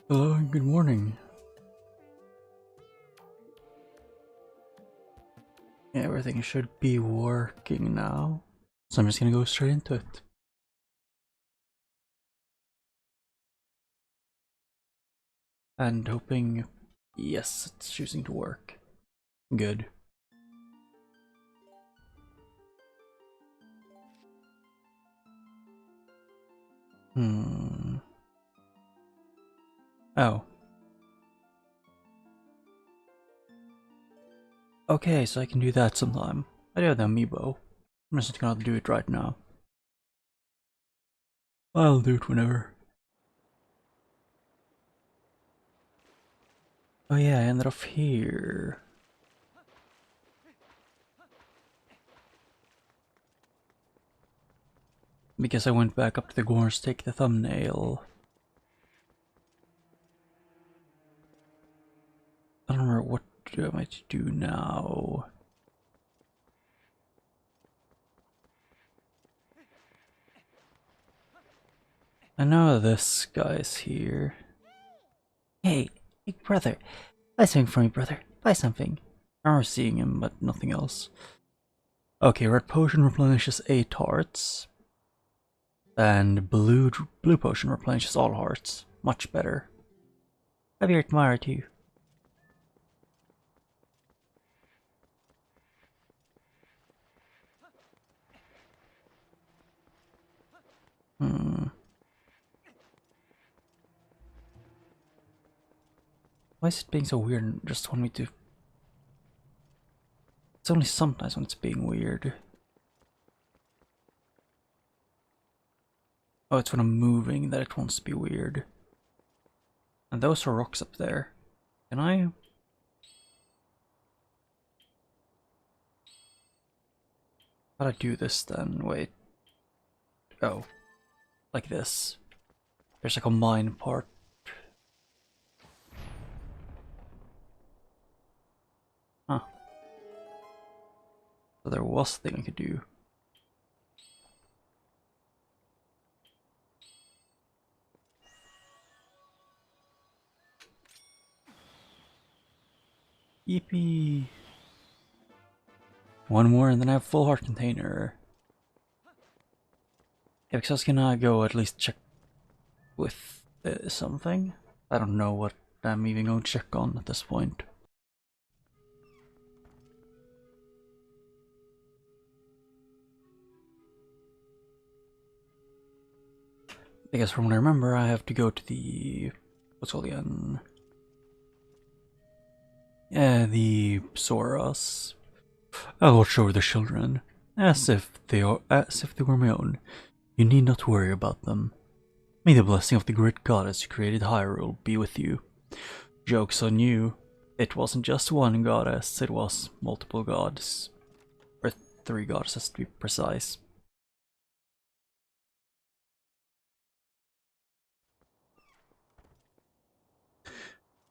Hello and good morning. Everything should be working now, so I'm just gonna go straight into it. And hoping, yes, it's choosing to work. Good. Oh. Okay, so I can do that sometime. I do have the amiibo. I'm just gonna do it right now. I'll do it whenever. Oh yeah, I ended up here. Because I went back up to the gorge to take the thumbnail. I don't remember what am I to do now. I know this guy's here. Hey, big brother. Buy something for me, brother. Buy something. I remember seeing him, but nothing else. Okay, red potion replenishes 8 hearts. And blue potion replenishes all hearts. Much better. I'll be here tomorrow, too. Why is it being so weird and just want me to... It's only sometimes when it's being weird. Oh, it's when I'm moving that it wants to be weird. And those are rocks up there. Can I... How do I do this then? Wait. Oh. Like this. There's like a mine part. Huh. So there was a thing I could do. Yippee! One more and then I have full heart container. Yeah, because I was gonna go at least check with something. I don't know what I'm even going to check on at this point. I guess from what I remember, I have to go to the... What's it called again? Yeah, the Zoras. I'll watch over the children, as if they were my own. You need not worry about them. May the blessing of the great goddess who created Hyrule be with you. Joke's on you. It wasn't just one goddess, it was multiple gods. Or 3 goddesses to be precise.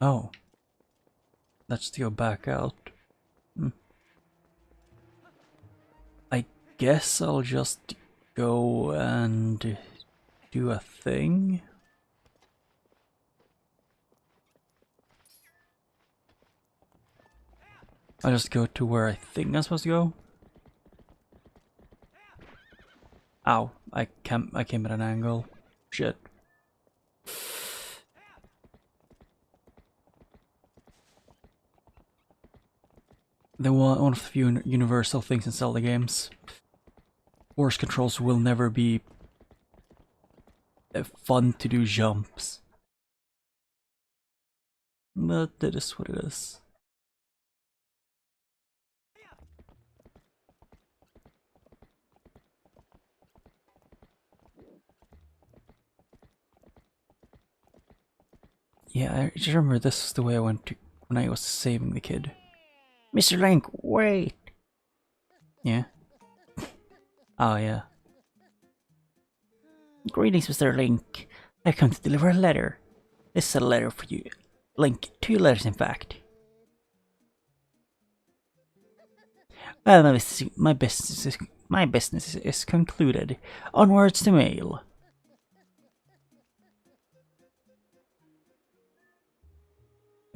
Oh. Let's go back out. I guess I'll just go and do a thing. I'll just go to where I think I'm supposed to go. Ow, I came at an angle. Shit. One of the few universal things in Zelda games. Force controls will never be fun to do jumps. But that is what it is. Yeah, I just remember this is the way I went to when I was saving the kid. Mr. Link, wait! Yeah? Oh, yeah. Greetings, Mr. Link. I've come to deliver a letter. This is a letter for you. Link, 2 letters in fact. Well, my business is concluded. Onwards to mail.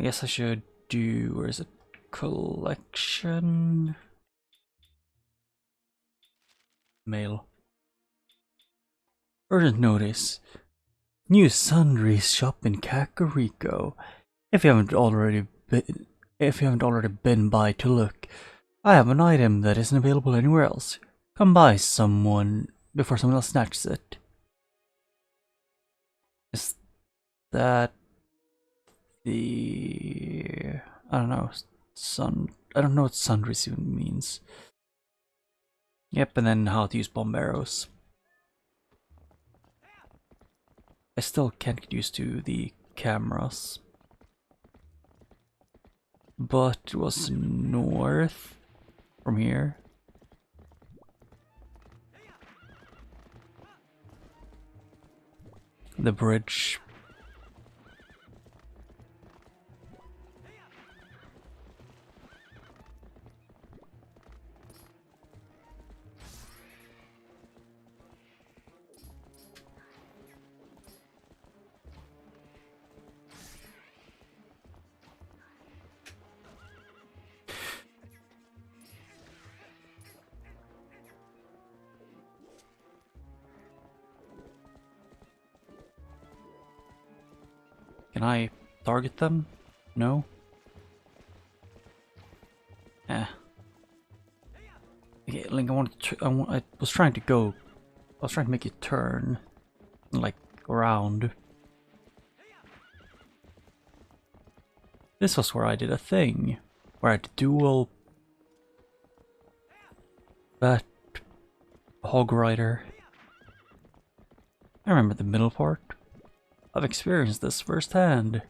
I guess I should do, where is it? Collection? Mail. Urgent notice. New sundries shop in Kakariko. If you haven't already been by to look, I have an item that isn't available anywhere else. Come by someone before someone else snatches it. Is that the... I don't know. I don't know what sundries even means. Yep, and then how to use bomb arrows. I still can't get used to the cameras. But it was north from here. The bridge. Can I target them? No? Eh. Okay, Link, I was trying to make it turn, like, around. This was where I did a thing, where I had to duel that hog rider. I remember the middle part. I've experienced this firsthand.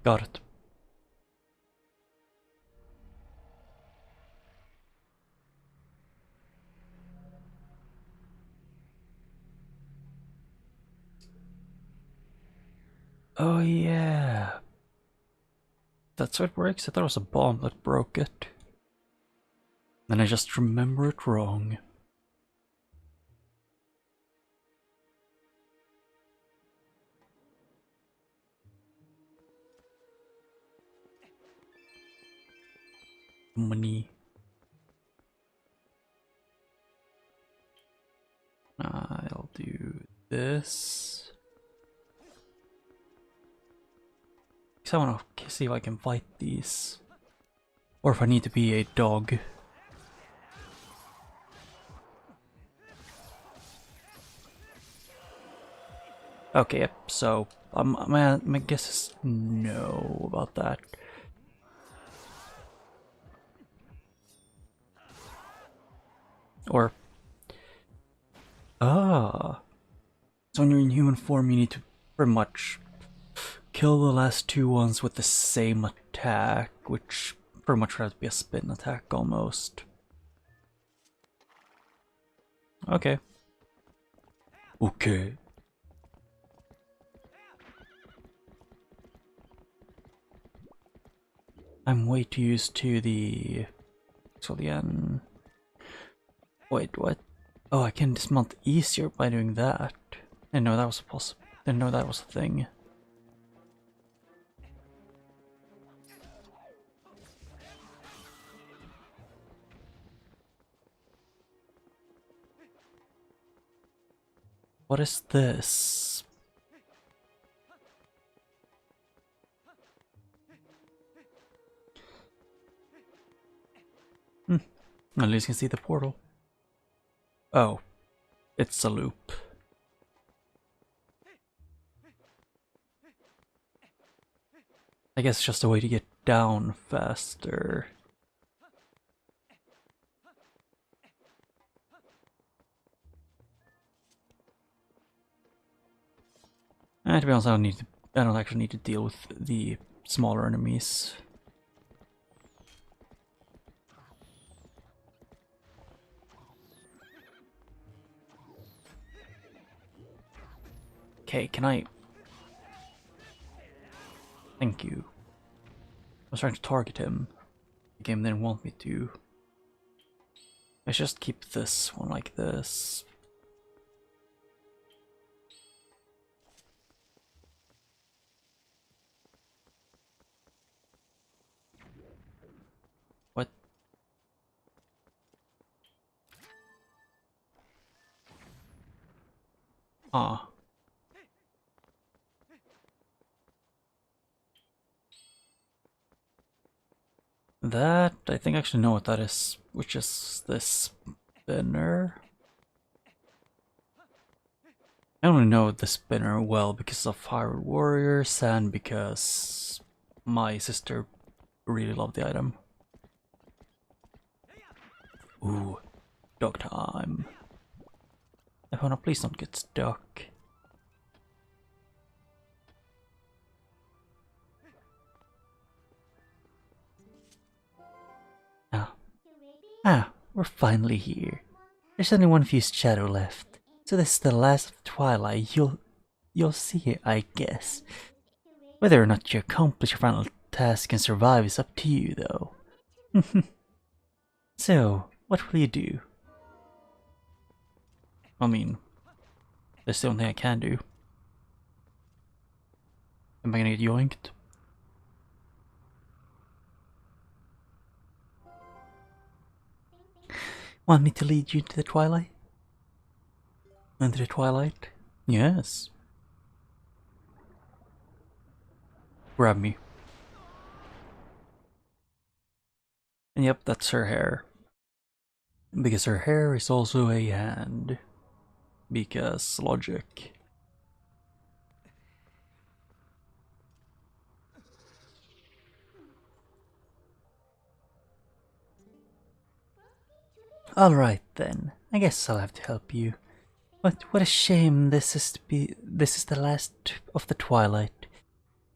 Got it. Oh yeah. That's how it works? I thought it was a bomb that broke it. Then I just remember it wrong. Money. I'll do this. Because I want to see if I can fight these. Or if I need to be a dog. Okay, yep, so my guess is no about that. Or... Ah. So when you're in human form, you need to pretty much kill the last two ones with the same attack, which pretty much has to be a spin attack almost. Okay. Okay. I'm way too used to the... So the end. Wait, what? Oh, I can dismount easier by doing that. Didn't know that was didn't know that was a thing. What is this? At least you can see the portal. Oh, it's a loop. I guess it's just a way to get down faster. And to be honest, I don't actually need to deal with the smaller enemies. Okay, can I... Thank you. I was trying to target him. The game didn't want me to. Let's just keep this one like this. What? Ah. That, I think I actually know what that is, which is this spinner. I only know the spinner well because of Fire Warriors and because my sister really loved the item. Ooh, dog time. Epona, please don't get stuck. We're finally here. There's only one fused shadow left, so this is the last of Twilight. You'll see it, I guess. Whether or not you accomplish your final task and survive is up to you, though. So, what will you do? I mean, there's the only thing I can do. Am I gonna get yoinked? Want me to lead you to the Twilight? Into the Twilight? Yes. Grab me. And yep, that's her hair. Because her hair is also a hand. Because logic. Alright then, I guess I'll have to help you. But what a shame this is the last of the Twilight.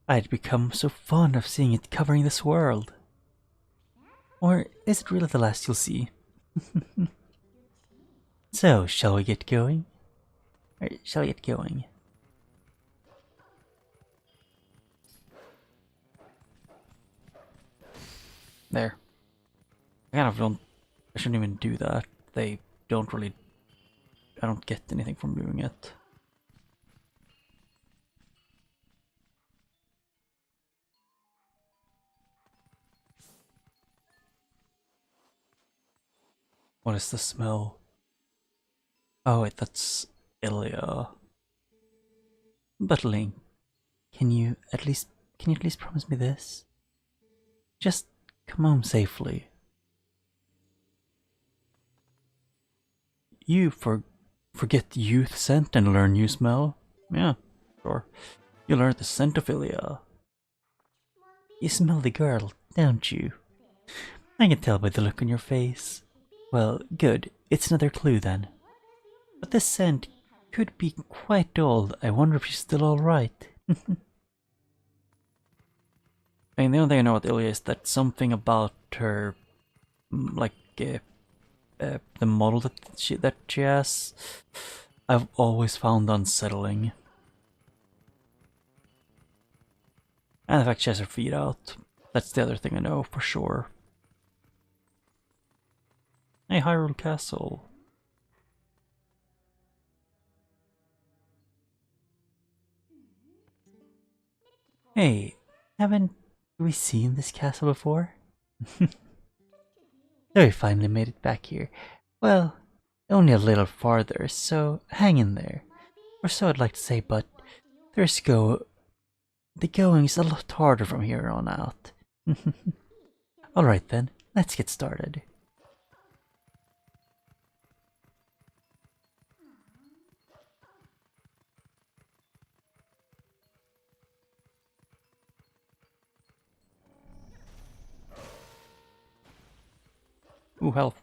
I'd become so fond of seeing it covering this world. Or is it really the last you'll see? So, shall we get going? Or shall we get going? There. I kind of don't... I shouldn't even do that. They don't really... I don't get anything from doing it. What is the smell? Oh wait, that's Ilya. But Link, can you at least promise me this? Just come home safely. You forget youth scent and learn new smell? Yeah, sure. You learned the scent of Ilya. You smell the girl, don't you? I can tell by the look on your face. Well, good. It's another clue then. But this scent could be quite old. I wonder if she's still alright. I mean, the only thing I know about Ilya is that something about her, like, the model that she has, I've always found unsettling. And the fact she has her feet out. That's the other thing I know for sure. Hey, Hyrule Castle. Hey, haven't we seen this castle before? So we finally made it back here. Well, only a little farther, so hang in there. Or so I'd like to say, but the going's a lot harder from here on out. Alright then, let's get started. Ooh, health.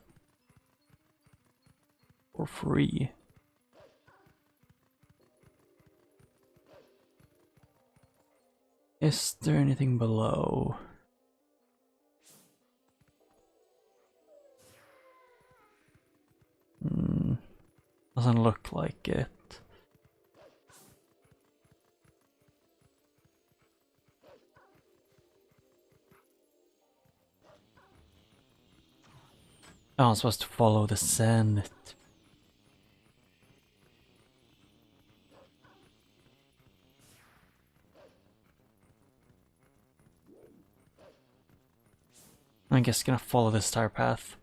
For free. Is there anything below? Doesn't look like it. Oh, I'm supposed to follow the sand. I guess gonna follow this entire path.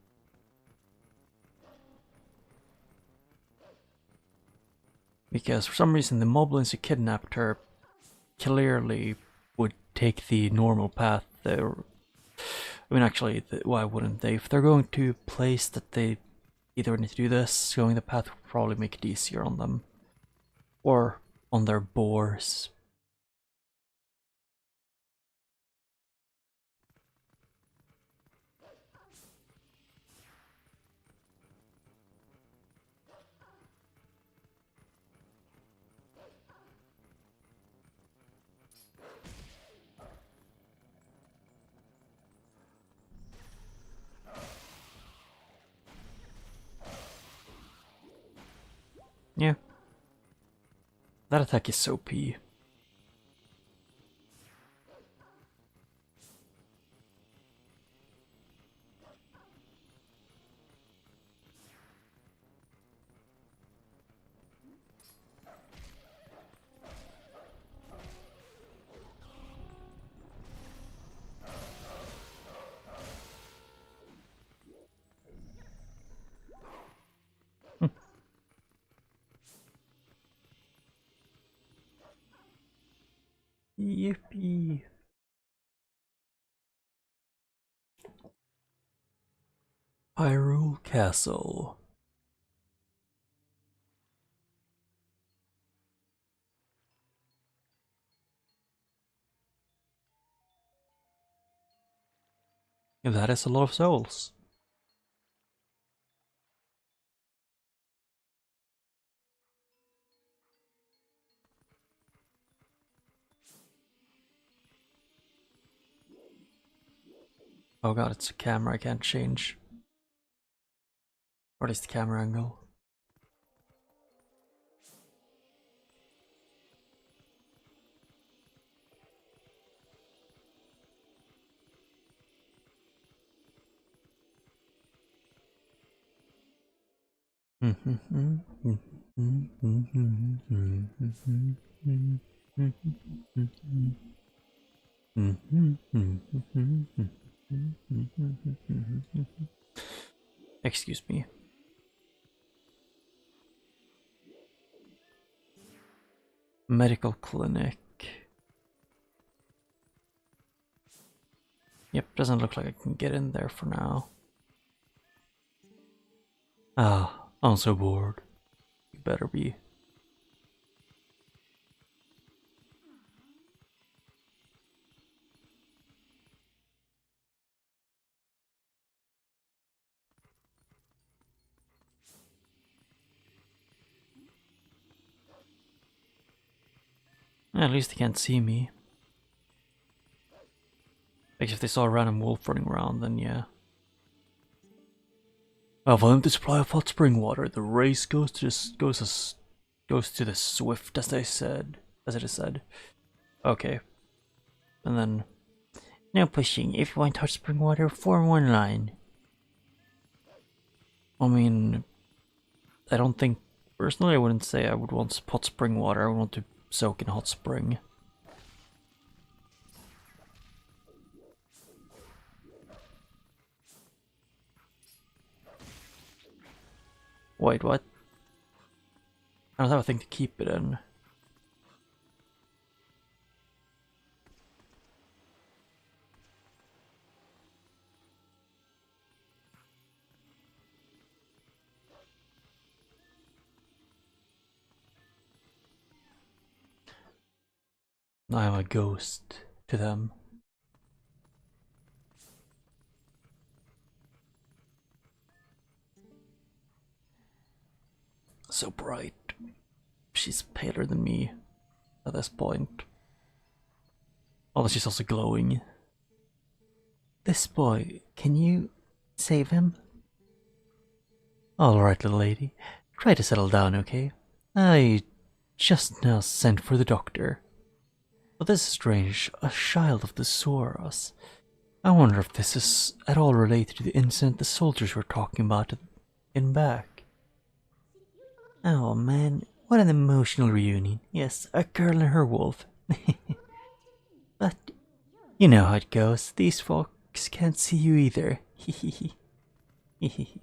Because for some reason the moblins who kidnapped her clearly would take the normal path there. I mean, actually, why wouldn't they? If they're going to a place that they either need to do this, going the path would probably make it easier on them. Or on their boars. Yeah. That attack is so P. Yippee. Hyrule Castle. That is a lot of souls. Oh god, it's a camera I can't change. Or at least the camera angle. Excuse me. Medical clinic. Yep, doesn't look like I can get in there for now. Ah, I'm so bored. You better be. At least they can't see me. Like if they saw a random wolf running around, then yeah. Well, for them to supply of hot spring water, the race goes to the swift, as it is said. Okay, and then No pushing. If you want hot spring water, form one line. I mean, I don't think personally I wouldn't say I would want hot spring water. I would want to soak in hot spring. Wait, what? I don't have a thing to keep it in. I am a ghost to them. So bright. She's paler than me at this point. Although she's also glowing. This boy, can you save him? Alright, little lady. Try to settle down, okay? I just now sent for the doctor. But this is strange. A child of the Zoras. I wonder if this is at all related to the incident the soldiers were talking about in back. Oh man, what an emotional reunion. Yes, a girl and her wolf. But you know how it goes. These folks can't see you either. Hehehe. Hehehe.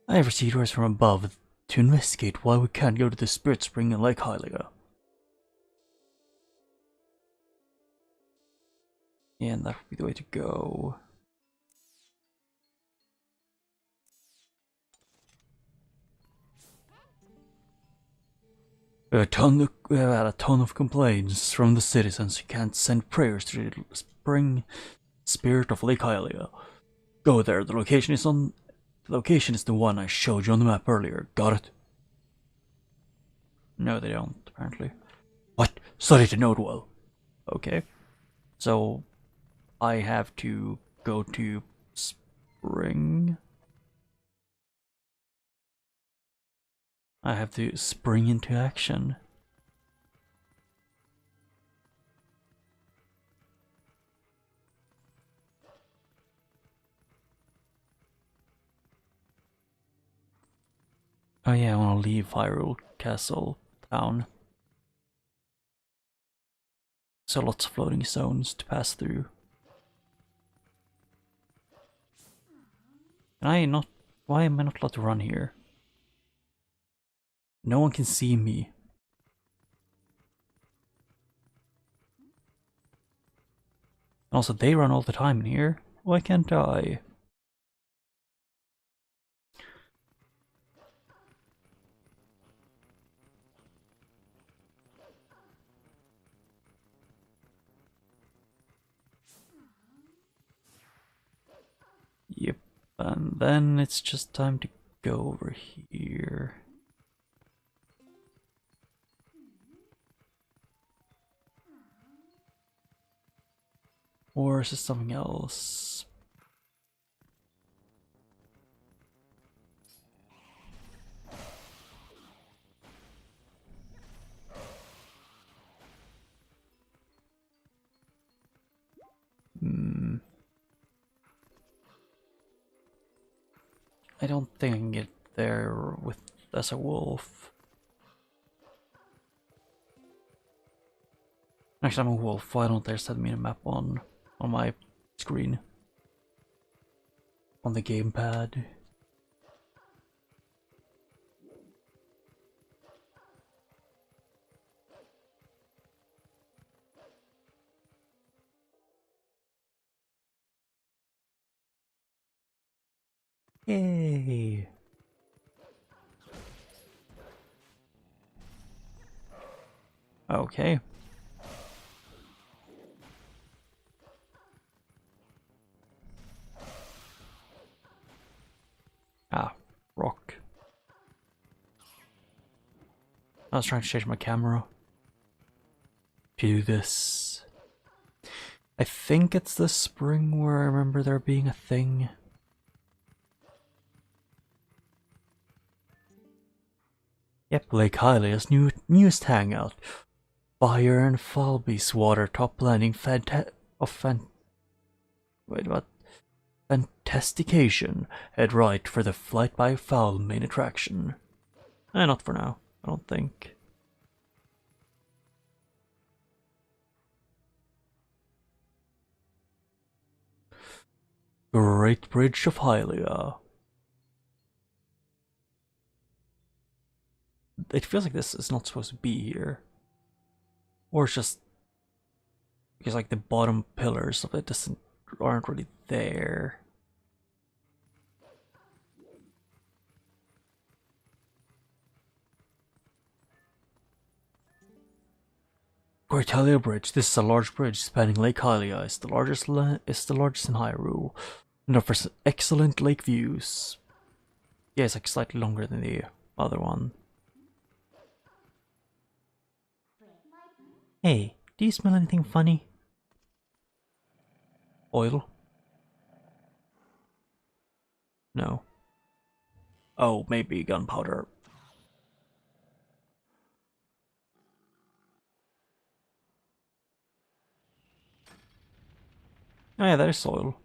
I have received orders from above to investigate why we can't go to the Spirit Spring in Lake Hylia. And that would be the way to go. We have had a ton of complaints from the citizens who can't send prayers to the spring spirit of Lake Hylia. Go there, the location is the one I showed you on the map earlier. Got it? No, they don't, apparently. What? Study to know it well. Okay. So, I have to go to spring. I have to spring into action. Oh yeah, I want to leave Hyrule Castle town. So lots of floating zones to pass through. Why am I not allowed to run here? No one can see me. Also, they run all the time in here. Why can't I? Yep. And then it's just time to go over here. Or is it something else? I don't think I can get there as a wolf. Actually, I'm a wolf. Why don't they send me a map on my screen? On the gamepad. Yay! Okay. Ah, rock. I was trying to change my camera to do this. I think it's the spring where I remember there being a thing. Yep, Lake Hylia's newest hangout. Fire and Falby's water top landing Fantastication. Head right for the Flight by Foul main attraction. Not for now, I don't think. Great Bridge of Hylia. It feels like this is not supposed to be here. Or it's just because like the bottom pillars of it aren't really there. Great Hylia Bridge. This is a large bridge spanning Lake Hylia. It's the largest in Hyrule and offers excellent lake views. Yeah, it's like slightly longer than the other one. Hey, do you smell anything funny? Oil? No. Oh, maybe gunpowder. Oh yeah, that is soil.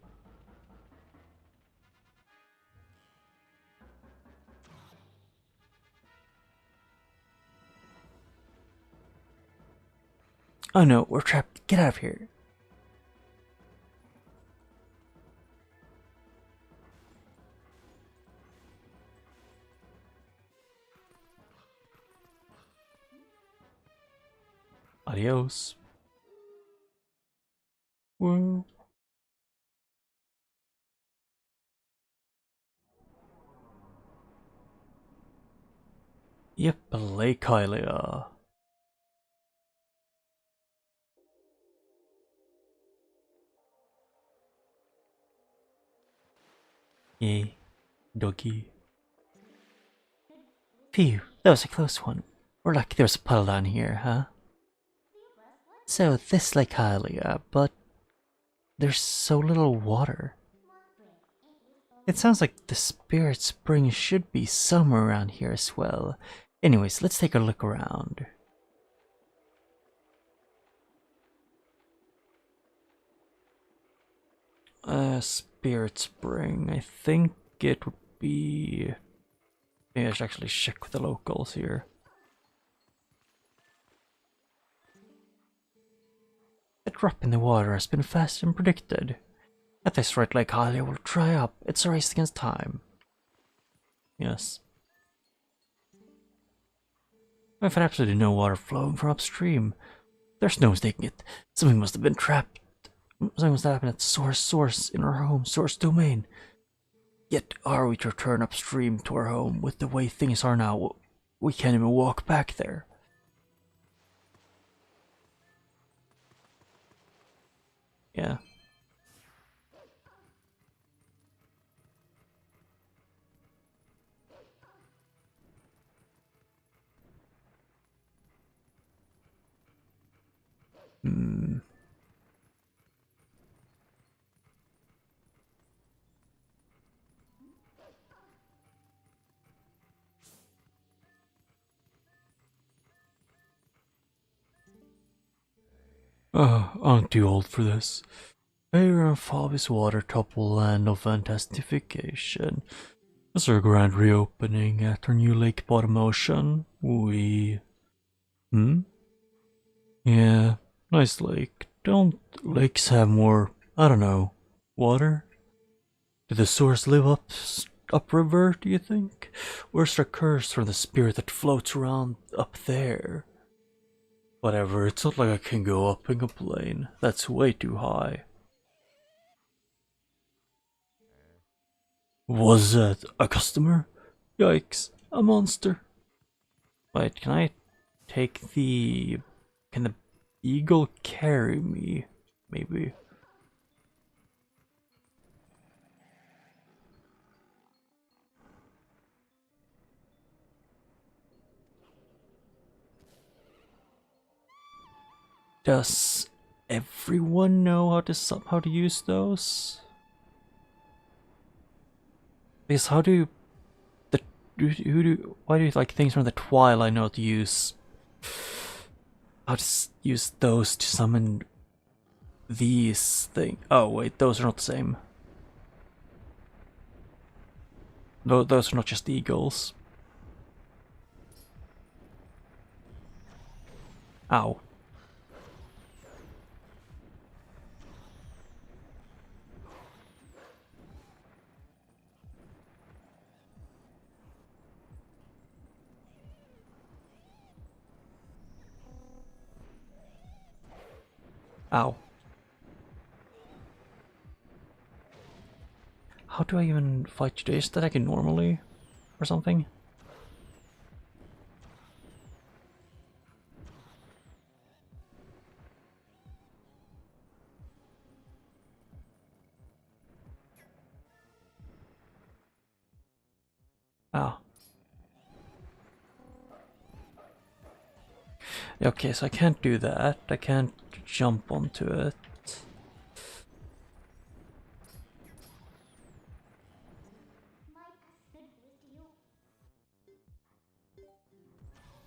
Oh no, we're trapped. Get out of here. Adios. Whoa. Yep, Lake Hylia. Yay, doggy. Phew, that was a close one. We're lucky there's a puddle down here, huh? So this Lake Hylia, but there's so little water. It sounds like the spirit spring should be somewhere around here as well. Anyways, let's take a look around. Spirit Spring. I think it would be. Maybe I should actually check with the locals here. The drop in the water has been faster than predicted. At this rate, Lake Hylia will dry up. It's a race against time. Yes. We've had absolutely no water flowing from upstream. There's no mistaking it. Something must have been trapped. Something must have happened at source in our home, source domain. Yet are we to return upstream to our home with the way things are now? We can't even walk back there. Yeah. Hmm. I'm too old for this. Air and Fobby's water topple land of fantastification. This is our grand reopening at our new lake bottom ocean. We. Hmm? Yeah, nice lake. Don't lakes have more, I don't know, water? Did the source live upriver, do you think? Or is there a curse from the spirit that floats around up there? Whatever, it's not like I can go up and complain. That's way too high. Was that a customer? Yikes, a monster. Wait, can I take the... Can the eagle carry me? Maybe. Does everyone know how to use those? Because how do the why do like things from the Twilight know to use how to use those to summon these things? Oh wait, those are not the same. No, those are not just eagles. Ow. Ow. How do I even fight you? Is that I can normally or something? Ah. Okay, so I can't do that. I can't jump onto it.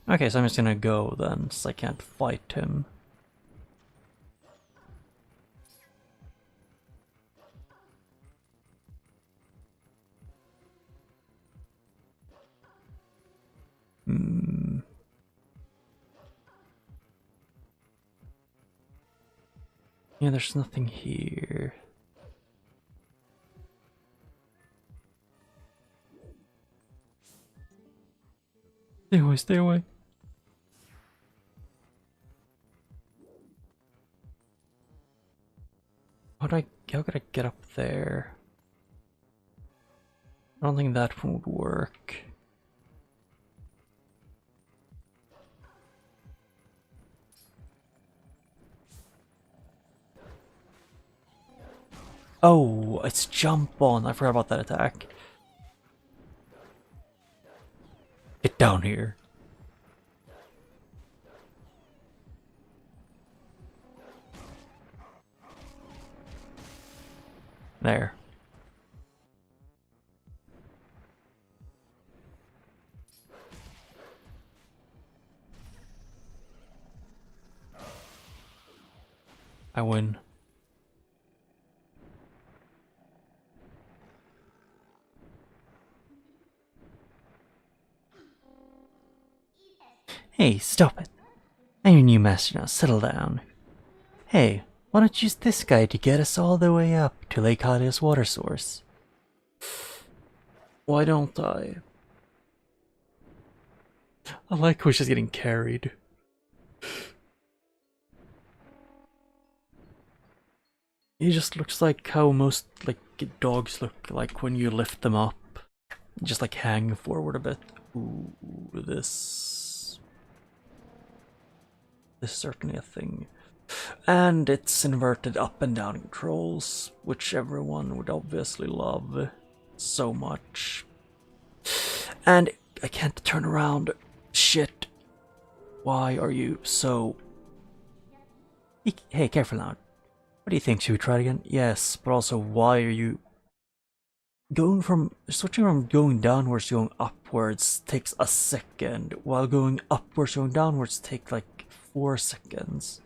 Okay, so I'm just gonna go then, since I can't fight him. Yeah, there's nothing here. Stay away, stay away. How could I get up there? I don't think that one would work. Oh, it's jump on. I forgot about that attack. Get down here. There. I win. Hey, stop it. I'm your new master now, settle down. Hey, why don't you use this guy to get us all the way up to Lake Hylia's water source? Why don't I? I like how she's getting carried. He just looks like how most like dogs look like when you lift them up. Just like hang forward a bit. Ooh, this is certainly a thing. And it's inverted up and down controls, which everyone would obviously love so much. And I can't turn around. Shit. Why are you so... Hey, careful now. What do you think? Should we try it again? Yes, but also why are you... Switching from going downwards to going upwards takes a second, while going upwards to going downwards takes like 4 seconds.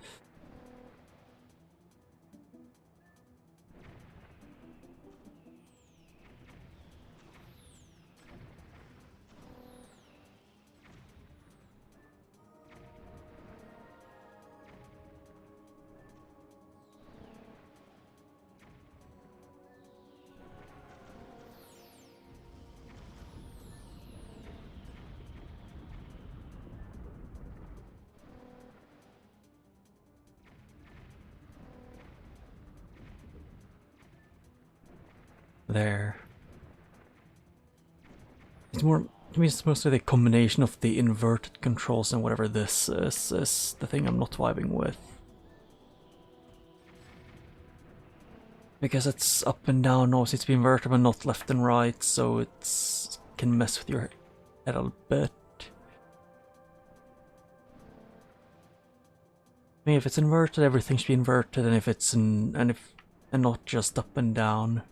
There. It's more, to me, it's mostly the combination of the inverted controls and whatever this is the thing I'm not vibing with. Because it's up and down, also it's inverted but not left and right, so it's can mess with your head a bit. I mean, if it's inverted, everything should be inverted, and if it's and not just up and down.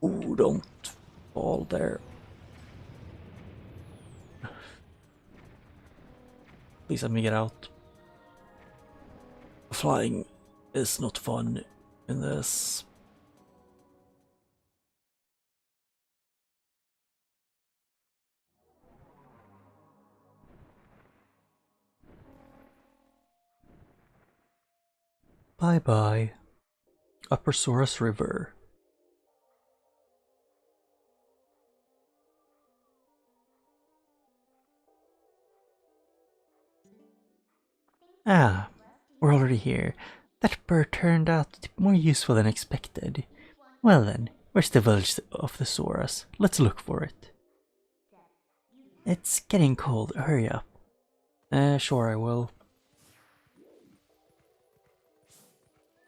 Ooh, don't fall there. Please let me get out. Flying is not fun in this. Bye bye. Upper Source River. Ah, we're already here. That bird turned out to be more useful than expected. Well then, where's the village of the Zoras? Let's look for it. It's getting cold, hurry up. Sure I will.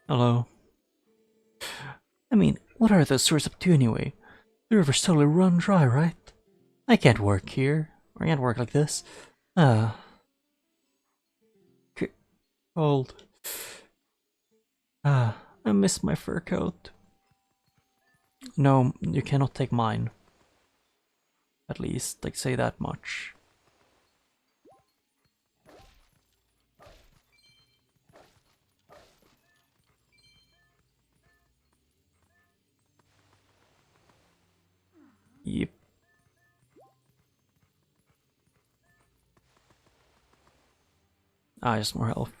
Hello. I mean, what are those Zoras up to anyway? The river's totally run dry, right? I can't work here. I can't work like this. Ah. Cold. Ah, I miss my fur coat. No, you cannot take mine. At least, like, say that much. Yep. Ah, just more health.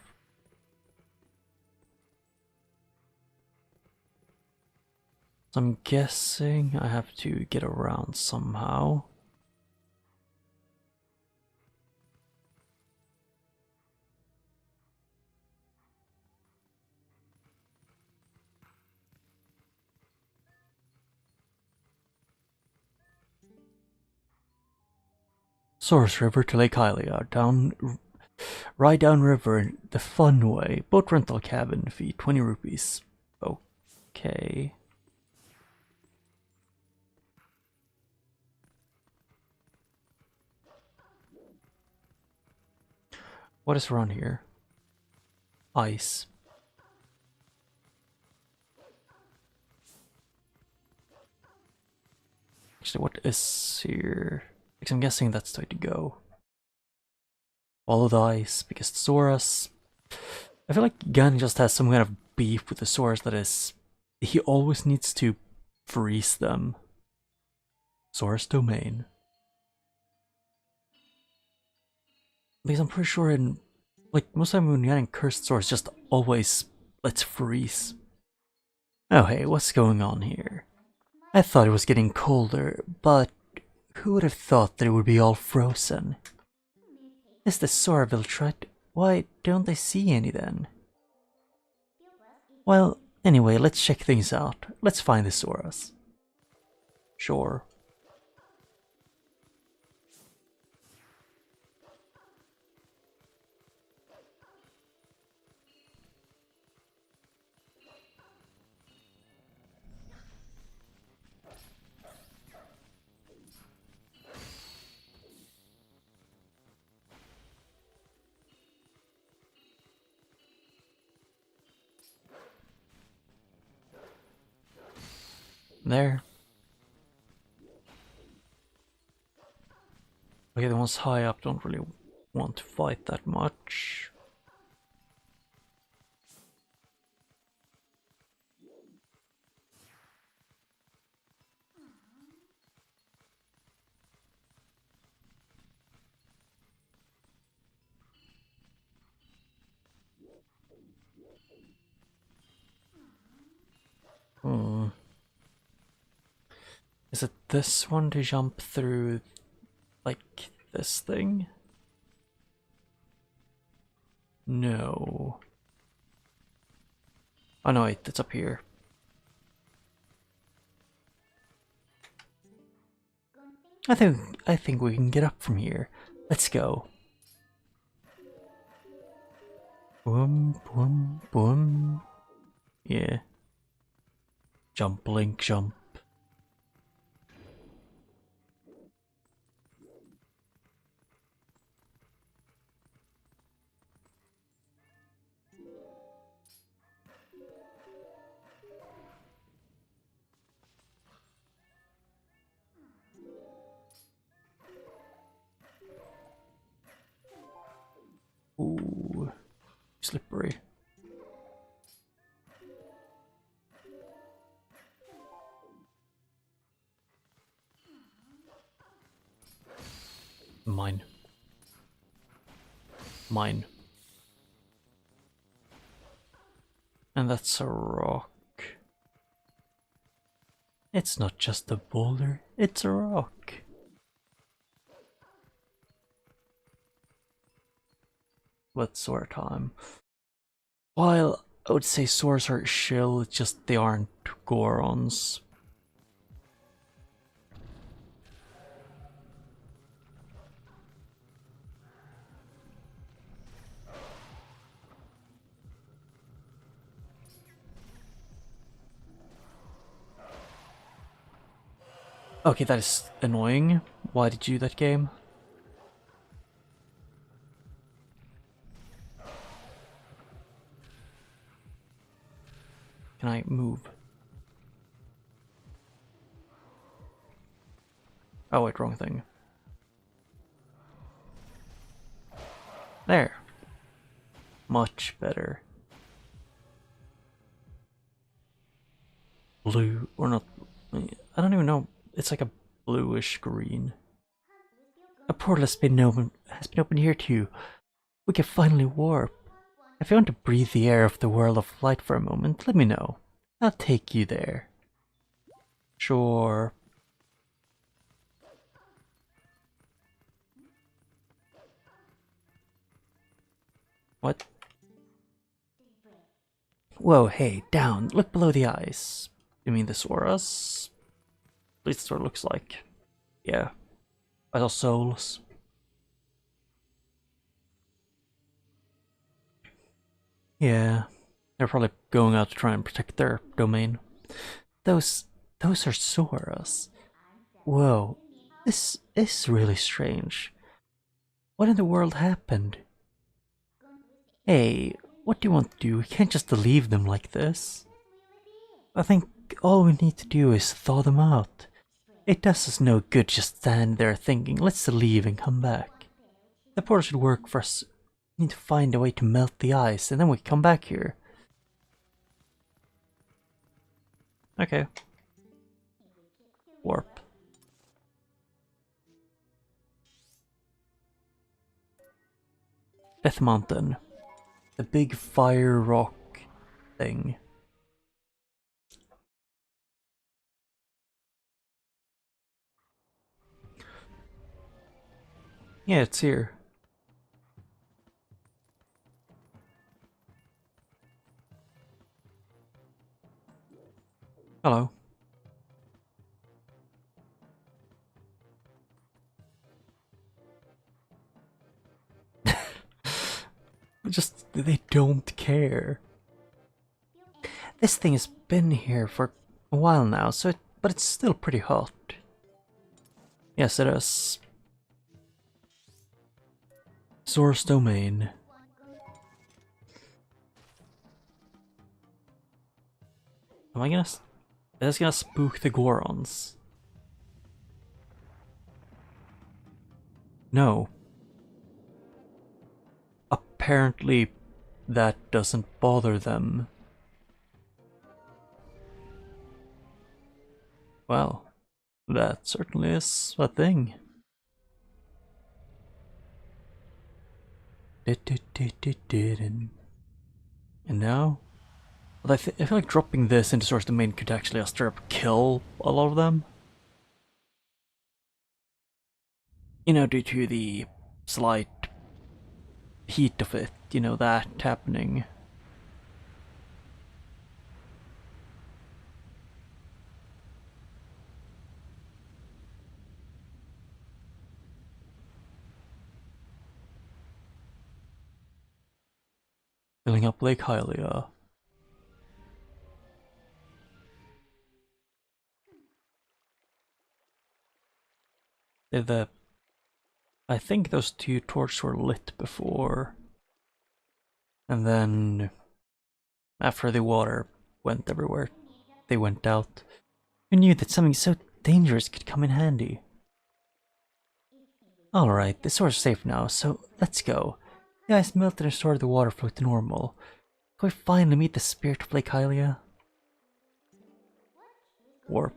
So I'm guessing I have to get around somehow. Source River to Lake Hylia, ride down river the fun way. Boat rental cabin fee 20 rupees. Okay. What is around here? Ice. Actually, what is here? Because I'm guessing that's the way to go. Follow the ice, because Zora's... I feel like Gun just has some kind of beef with the Zoras that is... He always needs to freeze them. Zora's domain. Because I'm pretty sure in... Like, most of the time when you're getting cursed Zoras, just always... Let's freeze. Oh hey, what's going on here? I thought it was getting colder, but... Who would have thought that it would be all frozen? Is the Zoraville threat? Why don't I see any then? Well, anyway, let's check things out. Let's find the Zoras. Sure. There. Okay, the ones high up don't really want to fight that much. Hmm. Is it this one to jump through, like, this thing? No. Oh no, wait, it's up here. I think we can get up from here. Let's go. Boom, boom, boom. Yeah. Jump, Link, jump. Ooh, slippery. Mine. Mine. And that's a rock. It's not just a boulder, it's a rock. Let's Zora time. While I would say Zoras are chill, it's just they aren't Gorons. Okay, that is annoying. Why did you do that, game? Can I move? Oh wait, wrong thing. There. Much better. Blue, or not, I don't even know. It's like a bluish green. A portal has been opened here too. We can finally warp. If you want to breathe the air of the world of light for a moment, let me know. I'll take you there. Sure. What? Whoa, hey, down. Look below the ice. You mean the Zoras? At least that's what it looks like. Yeah. I saw souls. Yeah, They're probably going out to try and protect their domain. those are Zoras. Whoa, this is really strange. What in the world happened? Hey, what do you want to do? We can't just leave them like this. I think all we need to do is thaw them out. It does us no good just stand there thinking, let's leave and come back. The portal should work for us. We need to find a way to melt the ice and then we come back here. Okay. Warp. Death Mountain. The big fire rock thing. Yeah, it's here. Hello. Just, they don't care. This thing has been here for a while now, but it's still pretty hot. Yes, it is. Source domain. Am I gonna... Is this gonna spook the Gorons? No. Apparently, that doesn't bother them. Well, that certainly is a thing. And now? But I feel like dropping this into source domain could actually straight up kill a lot of them. You know, due to the slight heat of it, you know, that happening. Filling up Lake Hylia. I think those two torches were lit before. And then, after the water went everywhere, they went out. Who knew that something so dangerous could come in handy? Alright, the source is safe now, so let's go. The ice melted and restored the water flow to normal. Can we finally meet the spirit of Lake Hylia? Warp.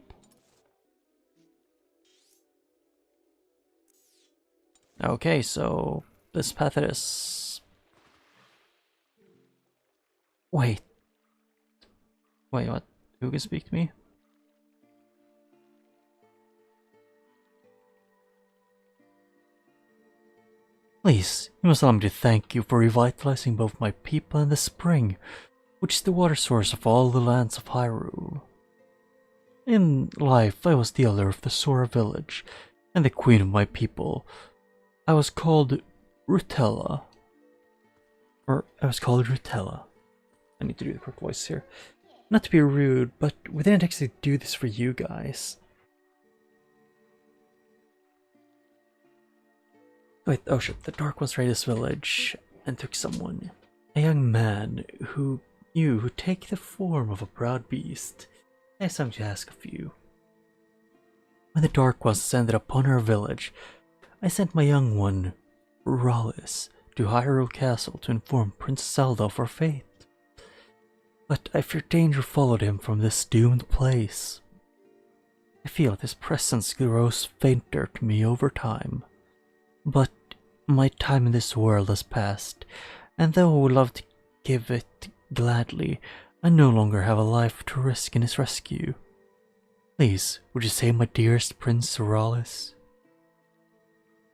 Okay, so this path it is. Wait, what? Who can speak to me? Please, you must allow me to thank you for revitalizing both my people and the spring, which is the water source of all the lands of Hyrule. In life, I was the elder of the Zora village, and the queen of my people. I was called Rutella. I need to do the correct voice here. Not to be rude, but we didn't actually do this for you guys. Wait, oh shit, the Dark Ones raided this village and took someone. A young man who take the form of a proud beast. I have something to ask of you. When the Dark Ones descended upon our village, I sent my young one, Rallis, to Hyrule Castle to inform Princess Zelda of her fate. But I fear danger followed him from this doomed place. I feel that his presence grows fainter to me over time. But my time in this world has passed, and though I would love to give it gladly, I no longer have a life to risk in his rescue. Please, would you save my dearest Prince Zoralis?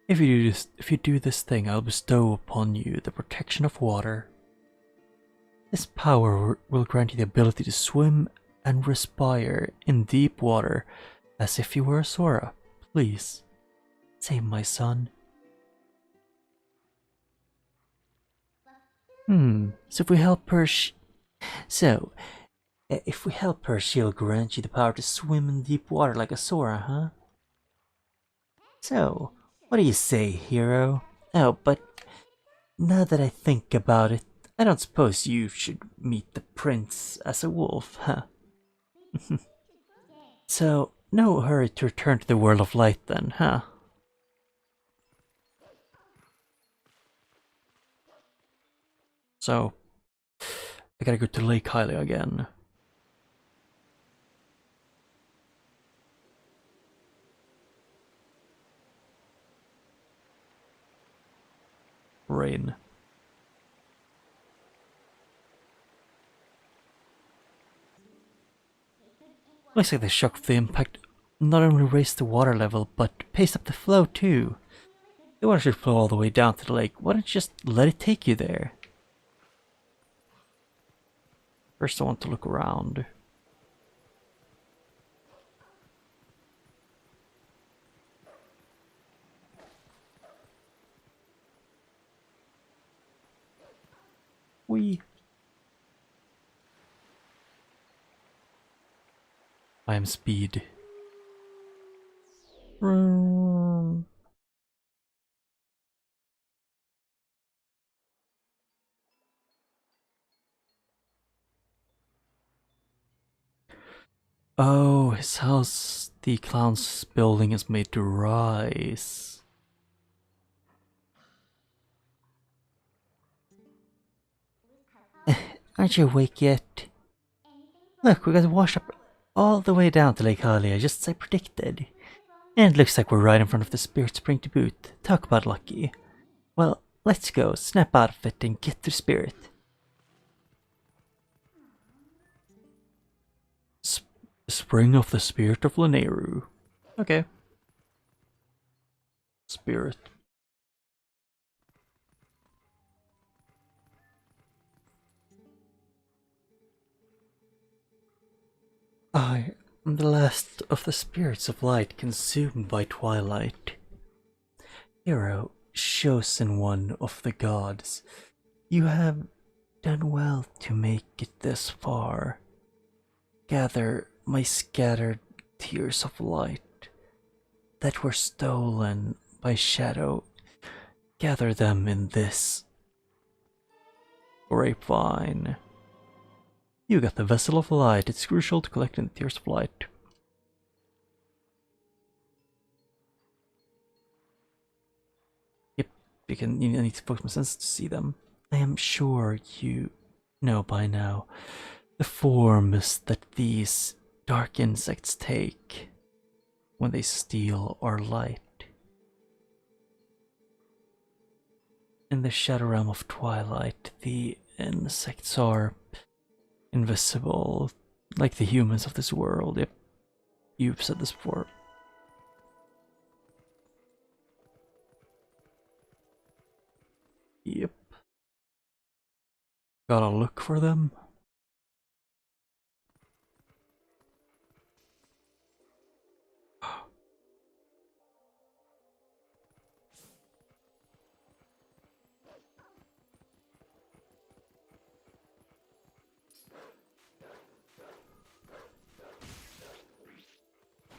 If you do this thing, I'll bestow upon you the protection of water. This power will grant you the ability to swim and respire in deep water as if you were a Zora. Please, save my son. So if we help her, if we help her, she'll grant you the power to swim in deep water like a Zora, huh? So, what do you say, hero? Oh, but now that I think about it, I don't suppose you should meet the prince as a wolf, huh? So, no hurry to return to the world of light then, huh? So, I gotta go to Lake Hylia again. Rain. Looks like the shock of the impact not only raised the water level, but paced up the flow too. The water should flow all the way down to the lake. Why don't you just let it take you there? First I want to look around. I am speed. Oh, his house, the clown's building, is made to rise. Aren't you awake yet? Look, we got washed up all the way down to Lake Hylia, just as I predicted. And it looks like we're right in front of the Spirit Spring to boot. Talk about lucky. Well, let's go, snap out of it and get to Spirit. Spring of the Spirit of Lanayru. Okay. Spirit. I am the last of the spirits of light consumed by twilight. Hero, chosen one of the gods, you have done well to make it this far. Gather my scattered tears of light that were stolen by shadow. Gather them in this grapevine. You got the vessel of light. It's crucial to collecting the tears of light. Yep, you need to focus my senses to see them. I am sure you know by now the forms that these dark insects take when they steal our light. In the shadow realm of twilight, the insects are invisible, like the humans of this world. Yep, you've said this before. Yep. Gotta look for them.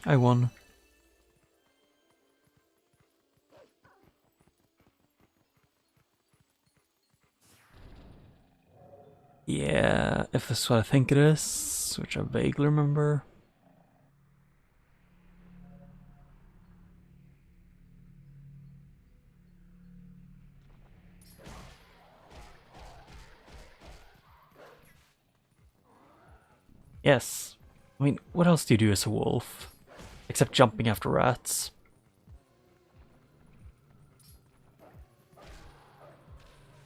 I won. Yeah, if this is what I think it is, which I vaguely remember. Yes. I mean, what else do you do as a wolf? Except jumping after rats.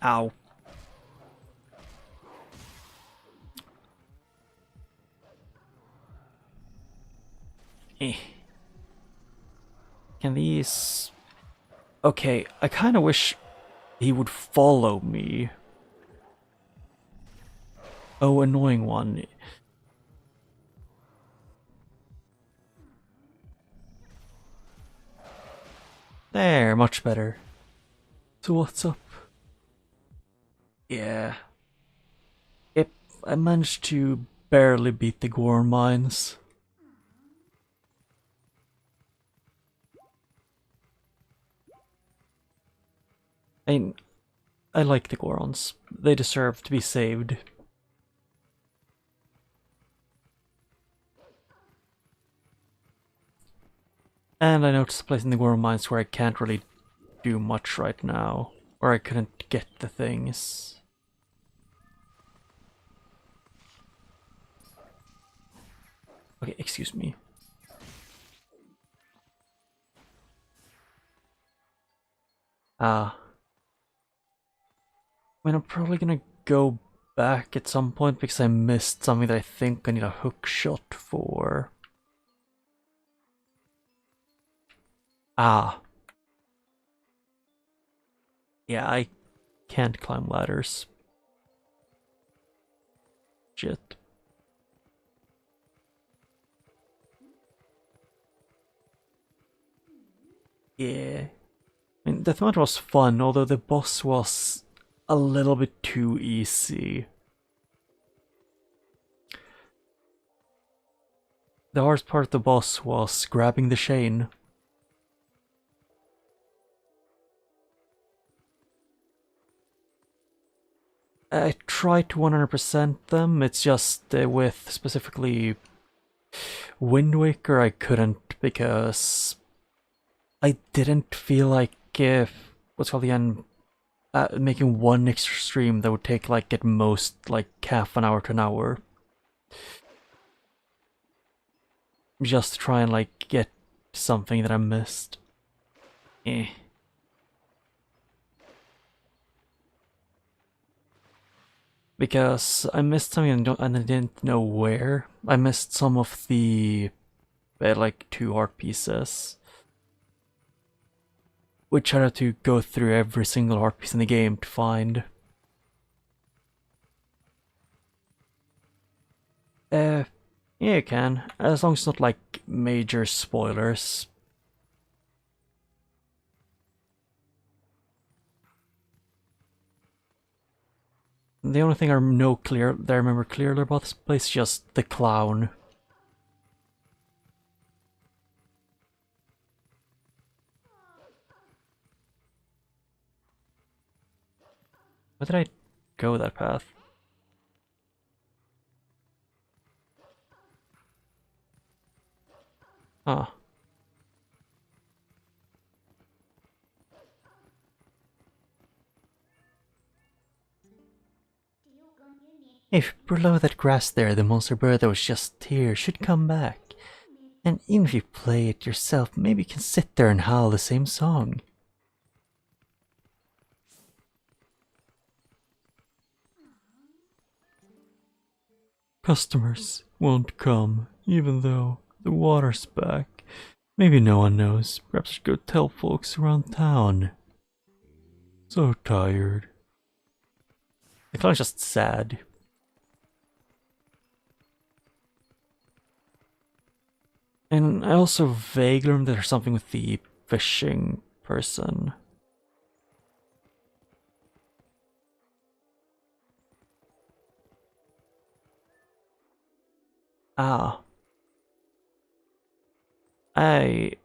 Ow. Eh. Can these... Okay, I kind of wish he would follow me. Oh, annoying one. There, much better. So what's up? Yeah. Yep, I managed to barely beat the Gorn mines. I mean, I like the Gorons. They deserve to be saved. And I noticed a place in the Goron Mines where I can't really do much right now. Or I couldn't get the things. Okay, excuse me. I mean, I'm probably gonna go back at some point because I missed something that I think I need a hook shot for. Yeah, I can't climb ladders. Shit. Yeah. I mean, Deathmatch was fun, although the boss was a little bit too easy. The hardest part of the boss was grabbing the chain. I tried to 100% them, it's just with specifically Wind Waker I couldn't because I didn't feel like what's called the end, making one extra stream that would take like at most like half an hour to an hour. Just to try and like get something that I missed. Eh. Because I missed something and I didn't know where. I missed some of the like 2 art pieces, which I had to go through every single art piece in the game to find. Yeah, you can, as long as it's not like major spoilers. The only thing I remember clearly about this place is just the clown. Why did I go that path? Ah. If below that grass there, the monster bird that was just here should come back. And even if you play it yourself, maybe you can sit there and howl the same song. Customers won't come, even though the water's back. Maybe no one knows. Perhaps I should go tell folks around town. So tired. The clown's just sad. And I also vaguely remember there's something with the fishing person. Ah. I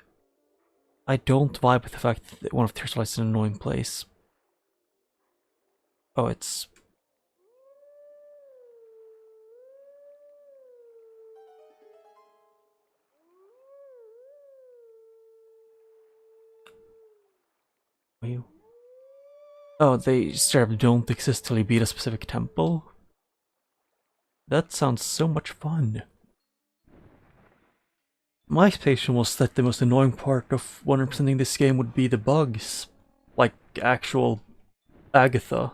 don't vibe with the fact that one of the tier is an annoying place. Oh, it's... You? Oh, they straight up don't exist till you beat a specific temple? That sounds so much fun. My expectation was that the most annoying part of 100%ing this game would be the bugs, like actual Agatha.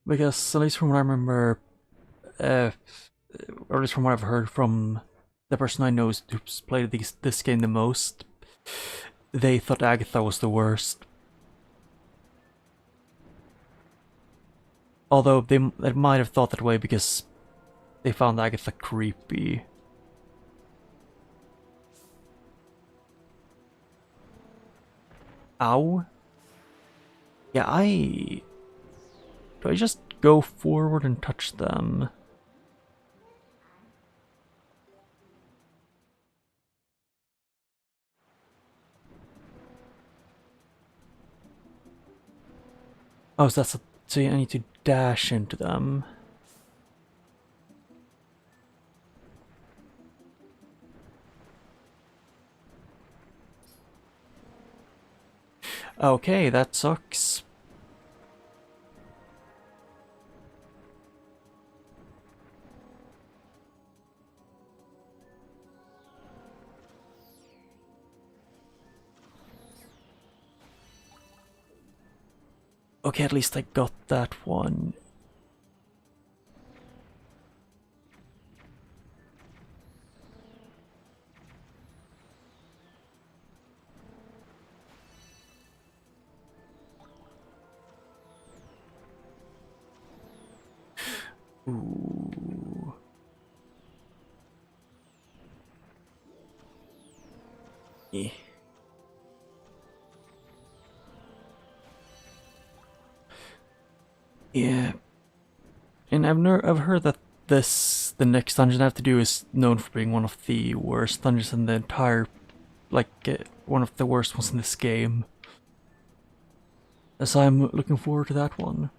Because at least from what I remember, uh, or at least from what I've heard from the person I know who's played this game the most, they thought Agatha was the worst. Although they might have thought that way because they found Agatha creepy. Ow. Yeah, do I just go forward and touch them? Oh, so so I need to dash into them. Okay, that sucks. Okay, at least I got that one. Ooh. Yeah. Yeah. And I've heard that the next dungeon I have to do is known for being one of the worst dungeons in the entire, like, one of the worst ones in this game. So I'm looking forward to that one.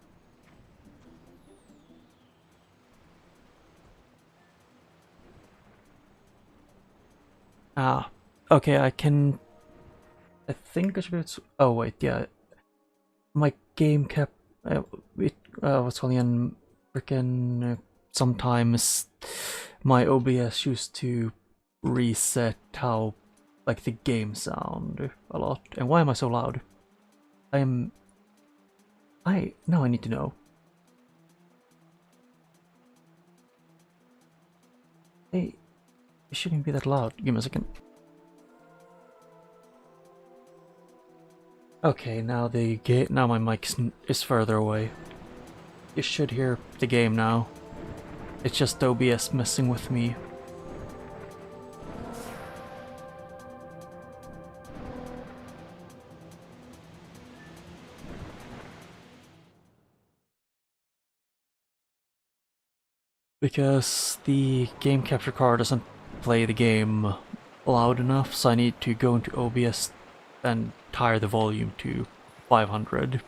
Ah, okay, I think I should be able to, oh wait, yeah. My game kept, what's called again, freaking, sometimes my OBS used to reset how, like, the game sound a lot. And why am I so loud? Now I need to know. Hey, it shouldn't be that loud. Give me a second. Okay, now my mic is further away. You should hear the game now. It's just OBS messing with me. Because the game capture card doesn't play the game loud enough, so I need to go into OBS and tire the volume to 500%.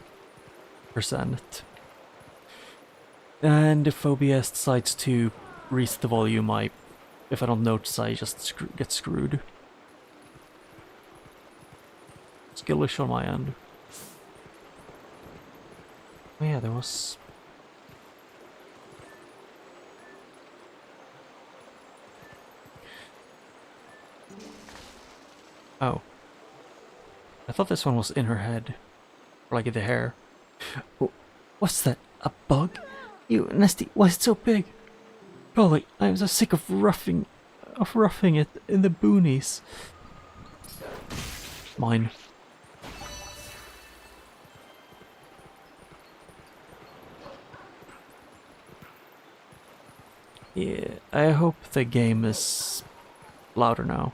And if OBS decides to reset the volume, if I don't notice, I just get screwed. Skillish on my end. Oh yeah, there was... Oh. I thought this one was in her head. Or like in the hair. What's that? A bug? You nasty, why is it so big? Golly, I'm so sick of roughing it in the boonies. Mine. Yeah, I hope the game is louder now.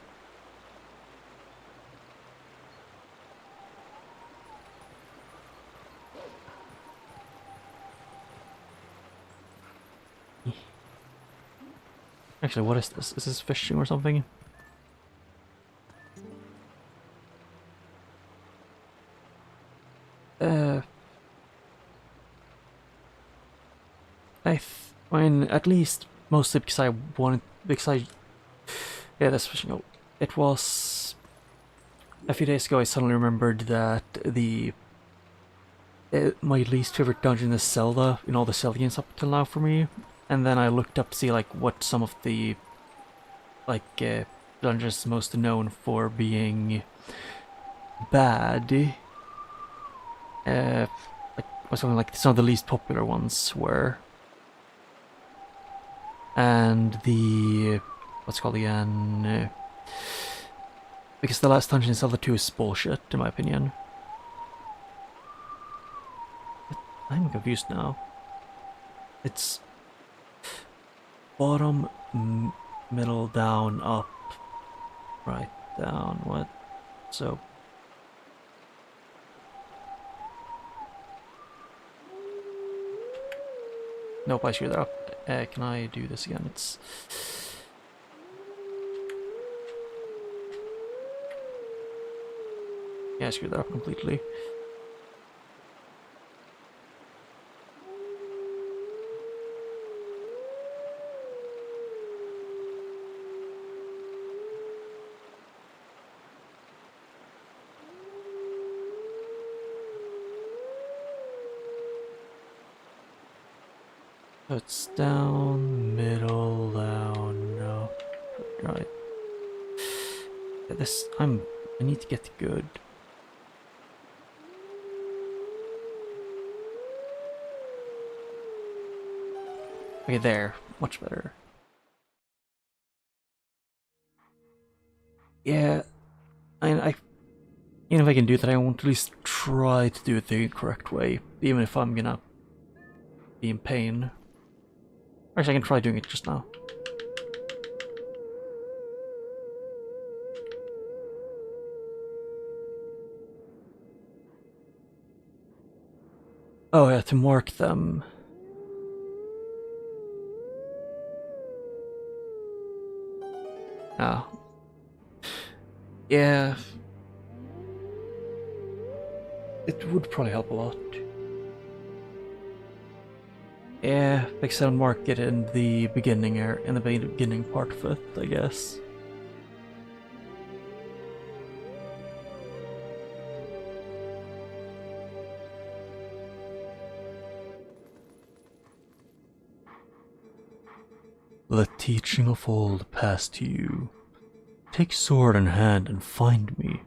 Actually, what is this? Is this fishing or something? I mean, at least mostly because I wanted, yeah, that's fishing. Oh, it was a few days ago I suddenly remembered that my least favorite dungeon is Zelda in all the Zelda games up till now for me. And then I looked up to see like what some of the dungeons most known for being bad. Like was something like some of the least popular ones were. And the what's it called again? Because the last dungeon in Zelda 2 is bullshit, in my opinion. But I'm confused now. It's bottom, middle, down, up, right, down, what? So... Nope, I screwed that up. Can I do this again? It's... Yeah, I screwed that up completely. So it's down, middle, down, up, right. Yeah, this, I need to get good. Okay, there, much better. Yeah, even if I can do that, I want to at least try to do it the correct way, even if I'm gonna be in pain. Actually, I can try doing it just now. Oh yeah, to mark them. Ah. Yeah. It would probably help a lot. Yeah, because I'll mark it in the beginning in the beginning part of it, I guess. Let teaching of old pass to you. Take sword in hand and find me.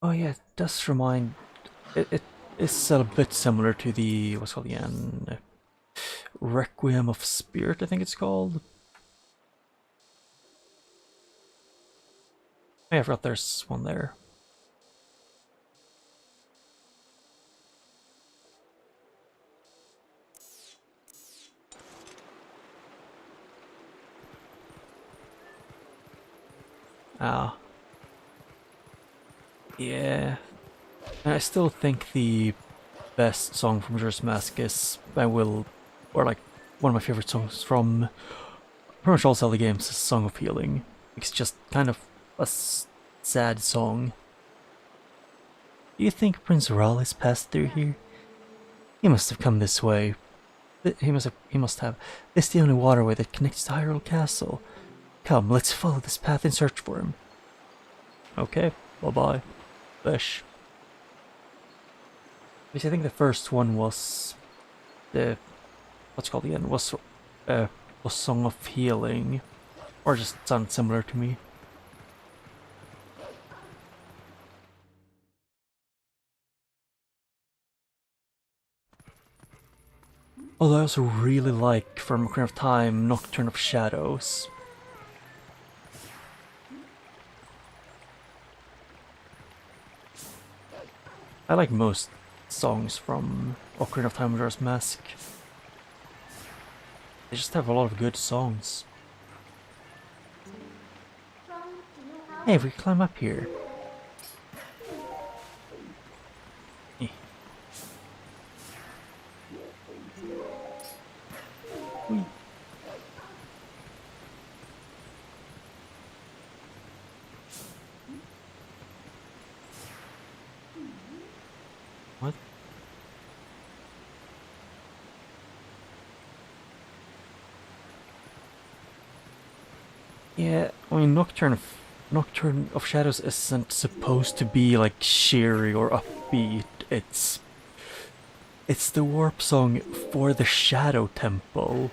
Oh yeah, it does remind... It is a bit similar to the... what's called again? Requiem of Spirit, I think it's called. Oh, yeah, I forgot there's one there. Ah. Yeah. And I still think the best song from Majora's Mask is or like one of my favorite songs from pretty much all Zelda games is Song of Healing. It's just kind of a sad song. Do you think Prince Raleigh passed through here? He must have come this way. He must have. This is the only waterway that connects to Hyrule Castle. Come, let's follow this path and search for him. Okay, bye-bye. Fish. Because I think the first one was the what's called again was Song of Healing, or just sounded similar to me. Although I also really like from Ocarina of Time Nocturne of Shadows. I like most songs from Ocarina of Time Majora's Mask. They just have a lot of good songs. Hey, if we climb up here. Eh. Whee. What? Yeah, I mean, Nocturne of Shadows isn't supposed to be like cheery or upbeat. It's the warp song for the Shadow Temple.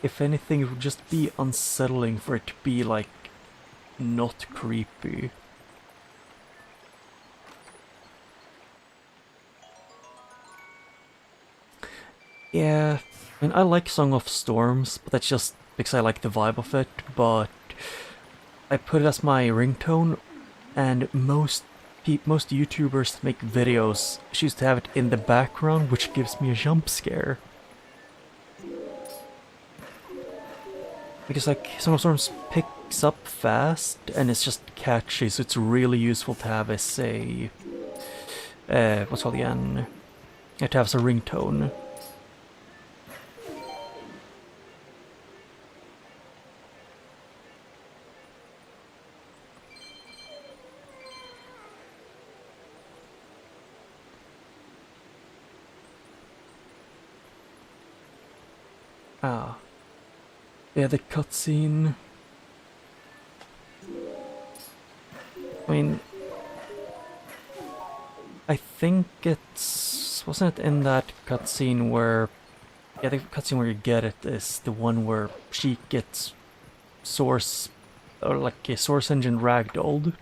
If anything, it would just be unsettling for it to be like not creepy. Yeah, I mean, I like Song of Storms, but that's just because I like the vibe of it, but I put it as my ringtone, and most YouTubers that make videos choose to have it in the background, which gives me a jump scare. Because like Song of Storms picks up fast and it's just catchy, so it's really useful to have as a what's called again? Yeah, to have as a ringtone. Ah. Yeah, the cutscene. I mean, I think wasn't it in that cutscene where, yeah, the cutscene where you get it is the one where she gets Source, or like a Source Engine ragdolled,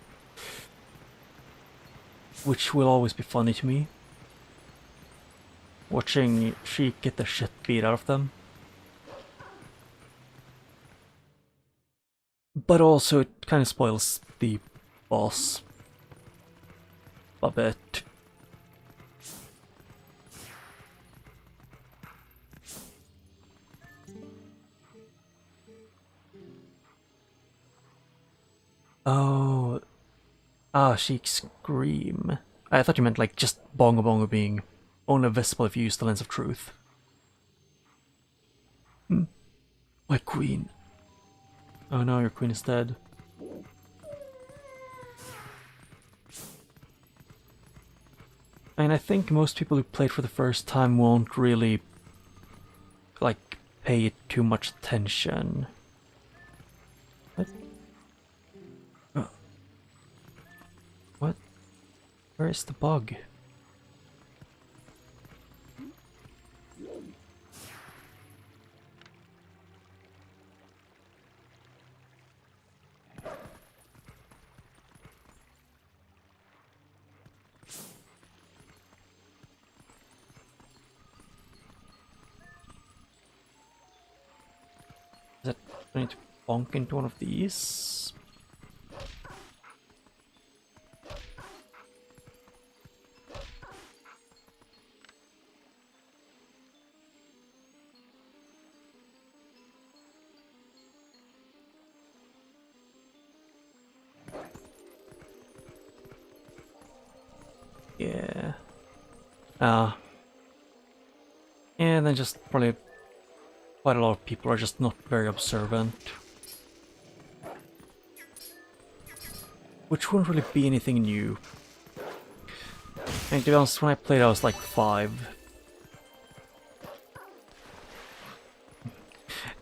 which will always be funny to me. Watching Sheik get the shit beat out of them. But also it kind of spoils the boss a bit. Oh, Sheik scream. I thought you meant like just Bongo Bongo being only visible if you use the lens of truth. My queen. Oh no, your queen is dead. And I think most people who played for the first time won't really, like, pay it too much attention. What? Oh. What? Where is the bug? Is it I need to bonk into one of these? Yeah. And then just probably quite a lot of people are just not very observant. Which wouldn't really be anything new. And to be honest, when I played I was like 5.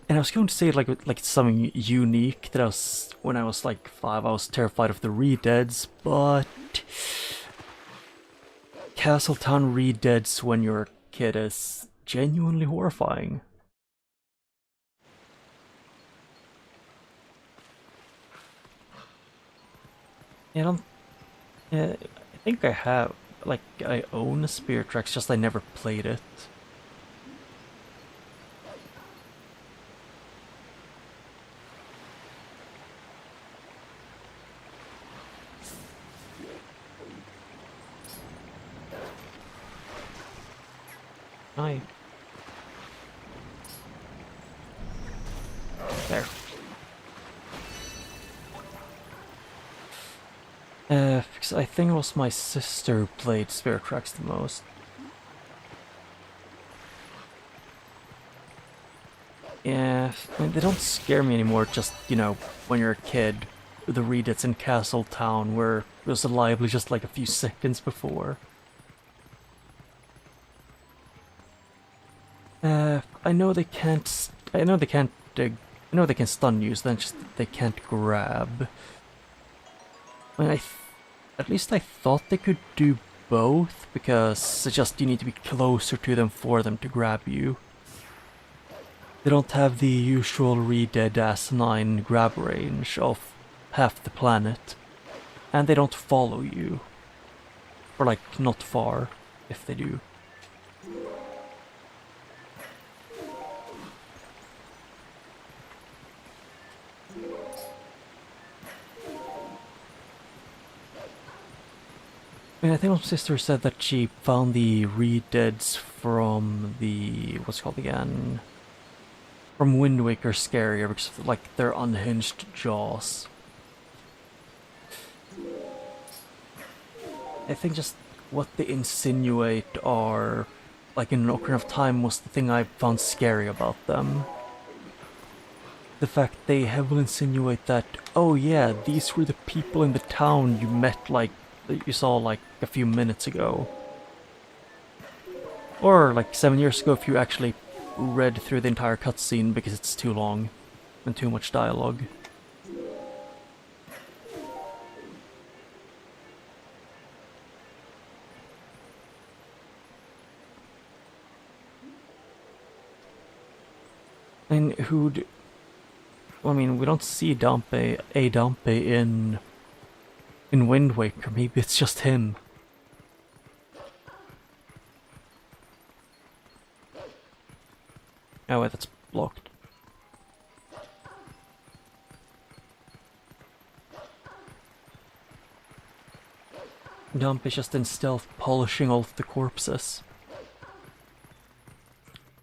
And I was going to say like something unique that when I was like 5 I was terrified of the re-deads, but Castletown re-deads when you're a kid is genuinely horrifying. Yeah, I think I have, like, I own a Spirit Tracks, just I never played it. Hi. There. Because I think it was my sister who played Spirit Tracks the most. Yeah, I mean, they don't scare me anymore, just, you know, when you're a kid. The read-its in Castletown where it was lively just like a few seconds before. I know they can't. I know they can't. I know they can stun you, so then just they can't grab. I mean, at least I thought they could do both, because it's just you need to be closer to them for them to grab you. They don't have the usual Re-Dead asinine grab range of half the planet, and they don't follow you. Or like, not far, if they do. I mean, I think my sister said that she found the Re-Deads from the... what's it called again? From Wind Waker scarier because of, like, their unhinged jaws. I think just what they insinuate are, like, in Ocarina of Time was the thing I found scary about them. The fact they heavily insinuate that, oh yeah, these were the people in the town you met, like, that you saw, like, a few minutes ago. Or, like, 7 years ago if you actually read through the entire cutscene because it's too long and too much dialogue. And who'd... I mean, we don't see Dampe in Wind Waker. Maybe it's just him. Oh wait, that's blocked. Dampe is just in stealth polishing off the corpses.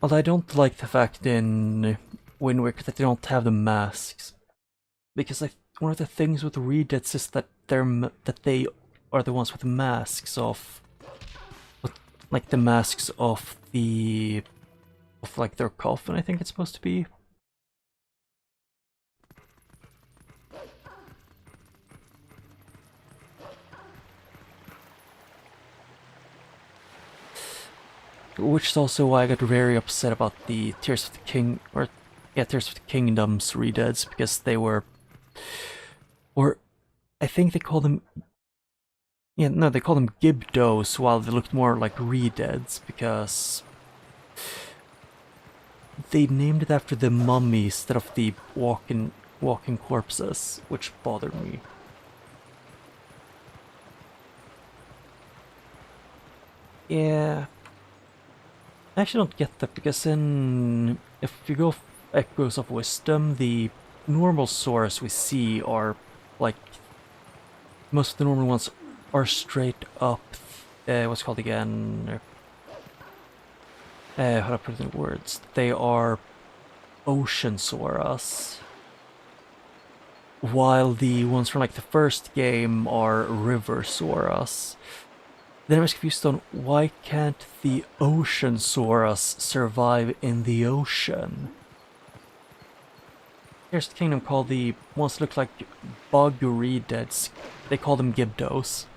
Although I don't like the fact in Wind Waker that they don't have the masks, because one of the things with Re-Deads is that they are the ones with the masks of, like the masks of like their coffin. I think it's supposed to be. Which is also why I got very upset about the Tears of the Kingdom's Re-Deads, because they were, or I think they call them, yeah, no, they call them Gibdos, while they looked more like Re-Deads, because they named it after the mummy instead of the walking corpses, which bothered me. Yeah. I actually don't get that, because if you go Echoes of Wisdom, the normal Zoras we see are, like, most of the normal ones are straight up, what's it called again? How do I put it in words? They are ocean Zoras. While the ones from, like, the first game are river Zoras. Then I was confused on why can't the ocean Zoras survive in the ocean? Here's the kingdom called the ones that look like bug Re-Deads. They call them Gibdos.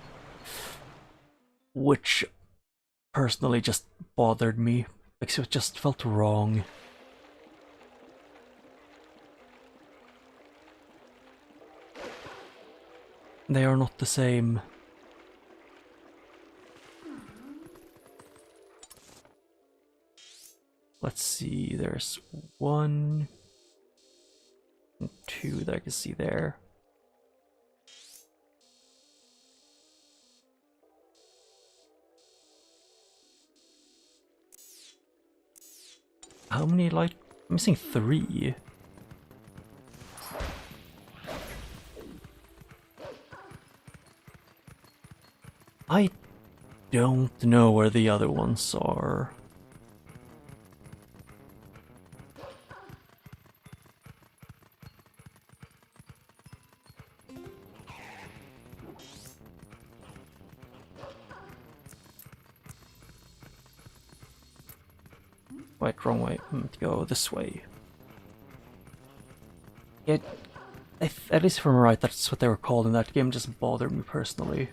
Which personally just bothered me, because it just felt wrong. They are not the same. Let's see, there's 1 and 2 that I can see there. How many light? I'm missing 3. I don't know where the other ones are. Wait, wrong way. To go this way. Yeah, at least if I'm right, that's what they were called in that game. Just bothered me personally.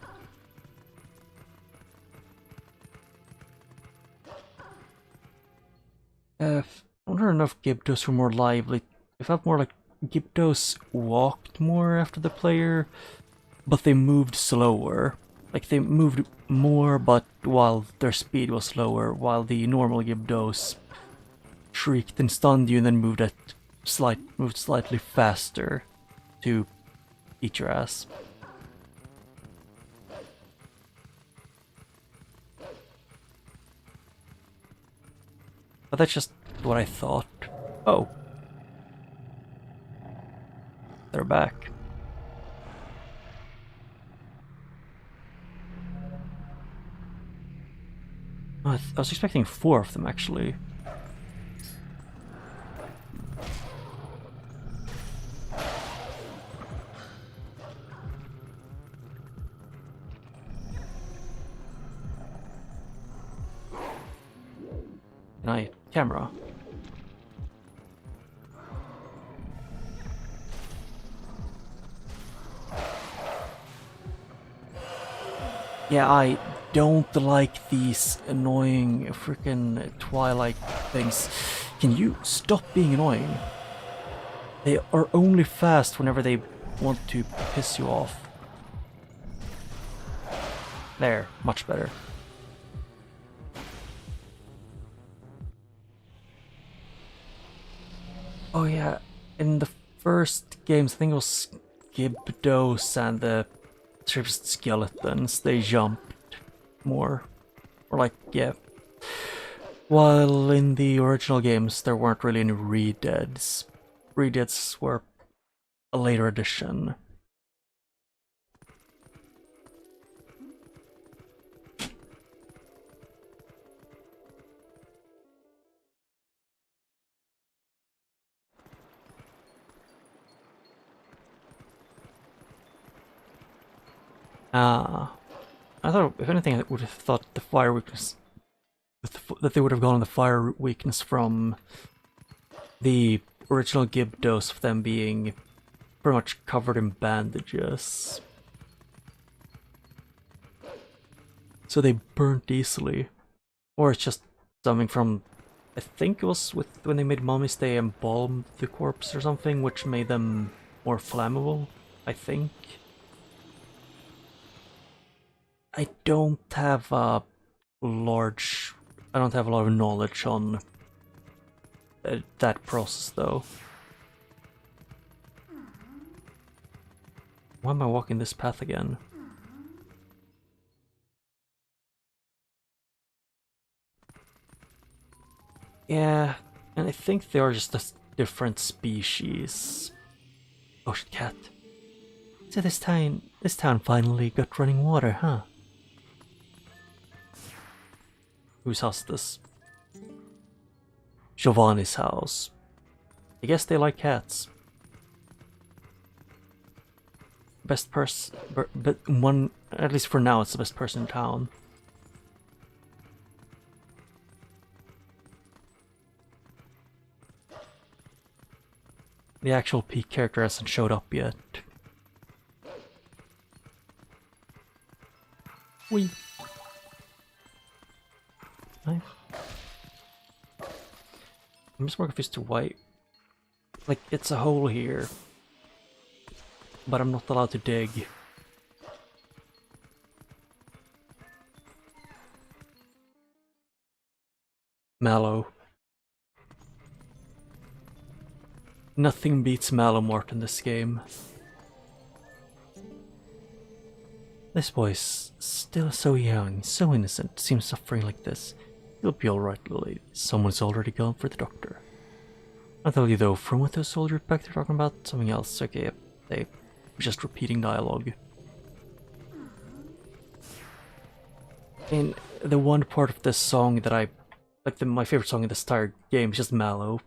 wondering if Gibdos were more lively. It felt more like Gibdos walked more after the player, but they moved slower. Like they moved more, but while their speed was slower, while the normal Gibdos shrieked and stunned you and then moved slightly faster to eat your ass. But that's just what I thought. Oh. They're back. Oh, I was expecting 4 of them, actually. Camera. Yeah, I don't like these annoying freaking Twilight things. Can you stop being annoying? They are only fast whenever they want to piss you off. There, much better. Oh yeah, in the first games, I think it was Gibdos and the Tripped Skeletons, they jumped more. Or like, yeah. While in the original games, there weren't really any Redeads. Redeads were a later addition. I thought, if anything, I would have thought the fire weakness, that they would have gone on the fire weakness from the original Gibdos of them being pretty much covered in bandages. So they burnt easily. Or it's just something from, I think it was when they made mummies, they embalmed the corpse or something, which made them more flammable, I think. I don't have a lot of knowledge on that process though. Why am I walking this path again? Yeah, and I think they are just a different species. Oh shit, cat. So this town finally got running water, huh? Whose house is this? Giovanni's house. I guess they like cats. Best person, but one, at least for now, it's the best person in town. The actual peak character hasn't showed up yet. Wee. I'm just more confused to why. Like, it's a hole here, but I'm not allowed to dig. Mallow. Nothing beats Mallow Mort in this game. This boy's still so young, so innocent, seems suffering like this. You'll be alright, Lily. Someone's already gone for the doctor. I'll tell you though, from what those soldiers back there talking about, something else. Okay, they just repeating dialogue. And the one part of this song that I like, my favorite song in this entire game is just Mallow.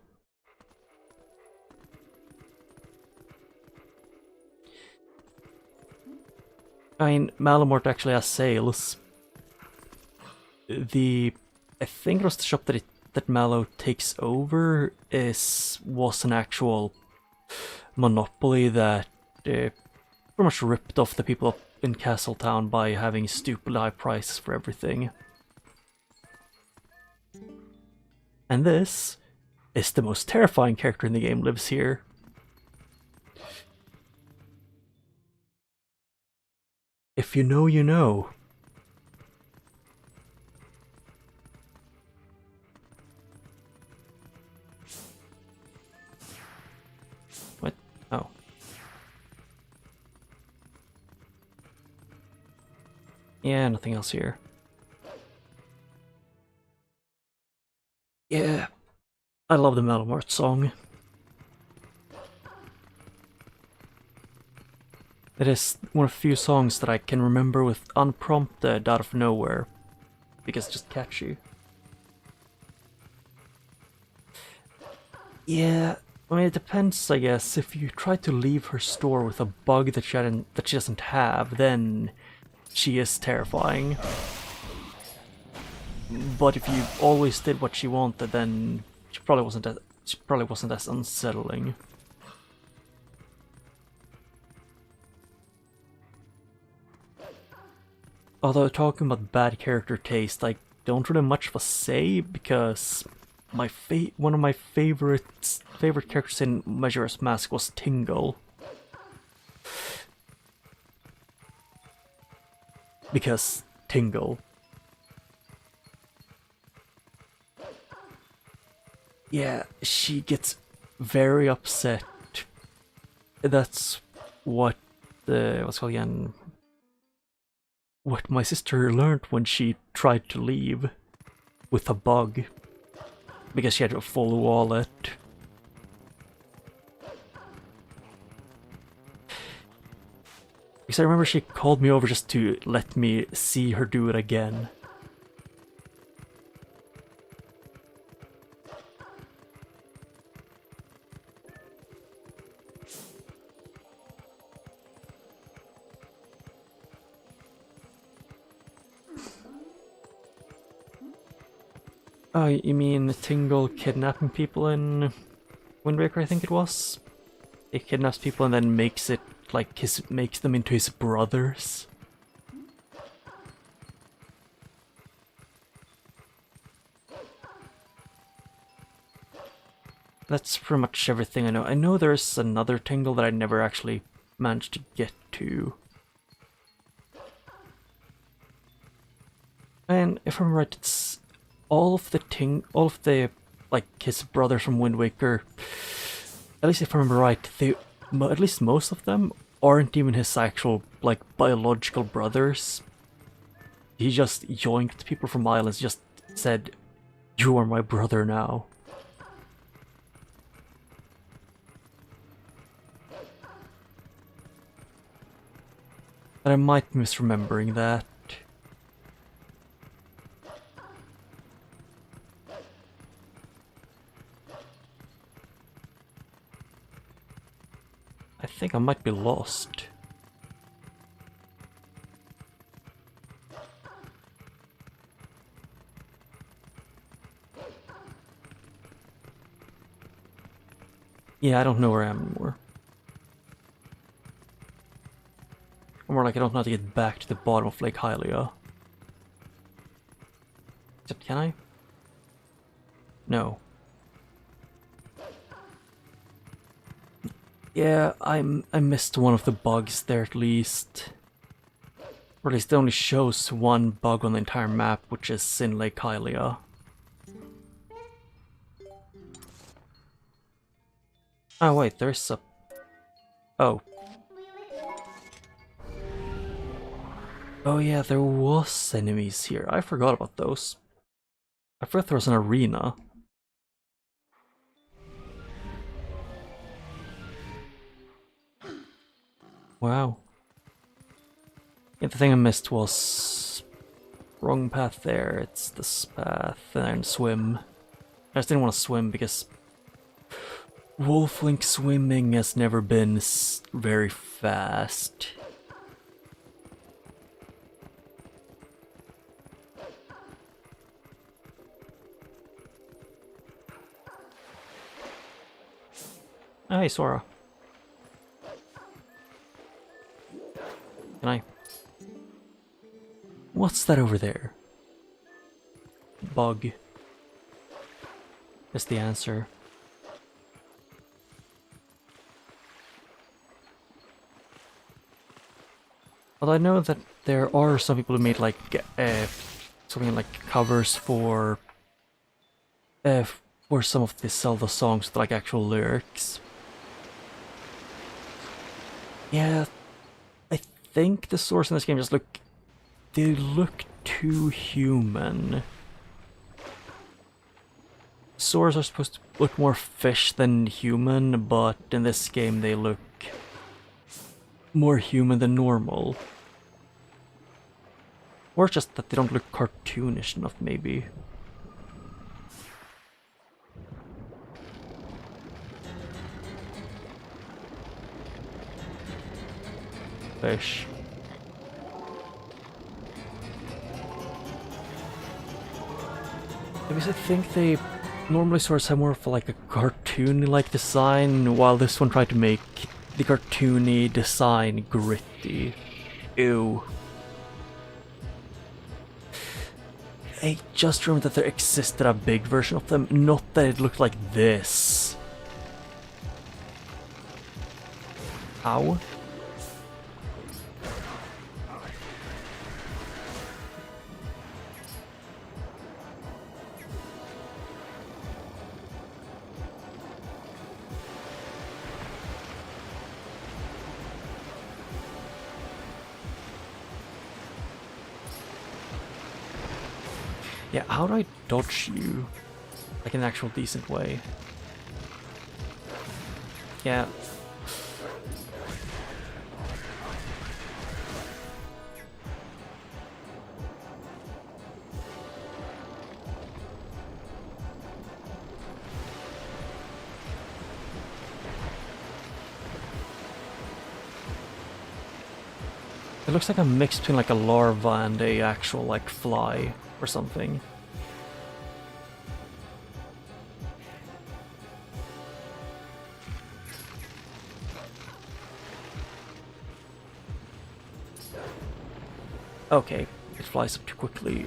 I mean, Mallow Mort actually has sales. I think it was the shop that Mallow takes over was an actual monopoly that pretty much ripped off the people up in Castletown by having stupid high prices for everything. And this is the most terrifying character in the game lives here. If you know, you know. What? Oh. Yeah, nothing else here. Yeah, I love the Metal Mart song. It is one of the few songs that I can remember with unprompted out of nowhere, because it's just catchy. Yeah, I mean it depends, I guess. If you try to leave her store with a bug that she doesn't have, then she is terrifying. But if you always did what she wanted, then she probably wasn't as unsettling. Although talking about bad character taste, I don't really much of a say because one of my favorite characters in Majora's Mask was Tingle. Because Tingle. Yeah, she gets very upset. That's what what's called again? What my sister learned when she tried to leave with a bug because she had a full wallet. Because I remember she called me over just to let me see her do it again. Oh, you mean Tingle kidnapping people in Wind Waker, I think it was? It kidnaps people and then makes them into his brothers. That's pretty much everything I know. I know there's another Tingle that I never actually managed to get to. And if I'm right, it's all of the like his brothers from Wind Waker. At least if I remember right, at least most of them aren't even his actual like biological brothers. He just yoinked people from islands, just said, "You are my brother now." And I might be misremembering that. I think I might be lost. Yeah, I don't know where I am anymore. Or more like I don't know how to get back to the bottom of Lake Hylia. Except, can I? No. Yeah, I missed one of the bugs there at least. Or at least it only shows one bug on the entire map, which is in Lake Hylia. Oh wait, there's a... Oh. Oh yeah, there was enemies here. I forgot about those. I forgot there was an arena. Wow. Yeah, the thing I missed was... Wrong path there, it's this path, and swim. I just didn't want to swim because... Wolf-Link swimming has never been very fast. Oh, hey, Zora. Can I? What's that over there? Bug. Is the answer. Although I know that there are some people who made like something like covers uh, for some of the Zelda songs with like actual lyrics. Yeah, I think the Zoras in this game just they look too human. Zoras are supposed to look more fish than human, but in this game they look more human than normal. Or just that they don't look cartoonish enough, maybe. Fish. Because I think they normally sort of have more of like a cartoony-like design, while this one tried to make the cartoony design gritty. Ew. I just remember that there existed a big version of them, not that it looked like this. Ow. Yeah, how do I dodge you? Like in an actual decent way. Yeah. It looks like a mix between like a larva and a actual like fly or something. Okay, it flies up too quickly.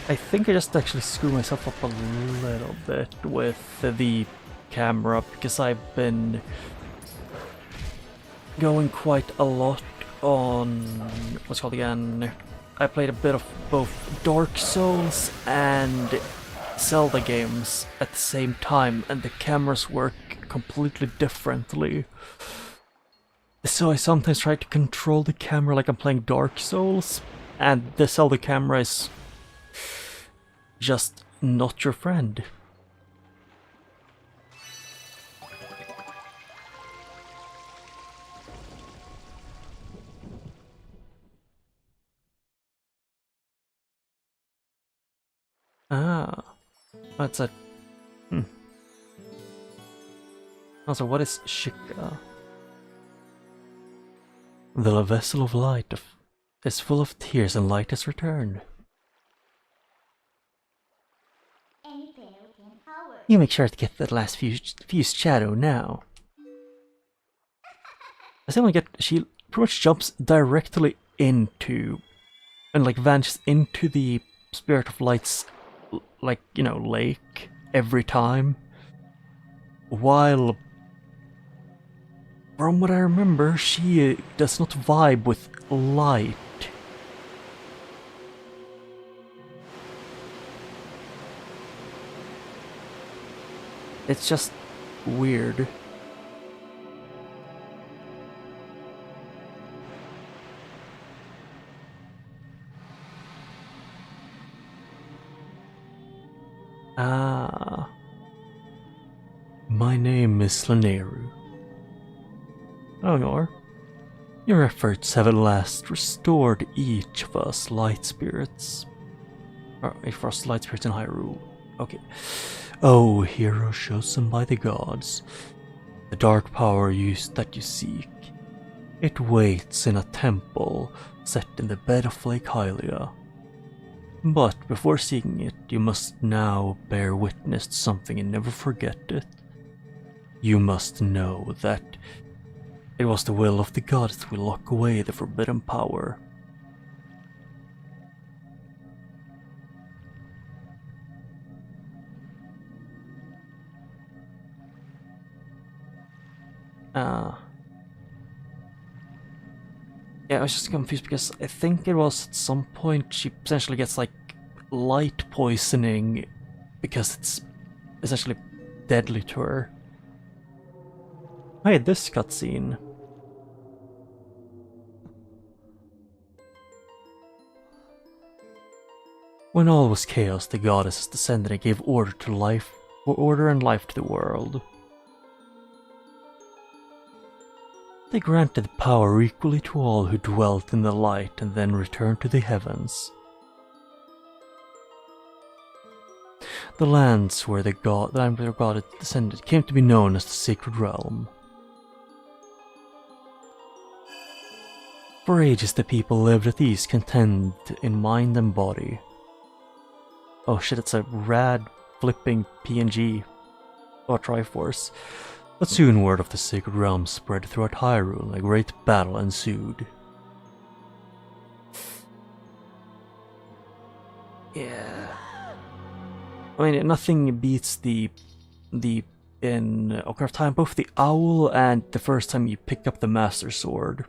I think I just actually screwed myself up a little bit with the camera because I've been going quite a lot on what's it called again. I played a bit of both Dark Souls and Zelda games at the same time, and the cameras work completely differently. So I sometimes try to control the camera like I'm playing Dark Souls, and the Zelda camera is just not your friend. Ah, that's a... Also, what is Shika? The vessel of light is full of tears and light has returned. You make sure to get that last fused shadow now. I still want to get... She pretty much jumps directly into... and like vanishes into the Spirit of Light's, like, you know, lake every time. While... from what I remember, she does not vibe with light. It's just weird. Ah. My name is Slaneru. Eleanor, your efforts have at last restored each of us light spirits. Or for us light spirits in Hyrule. Okay. Oh, hero chosen by the gods, the dark power that you seek. It waits in a temple set in the bed of Lake Hylia. But before seeking it, you must now bear witness to something and never forget it. You must know that it was the will of the gods to lock away the forbidden power. Yeah, I was just confused because I think it was at some point she potentially gets like light poisoning because it's essentially deadly to her. Hey, this cutscene. When all was chaos, the goddesses descended and gave order and life to the world. They granted power equally to all who dwelt in the light and then returned to the heavens. The lands where the god descended came to be known as the Sacred Realm. For ages the people lived at ease, content in mind and body. Oh shit, it's a rad flipping PNG or Triforce. But soon word of the Sacred Realm spread throughout Hyrule and a great battle ensued. Yeah. I mean, nothing beats in Ocarina of Time, both the owl and the first time you pick up the Master Sword.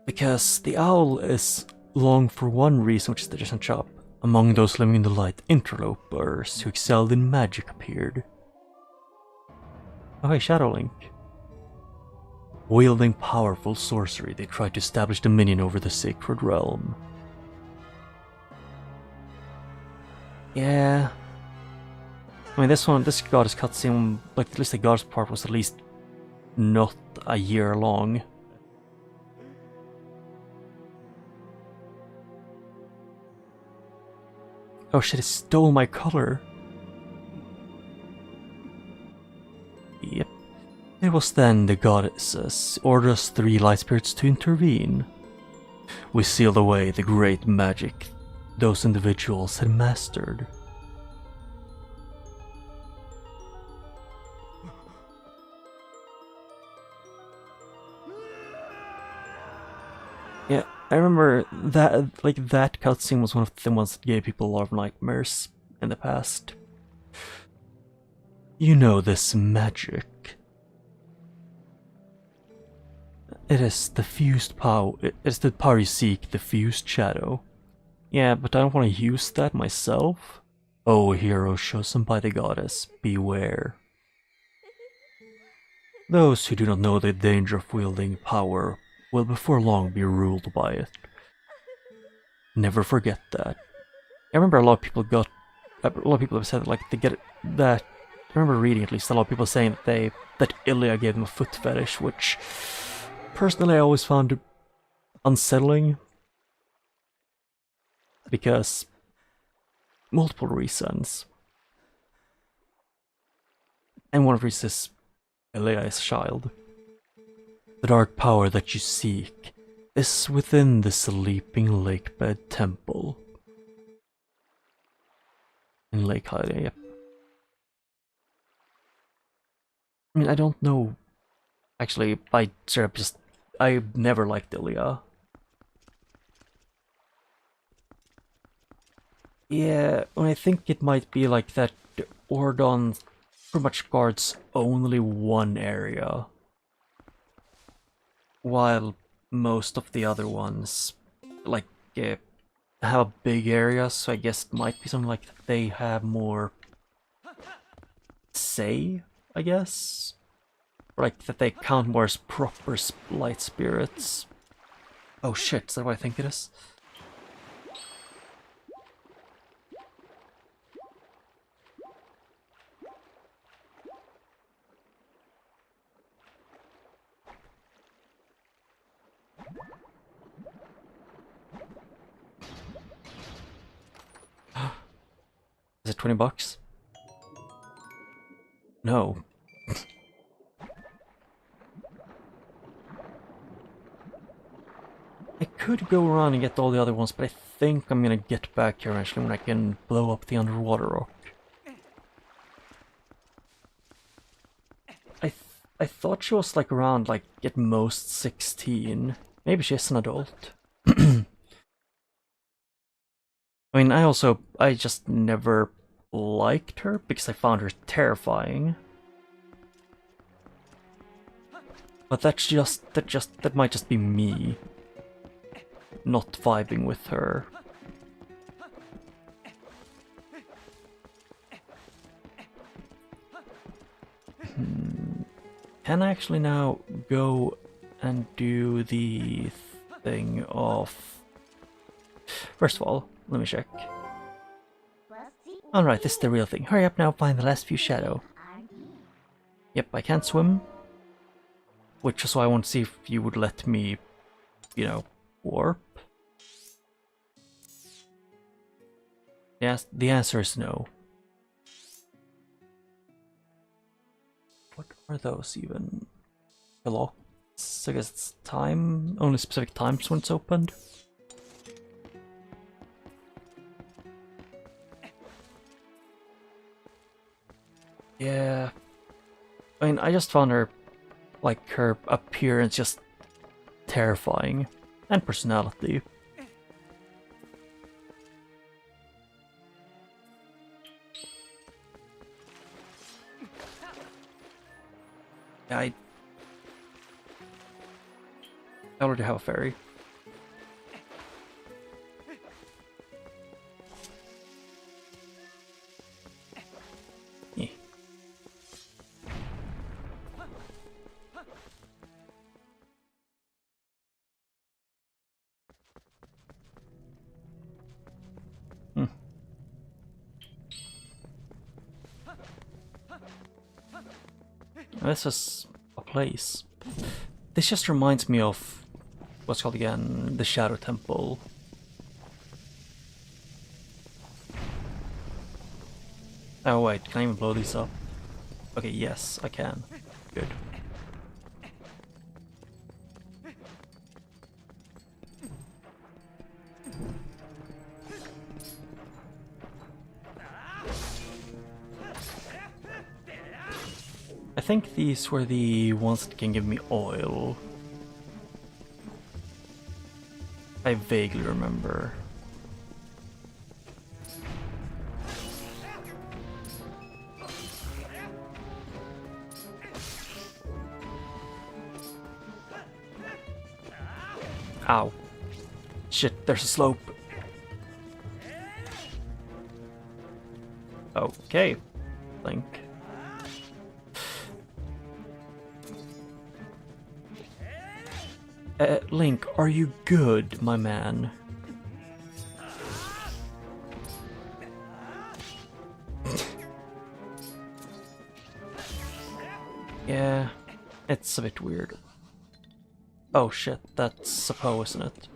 Because the owl is long for one reason, which is the distant shop. Among those living in the light, interlopers who excelled in magic appeared. Oh hey, Shadow Link. Wielding powerful sorcery, they tried to establish dominion over the Sacred Realm. Yeah. I mean, this goddess cutscene, like at least the goddess part was at least not a year long. Oh shit, it stole my color. Yep. It was then the goddesses ordered us three light spirits to intervene. We sealed away the great magic those individuals had mastered. Yeah, I remember that cutscene was one of the ones that gave people a lot of nightmares in the past. You know this magic. It is the fused power. It is the power you seek, the fused shadow. Yeah, but I don't want to use that myself. Oh, hero chosen by the goddess, beware. Those who do not know the danger of wielding power will before long be ruled by it. Never forget that. I remember a lot of people have said like they get that. I remember reading at least a lot of people saying that Ilya gave them a foot fetish, which personally I always found unsettling because multiple reasons. And one of the reasons is Ilya is a child. The dark power that you seek is within the sleeping lakebed temple. In Lake Hylia, yep. I mean, I don't know. Actually, I never liked Ilya. Yeah, I think it might be like that Ordon pretty much guards only one area, while most of the other ones, like, have a big area, so I guess it might be something like they have more say, I guess? Or like that they count more as proper light spirits. Oh shit, is that what I think it is? Is it 20 bucks? No. I could go around and get all the other ones, but I think I'm gonna get back here eventually when I can blow up the underwater rock. I thought she was like around like at most 16. Maybe she's an adult. I mean, I just never liked her because I found her terrifying. But that might just be me not vibing with her. Can I actually now go and do the thing of... First of all, let me check. Alright, this is the real thing. Hurry up now, find the last few shadow. Yep, I can't swim. Which is why I want to see if you would let me, you know, warp. Yes, the answer is no. What are those even? The locks? I guess it's time? Only specific times when it's opened? Yeah. I mean, I just found her, like, her appearance just terrifying. And personality. I already have a fairy. Yeah. This is a place. This just reminds me of what's called again, the Shadow Temple. Oh wait, can I even blow these up? Okay, yes, I can. Good. I think these were the ones that can give me oil. I vaguely remember. Ow. Shit, there's a slope. Okay, Link. Link, are you good, my man? Yeah, it's a bit weird. Oh shit, that's a Poe, isn't it?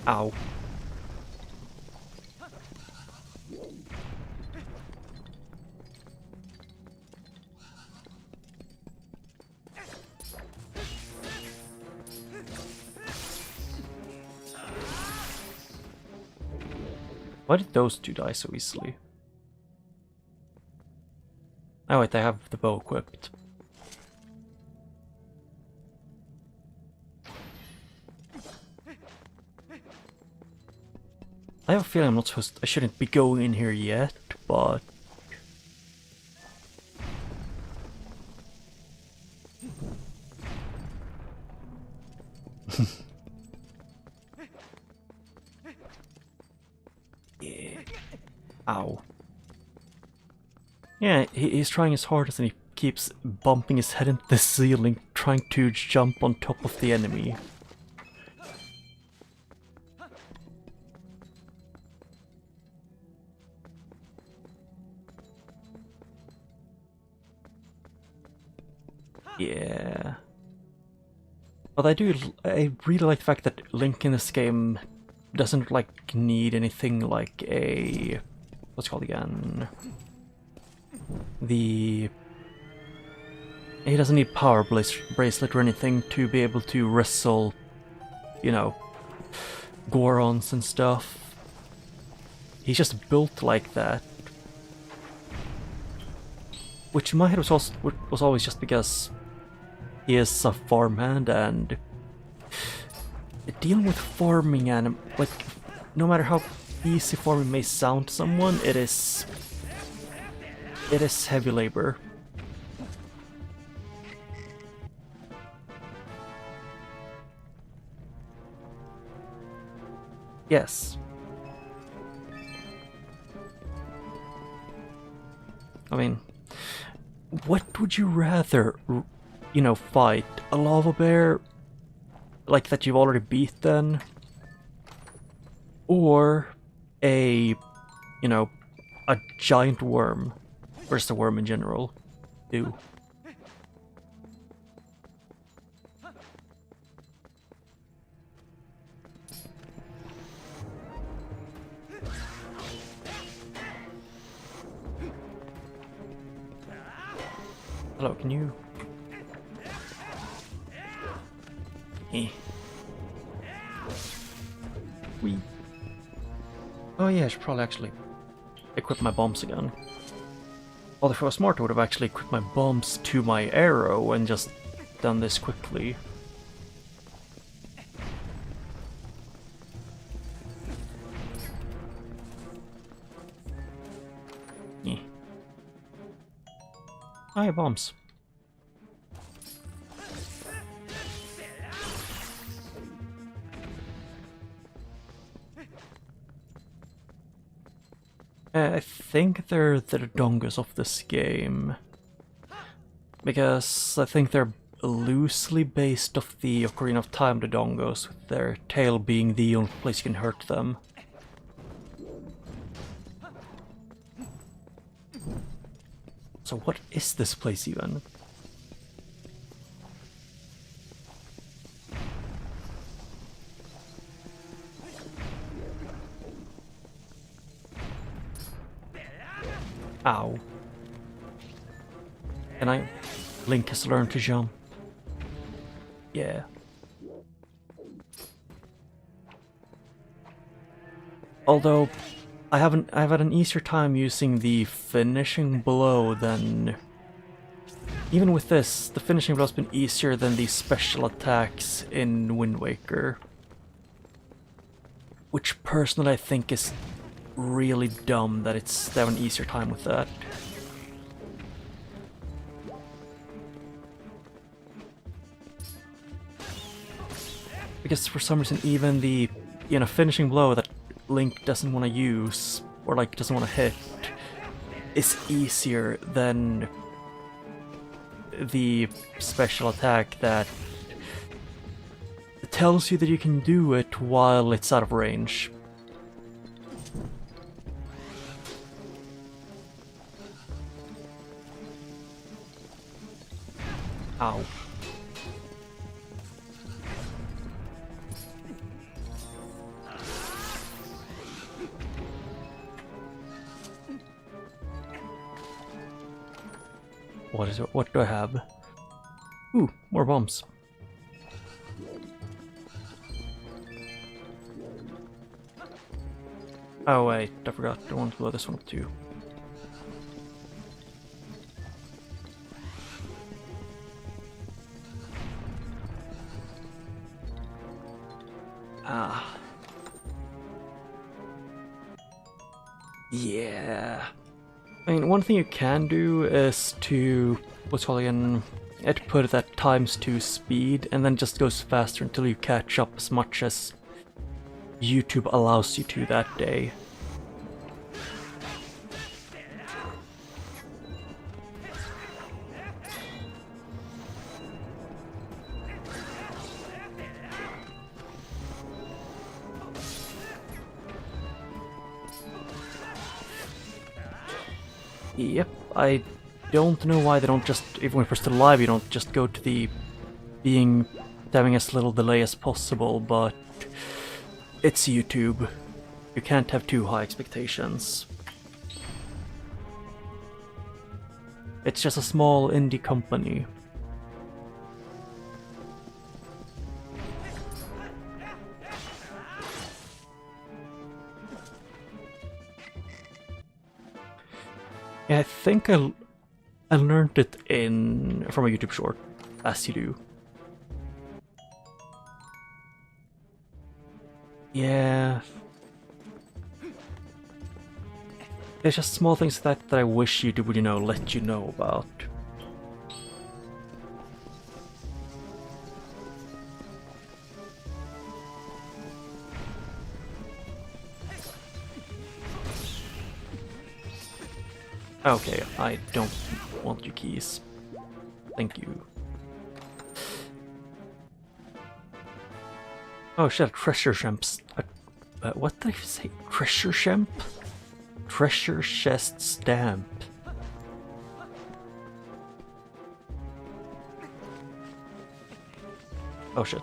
Ow. Why did those two die so easily? Oh wait, I have the bow equipped. I have a feeling I shouldn't be going in here yet, but... yeah. Ow. Yeah, he's trying his hardest and he keeps bumping his head into the ceiling, trying to jump on top of the enemy. Yeah. But I really like the fact that Link in this game doesn't like need anything like a... what's it called again? He doesn't need power bracelet or anything to be able to wrestle, you know, Gorons and stuff. He's just built like that. Which in my head was always just because he is a farmhand, and dealing with farming and like, no matter how easy farming may sound to someone, it is heavy labor. Yes. I mean, what would you rather, you know, fight? A lava bear, like that you've already beaten? Or a, you know, a giant worm? Versus a worm in general? Do. Hello, can you... Eh. Wee. Oh yeah, I should probably actually equip my bombs again. Although if I was smart, I would have actually equipped my bombs to my arrow and just done this quickly. Eh. Oh yeah, bombs. I think they're the dongas of this game. Because I think they're loosely based off the Ocarina of Time, the dongos, with their tail being the only place you can hurt them. So what is this place even? Ow. Can I? Link has learned to jump. Yeah. Although, I've had an easier time using the finishing blow than... Even with this, the finishing blow has been easier than the special attacks in Wind Waker. Which personally I think is really dumb that they have an easier time with that. Because for some reason even the, you know, finishing blow that Link doesn't want to use, or like doesn't want to hit, is easier than the special attack that tells you that you can do it while it's out of range. Ow. What is it? What do I have? Ooh, more bombs. Oh wait, I forgot. I want to blow this one up too. Ah. Yeah. I mean, one thing you can do is to, what's called again, to put it at ×2 speed, and then just goes faster until you catch up as much as YouTube allows you to that day. Yep, I don't know why they don't just, even when we're still live, you don't just go to the having as little delay as possible, but it's YouTube. You can't have too high expectations. It's just a small indie company. Yeah, I think I learned it from a YouTube short. As you do. Yeah. There's just small things that I wish you would, let you know about. Okay, I don't want your keys. Thank you. Oh shit, treasure shemps. What did I say? Treasure shemp? Treasure chest stamp. Oh shit.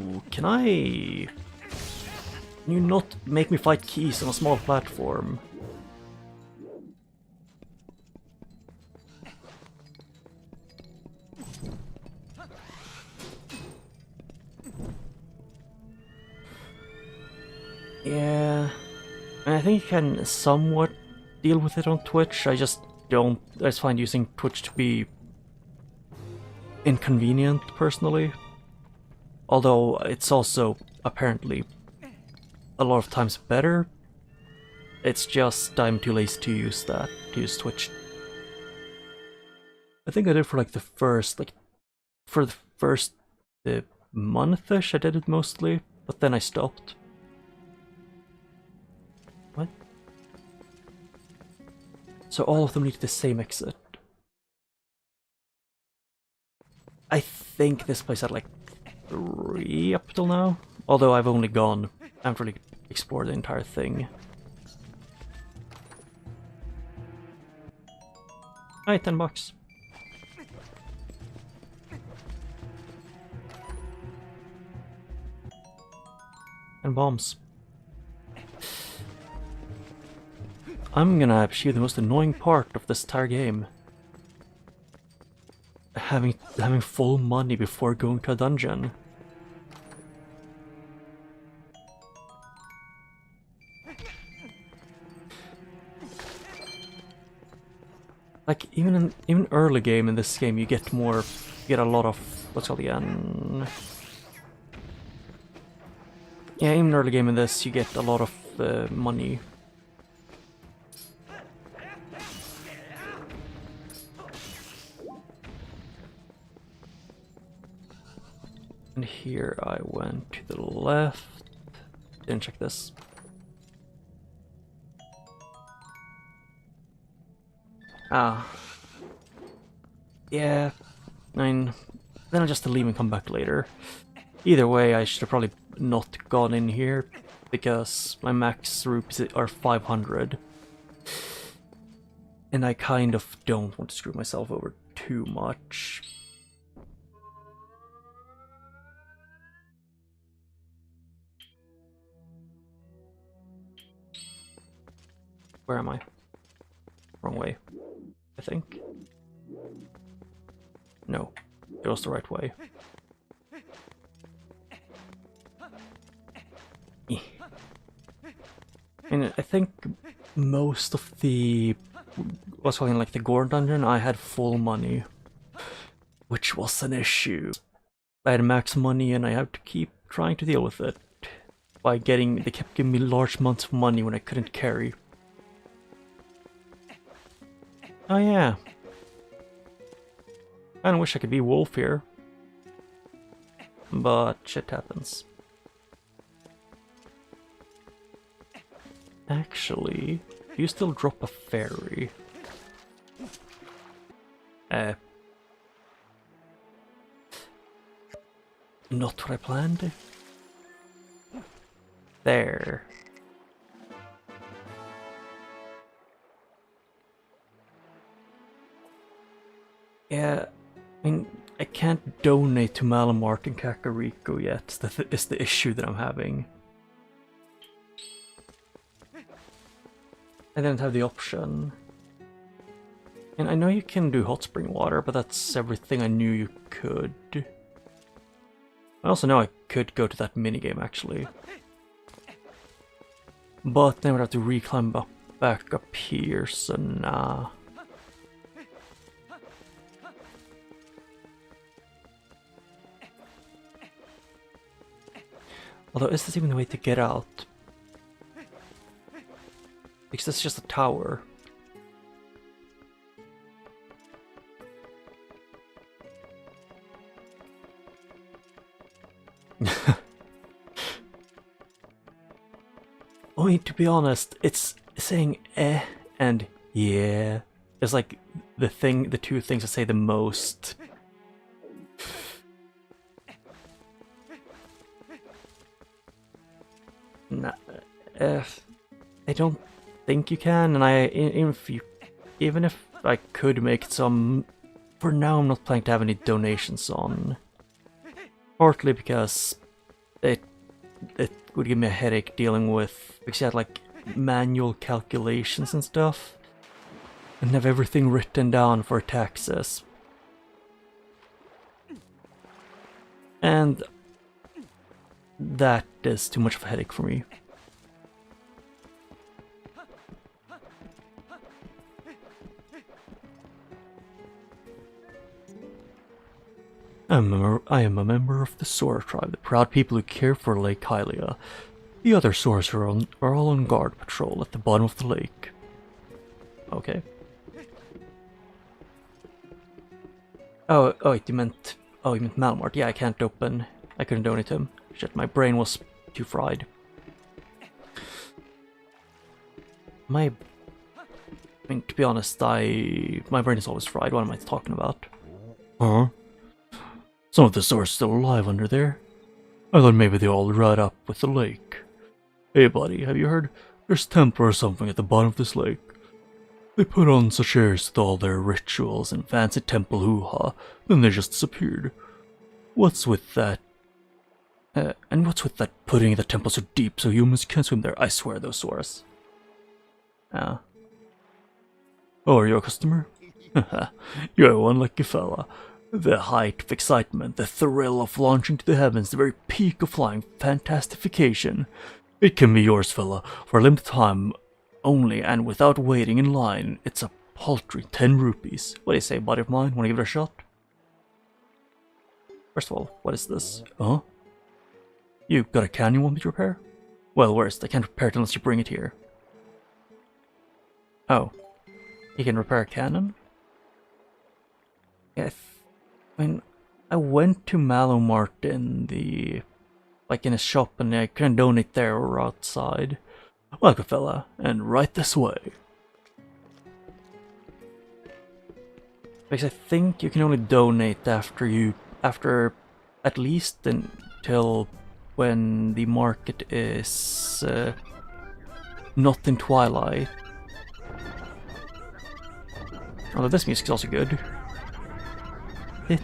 Ooh, can you not make me fight keys on a small platform? Yeah, I think you can somewhat deal with it on Twitch. I just find using Twitch to be inconvenient personally. Although it's also apparently a lot of times better. It's just I'm too lazy to use Twitch. I think I did for like the first month-ish I did it mostly, but then I stopped. What? So all of them need the same exit. I think this place had like 3 up till now, although I haven't really explored the entire thing. Alright, $10. And bombs. I'm gonna achieve the most annoying part of this entire game. Having full money before going to a dungeon. Like even early game in this game, you get a lot of what's called again. Yeah, even early game in this, you get a lot of money. And here I went to the left. Didn't check this. Ah. Yeah. Then I'll just leave and come back later. Either way, I should have probably not gone in here, because my max rupees are 500. And I kind of don't want to screw myself over too much. Where am I? Wrong way, I think. No, it was the right way. And I think most of the what's calling like the Gore dungeon, I had full money, which was an issue. I had max money and I had to keep trying to deal with it by they kept giving me large amounts of money when I couldn't carry. Oh yeah. I kinda wish I could be Wolf here. But shit happens. Actually, do you still drop a fairy? Not what I planned. There. Yeah, I mean, I can't donate to Malamart and Kakariko yet. It's the issue that I'm having. I didn't have the option. And I know you can do hot spring water, but that's everything I knew you could. I also know I could go to that minigame actually. But then I would have to re-climb up, back up here, so nah. Although, is this even the way to get out? Because this is just a tower. I mean, to be honest, it's saying eh and yeah. It's like the two things I say the most. Nah, I don't think you can, and even if I could make some, for now I'm not planning to have any donations on. Partly because it would give me a headache dealing with, because you had like manual calculations and stuff, and have everything written down for taxes. And that is too much of a headache for me. I am a member of the Zora tribe, the proud people who care for Lake Hylia. The other Zoras are all on guard patrol at the bottom of the lake. Okay. Oh, wait, you meant Malmort. Yeah, I couldn't donate to him. Shit, my brain was too fried. I mean, to be honest, my brain is always fried. What am I talking about? Huh? Some of the Zoras still alive under there. I thought maybe they all dried up with the lake. Hey buddy, have you heard? There's temple or something at the bottom of this lake. They put on such airs with all their rituals and fancy temple hoo-ha, then they just disappeared. What's with that? And what's with that putting the temple so deep so humans can't swim there? I swear those Zoras. Oh, are you a customer? You're one lucky fella. The height of excitement, the thrill of launching to the heavens, the very peak of flying fantastification. It can be yours, fella, for a limited time only and without waiting in line. It's a paltry 10 rupees. What do you say, buddy of mine? Wanna give it a shot? First of all, what is this? Huh? You got a can you want me to repair? Well, worst, I can't repair it unless you bring it here. Oh. You can repair a cannon? Yeah, I mean, I went to Malomart in a shop, and I couldn't donate there or outside. Welcome, fella, and right this way. Because I think you can only donate after at least until when the market is not in Twilight. Although this music is also good. Yeah,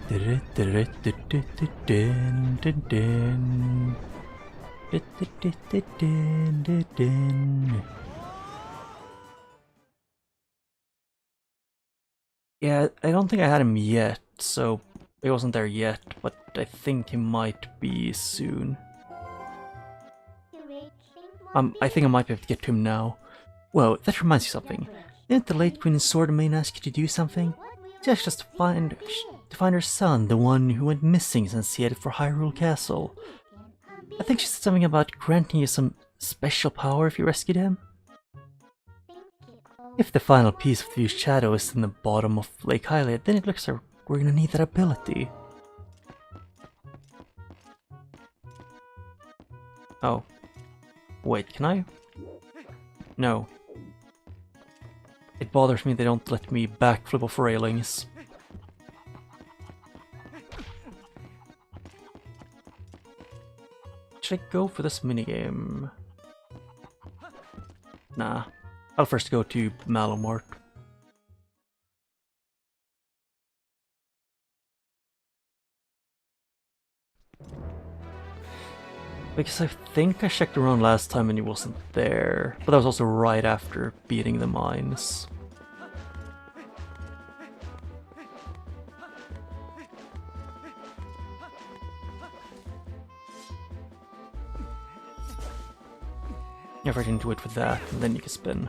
I don't think I had him yet, so he wasn't there yet, but I think he might be soon. I think I might be able to get to him now. Well, that reminds me of something. Didn't the late Queen Sword Main ask you to do something? She asked us to find her son, the one who went missing since he headed for Hyrule Castle. I think she said something about granting you some special power if you rescued him. If the final piece of the huge shadow is in the bottom of Lake Hylia, then it looks like we're gonna need that ability. Oh. Wait, can I? No. It bothers me they don't let me backflip off railings. Should I go for this minigame? Nah. I'll first go to Malomort. Because I think I checked around last time and he wasn't there. But that was also right after beating the mines. Get right into it with that, and then you can spin.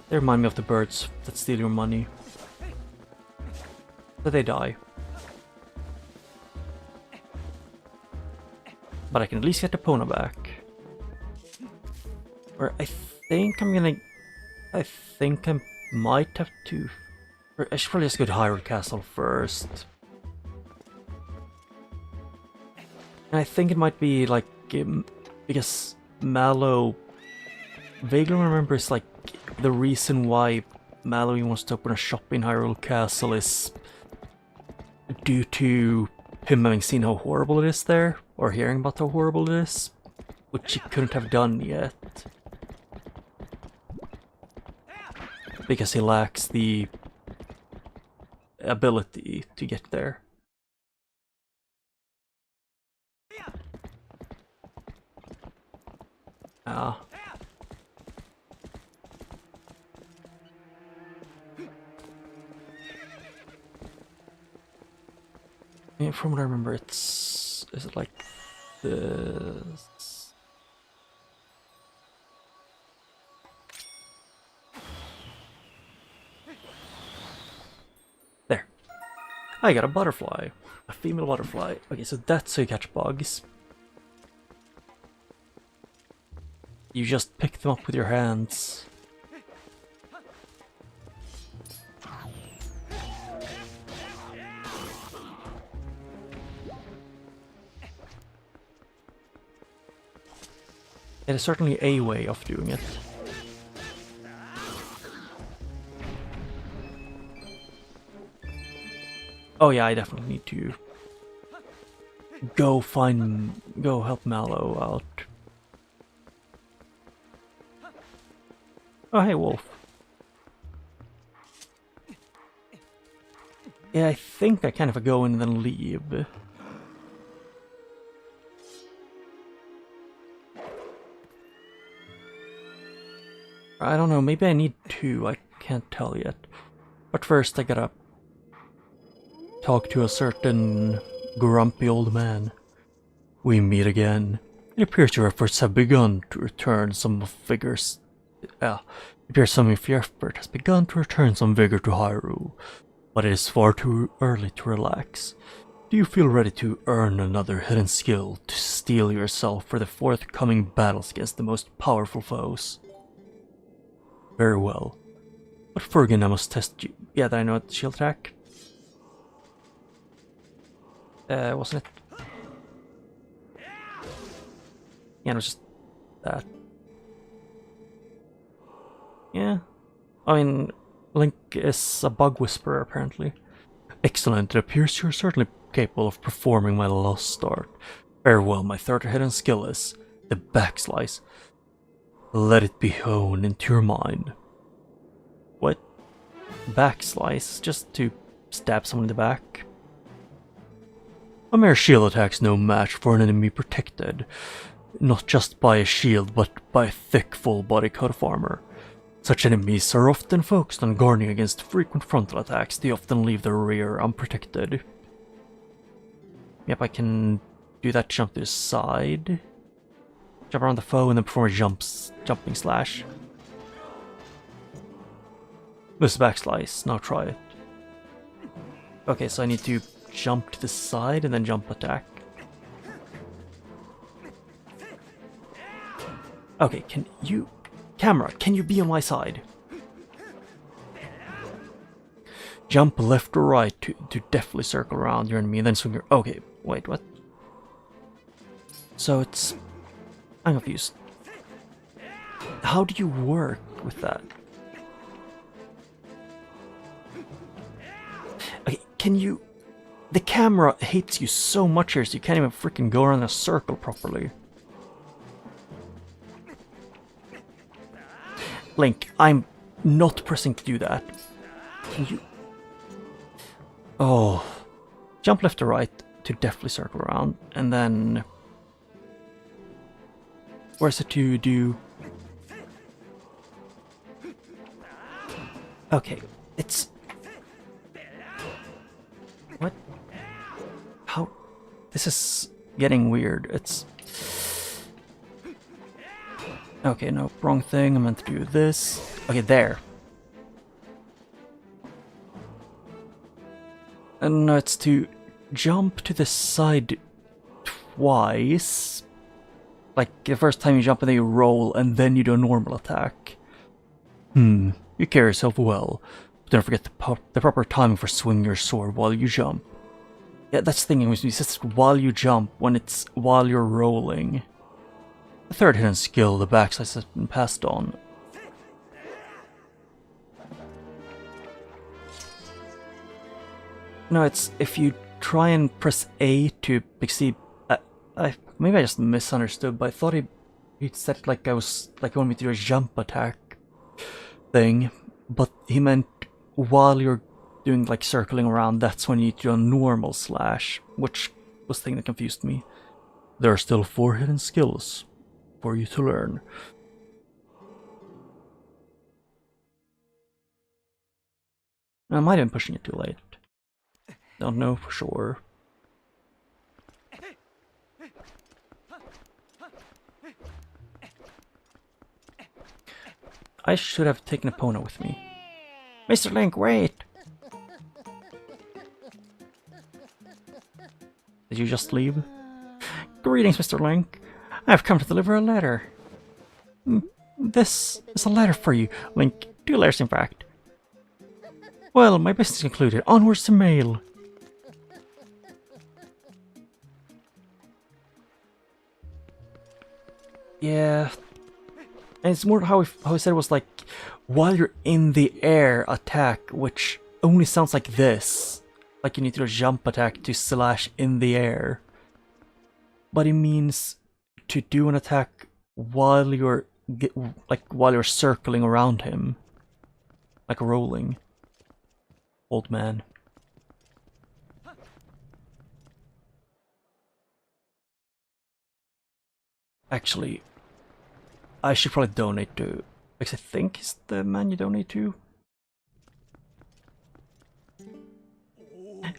They remind me of the birds that steal your money. But they die. But I can at least get the Pona back. Or I think I might have to... Or I should probably just go to Hyrule Castle first. And I think it might be like... because Mallow... Vaguely remember it's like the reason why Mallow wants to open a shop in Hyrule Castle is due to him having seen how horrible it is there, or hearing about how horrible it is, which he couldn't have done yet. Because he lacks the ability to get there. Ah. From what I remember, is it like this? There. I got a butterfly. A female butterfly. Okay, so that's how you catch bugs. You just pick them up with your hands. It is certainly a way of doing it. Oh yeah, I definitely need to go help Mallow out. Oh hey, Wolf. Yeah, I think I kind of go in and then leave. I don't know, maybe I need two, I can't tell yet. But first I gotta talk to a certain grumpy old man. We meet again. It appears your efforts have begun to return some vigor. It appears some of your effort has begun to return some vigor to Hyrule, but it is far too early to relax. Do you feel ready to earn another hidden skill to steel yourself for the forthcoming battles against the most powerful foes? Very well. But for again I must test you. Yeah, that I know the shield attack. Wasn't it? Yeah, it was just that. Yeah. I mean, Link is a bug whisperer apparently. Excellent, it appears you're certainly capable of performing my lost art. Very well, my third hidden skill is the backslice. Let it be honed into your mind. What? Backslice? Just to stab someone in the back? A mere shield attack's no match for an enemy protected, not just by a shield, but by a thick full body coat of armor. Such enemies are often focused on guarding against frequent frontal attacks. They often leave their rear unprotected. Yep, I can do that jump to the side. Jump around the foe and then perform a jumping slash. This is backslice, now try it. Okay, so I need to jump to the side and then jump attack. Okay, can you... Camera, can you be on my side? Jump left or right to deftly circle around your enemy and then swing your... Okay, wait, what? So it's... I'm confused. How do you work with that? Okay, can you... The camera hates you so much here so you can't even freaking go around a circle properly. Link, I'm not pressing to do that. Can you... Oh. Jump left or right to deftly circle around, and then... Where's it to do... Okay, it's... This is getting weird. It's... Okay, no, wrong thing. I meant to do this. Okay, there. And now it's to jump to the side twice. Like, the first time you jump and then you roll and then you do a normal attack. You carry yourself well. But don't forget the proper timing for swinging your sword while you jump. Yeah, that's the thing, it says while you jump, when it's while you're rolling. The third hidden skill, the backslice, has been passed on. No, it's if you try and press A to see. Maybe I just misunderstood, but I thought he said like he wanted me to do a jump attack thing, but he meant while you're doing like circling around, that's when you need to do a normal slash, which was the thing that confused me. There are still 4 hidden skills for you to learn. I might have been pushing it too late. Don't know for sure. I should have taken Epona with me. Mr. Link, wait! Did you just leave? Greetings, Mr. Link. I have come to deliver a letter. This is a letter for you, Link. 2 letters, in fact. Well, my business concluded. Onwards to mail. Yeah. And it's more how he said it was like, while you're in the air, attack, which only sounds like this. Like you need to do a jump attack to slash in the air. But it means to do an attack while you're circling around him. Like rolling. Old man. Actually, I should probably donate to, because I think he's the man you donate to.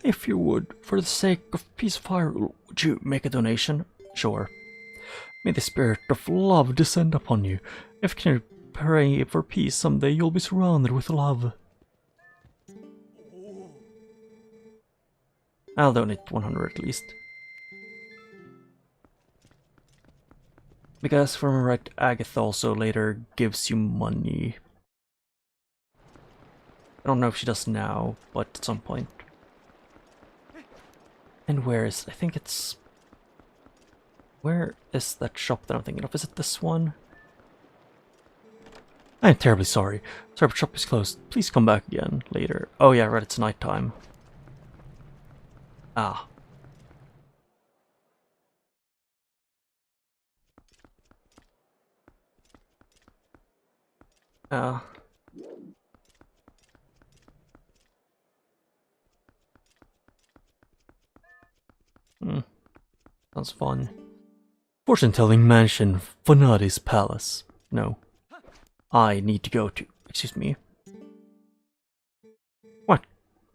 If you would, for the sake of peace of fire, would you make a donation? Sure. May the spirit of love descend upon you. If you can pray for peace someday, you'll be surrounded with love. I'll donate 100 at least. Because, if I remember right, Agatha also later gives you money. I don't know if she does now, but at some point. And where is... I think it's... Where is that shop that I'm thinking of? Is it this one? I'm terribly sorry. Sorry, but shop is closed. Please come back again later. Oh yeah, right, it's nighttime. Ah. Sounds fun. Fortune-telling mansion, Fanadi's palace. No. I need to go to... Excuse me. What?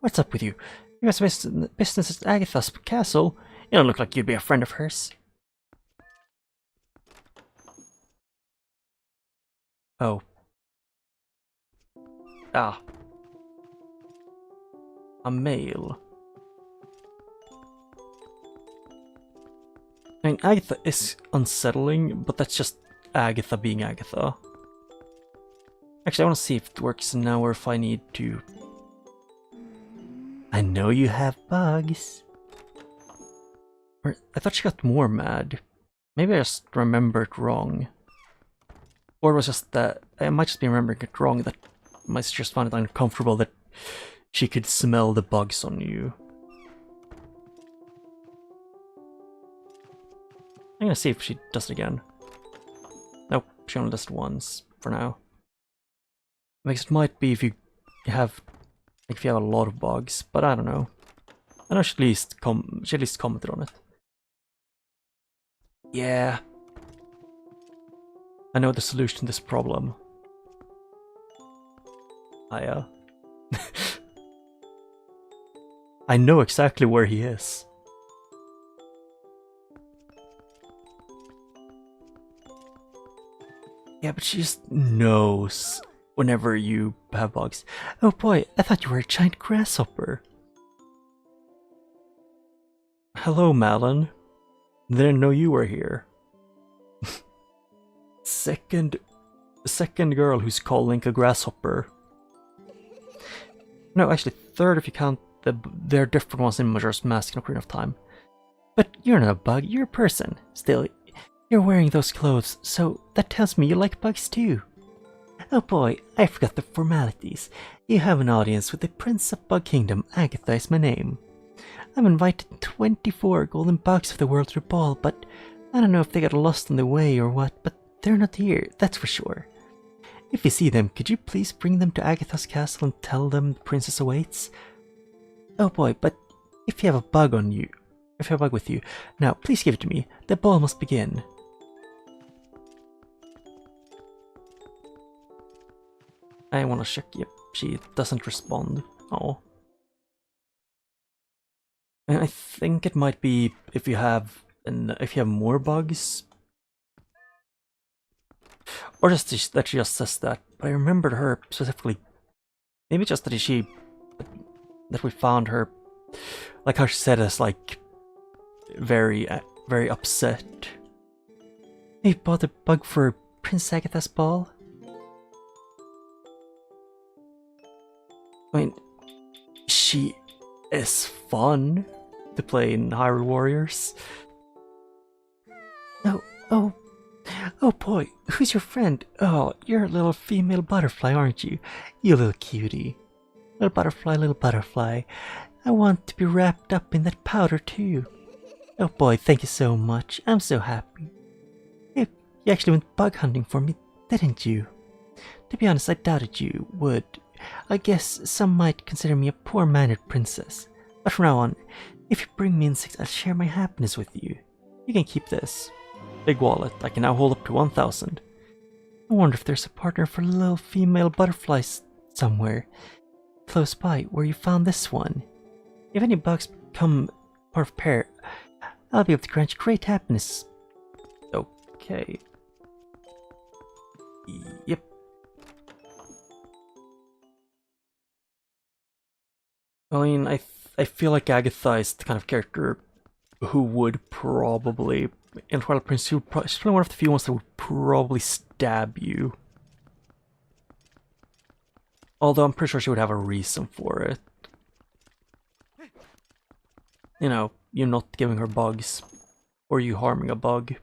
What's up with you? You guys business at Agatha's castle? You don't look like you'd be a friend of hers. Oh. Ah. A mail. I mean, Agatha is unsettling, but that's just Agatha being Agatha. Actually, I want to see if it works now or if I need to... I know you have bugs. Or, I thought she got more mad. Maybe I just remembered wrong. Or it was just that... I might just be remembering it wrong, that I might just find it uncomfortable that she could smell the bugs on you. I'm gonna see if she does it again. Nope, she only does it once for now. Because it might be if you have, like, if you have a lot of bugs, but I don't know. I know she at least commented on it. Yeah. I know the solution to this problem. I I know exactly where he is. Yeah, but she just knows whenever you have bugs. Oh boy, I thought you were a giant grasshopper. Hello, Malin. Didn't know you were here. Second girl who's called Link a grasshopper. No, actually third if you count they're different ones in Majora's Mask in Ocarina of Time. But you're not a bug, you're a person. Still, you're wearing those clothes, so that tells me you like bugs too. Oh boy, I forgot the formalities. You have an audience with the Prince of Bug Kingdom. Agatha is my name. I've invited 24 golden bugs of the world to the ball, but I don't know if they got lost on the way or what, but they're not here, that's for sure. If you see them, could you please bring them to Agatha's castle and tell them the princess awaits? Oh boy, but if you have a bug on you, if you have a bug with you, now please give it to me. The ball must begin. I wanna check. Yep, she doesn't respond. Oh. And I think it might be if you have more bugs. Or just that she just says that. But I remembered her specifically. Maybe just that we found her, like how she said us, like very upset. You bought a bug for Prince Agatha's ball? I mean, she is fun to play in Hyrule Warriors. Oh boy, who's your friend? Oh, you're a little female butterfly, aren't you? You little cutie. Little butterfly. I want to be wrapped up in that powder too. Oh boy, thank you so much. I'm so happy. You actually went bug hunting for me, didn't you? To be honest, I doubted you would. I guess some might consider me a poor-mannered princess. But from now on, if you bring me insects, I'll share my happiness with you. You can keep this. Big wallet. I can now hold up to 1,000. I wonder if there's a partner for little female butterflies somewhere close by where you found this one. If any bugs become part of a pair, I'll be able to grant you great happiness. Okay. Yep. I mean, I feel like Agatha is the kind of character who would probably, in Twilight Princess, she's probably one of the few ones that would probably stab you. Although I'm pretty sure she would have a reason for it. You know, you not giving her bugs, or you harming a bug.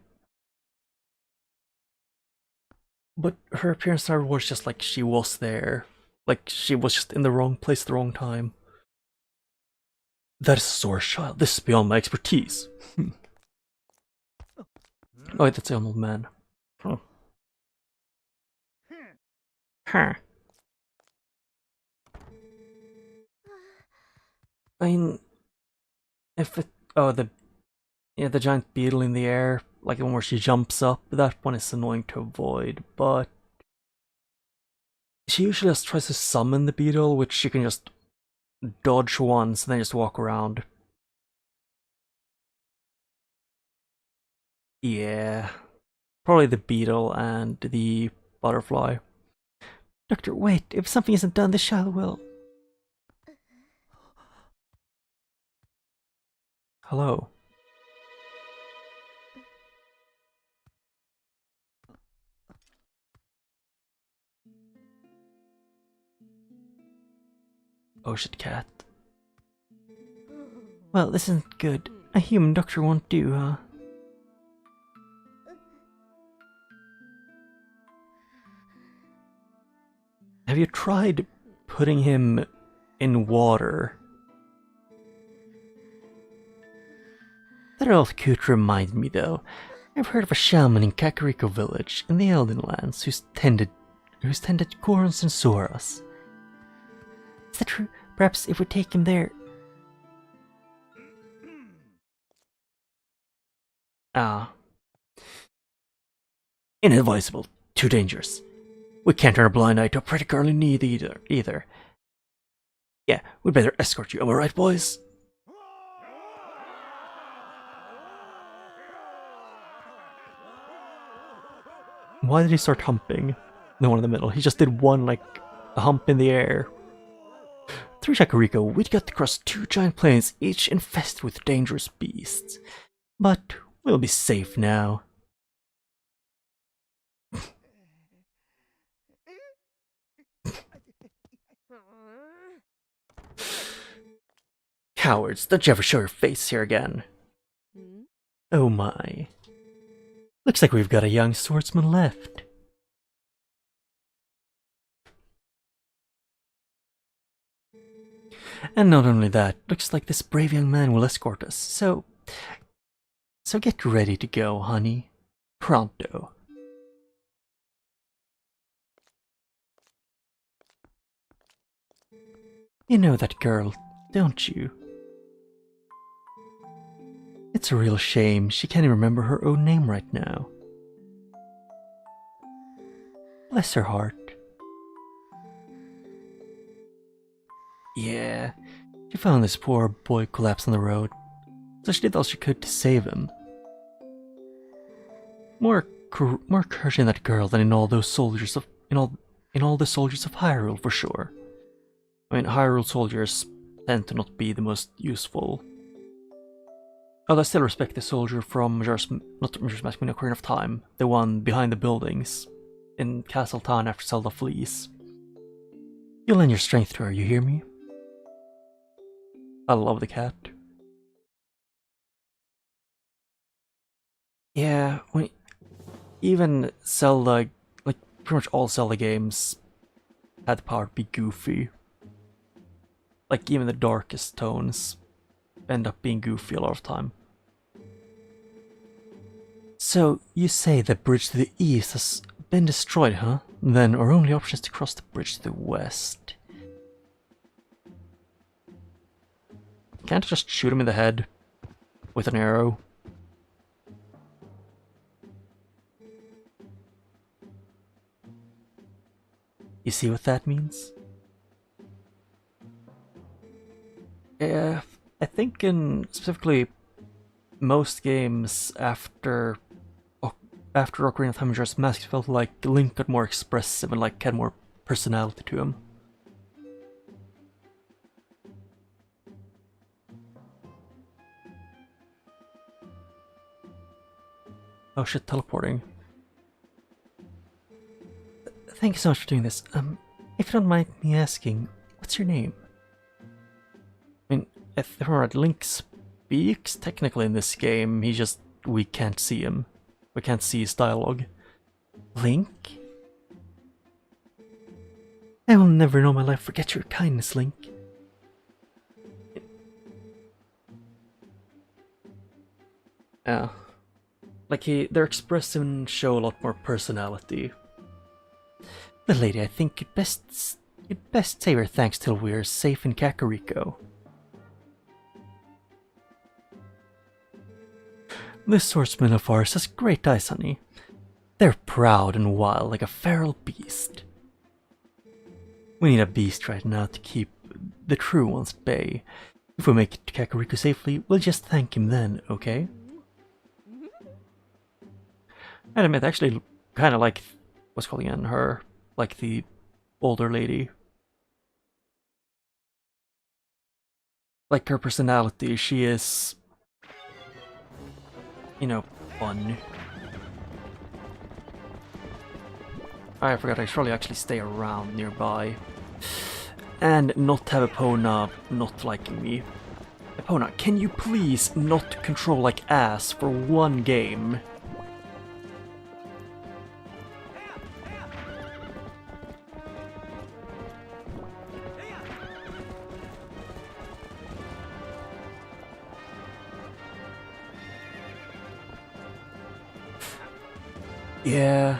But her appearance in Hyrule was just like she was there. Like she was just in the wrong place at the wrong time. That is a Zora child. This is beyond my expertise. Oh, wait, that's an old man. Huh. Huh. I mean, if it... Oh, the giant beetle in the air, like the one where she jumps up, that one is annoying to avoid, but... She usually just tries to summon the beetle, which she can just dodge once and then just walk around. Yeah. Probably the beetle and the butterfly. Doctor, wait, if something isn't done, this child will... Hello. Oh shit, cat. Well, this isn't good. A human doctor won't do, huh? Have you tried putting him in water? That old coot reminded me, though. I've heard of a shaman in Kakariko village in the Elden Lands who's tended Gorons and Zoras. Is that true? Perhaps if we take him there... Ah. Inadvisable. Too dangerous. We can't turn a blind eye to a pretty girl in need either. Yeah, we'd better escort you, am I right, boys? Why did he start humping? The one in the middle. He just did one, like, a hump in the air. Through Kakariko, we'd got to cross 2 giant plains, each infested with dangerous beasts. But we'll be safe now. Cowards, don't you ever show your face here again. Oh my. Looks like we've got a young swordsman left. And not only that, looks like this brave young man will escort us, so get ready to go, honey. Pronto. You know that girl, don't you? It's a real shame she can't even remember her own name right now. Bless her heart. Yeah, she found this poor boy collapsed on the road, so she did all she could to save him. More courage in that girl than in all those soldiers of in all the soldiers of Hyrule, for sure. I mean, Hyrule soldiers tend to not be the most useful. Although I still respect the soldier from Majora's Mask Ocarina of Time, the one behind the buildings in Castle Town after Zelda flees. You'll lend your strength to her, you hear me? I love the cat. Yeah, even Zelda, like pretty much all Zelda games, had the power to be goofy. Like even the darkest tones end up being goofy a lot of time. So you say the bridge to the east has been destroyed, huh? Then our only option is to cross the bridge to the west. Can't I just shoot him in the head with an arrow? You see what that means? Yeah, I think in specifically most games after Ocarina of Time and Majora's Mask, felt like Link got more expressive and like had more personality to him. Oh shit, teleporting. Thank you so much for doing this. If you don't mind me asking, what's your name? I mean, if I'm right, Link speaks technically in this game, we can't see him. We can't see his dialogue. Link? I will never know my life forget your kindness, Link. Yeah. Like they're expressive and show a lot more personality. But lady, I think you'd best save your thanks till we're safe in Kakariko. This swordsman of ours has great eyes, honey. They're proud and wild like a feral beast. We need a beast right now to keep the true ones at bay. If we make it to Kakariko safely, we'll just thank him then, okay? I admit, I actually kind of like what's calling in her, like the older lady. Like her personality, she is, you know, fun. I forgot I should probably actually stay around nearby. And not have Epona not liking me. Epona, can you please not control like ass for one game? Yeah.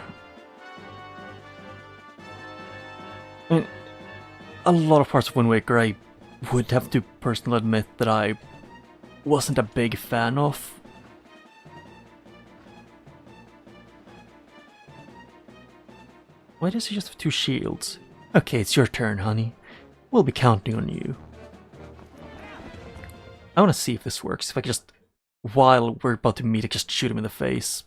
I mean, a lot of parts of Wind Waker I would have to personally admit that I wasn't a big fan of. Why does he just have 2 shields? Okay, it's your turn, honey. We'll be counting on you. I want to see if this works. If I can just, while we're about to meet, I just shoot him in the face.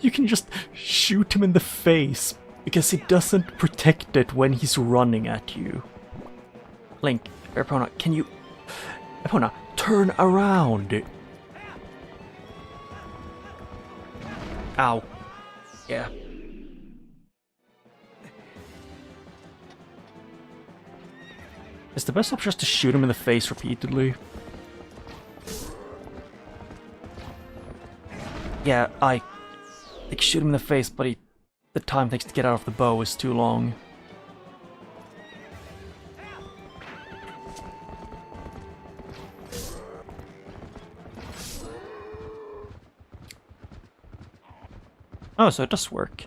You can just shoot him in the face because he doesn't protect it when he's running at you. Link, Epona, can you... Epona, turn around! Ow. Yeah. Is the best option just to shoot him in the face repeatedly? Yeah, I like shoot him in the face, but the time it takes to get out of the bow is too long. Oh, so it does work.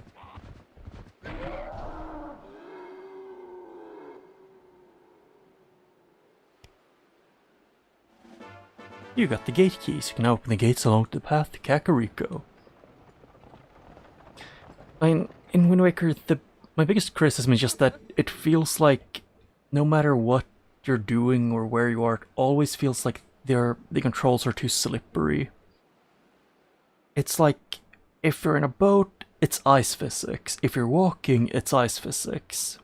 You got the gate keys. You can open the gates along the path to Kakariko. I mean, in Wind Waker, my biggest criticism is just that it feels like no matter what you're doing or where you are, it always feels like the controls are too slippery. It's like, if you're in a boat, it's ice physics. If you're walking, it's ice physics.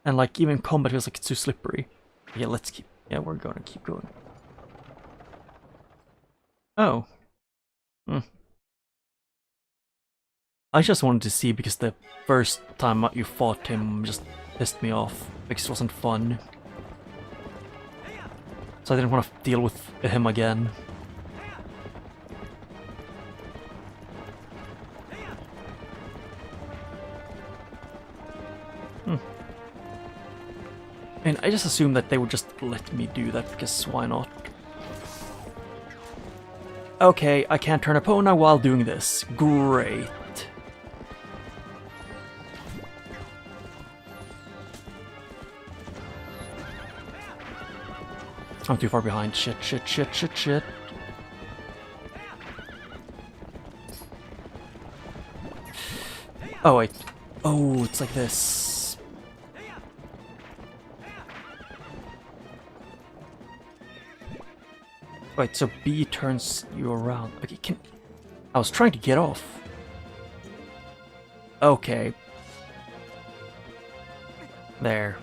And like, even combat feels like it's too slippery. Yeah, we're gonna keep going. Oh. I just wanted to see because the first time you fought him just pissed me off because it wasn't fun. So I didn't want to deal with him again. And I just assumed that they would just let me do that because why not? Okay, I can't turn Epona while doing this. Great. I'm too far behind. Shit. Oh, wait. Oh, it's like this. Wait, so B turns you around. Okay, I was trying to get off. Okay. There.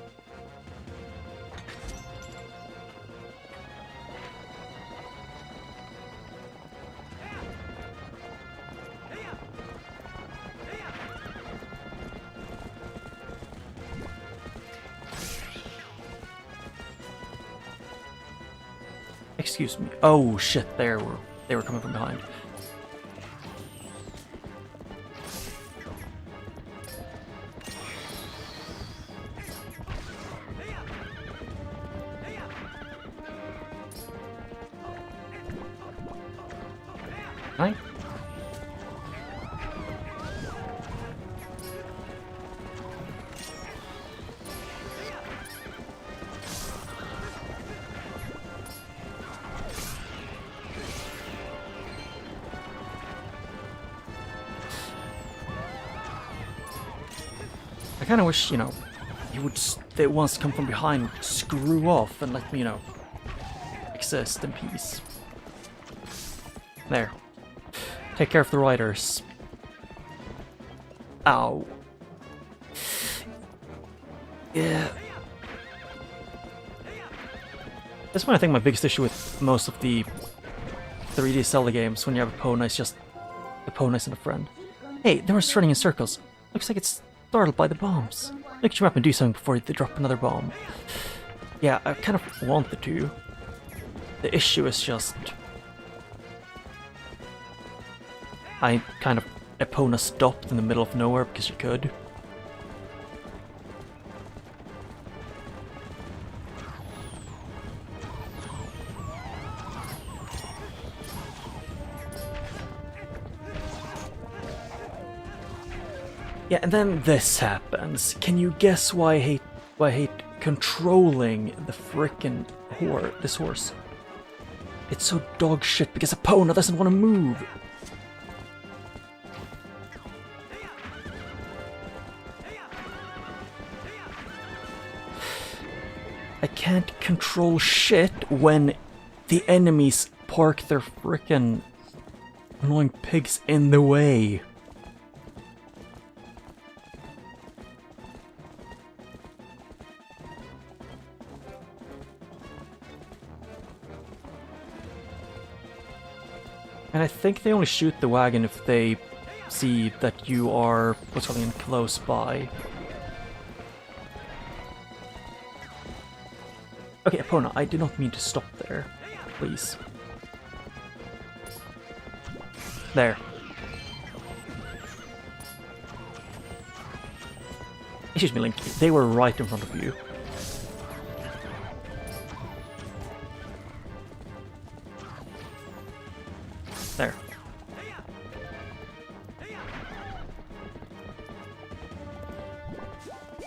Excuse me. Oh shit, they were coming from behind. Hi. I kind of wish, you know, they once come from behind, would screw off and let me, you know, exist in peace. There. Take care of the riders. Ow. Yeah. That's one I think my biggest issue with most of the 3D Zelda games, when you have Epona, is just Epona and a friend. Hey, they were just running in circles. Looks like it's startled by the bombs. Look at your map and do something before they drop another bomb. Yeah, I kind of wanted to. The issue is just... I kind of... Epona stopped in the middle of nowhere because you could. Yeah, and then this happens. Can you guess why I hate controlling the frickin' this horse? It's so dog shit because Epona doesn't want to move. I can't control shit when the enemies park their frickin' annoying pigs in the way. And I think they only shoot the wagon if they see that you are what's called close by. Okay, Epona, I did not mean to stop there. Please. There. Excuse me, Link. They were right in front of you. There.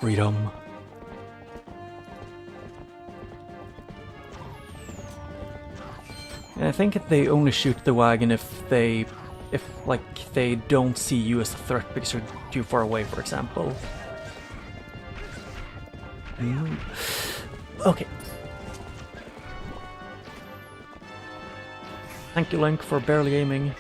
Freedom. And I think they only shoot the wagon if they don't see you as a threat because you're too far away, for example. Okay. Thank you, Link, for barely aiming.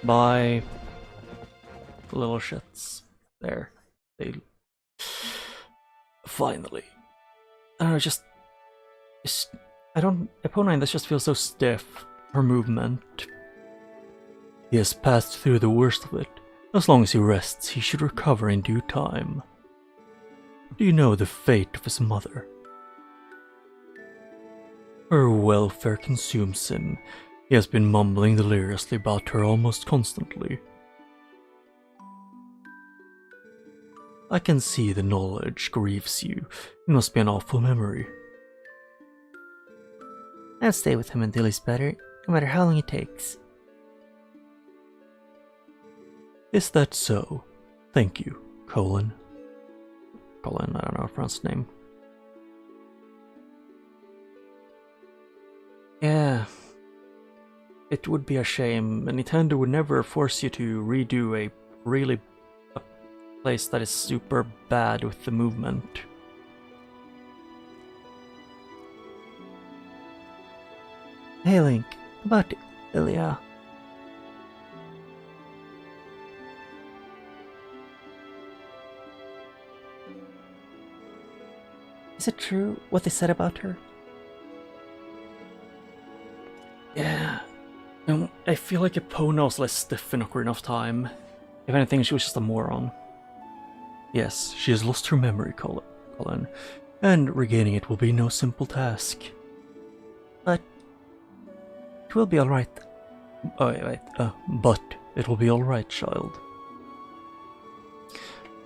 Bye. Little shits. There. They... Finally. I don't know, just I don't... Epona, this just feels so stiff. Her movement. He has passed through the worst of it. As long as he rests, he should recover in due time. Do you know the fate of his mother? Her welfare consumes him. He has been mumbling deliriously about her almost constantly. I can see the knowledge grieves you. It must be an awful memory. I'll stay with him until he's better, no matter how long it takes. Is that so? Thank you, Colin. Colin, I don't know how to pronounce his name. Yeah. It would be a shame. Nintendo would never force you to redo a place that is super bad with the movement. Hey Link, about Ilya. Is it true what they said about her? Yeah. I feel like Epona was less stiff in Ocarina of Time. If anything, she was just a moron. Yes, she has lost her memory, Colin, and regaining it will be no simple task. But it will be alright. Oh, wait, but it will be alright, child.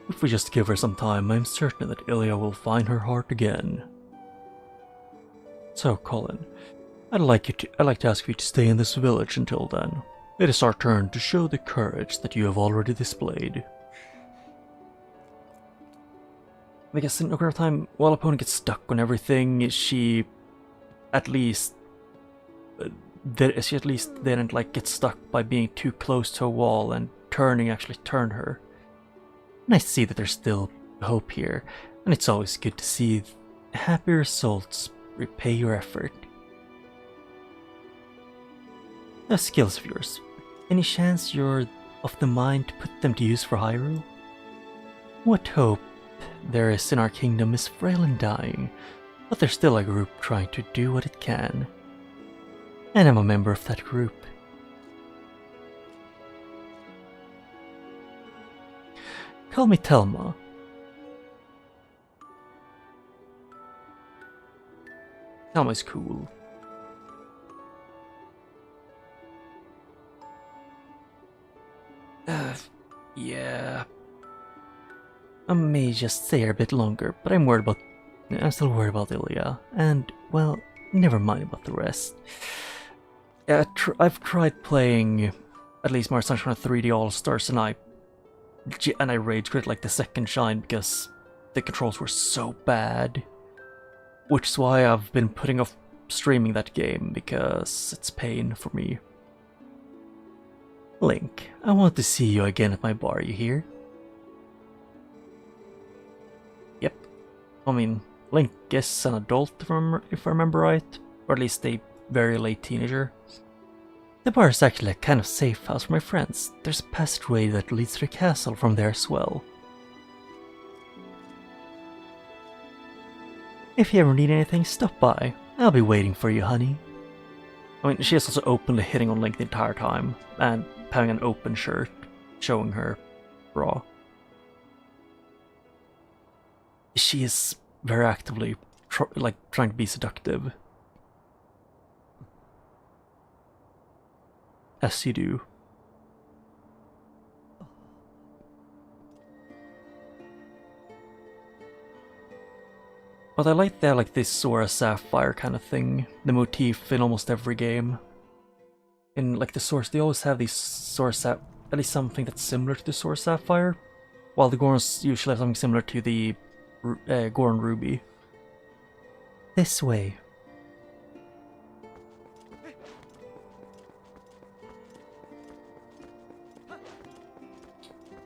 If we just give her some time, I'm certain that Ilya will find her heart again. So, Colin, I'd like to ask you to stay in this village until then. It is our turn to show the courage that you have already displayed. I guess in Ocarina of Time, while Epona gets stuck on everything, she at least didn't like get stuck by being too close to a wall and actually turn her. Nice to see that there's still hope here, and it's always good to see happy results repay your effort. Those skills of yours, any chance you're of the mind to put them to use for Hyrule? What hope there is in our kingdom is frail and dying, but there's still a group trying to do what it can. And I'm a member of that group. Call me Telma. Telma's cool. Yeah. I may just stay here a bit longer, but I'm still worried about Ilya, and, well, never mind about the rest. Yeah, I've tried playing at least Mario Sunshine 3D All-Stars, and I rage quit like the second shine because the controls were so bad. Which is why I've been putting off streaming that game, because it's pain for me. Link, I want to see you again at my bar, you hear? Yep. I mean, Link is an adult, if I remember right, or at least a very late teenager. The bar is actually a kind of safe house for my friends. There's a passageway that leads to the castle from there as well. If you ever need anything, stop by. I'll be waiting for you, honey. I mean, she is also openly hitting on Link the entire time, and having an open shirt, showing her bra. She is very actively, trying to be seductive. As you do. But I like that, like this Zora Sapphire kind of thing, the motif in almost every game. In like the Source, they always have these Zora Sapphire, at least something that's similar to the Zora Sapphire, while the Gorons usually have something similar to the Goron Ruby. This way.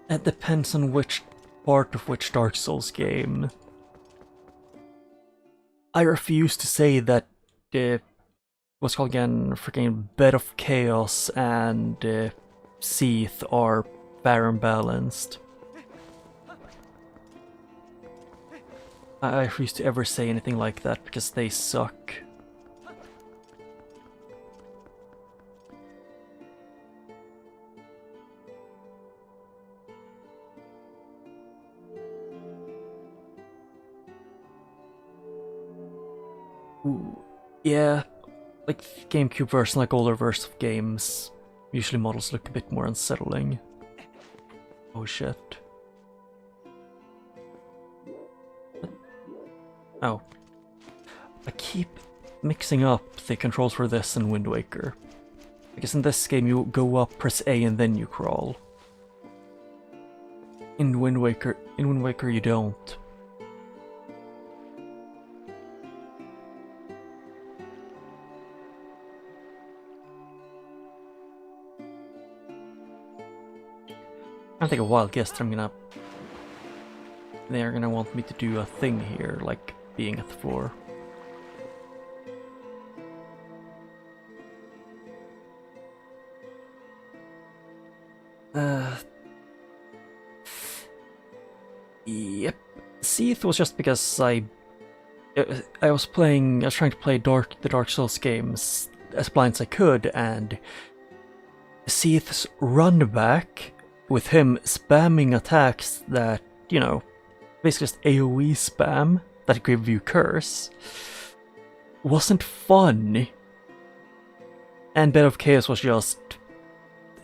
It depends on which part of which Dark Souls game. I refuse to say that what's called again, freaking Bed of Chaos and Seath are fair and balanced. I refuse to ever say anything like that because they suck. Ooh, yeah, like GameCube version, like older versions of games, usually models look a bit more unsettling. Oh shit. Oh. I keep mixing up the controls for this and Wind Waker. Because in this game you go up, press A, and then you crawl. In Wind Waker you don't. I take a wild guess that they're gonna want me to do a thing here, like being at the floor. Yep. Seath was just because I was trying to play the Dark Souls games as blind as I could, and Seath's run back with him spamming attacks that, you know, basically just AoE spam that give you curse, wasn't fun. And Bed of Chaos was just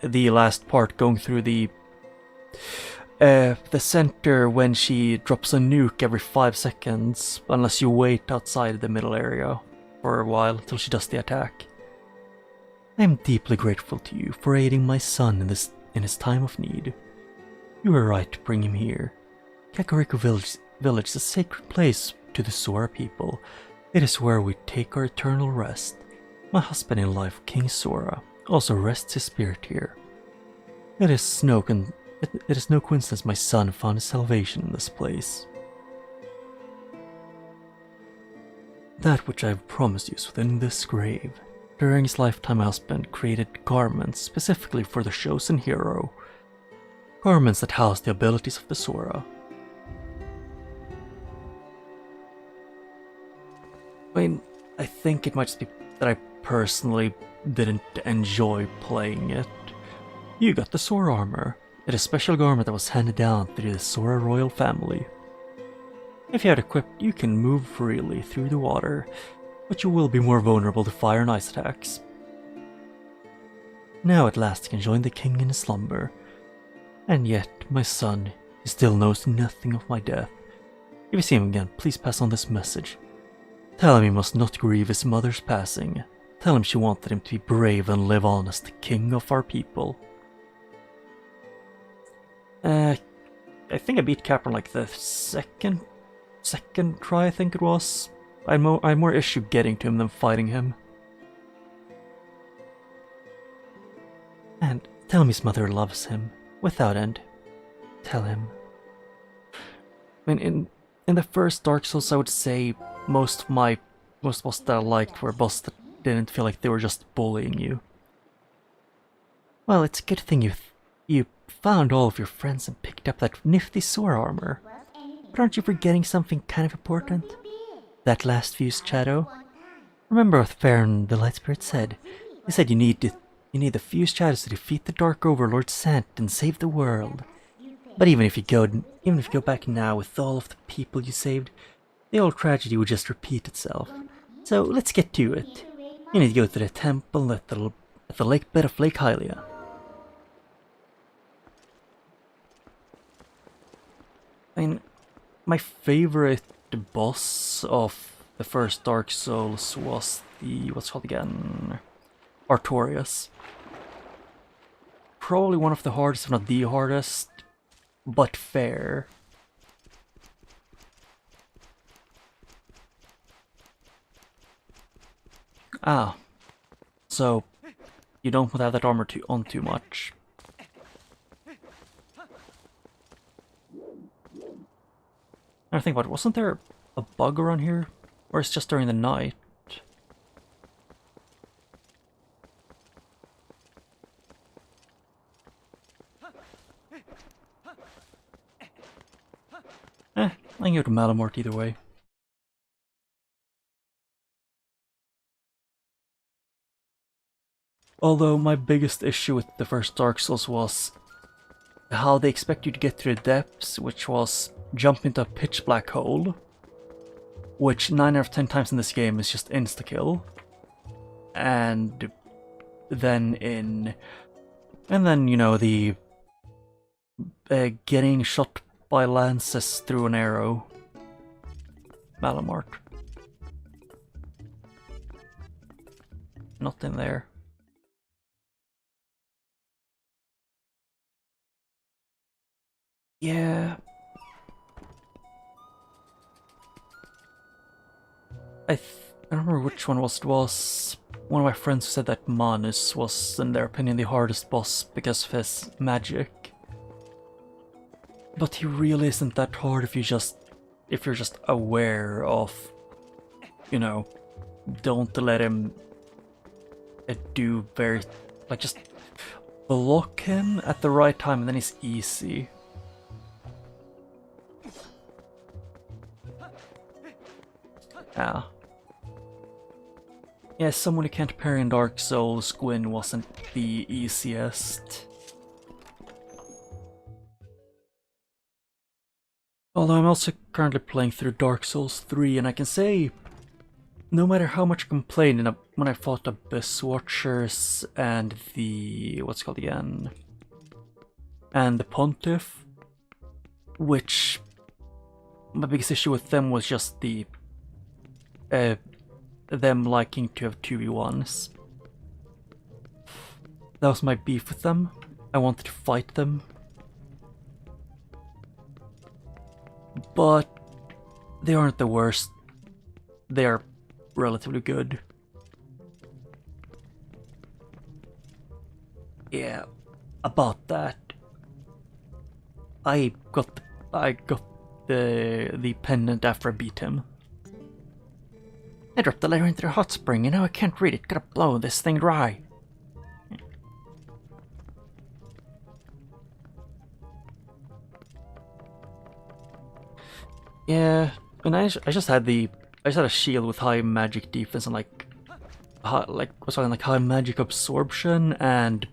the last part going through the center when she drops a nuke every 5 seconds, unless you wait outside the middle area for a while until she does the attack. I am deeply grateful to you for aiding my son in his time of need. You were right to bring him here. Kakariko Village is a sacred place to the Zora people. It is where we take our eternal rest. My husband in life, King Zora, also rests his spirit here. It is no coincidence my son found his salvation in this place. That which I have promised you is within this grave. During his lifetime, my husband created garments specifically for the chosen hero. Garments that house the abilities of the Zora. I mean, I think it might just be that I personally didn't enjoy playing it. You got the Zora armor. It is a special garment that was handed down through the Zora royal family. If you have it equipped, you can move freely through the water, but you will be more vulnerable to fire and ice attacks. Now at last you can join the king in his slumber. And yet, my son, he still knows nothing of my death. If you see him again, please pass on this message. Tell him he must not grieve his mother's passing. Tell him she wanted him to be brave and live on as the king of our people. I think I beat Capra like the second try, I think it was. I had more issue getting to him than fighting him. And tell him his mother loves him, without end. Tell him. I mean, in the first Dark Souls, I would say most bosses that I liked were bosses that didn't feel like they were just bullying you. Well, it's a good thing you found all of your friends and picked up that nifty sword armor. But aren't you forgetting something kind of important? That last fused shadow? Remember what Farron the Light Spirit said? He said you need the fused shadows to defeat the Dark Overlord Sant and save the world. But even if you go back now with all of the people you saved, the old tragedy would just repeat itself. So let's get to it. You need to go to the temple at the lake bed of Lake Hylia. I mean, my favorite boss of the first Dark Souls was what's called again? Artorias. Probably one of the hardest, if not the hardest, but fair. Ah, so you don't want to have that armor on too much. I think about it, wasn't there a bug around here? Or it's just during the night? I can go to Malamort either way. Although my biggest issue with the first Dark Souls was how they expect you to get to the depths, which was jump into a pitch black hole, which 9 out of 10 times in this game is just insta-kill. And then you know, the getting shot by lances through an arrow. Malamort. Nothing there. Yeah. I don't remember which one it was one of my friends who said that Manus was, in their opinion, the hardest boss because of his magic. But he really isn't that hard if you're just aware of, you know, don't let him do very, like, just block him at the right time and then he's easy. Yeah, someone who can't parry in Dark Souls, Gwyn wasn't the easiest. Although I'm also currently playing through Dark Souls 3, and I can say, no matter how much I complained when I fought the Abyss Watchers and the... what's it called again? And the Pontiff, which... my biggest issue with them was just the... them liking to have 2v1s. That was my beef with them. I wanted to fight them. But they aren't the worst. They are relatively good. Yeah, about that. I got the pendant after I beat him. I dropped the letter into the hot spring and now I can't read it. Gotta blow this thing dry. Yeah, and I just had a shield with high magic defense and like high magic absorption and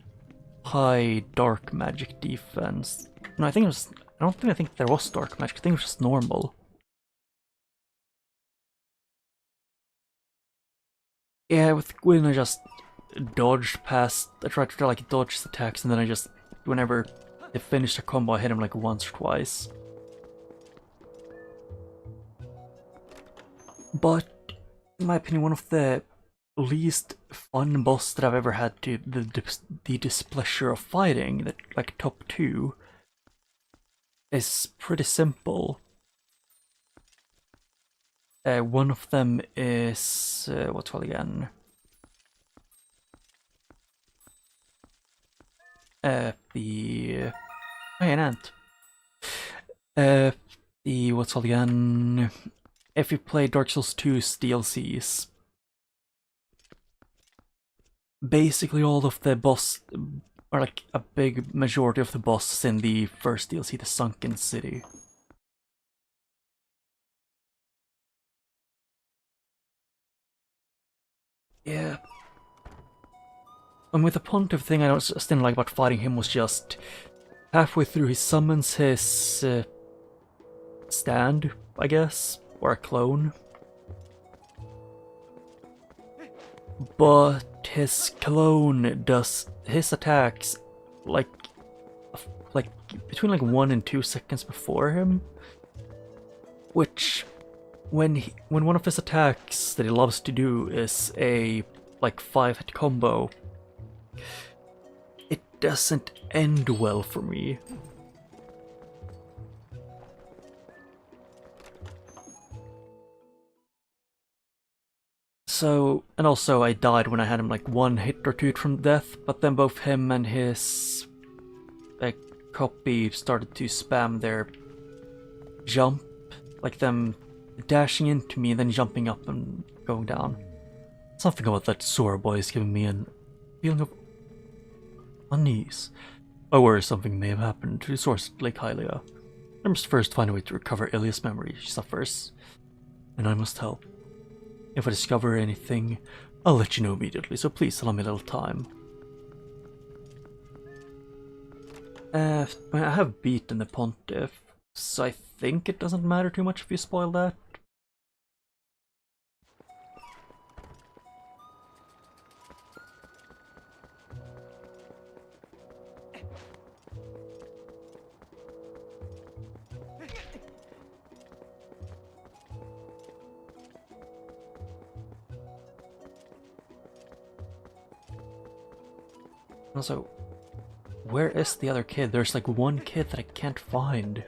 high dark magic defense. No, I don't think there was dark magic. I think it was just normal. Yeah, with Gwyn I just dodged past. I tried to like dodge his attacks, and then I just, whenever they finished a combo, I hit him like once or twice. But in my opinion, one of the least fun boss that I've ever had to the displeasure of fighting, that like top 2, is pretty simple. One of them is what's called again? The an ant. the what's called again? If you play Dark Souls 2's DLCs, basically all of the boss, or like a big majority of the bosses in the first DLC, the Sunken City. Yeah. And with the Pontiff thing, I just didn't like about fighting him was just halfway through he summons his stand, I guess, or a clone. But his clone does his attacks like between like 1 and 2 seconds before him, which when one of his attacks that he loves to do is a like 5-hit combo, it doesn't end well for me. So, and also I died when I had him like 1 hit or 2 from death, but then both him and his copy started to spam their jump, like them dashing into me and then jumping up and going down. Something about that Zora boy is giving me a feeling of unease. I worry something may have happened to Zora's Lake Hylia. I must first find a way to recover Ilia's memory. She suffers, and I must help. If I discover anything, I'll let you know immediately, so please allow me a little time. I have beaten the Pontiff, so I think it doesn't matter too much if you spoil that. Also, where is the other kid? There's like one kid that I can't find.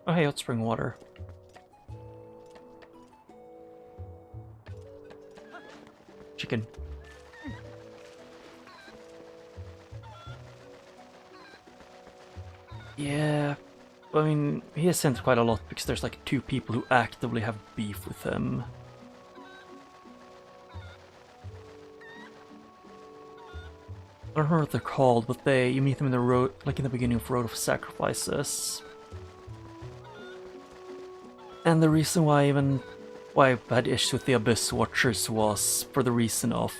Oh hey, hot spring water. Chicken. Yeah, I mean, he has sent quite a lot because there's like 2 people who actively have beef with him. I don't remember what they're called, but you meet them in the road, like in the beginning of Road of Sacrifices. And the reason why I had issues with the Abyss Watchers was for the reason of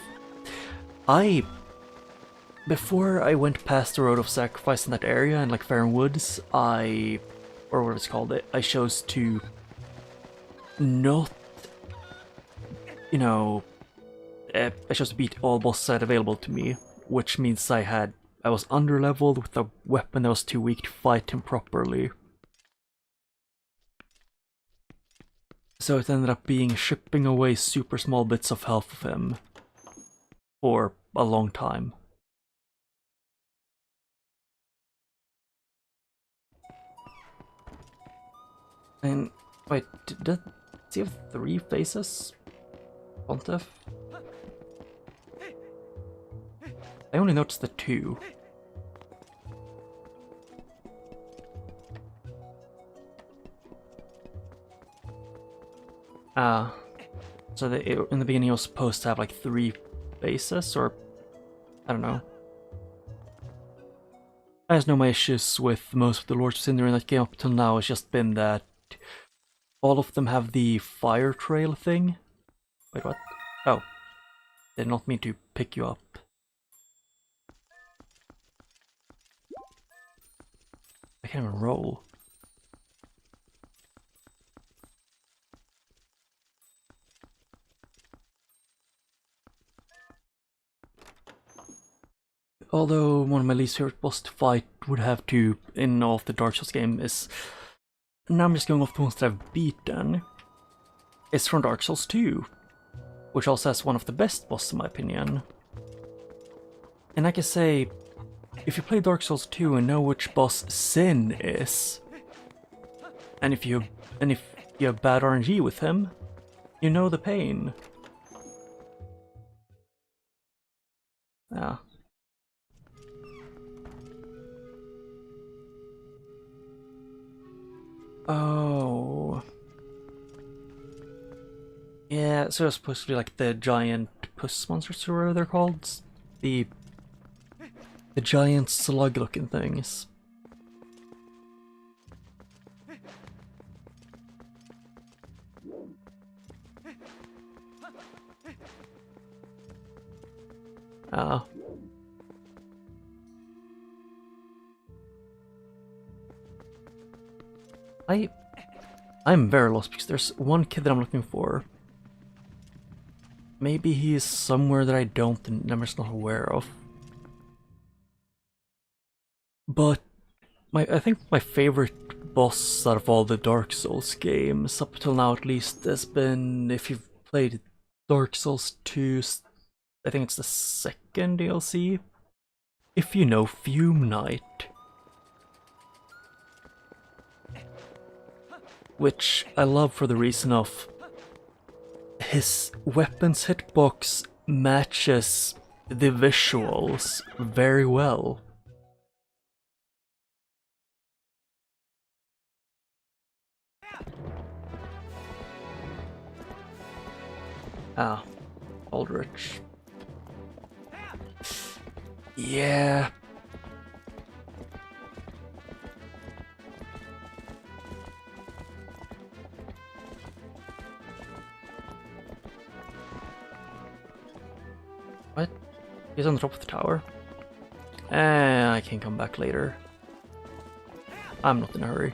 before I went past the Road of Sacrifice in that area in like Faron Woods, or what it's called, I chose to not, I chose to beat all bosses I had available to me, which means I was underleveled with a weapon that was too weak to fight him properly. So it ended up being shipping away super small bits of health of him for a long time. And wait, does he have 3 faces? Pontiff? I only noticed the 2. So in the beginning he was supposed to have like 3 faces, or I don't know. I just know my issues with most of the Lords of Cinder in that game up till now has just been that all of them have the fire trail thing. Wait, what? Oh. Did not mean to pick you up. I can't even roll. Although one of my least favorite boss to fight would have to, in all of the Dark Souls game, is... Now I'm just going off the ones that I've beaten. It's from Dark Souls 2, which also has one of the best bosses in my opinion. And I can say, if you play Dark Souls 2 and know which boss Sin is, and if you have bad RNG with him, you know the pain. Yeah. Oh. Yeah, so it's supposed to be like the giant puss monsters, or whatever they're called. The giant slug-looking things. Ah. I'm very lost because there's one kid that I'm looking for. Maybe he is somewhere that I don't and I'm just not aware of. But I think my favorite boss out of all the Dark Souls games, up till now at least, has been, if you've played Dark Souls 2, I think it's the second DLC. If you know Fume Knight. Which I love for the reason of his weapons hitbox matches the visuals very well. Ah, Aldrich. Yeah. What? He's on the top of the tower? I can come back later. I'm not in a hurry.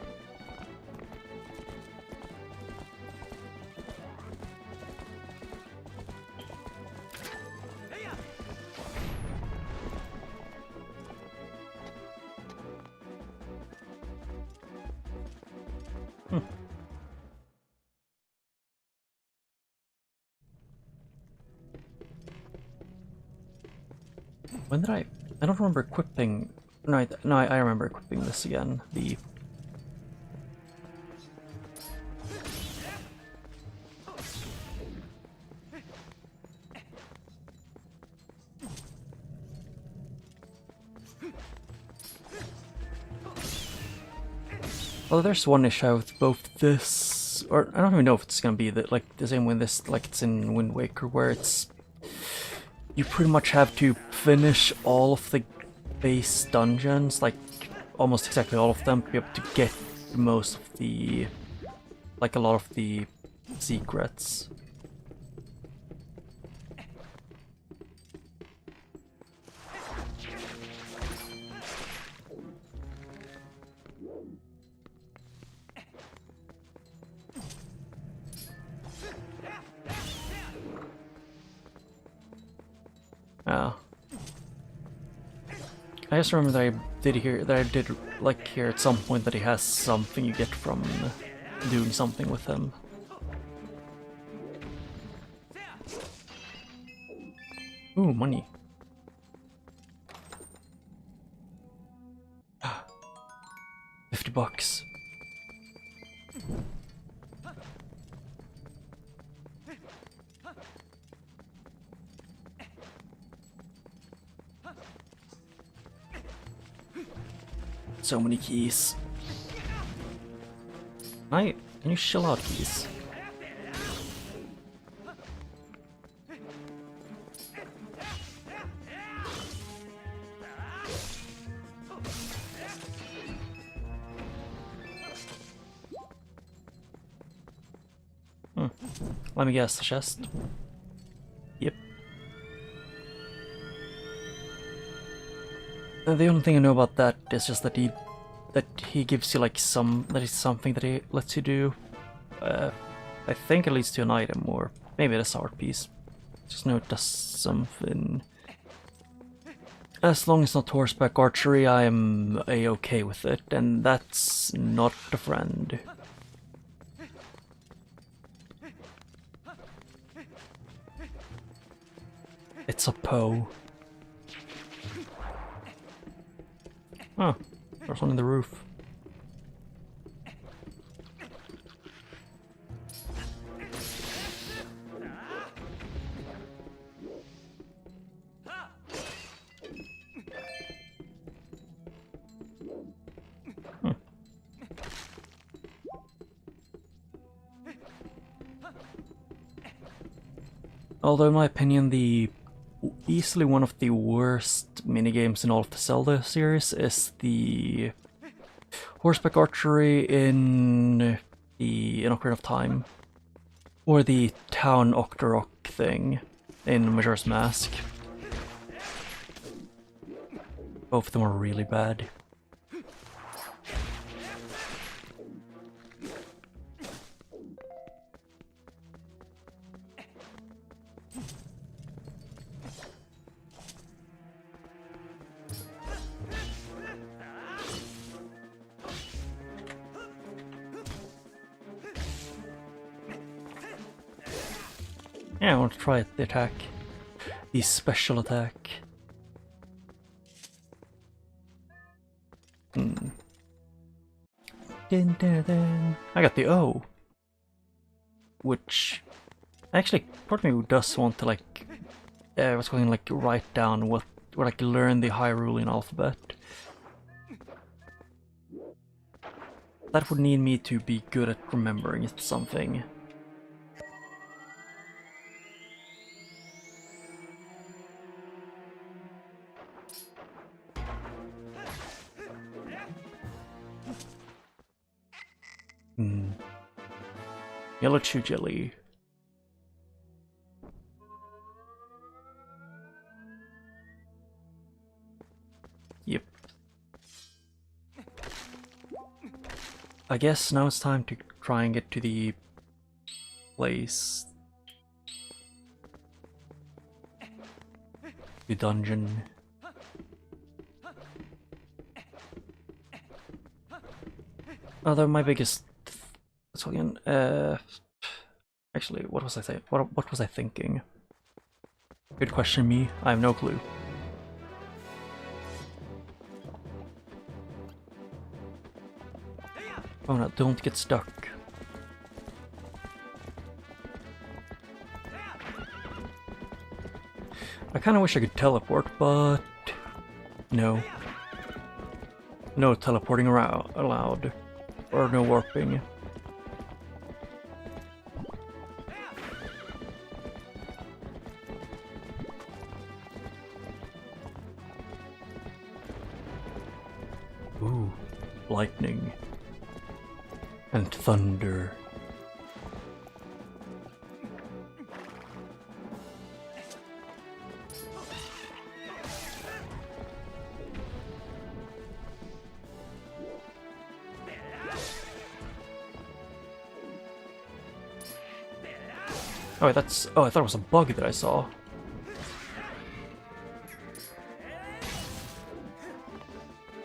When did I don't remember equipping... No, I remember equipping this again. The... Well, there's one issue with both this... Or, I don't even know if it's gonna be like the same with this, like it's in Wind Waker, where it's... You pretty much have to finish all of the base dungeons, like almost exactly all of them, to be able to get most of the, like a lot of the secrets. I just remember that I did like hear at some point that he has something you get from doing something with him. Ooh, money. $50. So many keys. Can you shell out keys? Let me guess, the chest? Yep. The only thing I know about that is just that he gives you like that is something that he lets you do. I think it leads to an item, or maybe a sword piece. Just know it does something. As long as it's not horseback archery, I am a-okay with it, and that's not a friend. It's a Poe. Oh, there's one in the roof. Although in my opinion the easily one of the worst minigames in all of the Zelda series is the horseback archery in the Ocarina of Time. Or the town Octorok thing in Majora's Mask. Both of them are really bad. Yeah, I want to try the attack. The special attack. Dun, dun, dun. I got the O. Which actually part of me does want to like what's going like write down what or like learn the Hyrulean alphabet. That would need me to be good at remembering something. Yellow chew jelly. Yep. I guess now it's time to try and get to the place. The dungeon. Although my biggest actually, what was I saying? What was I thinking? Good question, me. I have no clue. Oh no, don't get stuck. I kinda wish I could teleport, but no. No teleporting around allowed. Or no warping. Ooh, lightning. And thunder. Oh, I thought it was a bug that I saw.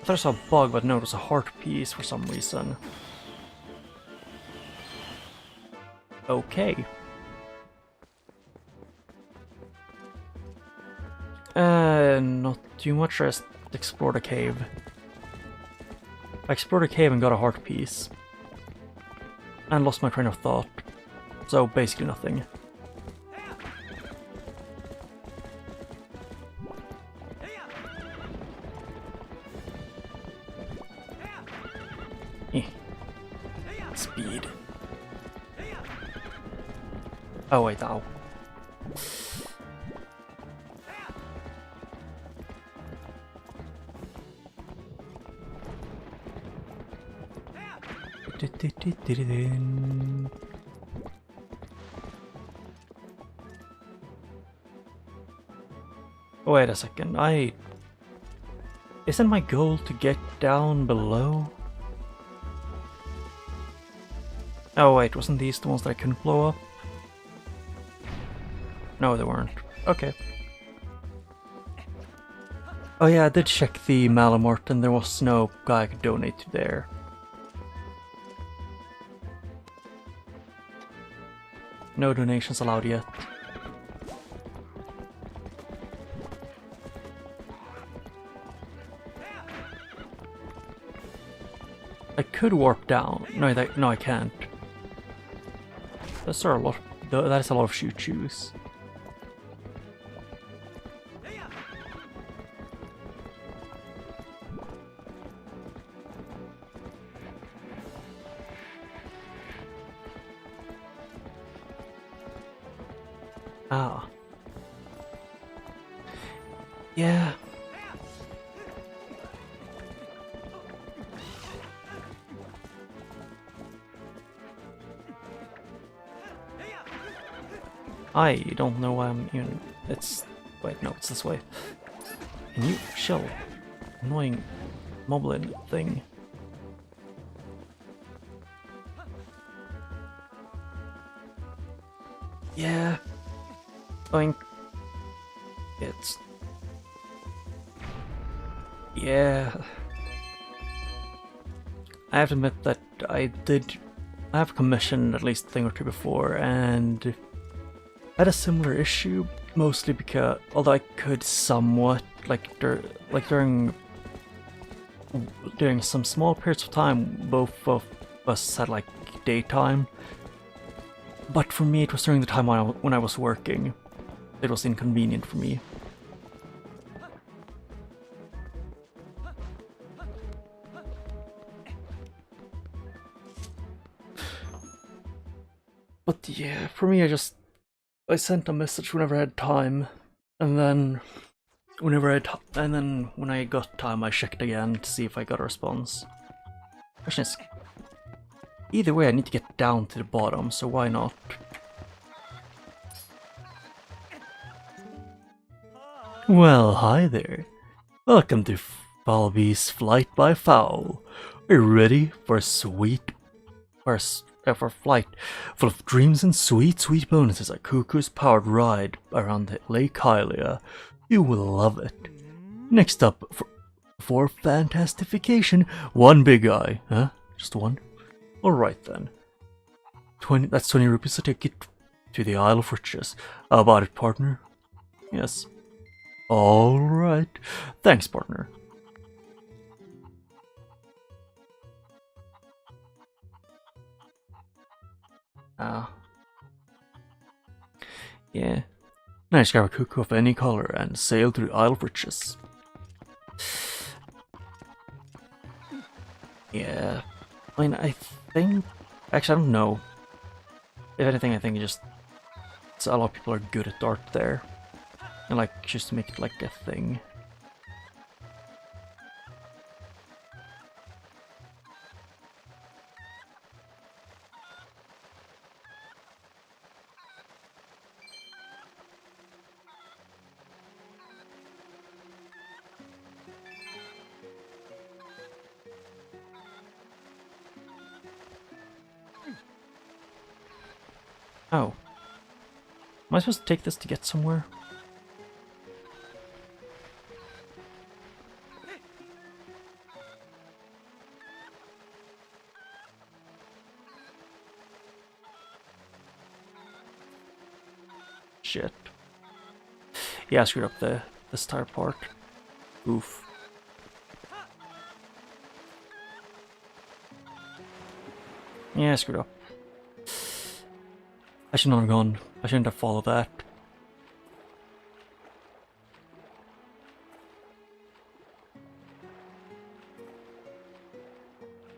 I thought I saw a bug, but no, it was a heart piece for some reason. Okay. Not too much, just explored a cave. I explored a cave and got a heart piece. And lost my train of thought. So basically nothing. Speed. Oh wait, ow. Wait a second, isn't my goal to get down below? Oh wait, wasn't these the ones that I couldn't blow up? No, they weren't. Okay. Oh yeah, I did check the Malamort and there was no guy I could donate to there. No donations allowed yet. I could warp down. No, I can't. That is a lot of choo-choos. Ah. Yeah. I don't know why I'm even... It's... Wait, no, it's this way. Can you chill? Annoying moblin thing. Yeah. Boink. It's... Yeah. I have to admit that I have commissioned at least a thing or two before, and I had a similar issue, mostly because, although I could somewhat, during some small periods of time, both of us had like daytime, but for me it was during the time when I was working. It was inconvenient for me. But yeah, for me I sent a message whenever I had time, and then when I got time I checked again to see if I got a response. Question is, either way I need to get down to the bottom, so why not? Well, hi there. Welcome to Falby's Flight by Fowl. Are you ready for a for a flight full of dreams and sweet bonuses? A cuckoo's powered ride around Lake Hylia. You will love it. Next up, for fantastification, one big eye. Huh? Just one? Alright then. 20 rupees a ticket to the Isle of Riches. How about it, partner? Yes. Alright. Thanks, partner. Yeah. Nice, grab a cuckoo of any color and sail to the Isle of Riches. Yeah. I mean, I think... Actually, I don't know. If anything, I think just... So a lot of people are good at art there. And like, just make it like a thing. Oh. Am I supposed to take this to get somewhere? Shit. Yeah, I screwed up the star part. Oof. Yeah, I screwed up. I shouldn't have gone. I shouldn't have followed that.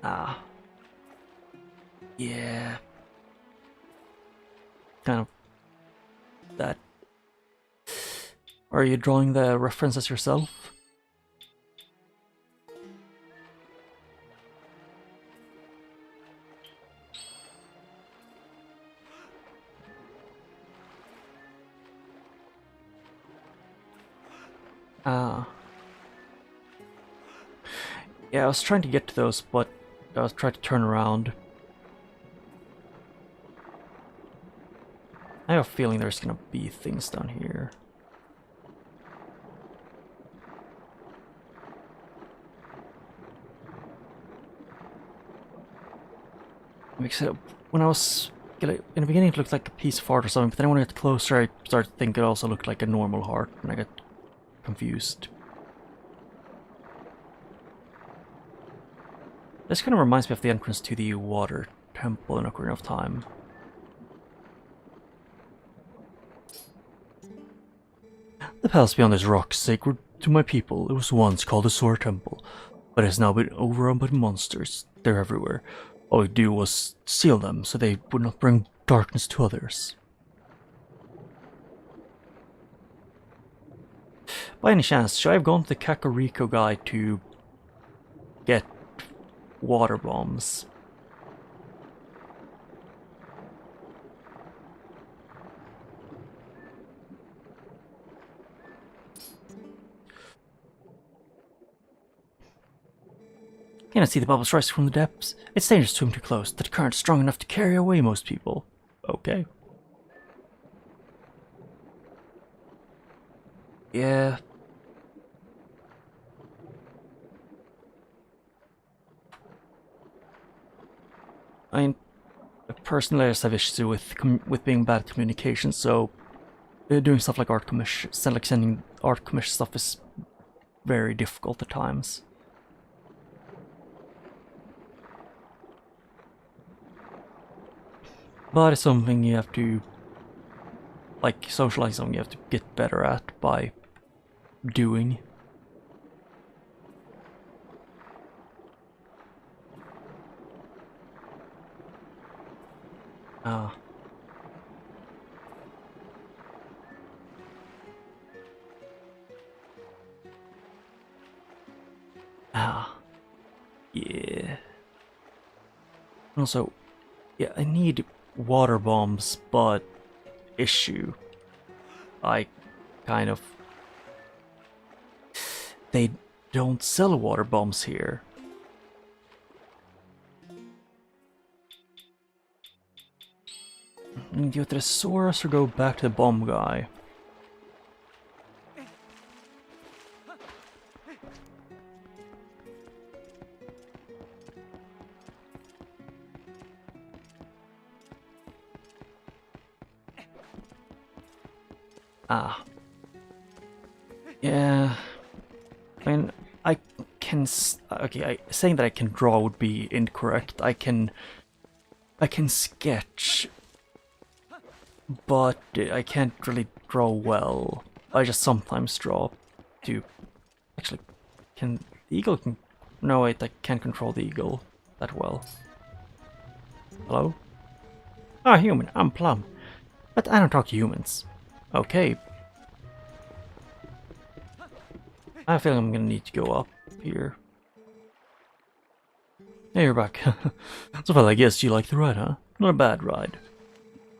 Ah. Yeah. Kind of that. Are you drawing the references yourself? Ah. Yeah, I was trying to get to those, but I was trying to turn around. I have a feeling there's gonna be things down here. Except when I was in the beginning, it looked like a piece of art or something, but then when I got closer, I started to think it also looked like a normal heart, and I got confused. This kind of reminds me of the entrance to the water temple in Ocarina of Time. The palace beyond this rock is sacred to my people. It was once called the Zora Temple, but it has now been overrun by monsters. They're everywhere. All we do was seal them so they would not bring darkness to others. By any chance, should I have gone to the Kakariko guy to get water bombs? Can I see the bubbles rising from the depths? It's dangerous to swim too close. The current's strong enough to carry away most people. Okay. Yeah. I mean, personally, I just have issues with being bad at communication, so doing stuff like art commission, like sending art commission stuff is very difficult at times. But it's something you have to, like, socializing, something you have to get better at by doing. Ah. Yeah. Also, yeah, I need water bombs, but issue. I kind of... They don't sell water bombs here. Go to the source or go back to the bomb guy? Ah. Yeah. I mean, I can... Okay, saying that I can draw would be incorrect. I can sketch, but I can't really draw well. I just sometimes draw to... Actually, the eagle can... No, wait, I can't control the eagle that well. Hello? Ah, human, I'm Plum. But I don't talk to humans. Okay. I feel I'm gonna need to go up here. Hey, you're back. So well, I guess you like the ride, huh? Not a bad ride.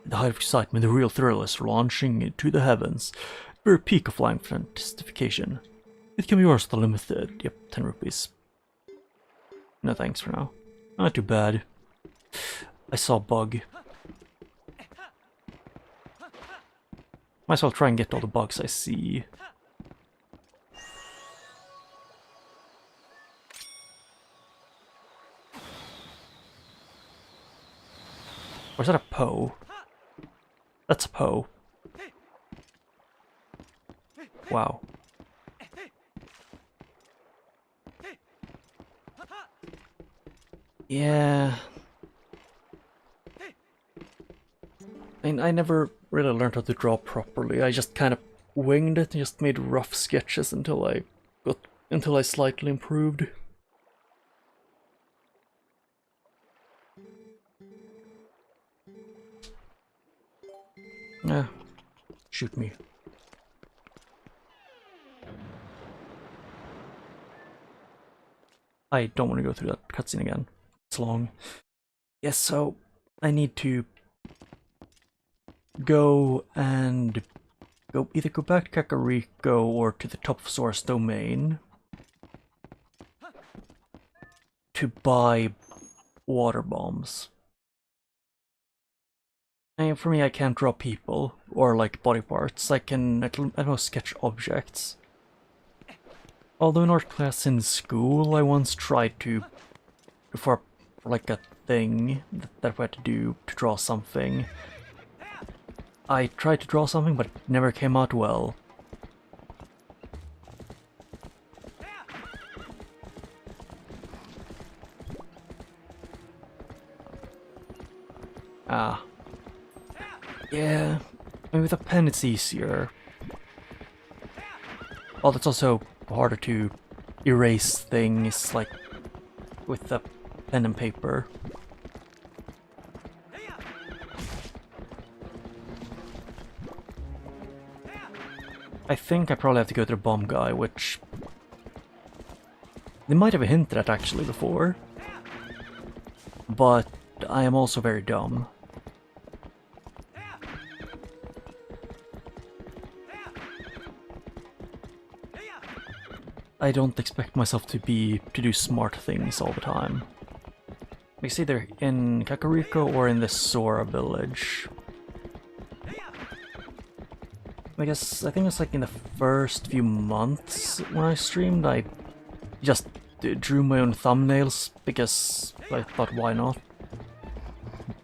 The height of excitement, the real thrill is launching into the heavens. The very peak of flying fantastification. It can be yours with the limited. Yep, 10 rupees. No thanks for now. Not too bad. I saw a bug. Might as well try and get all the bugs I see. Or is that a Poe? That's a Poe. Wow. Yeah. I never really learned how to draw properly. I just kind of winged it and just made rough sketches until I slightly improved. Yeah. Shoot me. I don't want to go through that cutscene again. It's long. Yes, so I need to either go back to Kakariko or to the top of source domain to buy water bombs. And for me, I can't draw people or like body parts. I can at most sketch objects. Although in art class in school, I once tried to, for like a thing that we had to do to draw something. I tried to draw something, but it never came out well. Ah. Yeah, I mean, with a pen it's easier. Although it's also harder to erase things, like, with the pen and paper. I think I probably have to go to the bomb guy, which they might have hinted at actually before. But I am also very dumb. I don't expect myself to do smart things all the time. It's either in Kakariko or in the Zora village. I think it's like in the first few months when I streamed, I just drew my own thumbnails because I thought why not.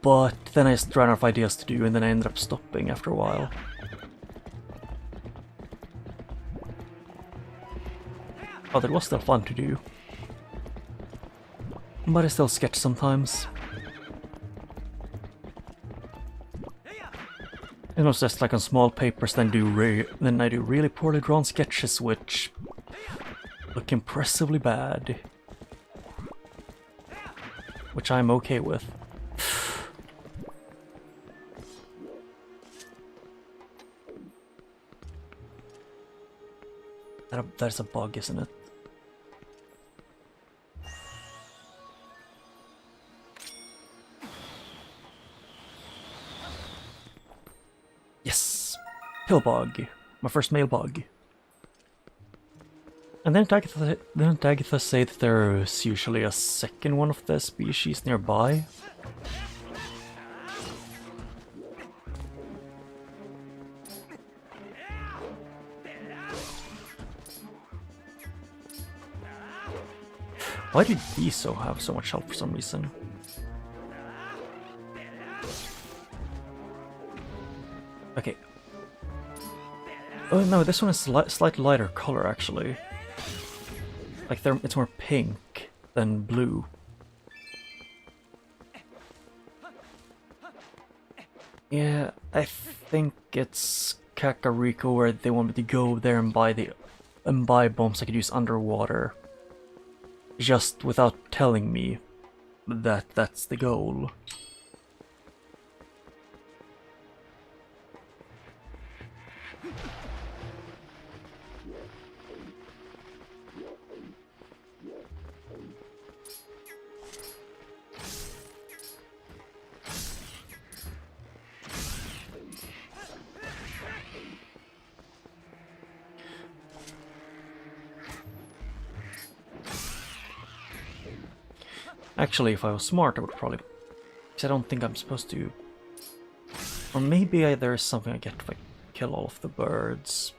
But then I just ran out of ideas to do and then I ended up stopping after a while. But it was still fun to do. But I still sketch sometimes. It was just like on small papers, then I do really poorly drawn sketches which look impressively bad. Which I'm okay with. That's a bug, isn't it? Yes! Pill bug. My first male bug. And didn't Agatha say that there's usually a second one of the species nearby? Why did these have so much health for some reason? Okay. Oh no, this one is slightly lighter color actually. Like it's more pink than blue. Yeah, I think it's Kakariko where they want me to go there and buy bombs I could use underwater. Just without telling me that that's the goal. Actually, if I was smart, I would probably... Because I don't think I'm supposed to... Or maybe there is something I get if I kill all of the birds.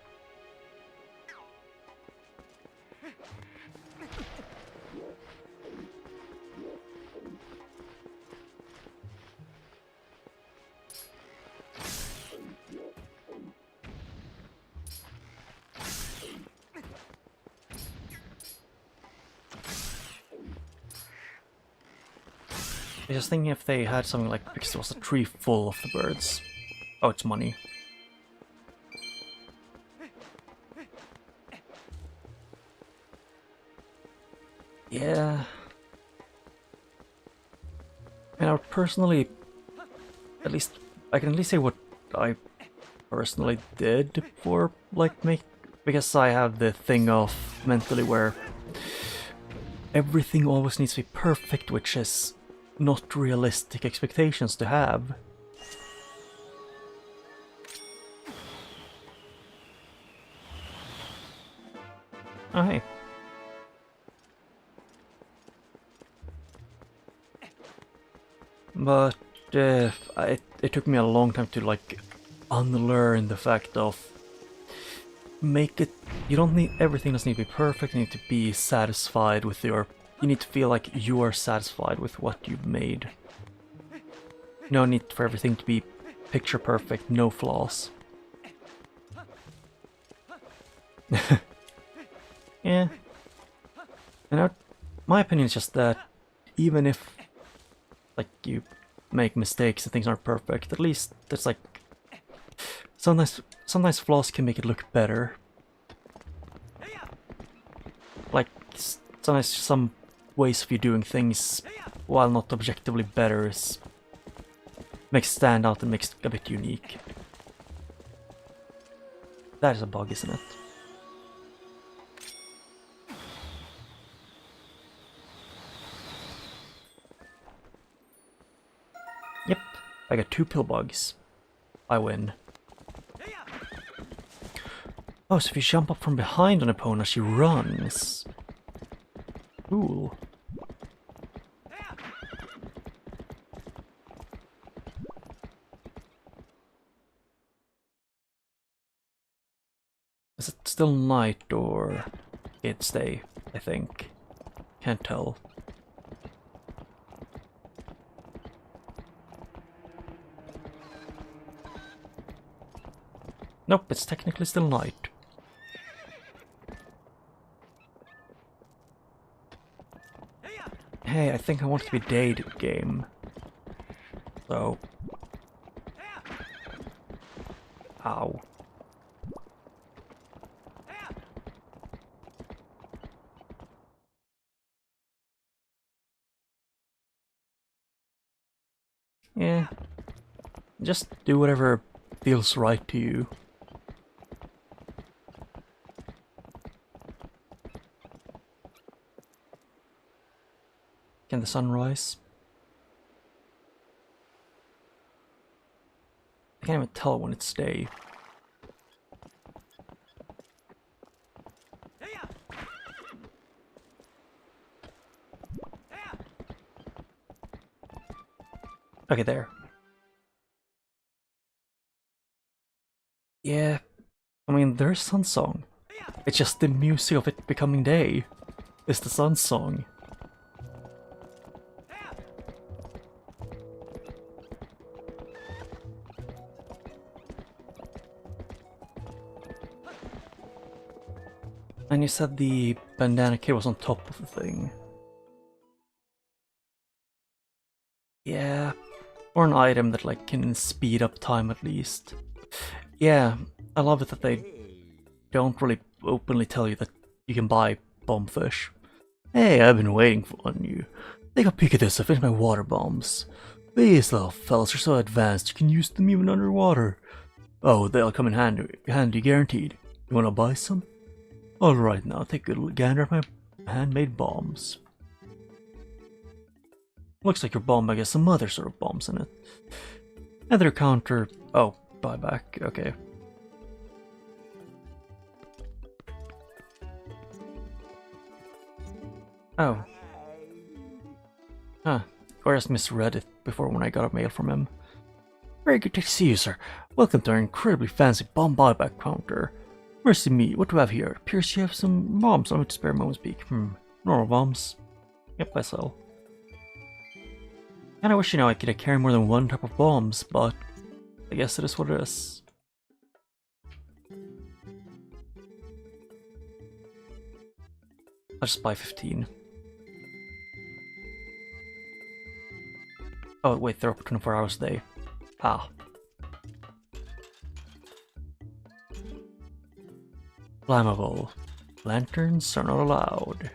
I was just thinking if they had something like, because there was a tree full of the birds. Oh, it's money. Yeah. And I would personally, I can at least say what I personally did for, like, because I have the thing of mentally where everything always needs to be perfect, which is not realistic expectations to have. Oh, hey. But it took me a long time to like unlearn the fact of you don't need everything doesn't need to be perfect. You need to be satisfied with you need to feel like you are satisfied with what you've made. No need for everything to be picture perfect, no flaws. Yeah. And my opinion is just that even if like you make mistakes and things aren't perfect, at least there's like sometimes flaws can make it look better. Like sometimes some ways of you doing things while not objectively better makes it stand out and makes it a bit unique. That is a bug, isn't it? Yep, I got 2 pill bugs. I win. Oh, so if you jump up from behind an opponent, she runs. Cool. Is it still night or it's day? I think. Can't tell. Nope, it's technically still night. Hey, I think I want it to be day game. So. Ow. Yeah. Just do whatever feels right to you. Can the sun rise? I can't even tell when it's day. Okay, there. Yeah, I mean, there's Sun Song. It's just the music of it becoming day. It's the Sun Song. And you said the bandana kid was on top of the thing. Yeah, or an item that like can speed up time at least. Yeah, I love it that they don't really openly tell you that you can buy bombfish. Hey, I've been waiting on you. Take a peek at this, I finished my water bombs. These little fellas are so advanced you can use them even underwater. Oh, they'll come in handy guaranteed. You wanna buy some? Alright now, take a gander at my handmade bombs. Looks like your bomb bag has some other sort of bombs in it. Another counter. Oh, buyback. Okay. Oh. Huh. Or I just misread it before when I got a mail from him. Very good to see you, sir. Welcome to our incredibly fancy bomb buyback counter. Mercy me, what do we have here? It appears you have some bombs. Let me spare a moment's peek. Normal bombs. Yep, I sell. And I wish I could carry more than one type of bombs, but I guess it is what it is. I'll just buy 15. Oh wait, they're open 24 hours a day. Ah. Flammable. Lanterns are not allowed.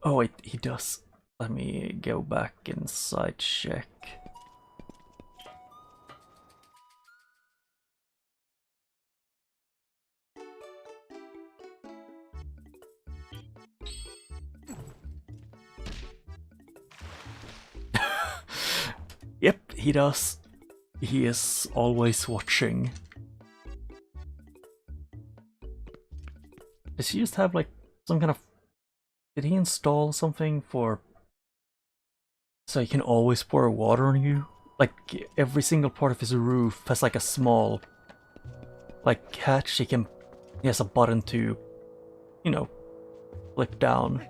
Oh wait, he does. Let me go back inside check. Yep, he does. He is always watching. Does he just have like some kind of... Did he install something for... So he can always pour water on you? Like every single part of his roof has like a small... like hatch he can... He has a button to, you know, flip down.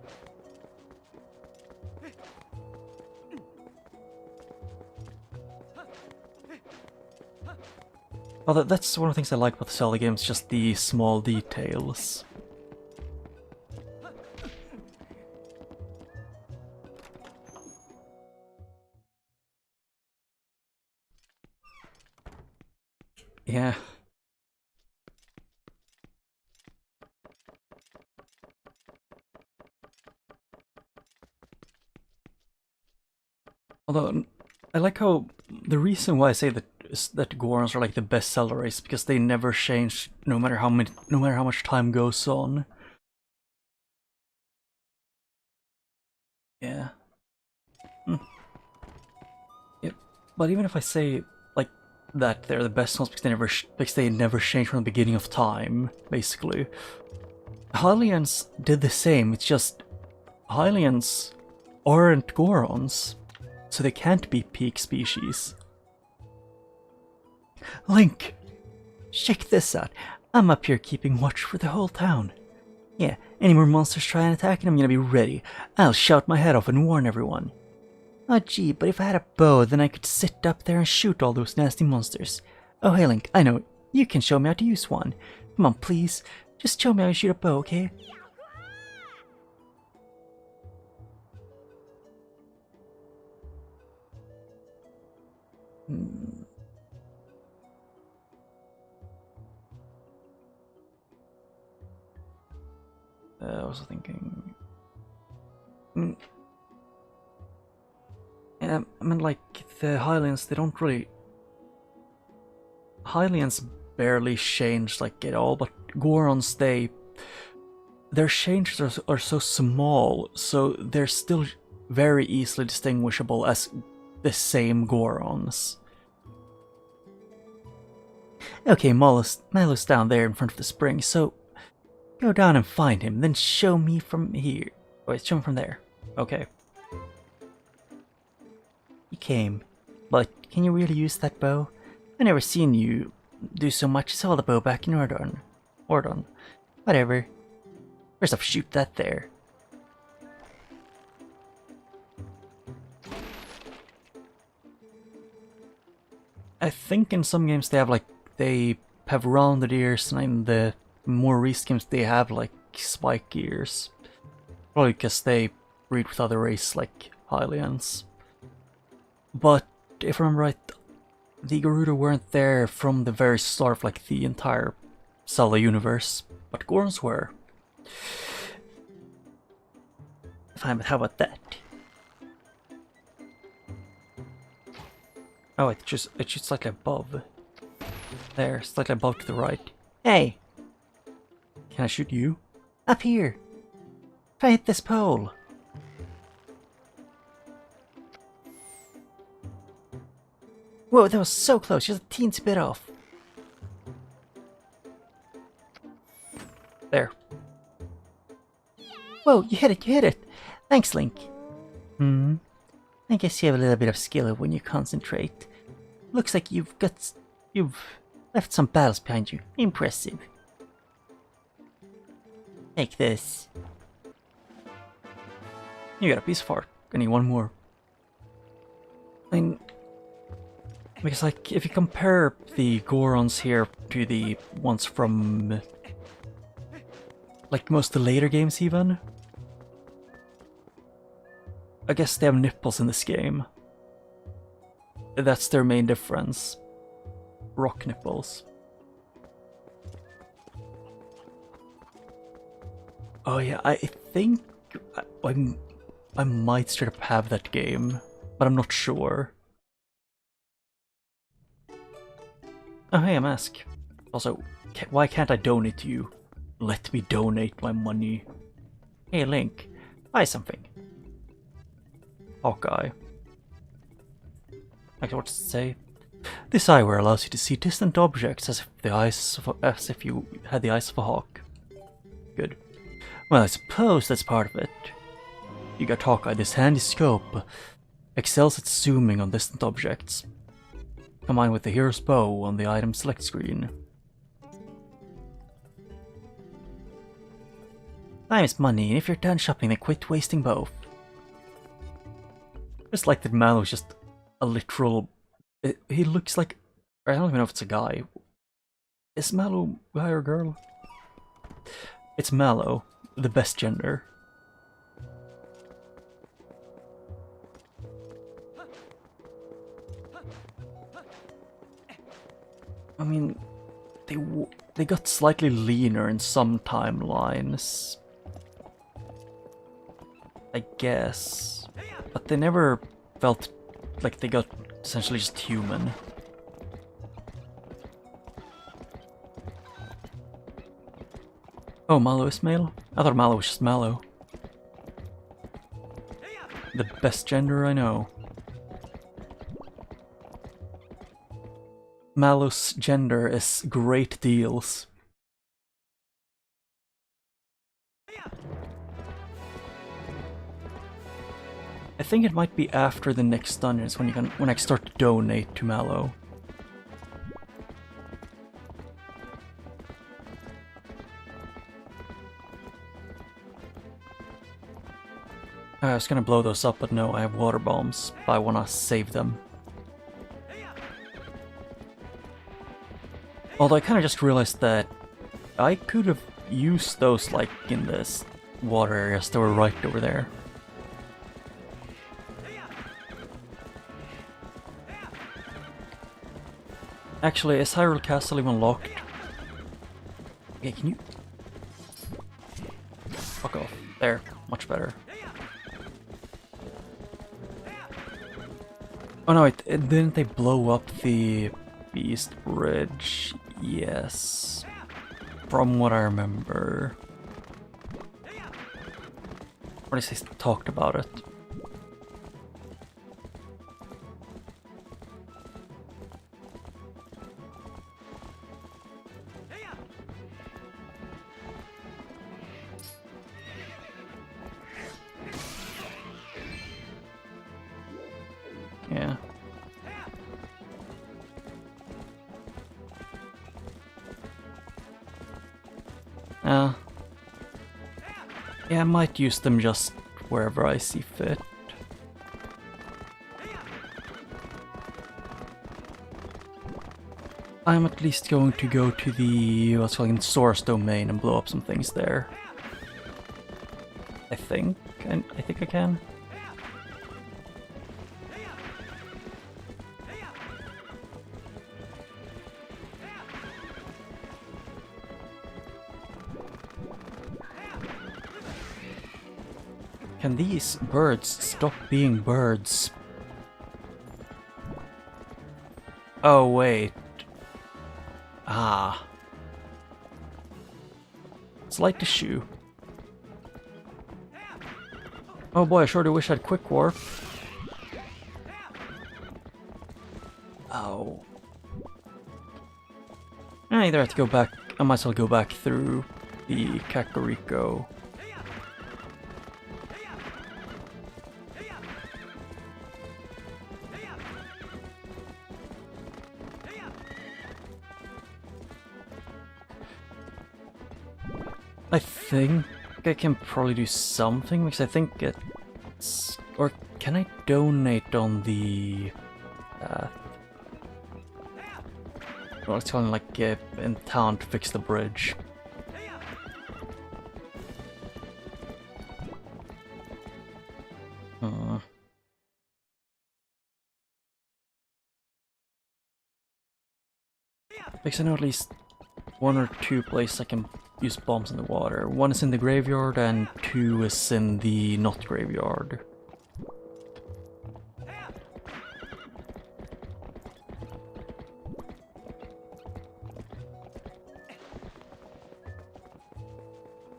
Well, that's one of the things I like about the Zelda games, just the small details. Yeah. Although, I like how the reason why I say that is that Gorons are like the best Zelda race because they never change no matter how much time goes on. Yeah. Yep. But even if I say like that they're the best ones because they never change from the beginning of time, basically. Hylians did the same. It's just Hylians aren't Gorons, so they can't be peak species. Link, check this out. I'm up here keeping watch for the whole town. Yeah, any more monsters try and attack and I'm gonna be ready. I'll shout my head off and warn everyone. Oh gee, but if I had a bow, then I could sit up there and shoot all those nasty monsters. Oh hey Link, I know, you can show me how to use one. Come on, please. Just show me how to shoot a bow, okay? I was thinking... I mean, like, the Hylians, they don't really... Hylians barely change, like, at all, but Gorons, their changes are so small, so they're still very easily distinguishable as the same Gorons. Okay, Malo's down there in front of the spring, so go down and find him, then show me from here. Wait, show me from there. Okay. You came, but can you really use that bow? I've never seen you do so much as hold the bow back in Ordon. Whatever. First off, shoot that there. I think in some games they have rounded ears, and in the more recent games they have like spike ears. Probably because they breed with other races like Hylians. But if I remember right, the Gerudo weren't there from the very start of like the entire Zelda universe, but Gorons were. Fine, but how about that? Oh, it's slightly above. There, slightly above to the right. Hey! Can I shoot you? Up here! Try hit this pole! Whoa, that was so close, just a teensy bit off. There. Whoa, you hit it! Thanks, Link. I guess you have a little bit of skill when you concentrate. Looks like you've left some battles behind you. Impressive. Take this. You got a piece of art. I need one more. I mean, because like, if you compare the Gorons here to the ones from like most of the later games even, I guess they have nipples in this game. That's their main difference. Rock nipples. Oh yeah, I think I might straight up have that game, but I'm not sure. Oh hey, a mask. Also, why can't I donate to you? Let me donate my money. Hey Link, buy something. Hawkeye. Like what to say? This eyewear allows you to see distant objects as if you had the eyes of a hawk. Good. Well, I suppose that's part of it. You got Hawkeye, this handy scope excels at zooming on distant objects, combined with the hero's bow on the item select screen. Time is money, and if you're done shopping, then quit wasting both. Just like that Mallow is just a literal... he looks like... I don't even know if it's a guy. Is Mallow a guy or girl? It's Mallow, the best gender. I mean, they got slightly leaner in some timelines, I guess, but they never felt like they got essentially just human. Oh, Mallow is male? I thought Mallow was just Mallow. The best gender I know. Mallow's gender is great deals. I think it might be after the next dungeons when I can start to donate to Mallow. I was gonna blow those up, but no, I have water bombs, but I wanna save them. Although I kinda just realized that I could have used those like in this water areas that were right over there. Actually, is Hyrule Castle even locked? Okay, can you... Fuck off. There. Much better. Oh no, didn't they blow up the Beast Bridge? Yes. From what I remember. Or at least they talked about it. Yeah. Yeah, I might use them just wherever I see fit. I'm at least going to go to the, what's called Zora's domain and blow up some things there. I think I can. Can these birds stop being birds? Oh wait. Ah. It's like the shoe. Oh boy, I sure do wish I had quick warp. Oh. I either have to go back, I might as well go back through the Kakariko. I think I can probably do something because I think it's... Or can I donate on the... well, it's kind of like in town to fix the bridge. Because I know at least one or two places I can use bombs in the water. One is in the graveyard and two is in the not graveyard.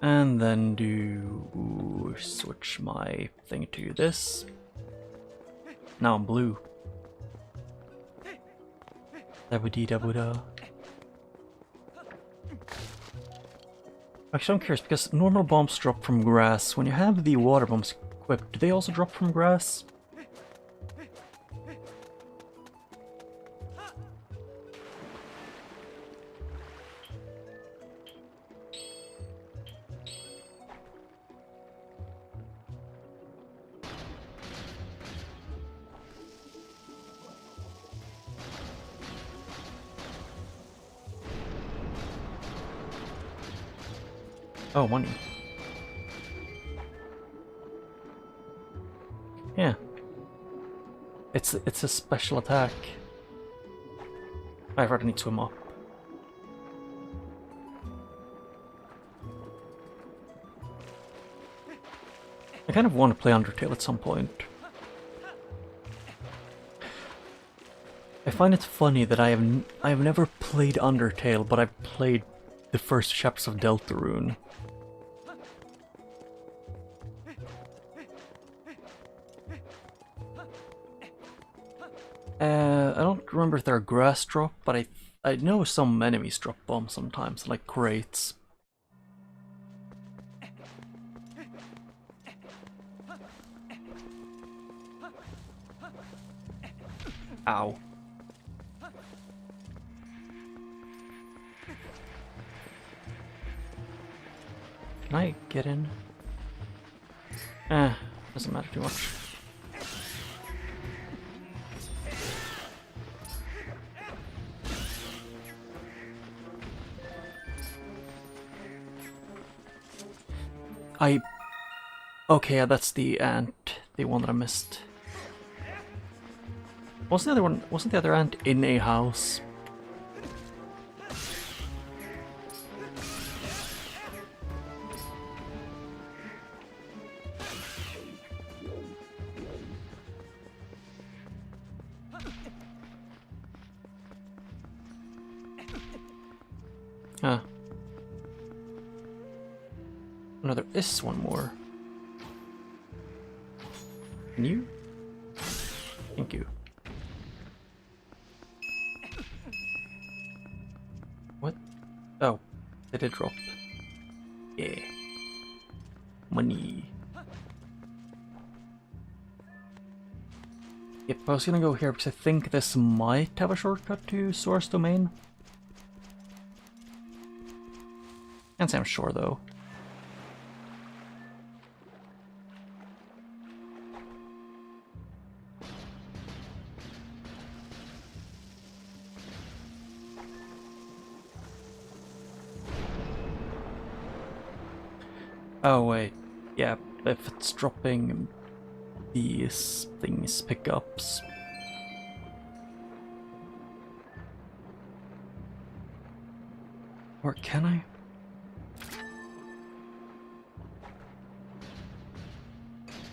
And then switch my thing to this. Now I'm blue. Da-ba-dee-da-ba-da. Actually, I'm curious because normal bombs drop from grass. When you have the water bombs equipped, do they also drop from grass? Oh, money. Yeah. It's a special attack. I rather need to swim up. I kind of want to play Undertale at some point. I find it funny that I have never played Undertale, but I've played the first chapters of Deltarune. I don't remember if they're grass drop, but I know some enemies drop bombs sometimes, like crates. Ow. Can I get in? Doesn't matter too much. Okay, yeah, that's the ant, the one that I missed. Wasn't the other ant in a house? Huh. No, there is one more. Can you? Thank you. What? Oh, they did drop. Yeah. Money. Yep, I was gonna go here because I think this might have a shortcut to Source Domain. Can't say I'm sure though. Oh wait, yeah, if it's dropping these things pickups. Or can I?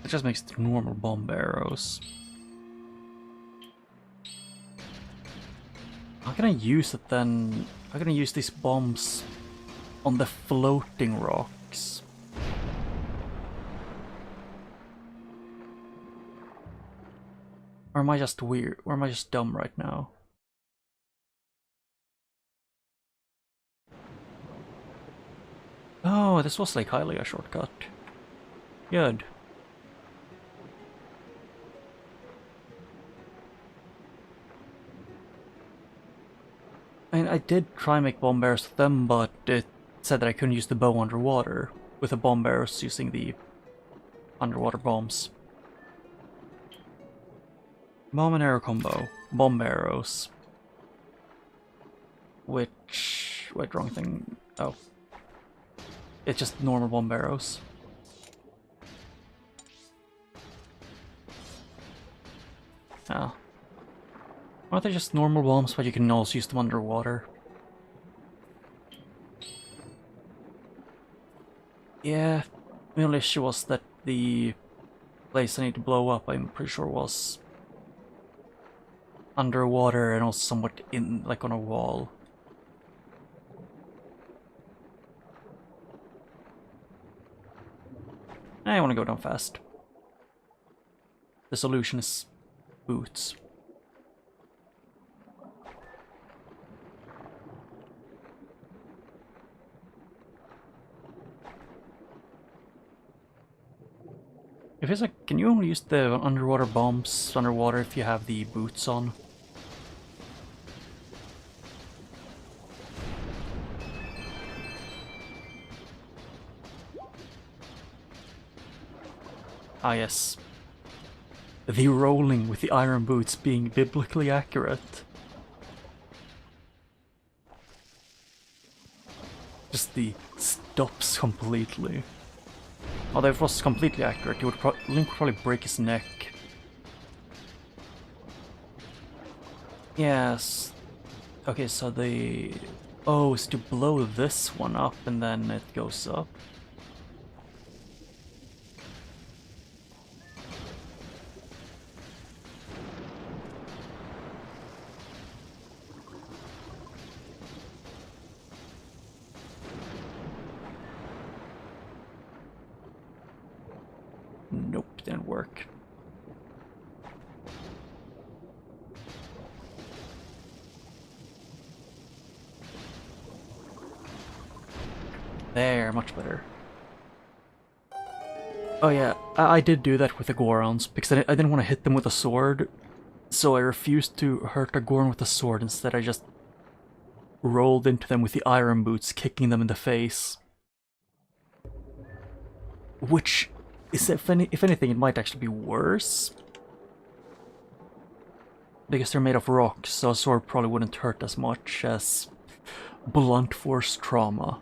It just makes the normal bomb arrows. How can I use it then? How can I use these bombs on the floating rocks? Or am I just weird? Or am I just dumb right now? Oh, this was like highly a shortcut. Good. I did try and make bomb arrows with them, but it said that I couldn't use the bow underwater with the bomb arrows using the underwater bombs. Bomb and arrow combo. Bomb arrows. Which... wait, wrong thing. Oh. It's just normal bomb arrows. Oh. Aren't they just normal bombs, but you can also use them underwater? Yeah, the only issue was that the place I need to blow up, I'm pretty sure was underwater and also somewhat in, like on a wall. I want to go down fast. The solution is boots. If it's like, can you only use the underwater bombs underwater if you have the boots on? Ah yes. The rolling with the iron boots being biblically accurate. Just the stops completely. Although if it was completely accurate, Link would probably break his neck. Yes. Okay, so the... oh, it's to blow this one up and then it goes up. work. There, much better. Oh yeah, I did do that with the Gorons, because I didn't want to hit them with a sword, so I refused to hurt a Goron with a sword. Instead, I just rolled into them with the iron boots, kicking them in the face. Which is, if anything, it might actually be worse. Because they're made of rock, so a sword probably wouldn't hurt as much as blunt force trauma.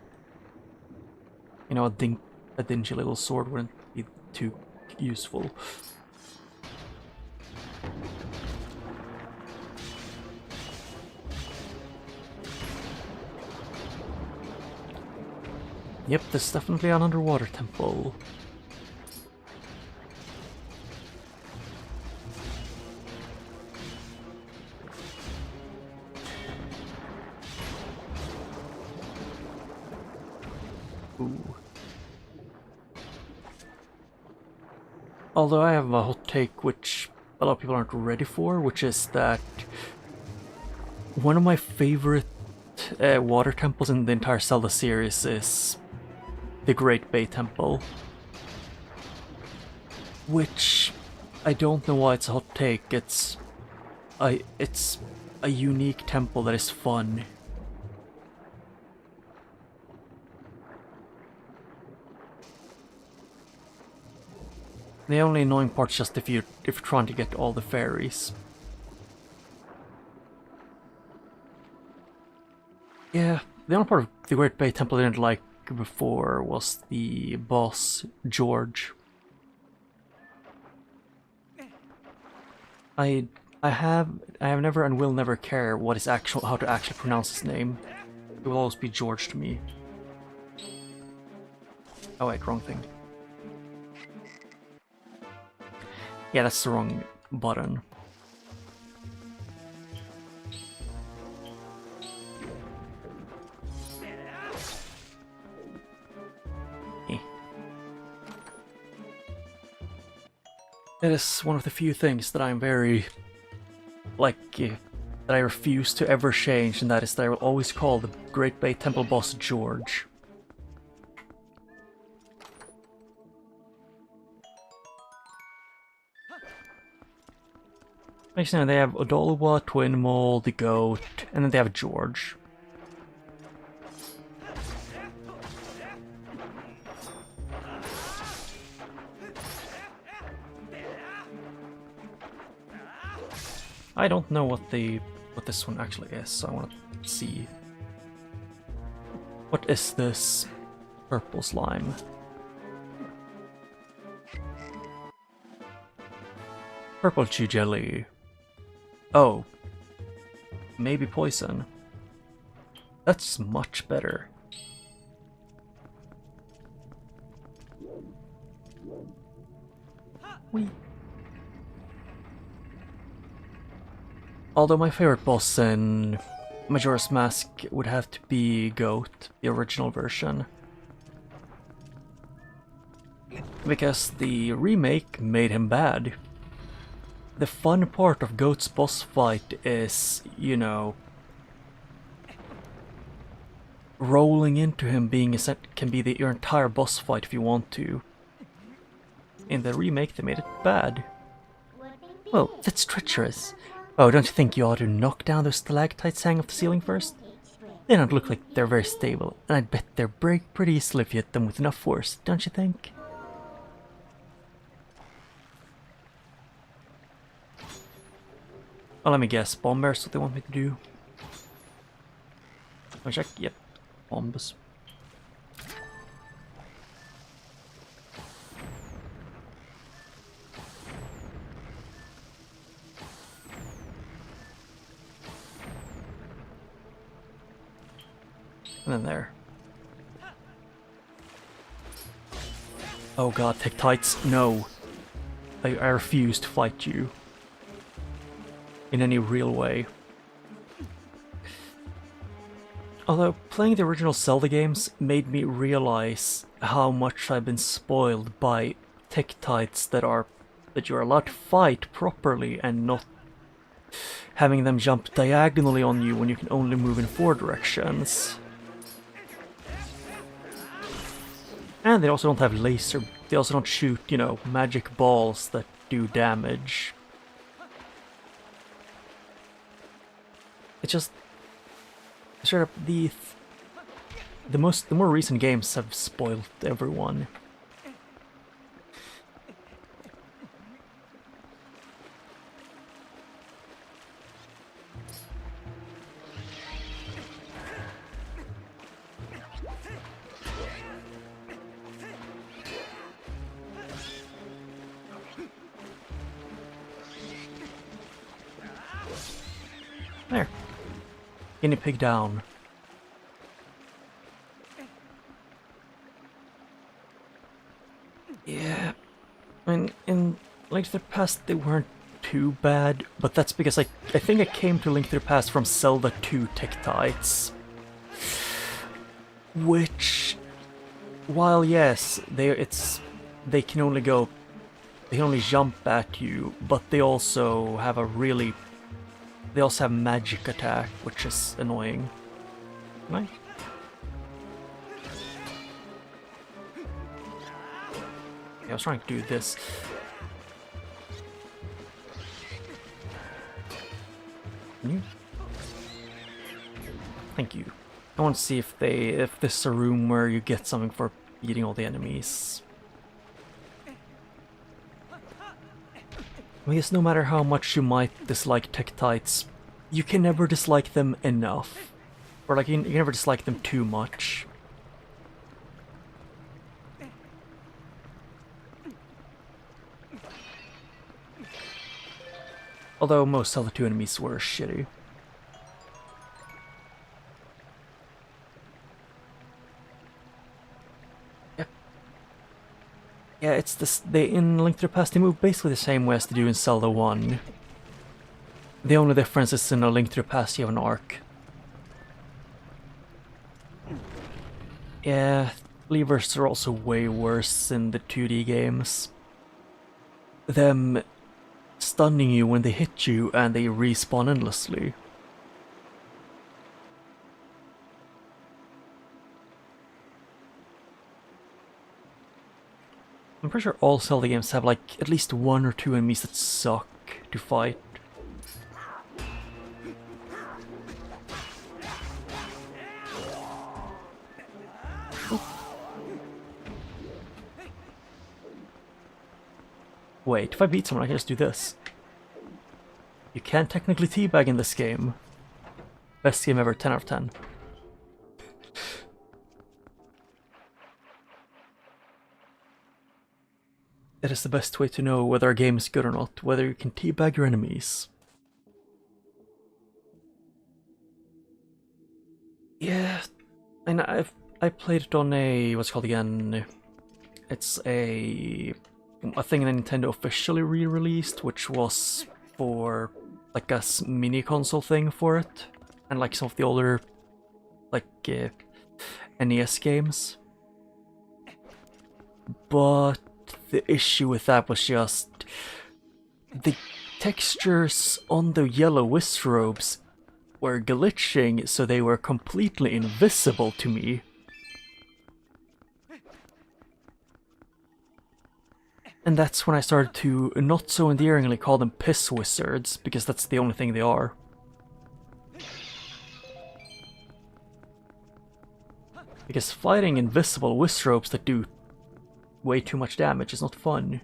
You know, a dingy little sword wouldn't be too useful. Yep, there's definitely an underwater temple. Ooh. Although I have a hot take which a lot of people aren't ready for, which is that one of my favorite water temples in the entire Zelda series is the Great Bay Temple. Which, I don't know why it's a hot take, it's a unique temple that is fun. The only annoying part is just if you're trying to get all the fairies. Yeah, the only part of the Great Bay Temple I didn't like before was the boss, George. I have never and will never care what is how to actually pronounce his name. It will always be George to me. Oh wait, wrong thing. Yeah, that's the wrong button. It is one of the few things that I'm very, that I refuse to ever change, and that is that I will always call the Great Bay Temple boss George. Next thing they have Odolwa, Twin Mole, the Goat, and then they have George. I don't know what this one actually is, so I want to see. What is this purple slime? Purple chew jelly. Oh. Maybe poison. That's much better. Whee. Although my favorite boss in Majora's Mask would have to be Goat, the original version. Because the remake made him bad. The fun part of Goat's boss fight is, you know, rolling into him can be your entire boss fight if you want to. In the remake they made it bad. Well, that's treacherous. Oh, don't you think you ought to knock down those stalactites hanging off the ceiling first? They don't look like they're very stable, and I'd bet they'll break pretty easily if you hit them with enough force, don't you think? Well, let me guess, bomb bears what they want me to do. Let me check, yep, bombs. And then there. Oh god, Tektites, no. I refuse to fight you. In any real way. Although, playing the original Zelda games made me realize how much I've been spoiled by Tektites that are that you're allowed to fight properly and not having them jump diagonally on you when you can only move in 4 directions. And they also don't have laser, they also don't shoot, you know, magic balls that do damage. It's just straight up the more recent games have spoiled everyone. There. Guinea pig down. Yeah. I mean, in Link to the Past they weren't too bad, but that's because I think I came to Link to the Past from Zelda 2 Tektites. Which, while yes, they can only jump at you, but they also have they also have magic attack, which is annoying. Right? Yeah, I was trying to do this. Can you? Thank you. I want to see if this is a room where you get something for beating all the enemies. I guess no matter how much you might dislike Tektites, you can never dislike them enough. Or like, you can never dislike them too much. Although most Zelda 2 enemies were shitty. Yeah, it's this. In Link to the Past, they move basically the same way as they do in Zelda 1. The only difference is in A Link to the Past you have an arc. Yeah, levers are also way worse in the 2D games. Them stunning you when they hit you and they respawn endlessly. I'm pretty sure all Zelda games have like at least 1 or 2 enemies that suck to fight. Wait, if I beat someone I can just do this. You can technically teabag in this game. Best game ever, 10 out of 10. That is the best way to know whether a game is good or not, whether you can teabag your enemies. Yeah, and I played it on a, what's it called again? It's a thing Nintendo officially re-released, which was for like a mini console thing for it, and like some of the older like NES games. But the issue with that was just the textures on the yellow wizrobes were glitching, so they were completely invisible to me. And that's when I started to not so endearingly call them piss wizards, because that's the only thing they are. Because fighting invisible wizrobes that do way too much damage is not fun.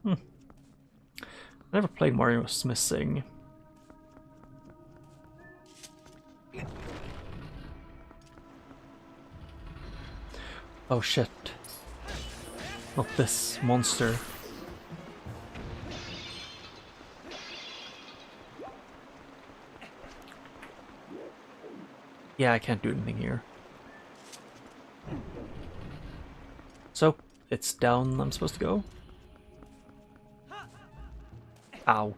I never played Mario's Missing. Oh shit. Not this monster. Yeah, I can't do anything here. So, it's down I'm supposed to go? Ow.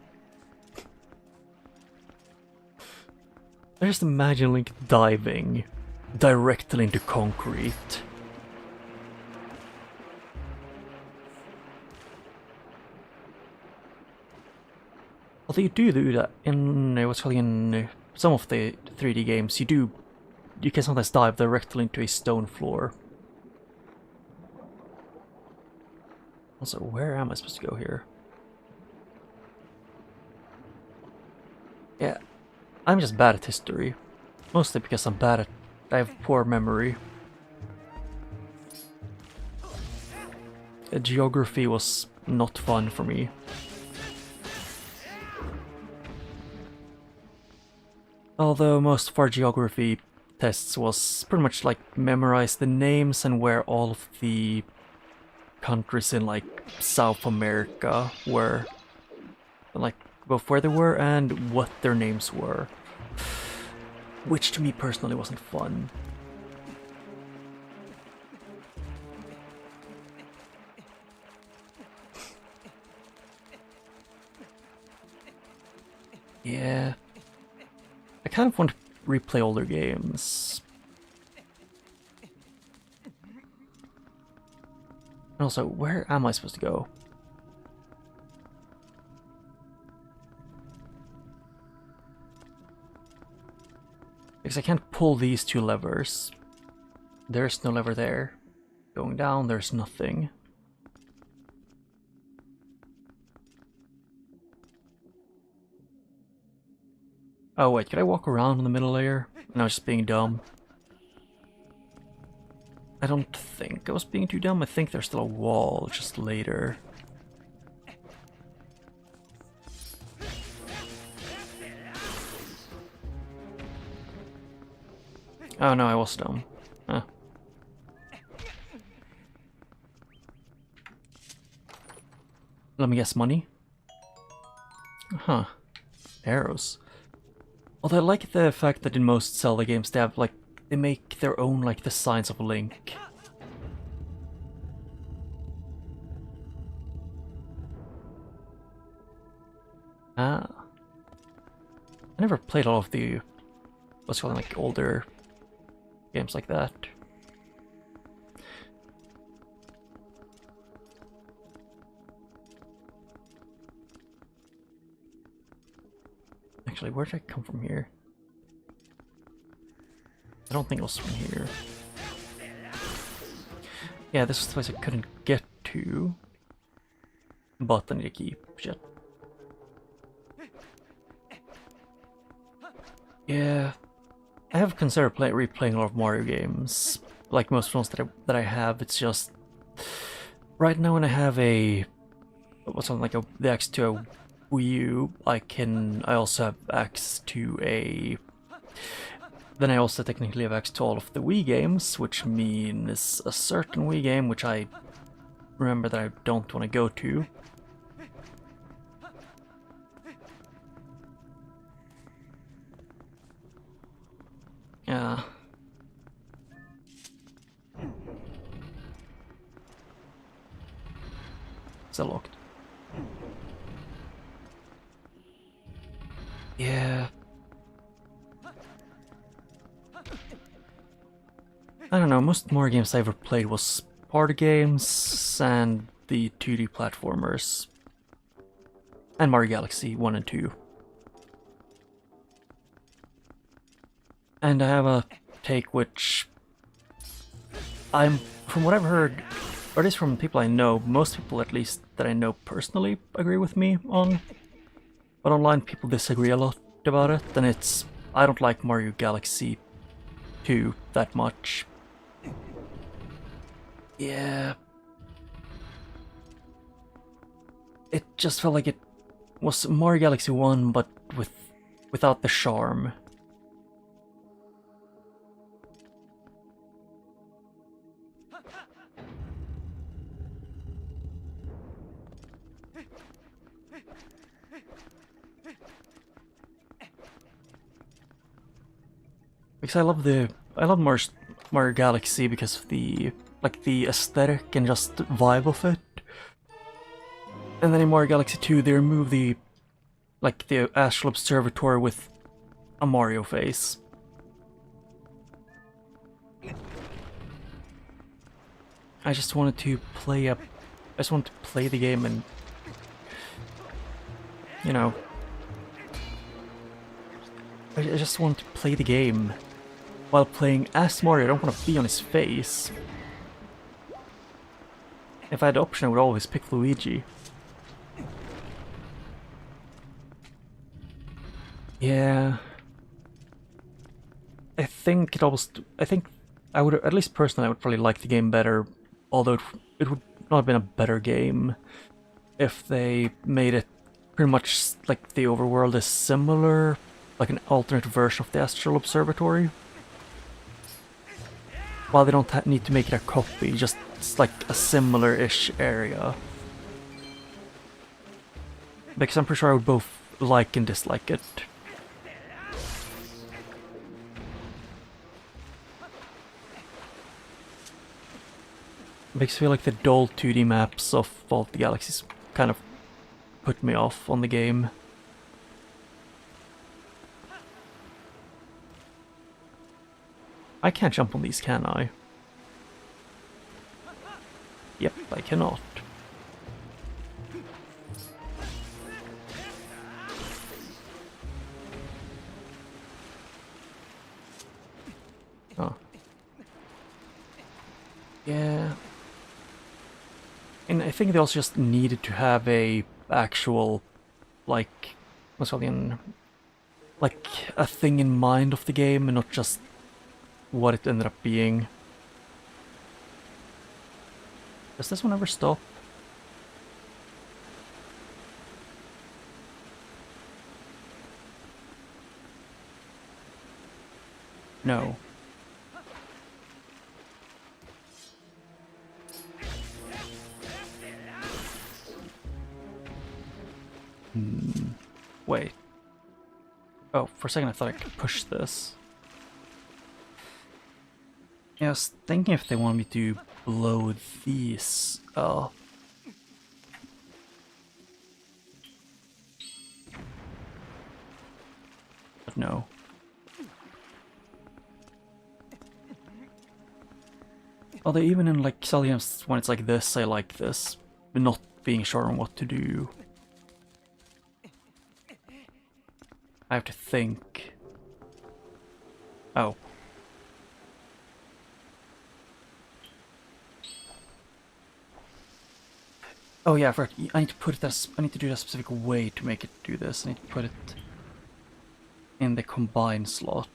I just imagine Link diving directly into concrete. Although you do that in what's called in some of the 3D games, you can sometimes dive directly into a stone floor. Also, where am I supposed to go here? Yeah, I'm just bad at history. Mostly because I have poor memory. Geography was not fun for me. Although most of our geography tests was pretty much like memorize the names and where all of the countries in like South America were. Like both where they were and what their names were. Which to me personally wasn't fun. Yeah. I kind of want to replay older games. And also, where am I supposed to go? Because I can't pull these two levers. There's no lever there. Going down, there's nothing. Oh wait, could I walk around in the middle layer? No, just being dumb. I don't think I was being too dumb. I think there's still a wall just later. Oh no, I was dumb. Huh. Let me guess, money? Huh. Arrows. Although I like the fact that in most Zelda games they have like they make their own like the signs of Link. I never played all of the what's called like older games like that. Actually, where did I come from here? I don't think it was from here. Yeah, this is the place I couldn't get to. But I need to keep shit. Yeah, I have considered replaying a lot of Mario games. Like most ones that I have, it's just right now when I have a what's on like the access to a Wii U, I also have access to a. Then I also technically have access to all of the Wii games, which means a certain Wii game which I remember that I don't want to go to. Yeah. Is that locked? Yeah. I don't know, most more games I ever played was party games and the 2D platformers. And Mario Galaxy 1 and 2. And I have a take which from what I've heard, or at least from people I know, most people at least that I know personally agree with me on. But online people disagree a lot about it, and it's I don't like Mario Galaxy 2 that much. Yeah. It just felt like it was Mario Galaxy 1 but without the charm. Because I love Mario Galaxy because of the aesthetic and just vibe of it. And then in Mario Galaxy 2 they remove the Astral Observatory with a Mario face. I just wanted to play the game and I just want to play the game. While playing as Mario, I don't want to be on his face. If I had the option, I would always pick Luigi. Yeah. I think I would, at least personally, I would probably like the game better, although it would not have been a better game if they made it pretty much like the overworld is similar, like an alternate version of the Astral Observatory. While they don't need to make it a copy, just it's like a similar-ish area. Because I'm pretty sure I would both like and dislike it. Makes me feel like the dull 2D maps of all the galaxies kind of put me off on the game. I can't jump on these, can I? Yep, I cannot. Oh. Yeah. And I think they also just needed to have a actual, like, what's it called, like a thing in mind of the game and not just what it ended up being. Does this one ever stop? No. Wait. Oh, for a second I thought I could push this. Yeah, I was thinking if they wanted me to blow these up. But no. Although even in like Zelda games, when it's like this, I like this. But not being sure on what to do. I have to think. Oh. Oh yeah, I forgot. I need to put it as, I need to do it a specific way to make it do this. I need to put it in the combine slot.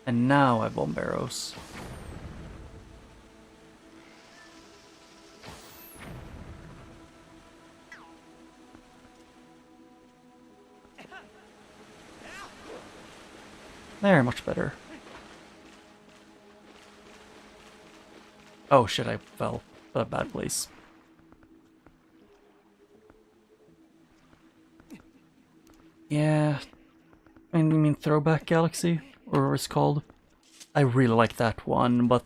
And now I have bomb arrows. There, much better. Oh shit, I fell at a bad place. Yeah, I mean Throwback Galaxy, or whatever it's called. I really like that one, but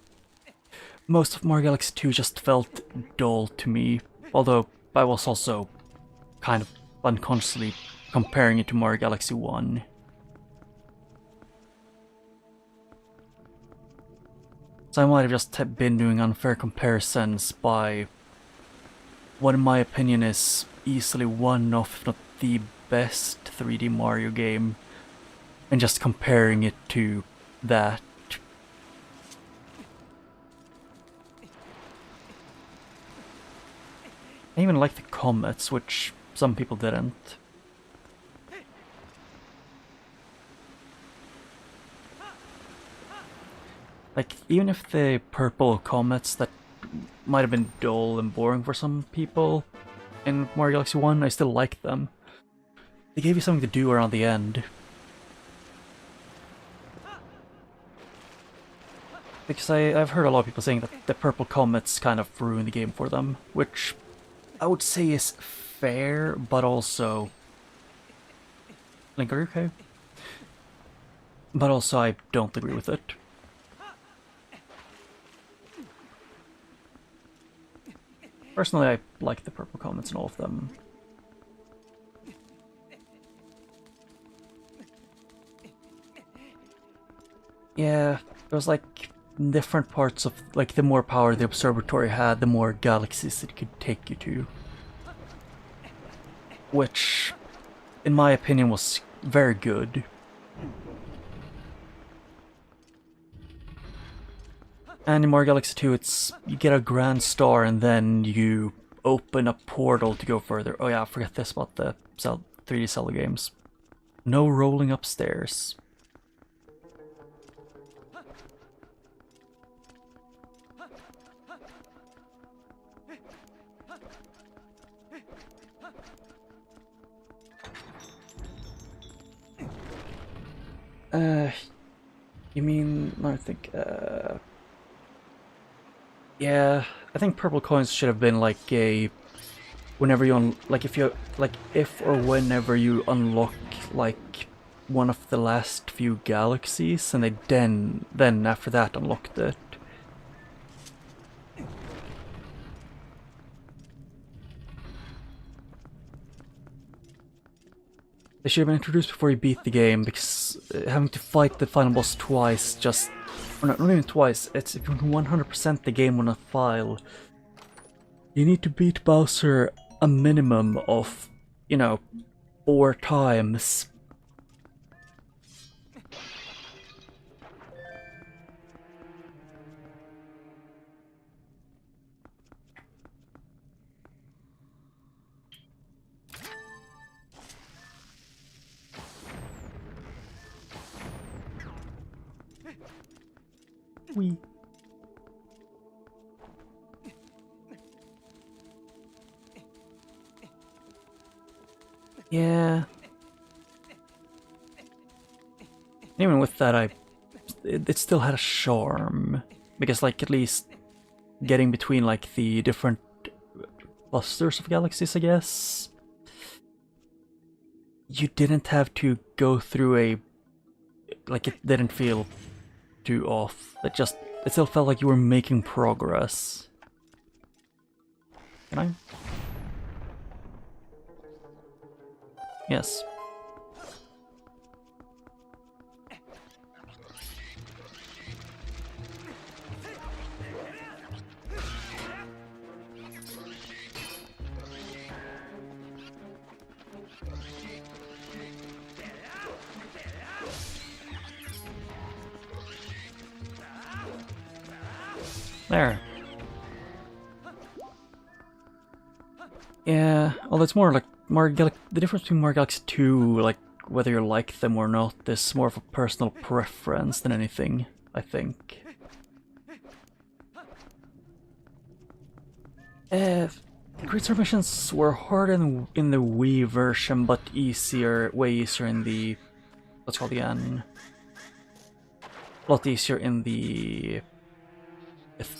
most of Mario Galaxy 2 just felt dull to me. Although I was also kind of unconsciously comparing it to Mario Galaxy 1. So I might have just been doing unfair comparisons by what in my opinion is easily one of, if not the best 3D Mario game, and just comparing it to that. I even like the comets, which some people didn't. Like, even if the purple comets that might have been dull and boring for some people in Mario Galaxy 1, I still like them. They gave you something to do around the end. Because I've heard a lot of people saying that the purple comets kind of ruined the game for them, which I would say is fair, but also... Link, are you okay? But also I don't agree with it. Personally, I like the purple comets in all of them. Yeah, there was like different parts of, like, the more power the observatory had, the more galaxies it could take you to. Which in my opinion, was very good. And in Mario Galaxy 2, it's you get a grand star and then you open a portal to go further. Oh yeah, I forget this about the 3D Zelda games. No rolling upstairs. You mean, I think, yeah, I think purple coins should have been like a, whenever you, if or whenever you unlock, like, one of the last few galaxies, and they then after that unlocked it. They should have been introduced before you beat the game, because having to fight the final boss twice just... Or not even twice, it's if you 100% the game on a file. You need to beat Bowser a minimum of, 4 times. Wee. Yeah. Even with that, it still had a charm, because like at least getting between like the different clusters of galaxies, I guess, you didn't have to go through it didn't feel too off. It still felt like you were making progress. Can I? Yes. There. Yeah, well, it's more like the difference between Mario Galaxy 2, like whether you like them or not, is more of a personal preference than anything, I think. The Great Star missions were hard in the Wii version, but way easier in the... what's called again? A lot easier in the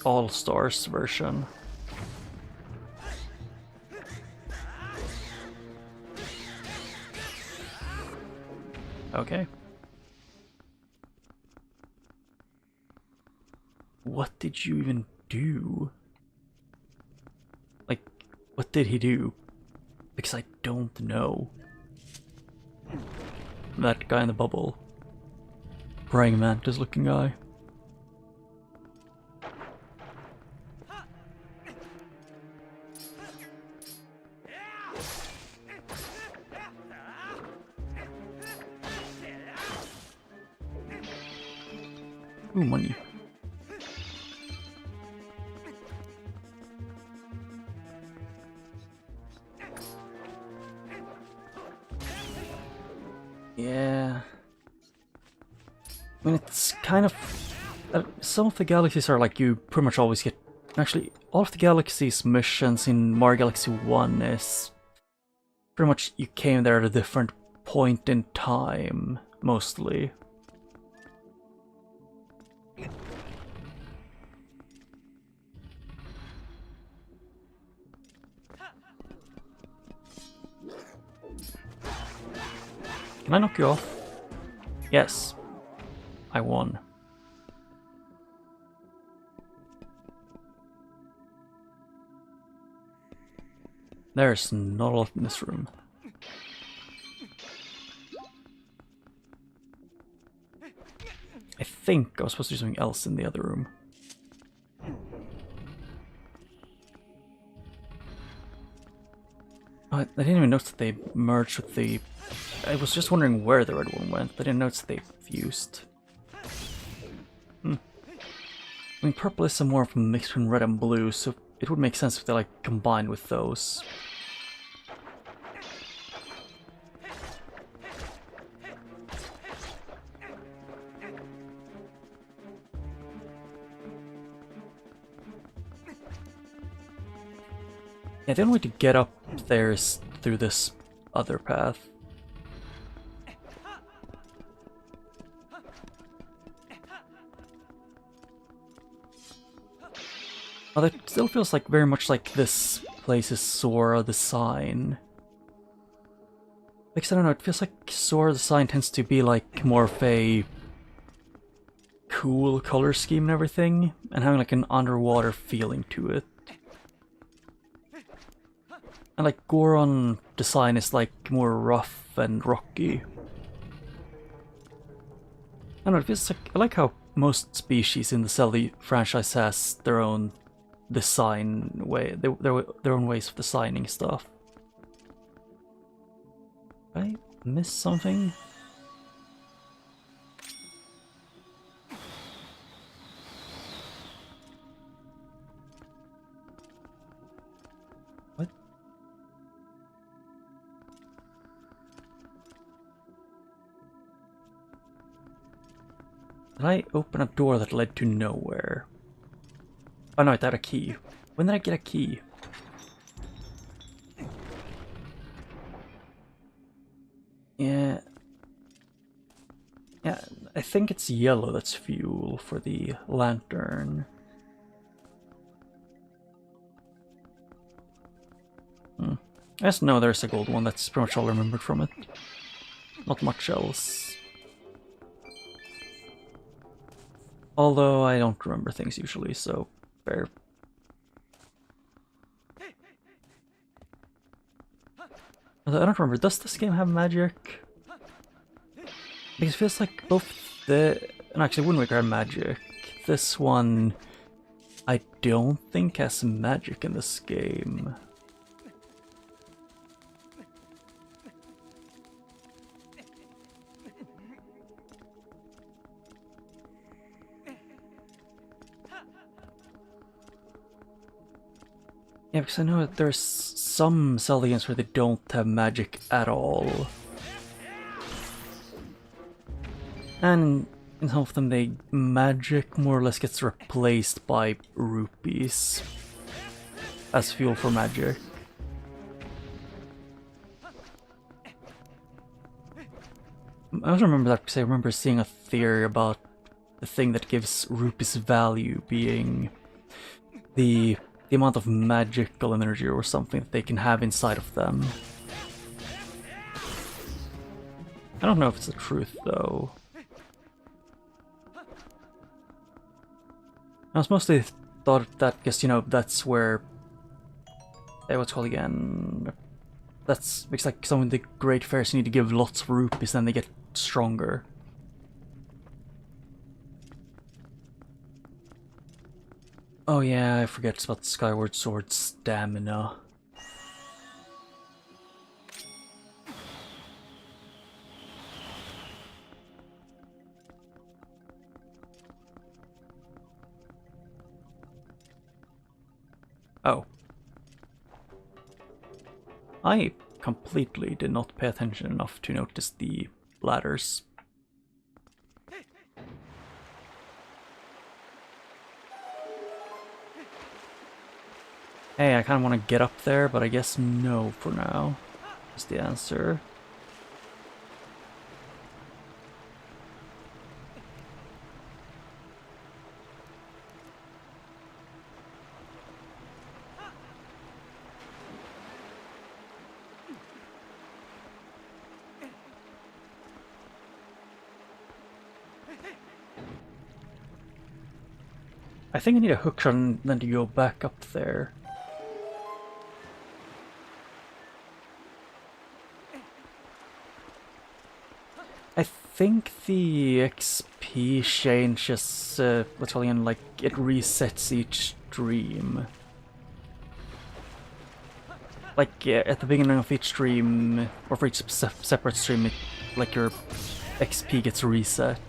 All-Stars version. Okay. What did you even do? Like, what did he do? Because I don't know. That guy in the bubble. Praying mantis looking guy. Ooh, money. Yeah. I mean, it's kind of... some of the galaxies are like you pretty much always get... Actually, all of the galaxies missions in Mario Galaxy 1 is... pretty much you came there at a different point in time, mostly. Can I knock you off? Yes. I won. There's not a lot in this room. I think I was supposed to do something else in the other room. Oh, I didn't even notice that they merged with the... I was just wondering where the red one went, but I didn't notice that they fused. I mean, purple is some more of a mix between red and blue, so it would make sense if they, like, combined with those. Yeah, the only way to get up there is through this other path. Although it still feels like very much like this place is Zora the Sign. Like, I don't know, it feels like Zora the Sign tends to be like more of a cool color scheme and everything, and having like an underwater feeling to it. And like Goron design is like more rough and rocky. I don't know, it feels like, I like how most species in the Zelda franchise has their own design way, their own ways of designing stuff. Did I miss something? What? Did I open a door that led to nowhere? Oh no, it had a key. When did I get a key? Yeah. Yeah, I think it's yellow that's fuel for the lantern. Yes, no, there's a gold one. That's pretty much all I remembered from it. Not much else. Although I don't remember things usually, so fair. Although I don't remember, does this game have magic? Because it feels like both the... And actually, Wind Waker had magic. This one, I don't think has magic in this game. Yeah, because I know that there's some Zelda games where they don't have magic at all. And in some of them, magic more or less gets replaced by rupees as fuel for magic. I also remember that because I remember seeing a theory about the thing that gives rupees value being the amount of magical energy or something that they can have inside of them. I don't know if it's the truth though. I was mostly thought that because, you know, that's where... what's it called again? That's because like some of the great fairies need to give lots of rupees and they get stronger. Oh yeah, I forget about Skyward Sword stamina. Oh. I completely did not pay attention enough to notice the ladders. Hey, I kind of want to get up there, but I guess no for now is the answer. I think I need a hook shot and then to go back up there. I think the XP changes, what's calling it, like, it resets each stream. like at the beginning of each stream, or for each separate stream, like your XP gets reset.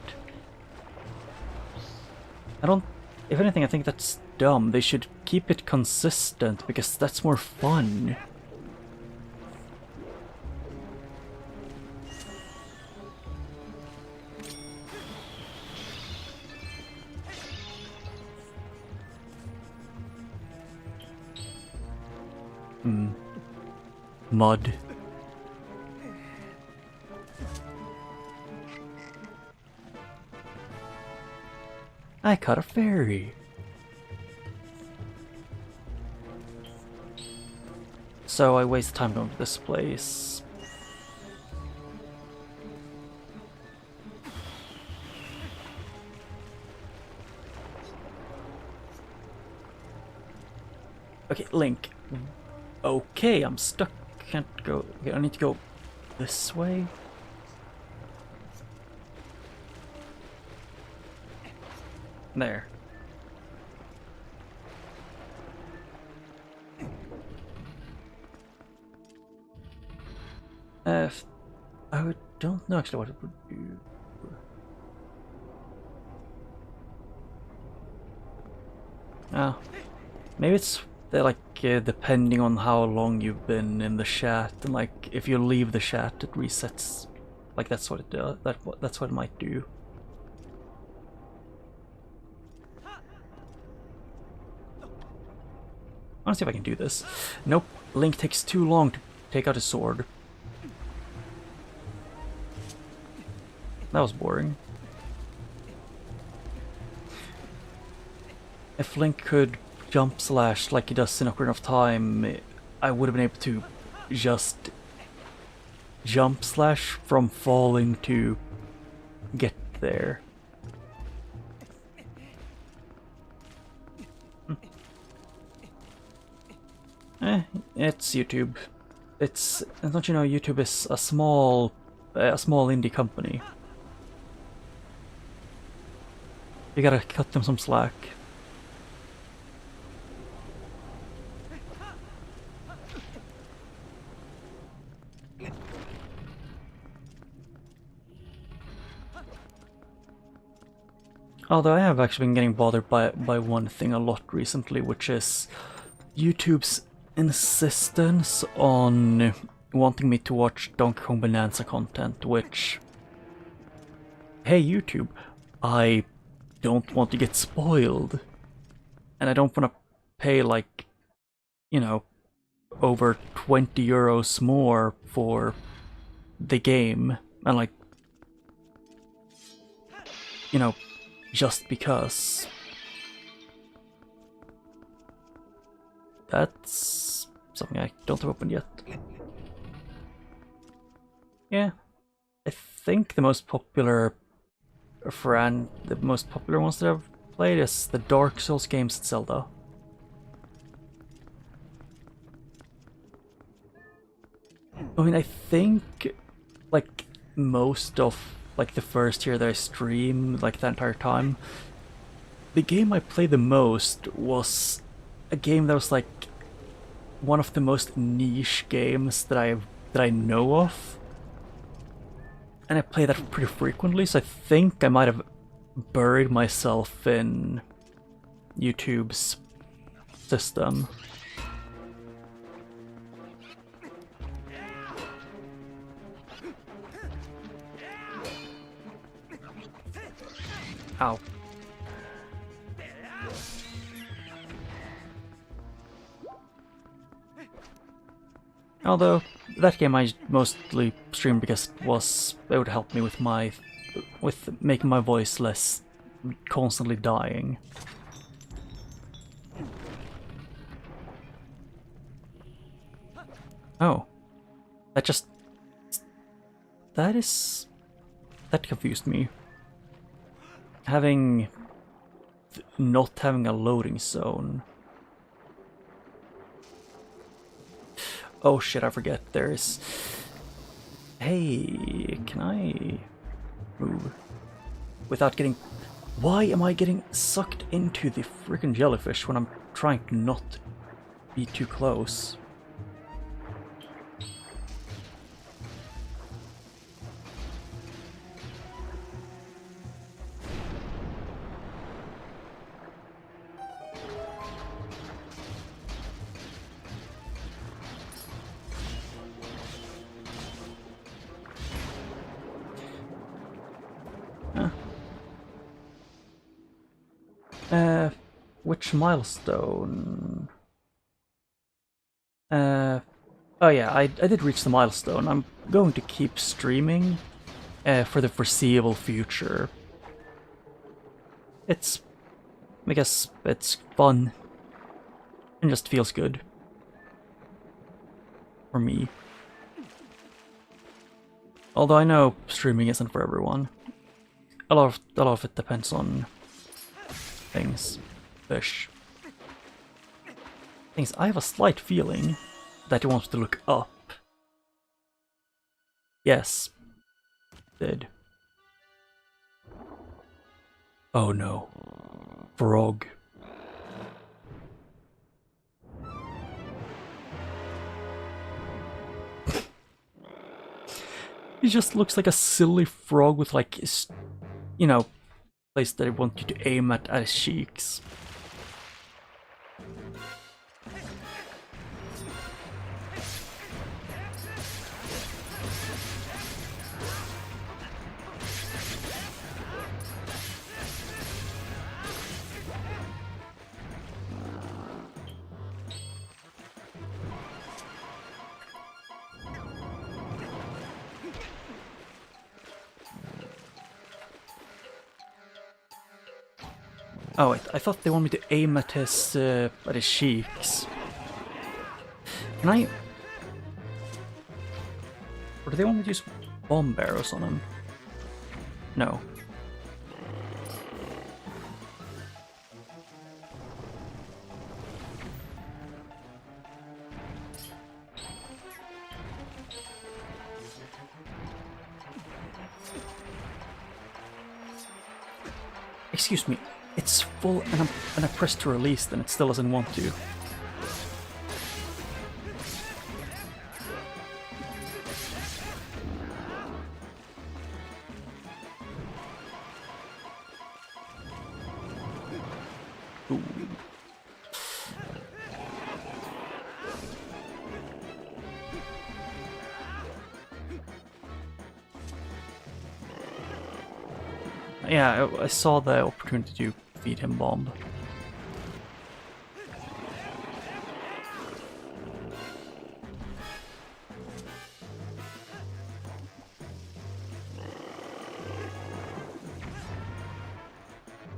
I don't... If anything, I think that's dumb. They should keep it consistent, because that's more fun. Mud. I caught a fairy. So I waste time going to this place. Okay, Link. Okay, I'm stuck. Can't go. Okay, I need to go this way. There. I don't know actually what it would do. Ah, maybe it's like depending on how long you've been in the chat, and like if you leave the chat, it resets. Like that's what it does. That's what it might do. I want to see if I can do this. Nope, Link takes too long to take out his sword. That was boring. If Link could jump slash like he does in Ocarina of Time, I would have been able to just jump slash from falling to get there. It's YouTube. It's, don't you know, YouTube is a small indie company. You gotta cut them some slack. Although I have actually been getting bothered by one thing a lot recently, which is YouTube's insistence on wanting me to watch Donkey Kong Bonanza content, which... Hey YouTube, I don't want to get spoiled. And I don't want to pay like, you know, over 20 euros more for the game. And like, you know, just because. That's something I don't have opened yet. Yeah, I think the most popular ones that I've played is the Dark Souls games and Zelda. I mean, I think like most of like the first year that I streamed, like the entire time, the game I played the most was a game that was like one of the most niche games that I know of. And I play that pretty frequently, so I think I might have buried myself in YouTube's system. Ow. Although that game I mostly streamed because it would help me with making my voice less constantly dying. Oh, that confused me. Not having a loading zone. Oh shit, I forget, there's... Hey, can I move? Without getting... Why am I getting sucked into the freaking jellyfish when I'm trying to not be too close? Which milestone? Oh yeah, I did reach the milestone. I'm going to keep streaming for the foreseeable future. I guess it's fun and just feels good for me. Although I know streaming isn't for everyone. A lot of it depends on things. Fish. Things. I have a slight feeling that he wants to look up. Yes. Did. Oh no. Frog. He just looks like a silly frog with like, you know, place that I want you to aim at his cheeks. Oh wait, I thought they want me to aim at his cheeks. Can I? Or do they want me to use bomb barrels on him? No. Excuse me, it's full and I pressed to release and it still doesn't want to. Ooh. Yeah, I saw the opportunity to feed him bomb.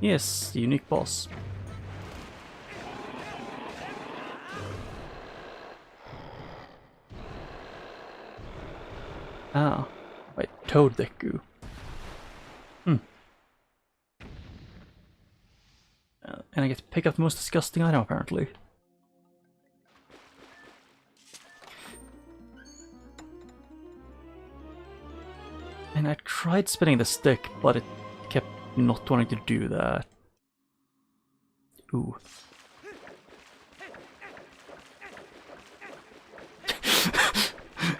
Yes, the unique boss. Ah, wait, Toad Deku. And I get to pick up the most disgusting item, apparently. And I tried spinning the stick, but it kept not wanting to do that. Ooh.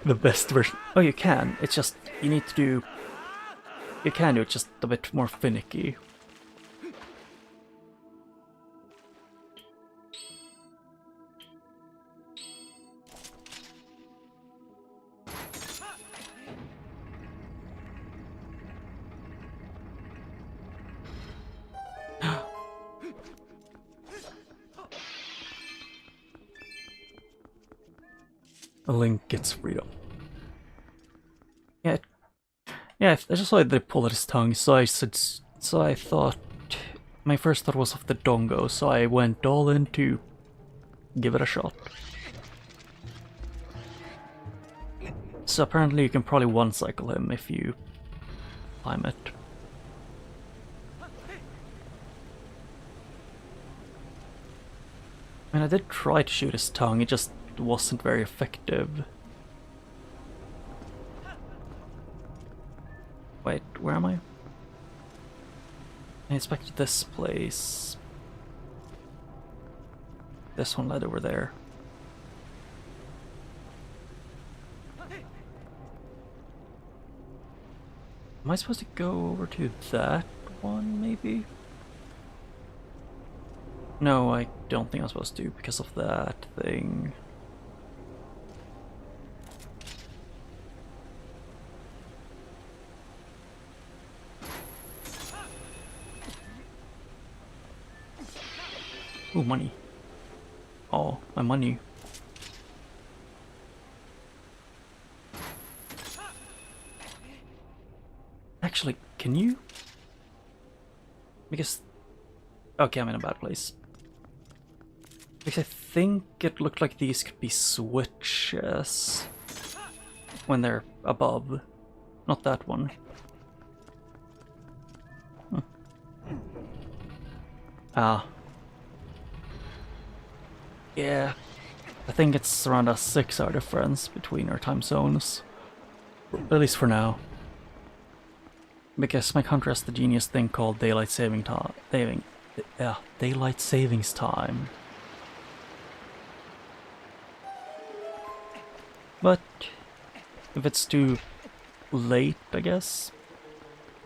The best version. Oh, you can. It's just, you need to do... You can do it, just a bit more finicky. Link gets freedom. Yeah, I just saw they pull at his tongue, so I thought, my first thought was of the Dongo, so I went all in to give it a shot. So apparently you can probably one-cycle him if you time it. I mean, I did try to shoot his tongue, it just wasn't very effective. Wait, where am I? I inspected this place. This one led over there. Am I supposed to go over to that one, maybe? No, I don't think I'm supposed to because of that thing. Ooh, money. Oh, my money. Actually, can you? Because... Okay, I'm in a bad place. Because I think it looked like these could be switches when they're above. Not that one. Ah. Yeah. I think it's around a 6-hour difference between our time zones. At least for now. Because my country has the genius thing called daylight saving time. Daylight savings time. But if it's too late, I guess,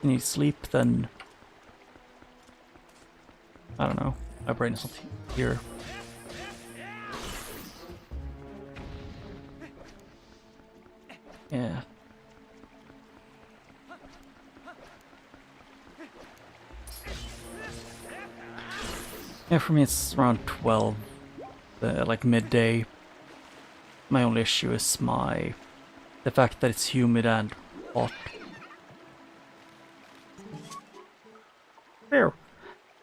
you need sleep, then I don't know. My brain is not here. Yeah. Yeah, for me it's around 12, like midday. My only issue is the fact that it's humid and hot. There,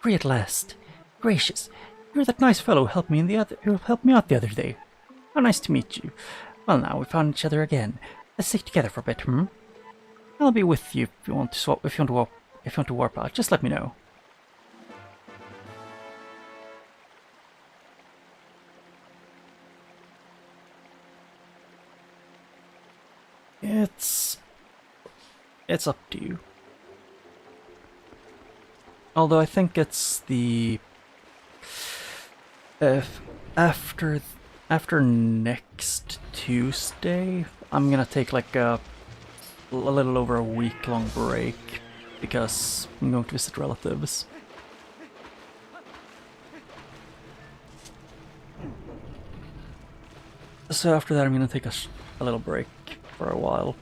free at last. Gracious, you're that nice fellow who helped me out the other day. How nice to meet you. Well, now we found each other again. Let's stick together for a bit, hmm? I'll be with you if you want to swap. If you want to warp out, just let me know. It's up to you. Although I think it's the after next Tuesday, I'm gonna take like a little over a week-long break because I'm going to visit relatives. So after that, I'm gonna take a little break for a while.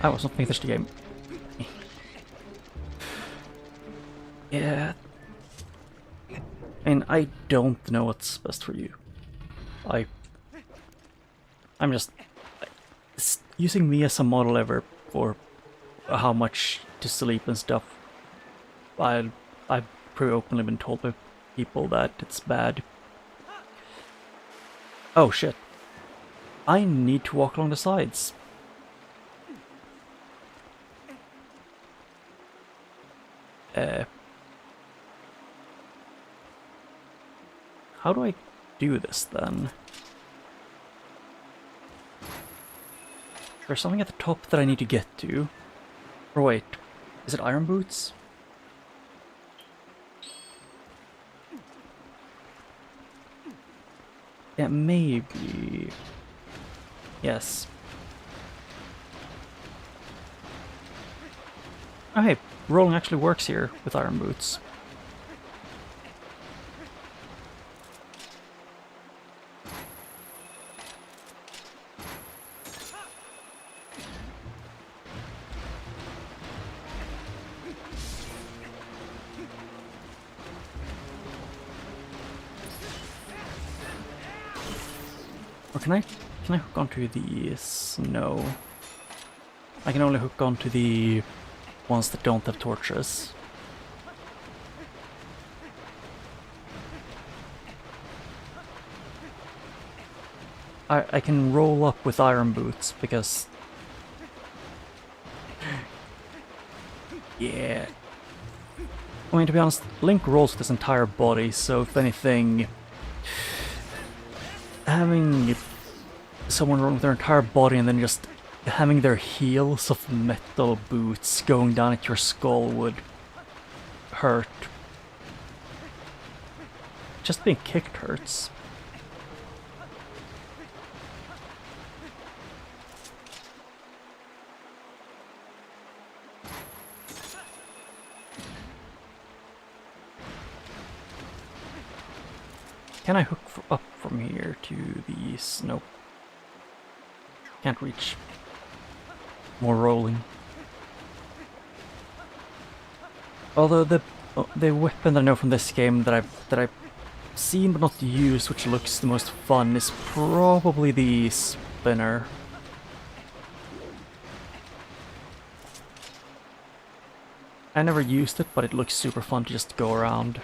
I wasn't playing this game. Yeah. And I don't know what's best for you. I'm just using me as a model ever for how much to sleep and stuff. I've pretty openly been told by people that it's bad. Oh shit. I need to walk along the sides. How do I do this then? There's something at the top that I need to get to. Or wait, is it iron boots? Yeah, maybe. Yes. Oh hey, rolling actually works here with iron boots. Or can I hook onto the snow? I can only hook onto the ones that don't have torches. I can roll up with iron boots because... Yeah. I mean, to be honest, Link rolls with his entire body, so if anything... Having someone roll with their entire body and then just having their heels of metal boots going down at your skull would hurt. Just being kicked hurts. Can I hook up from here to the snow? Can't reach. More rolling. Although the weapon that I know from this game that I've seen but not used, which looks the most fun, is probably the spinner. I never used it, but it looks super fun to just go around.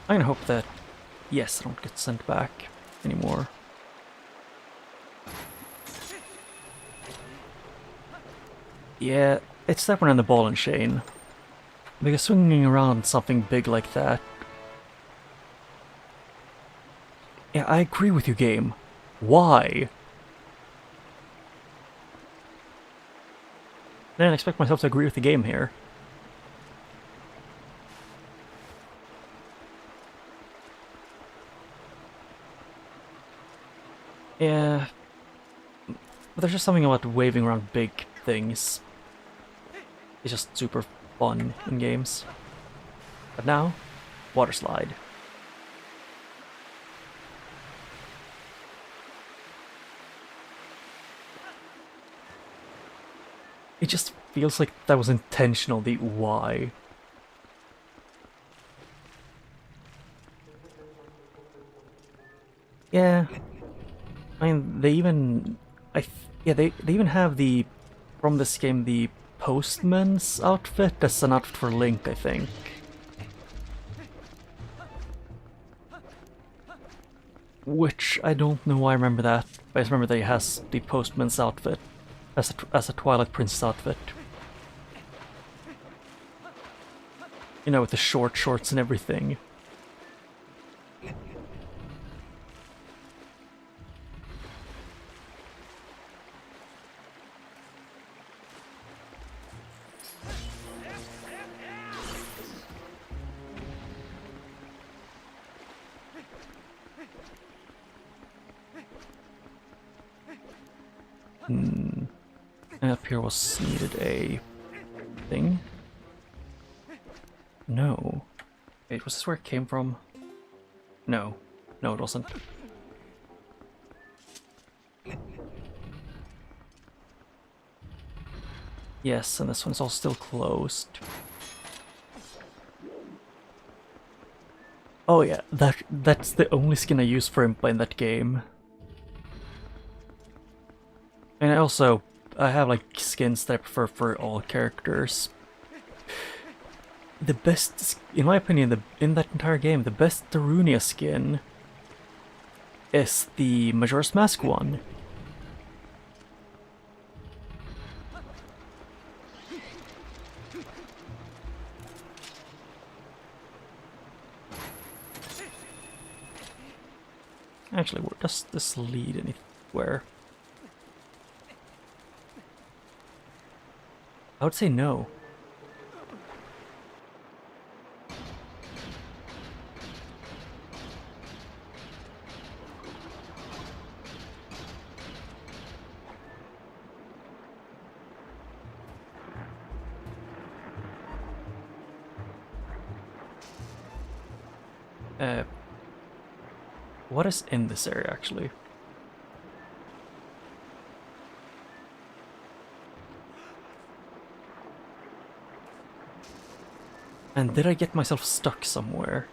I'm gonna hope that, yes, I don't get sent back anymore. Yeah, it's that one in the ball and chain. Because swinging around something big like that... Yeah, I agree with you, game. Why? I didn't expect myself to agree with the game here. Yeah, but there's just something about waving around big things. It's just super fun in games. But now, water slide. It just feels like that was intentional, the why. Yeah. I mean, they even... yeah, they even have the... From this game, the postman's outfit. That's an outfit for Link, I think. Which, I don't know why I remember that. But I just remember that he has the postman's outfit. As a Twilight Princess outfit. You know, with the short shorts and everything. And up here was needed a thing. No. Wait, was this where it came from? No. No, it wasn't. Yes, and this one's all still closed. Oh yeah, that's the only skin I use for Impa in that game. And I have like skins that I prefer for all characters. The best, in my opinion, in that entire game, the best Darunia skin is the Majora's Mask one. Actually, where does this lead anywhere? I would say no. What is in this area, actually? And did I get myself stuck somewhere?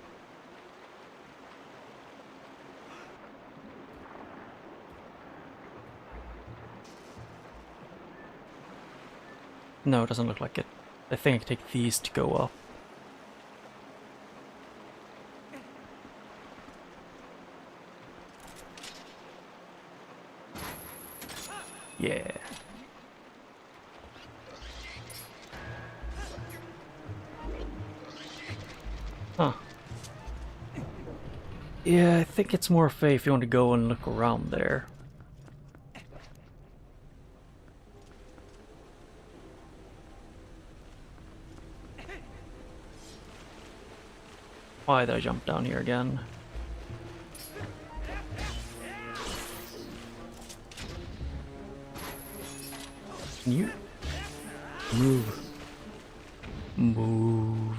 No, it doesn't look like it. I think I can take these to go up. Yeah. Huh. Yeah, I think it's more of a if you want to go and look around there. Why did I jump down here again? Can you move? Move.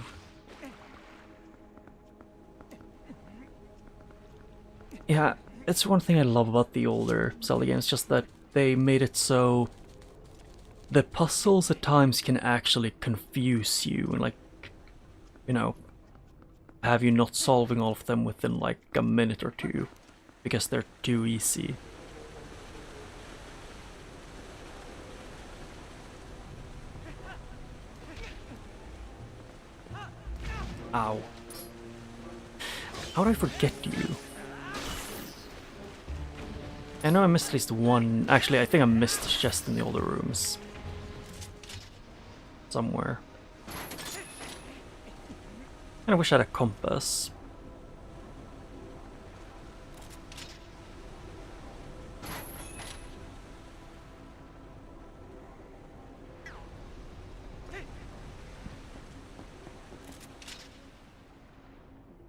Yeah, it's one thing I love about the older Zelda games, just that they made it so the puzzles at times can actually confuse you and, like, you know, have you not solving all of them within like a minute or two because they're too easy. Ow. How did I forget you? I know I missed at least one. Actually, I think I missed the chest in the older rooms. Somewhere. And I wish I had a compass.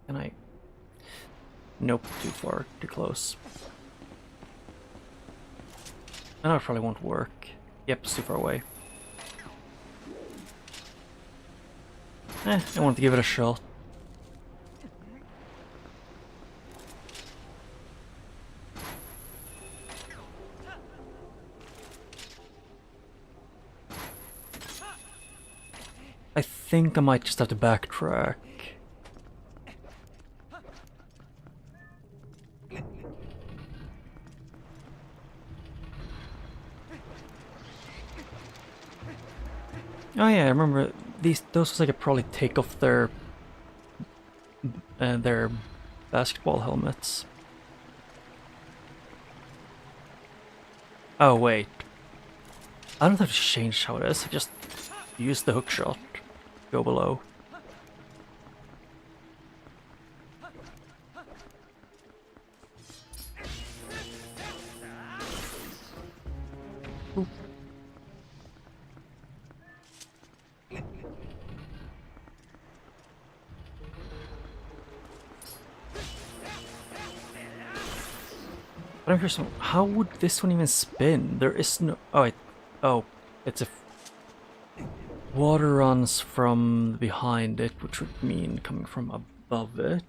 Can I? Nope, too far, too close. I know it probably won't work. Yep, it's too far away. I wanted to give it a shot. I think I might just have to backtrack. Oh yeah, I remember those was like a probably take off their basketball helmets. Oh wait. I don't have to change how it is, just use the hook shot. Go below. Oop. I'm curious, how would this one even spin? There is no... Oh, it's a... Water runs from behind it, which would mean coming from above it.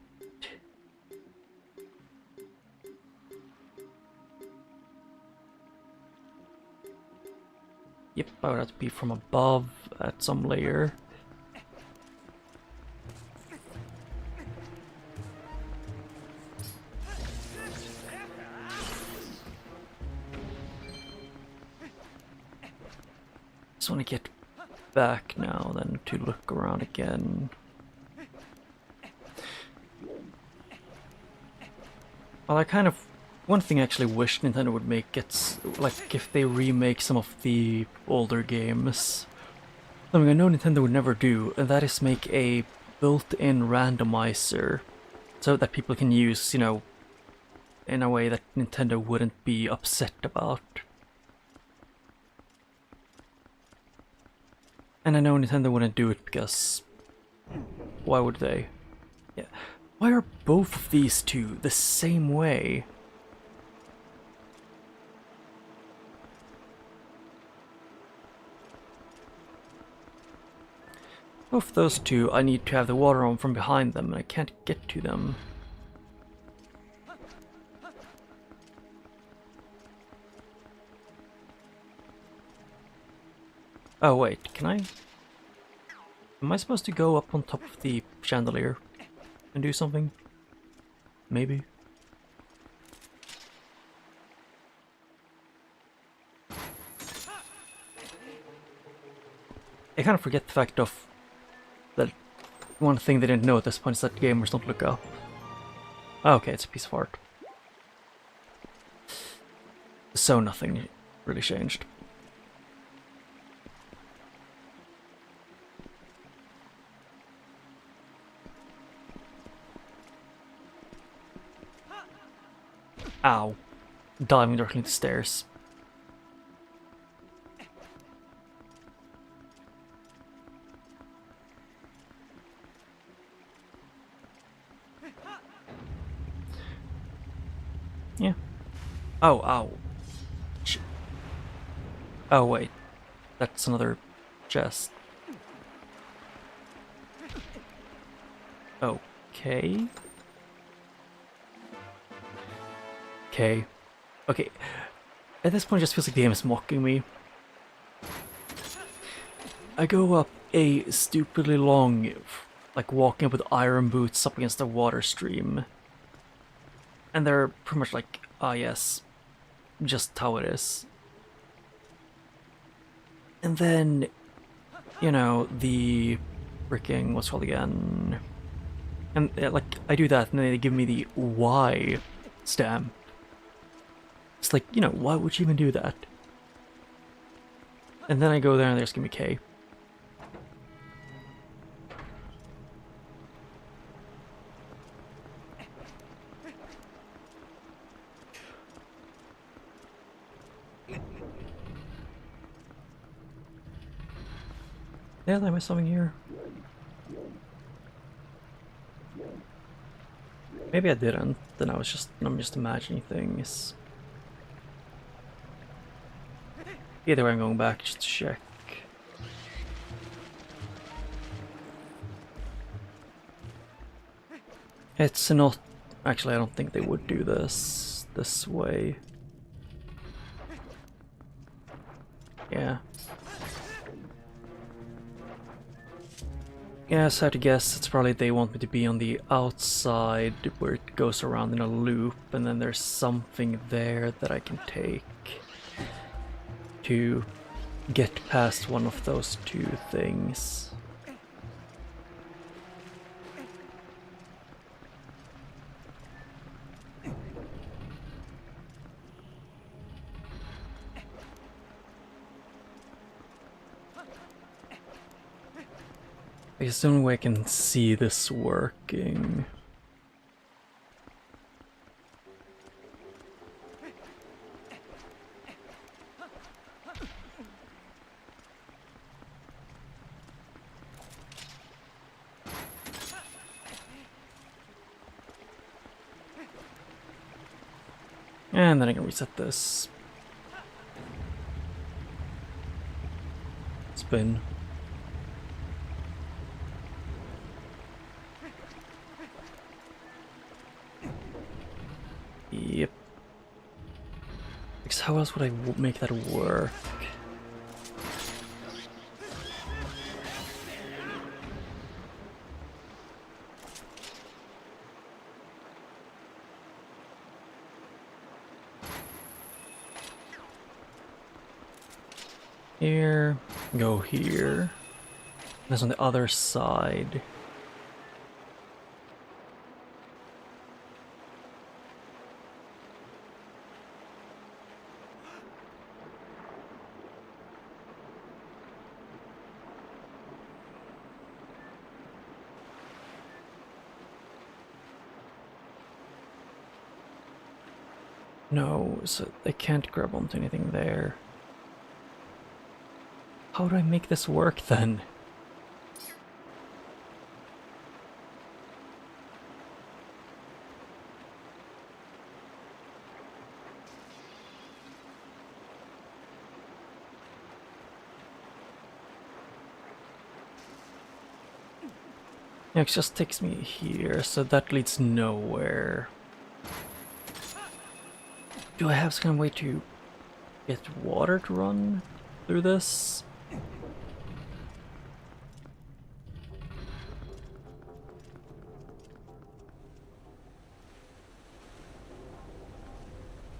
Yep, I would have to be from above at some layer. Just want to get back now, then to look around again. Well, I kind of... One thing I actually wish Nintendo would make, it's like if they remake some of the older games. Something I know Nintendo would never do, and that is make a built-in randomizer so that people can use, you know, in a way that Nintendo wouldn't be upset about. And I know Nintendo wouldn't do it because... Why would they? Yeah. Why are both of these two the same way? Both those two, I need to have the water on from behind them, and I can't get to them. Oh wait, can I? Am I supposed to go up on top of the chandelier and do something? Maybe. I kind of forget the fact of that one thing they didn't know at this point is that gamers don't look up. Oh, okay, it's a piece of art. So nothing really changed. Ow. Diving directly into the stairs. Yeah. Oh, ow. Oh, wait. That's another chest. K? K. Okay. At this point, it just feels like the game is mocking me. I go up a stupidly long, like walking up with iron boots up against a water stream. And they're pretty much like, ah yes, just how it is. And then, you know, the freaking, what's it called again? And like, I do that and then they give me the Y stamp. It's like, you know, why would you even do that? And then I go there and they just give me K. Yeah, there was something here. Maybe I didn't, then I'm just imagining things. Either way, I'm going back just to check. It's not... Actually, I don't think they would do this way. Yeah. Yeah, so I have to guess it's probably they want me to be on the outside where it goes around in a loop, and then there's something there that I can take to get past one of those two things. It's the only way I can see this working. And then I can reset this. Spin. Yep. Because how else would I make that work? Here, go here. That's on the other side. No, so they can't grab onto anything there. How do I make this work then? Yeah, it just takes me here, so that leads nowhere. Do I have some kind of way to get water to run through this?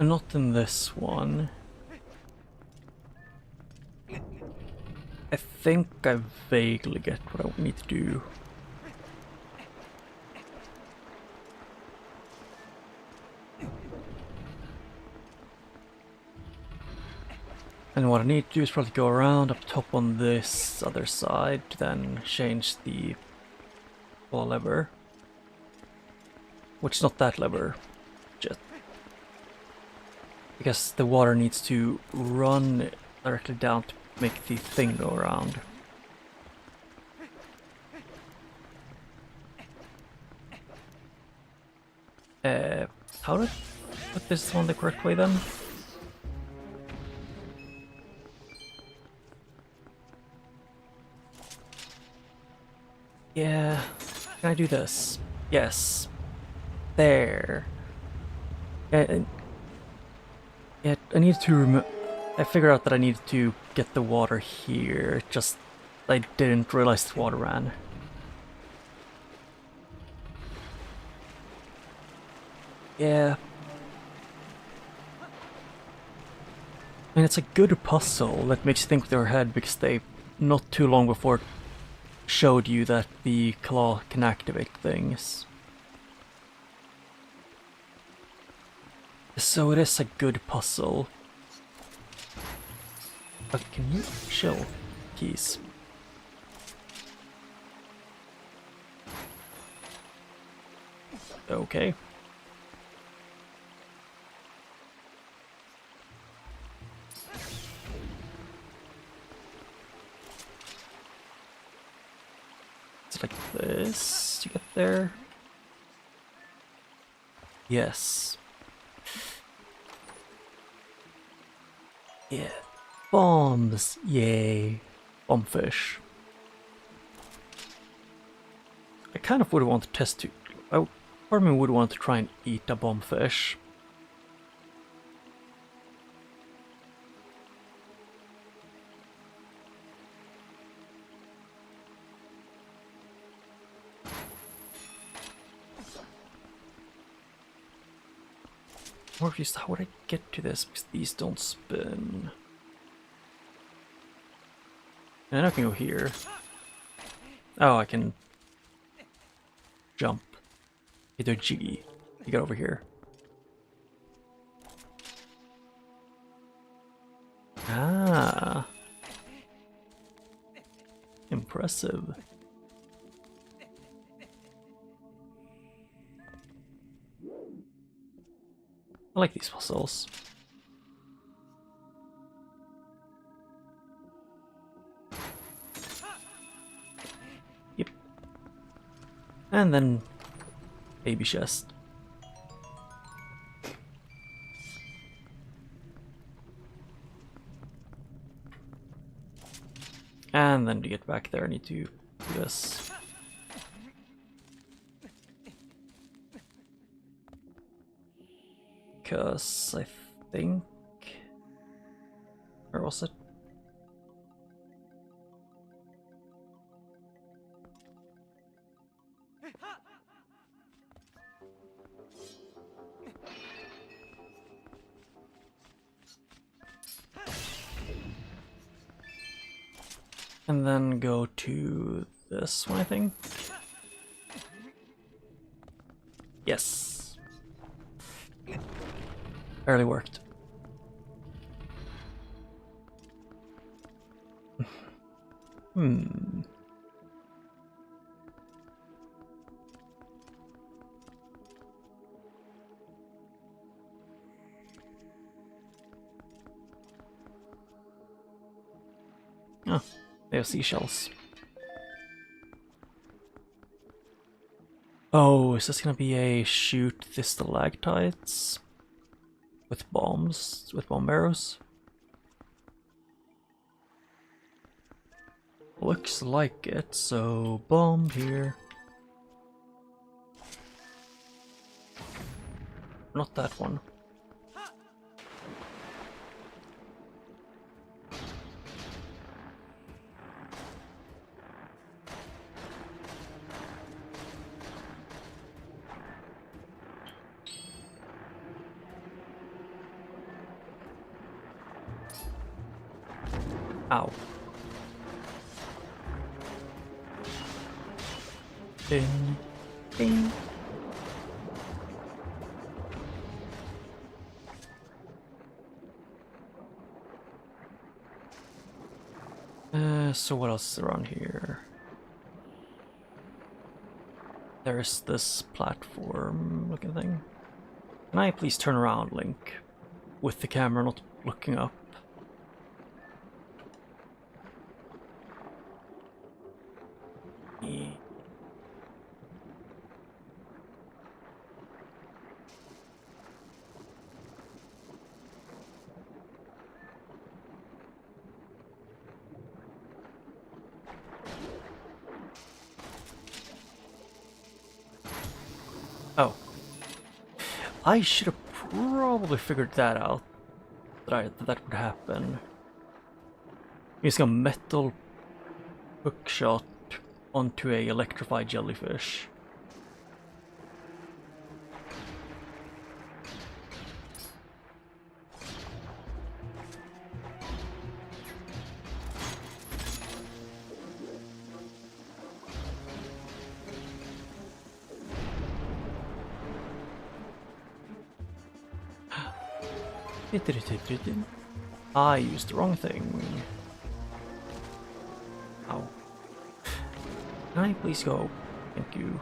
Not in this one. I think I vaguely get what I need to do. And what I need to do is probably go around up top on this other side, then change the ball lever. Which is not that lever, just because the water needs to run directly down to make the thing go around. How do I put this on the correct way then? Yeah, can I do this? Yes. There. Yeah, yeah, I need to I figured out that I needed to get the water here, just I didn't realize the water ran. Yeah. I mean, it's a good puzzle that makes you think with your head because they, not too long before, showed you that the claw can activate things. So it is a good puzzle. But can you chill, keys? Okay. It's like this to get there. Yes. Yeah. Bombs. Yay. Bombfish. I kind of would want to test to. Part of me would want to try and eat a bombfish. Or just how would I get to this? Because these don't spin. And I can go here. Oh, I can jump. Hit a jiggy. You get over here. Ah. Impressive. I like these puzzles. Yep. And then baby chest. And then to get back there I need to do this. Because I think... Where was it? And then go to this one, I think. Yes. Barely worked. Hmm. Oh, they have seashells. Oh, is this gonna be a shoot the stalactites? With bombs? With bomb arrows? Looks like it, so bomb here. Not that one. Ow. Ding. Ding. So what else is around here? There's this platform looking thing. Can I please turn around, Link? With the camera not looking up. Yeah. Oh. I should have probably figured that out. That would happen. Using a metal hookshot onto a electrified jellyfish. I used the wrong thing. Ow. Can I please go? Thank you.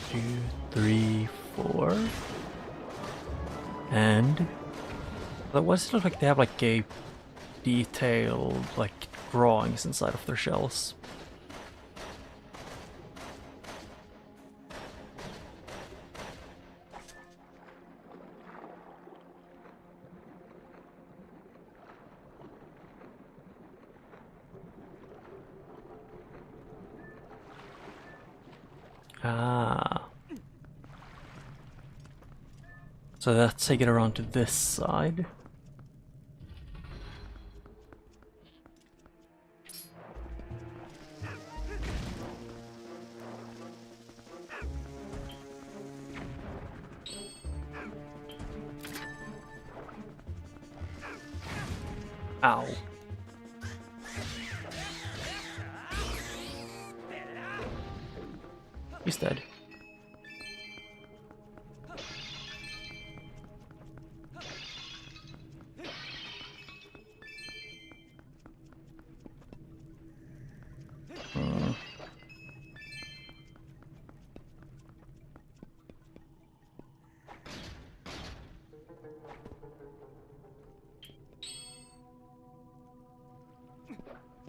Two, three, four. And why does it look like they have like a detailed like drawings inside of their shells? Ah. So let's take it around to this side. Ow. He's dead.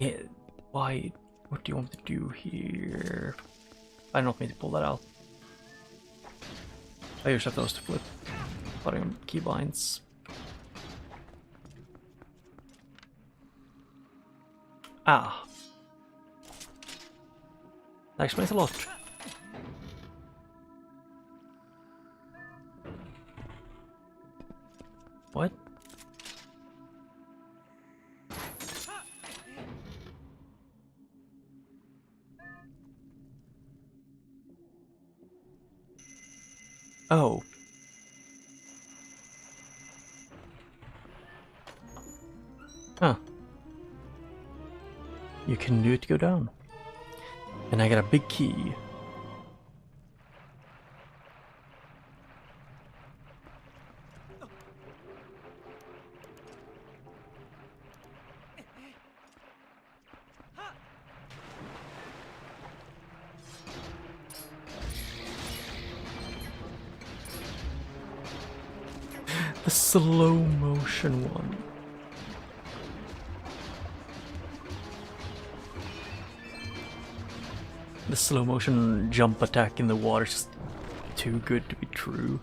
Yeah, why? What do you want me to do here? I don't mean to pull that out. I usually have those to flip. Putting keybinds. Ah. That explains a lot. What? Oh. Huh. You can do it to go down. And I got a big key. The slow motion one. The slow motion jump attack in the water is just too good to be true.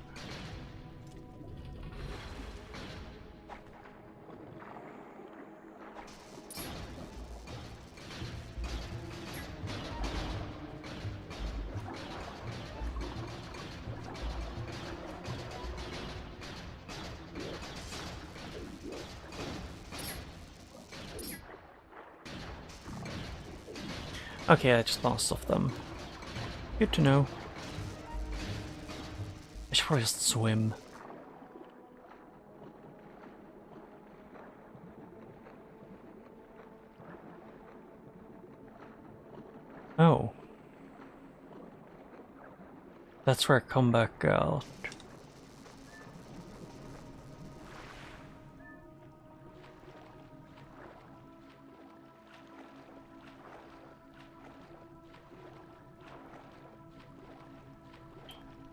Okay, I just bounced off them. Good to know. I should probably just swim. Oh. That's where I come back out.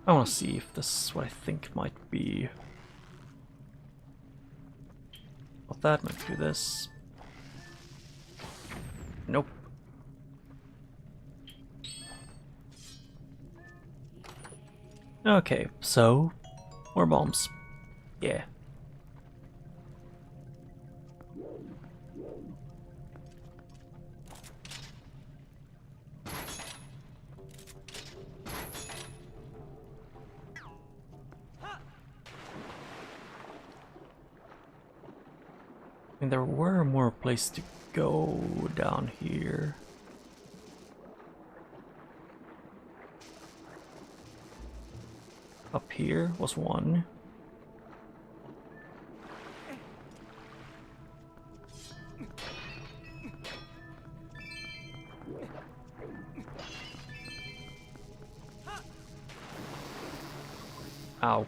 I want to see if this is what I think it might be. About that, maybe do this. Nope. Okay, so more bombs. Yeah. I mean, there were more places to go down here. Up here was one. Ow.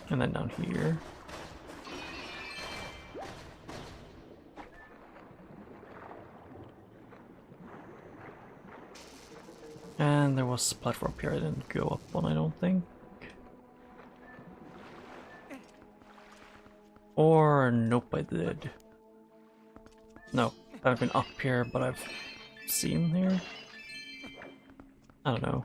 And then down here. And there was a platform up here I didn't go up on, I don't think. Or nope, I did. No, I haven't been up here, but I've seen here. I don't know.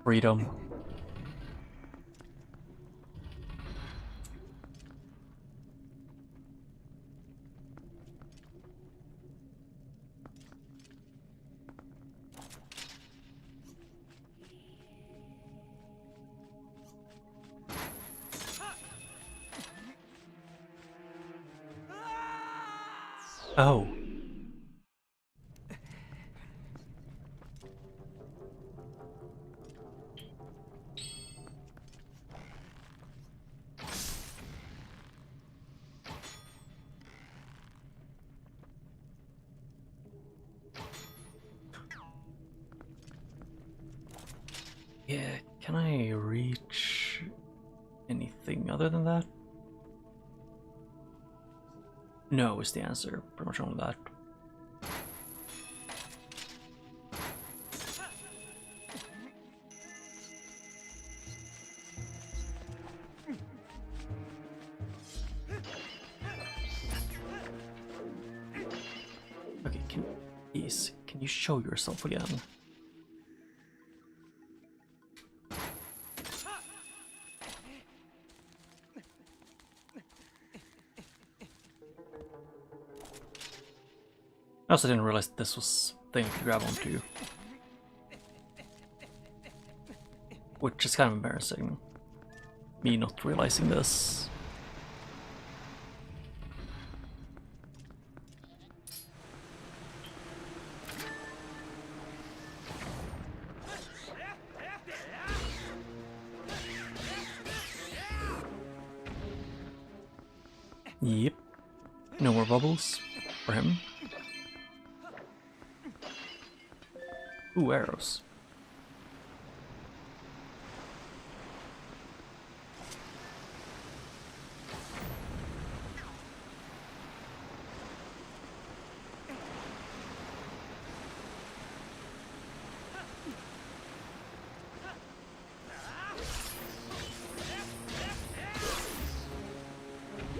Freedom. Oh. Yeah, can I reach anything other than that? No is the answer, pretty much only that. Okay, can you show yourself again? I also didn't realize this was a thing you could grab onto. Which is kind of embarrassing. Me not realizing this. Yep. No more bubbles for him. Ooh, arrows.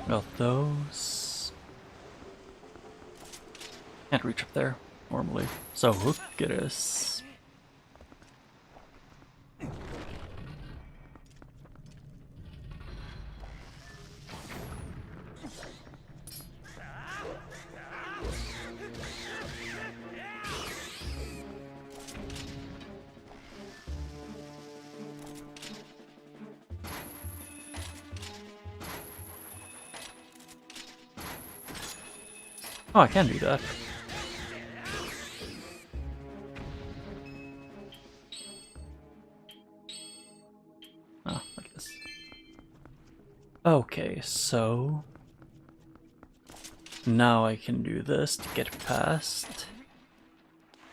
Got those. Can't reach up there normally. So look at this. Oh, I can do that. Oh, like this. Okay, so now I can do this to get past.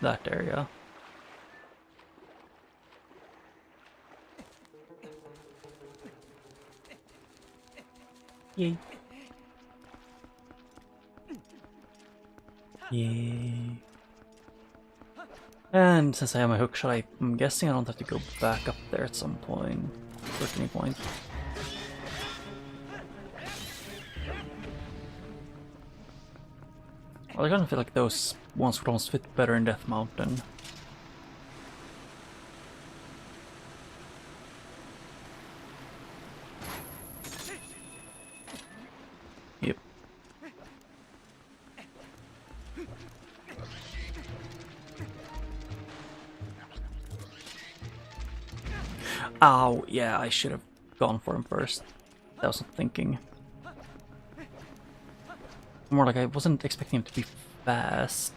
that area. Yay. Yay. And since I have my hook shot, I'm guessing I don't have to go back up there at some point. Or at any point. Well, I kind of feel like those ones would almost fit better in Death Mountain. Yep. Ow, yeah, I should have gone for him first. That wasn't thinking. More like I wasn't expecting him to be fast.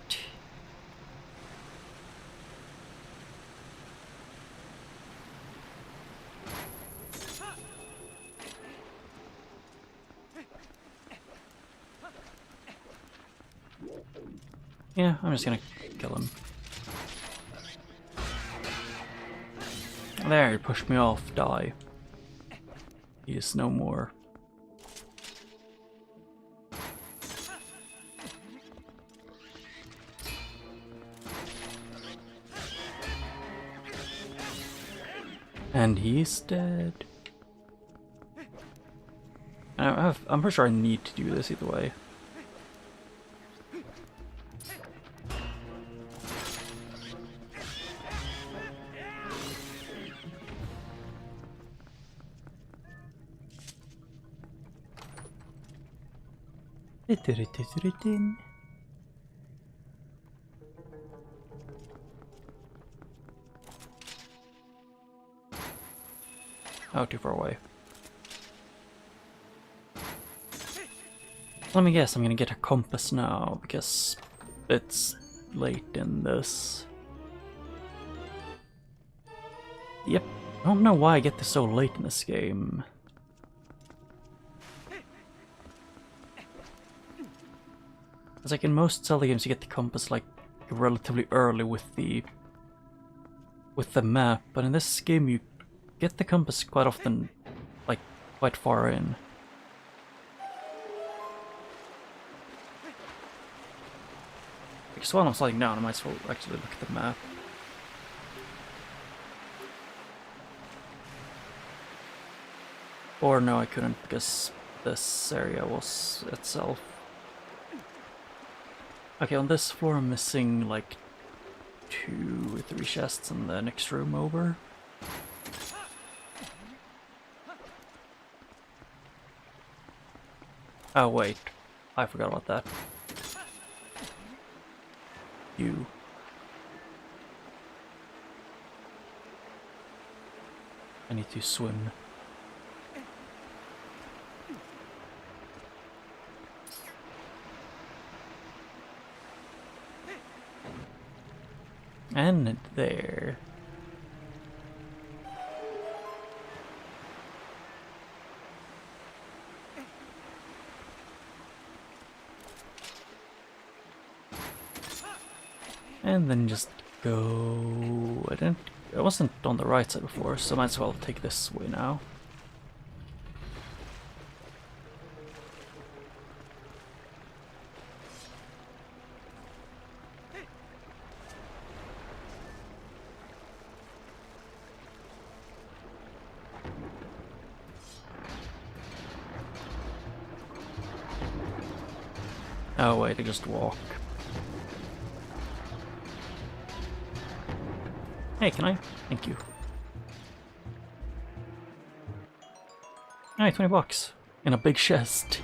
Yeah, I'm just gonna kill him. There, he pushed me off, die. He is no more. And he's dead. I'm pretty sure I need to do this either way. Oh, too far away. Let me guess, I'm gonna get a compass now, because it's late in this. Yep, I don't know why I get this so late in this game. It's like in most Zelda games you get the compass like relatively early with the map, but in this game you get the compass quite often, like quite far in. Because while I'm sliding down, I might as well actually look at the map. Or no, I couldn't because this area was itself. Okay, on this floor I'm missing like 2 or 3 chests in the next room over. Oh wait, I forgot about that. You. I need to swim. And there. And then just go... I wasn't on the right side before, so might as well take this way now. Oh wait, I just walk. Hey, can I? Thank you. Alright, 20 bucks. In a big chest.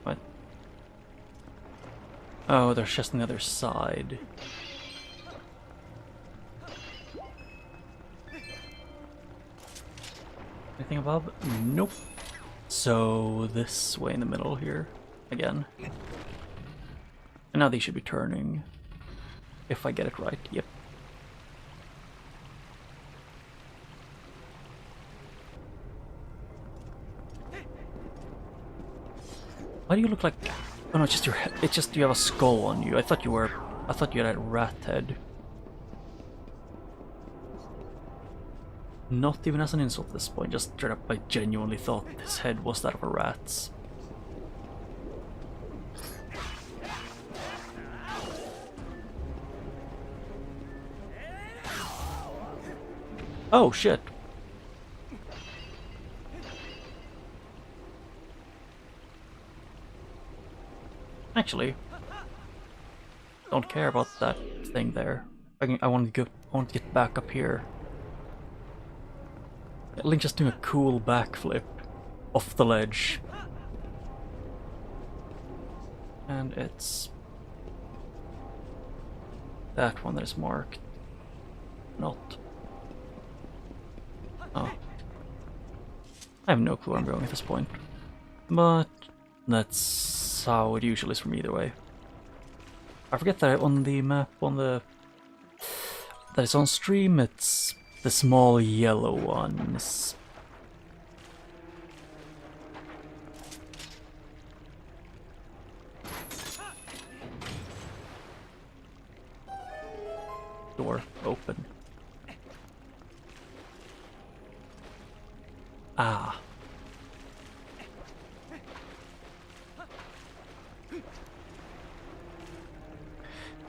What? Oh, there's just on the other side. Anything above? Nope. So this way in the middle here again. And now they should be turning. If I get it right, yep. Why do you look like... Oh no, it's just your head. It's just you have a skull on you. I thought you had a rat head. Not even as an insult at this point, just straight up I genuinely thought his head was that of a rat's. Oh shit. Actually, don't care about that thing there. I want to get back up here. Link just doing a cool backflip off the ledge. And it's that one that is marked. Not. Oh. I have no clue where I'm going at this point. But that's how it usually is for me either way. I forget that on the map that it's on stream, it's the small yellow ones. Door open. Ah.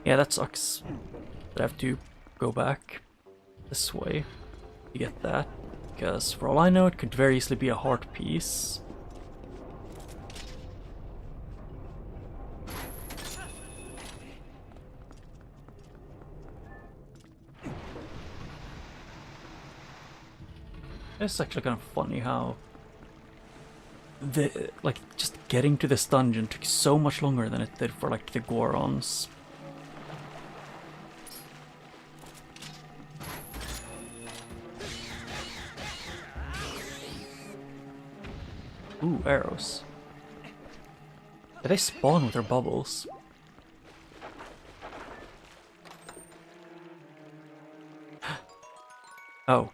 Yeah, that sucks. But I have to go back this way to get that, because for all I know it could very easily be a heart piece. It's actually kind of funny how just getting to this dungeon took so much longer than it did for like the Gorons. Ooh, arrows. Do they spawn with their bubbles? Oh,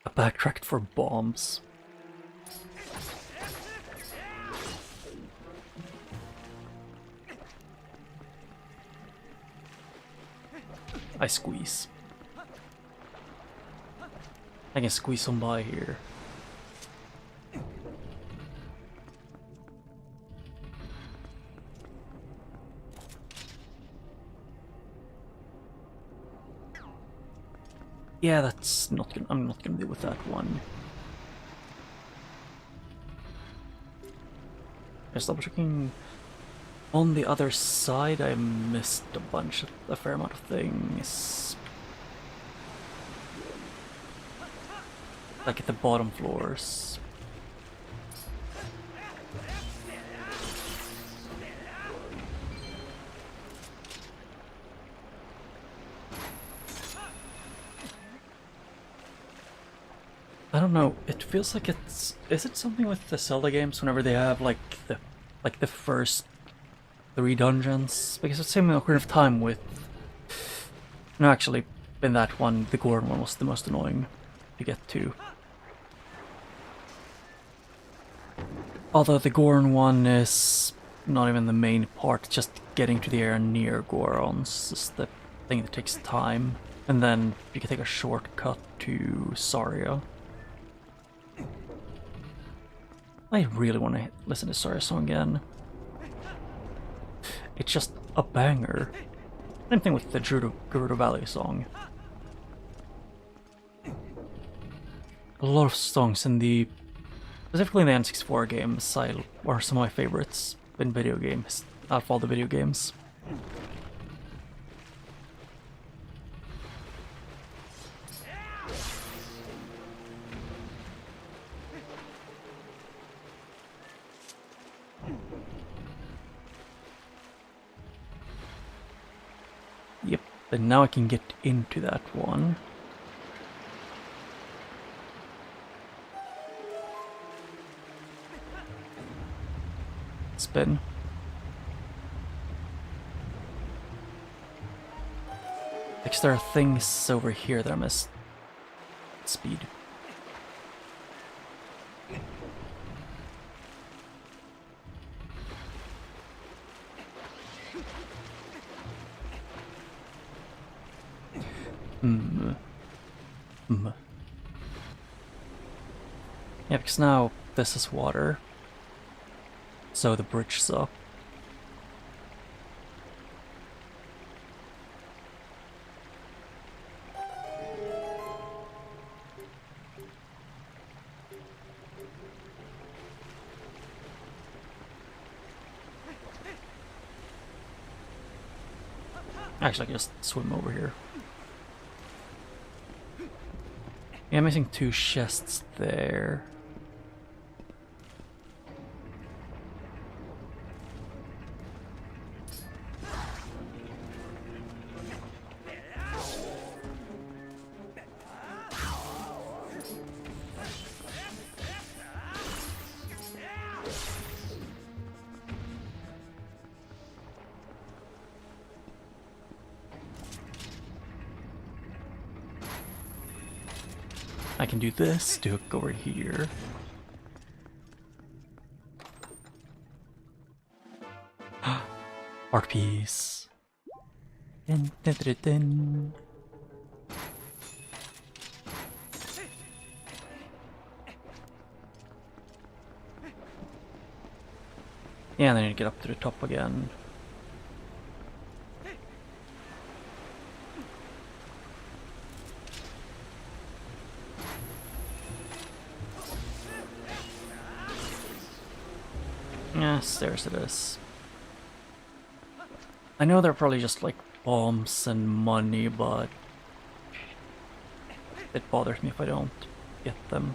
I backtracked for bombs. I squeeze. I can squeeze some by here. Yeah, that's not gonna. I'm not gonna deal with that one. Just double checking. On the other side, I missed a fair amount of things. Like at the bottom floors. I don't know, it feels like is it something with the Zelda games whenever they have like the first 3 dungeons? Because it's the same amount of time with... No, actually, in that one, the Goron one was the most annoying to get to. Although the Goron one is not even the main part, just getting to the area near Gorons is the thing that takes time. And then you can take a shortcut to Saria. I really want to listen to Saria's song again. It's just a banger. Same thing with the Gerudo Valley song. A lot of songs in specifically in the N64 games, are some of my favorites in video games, out of all the video games. Yep, and now I can get into that one. Spin. Because there are things over here that I missed. Speed. Yeah, because now this is water. So the bridge is up. Actually, I can just swim over here. Yeah, I'm missing 2 chests there. I can do this to hook over here. Art piece. Dun, dun, dun, dun. Yeah, and then you get up to the top again. Yes, there's it is. I know they're probably just like bombs and money, but it bothers me if I don't get them.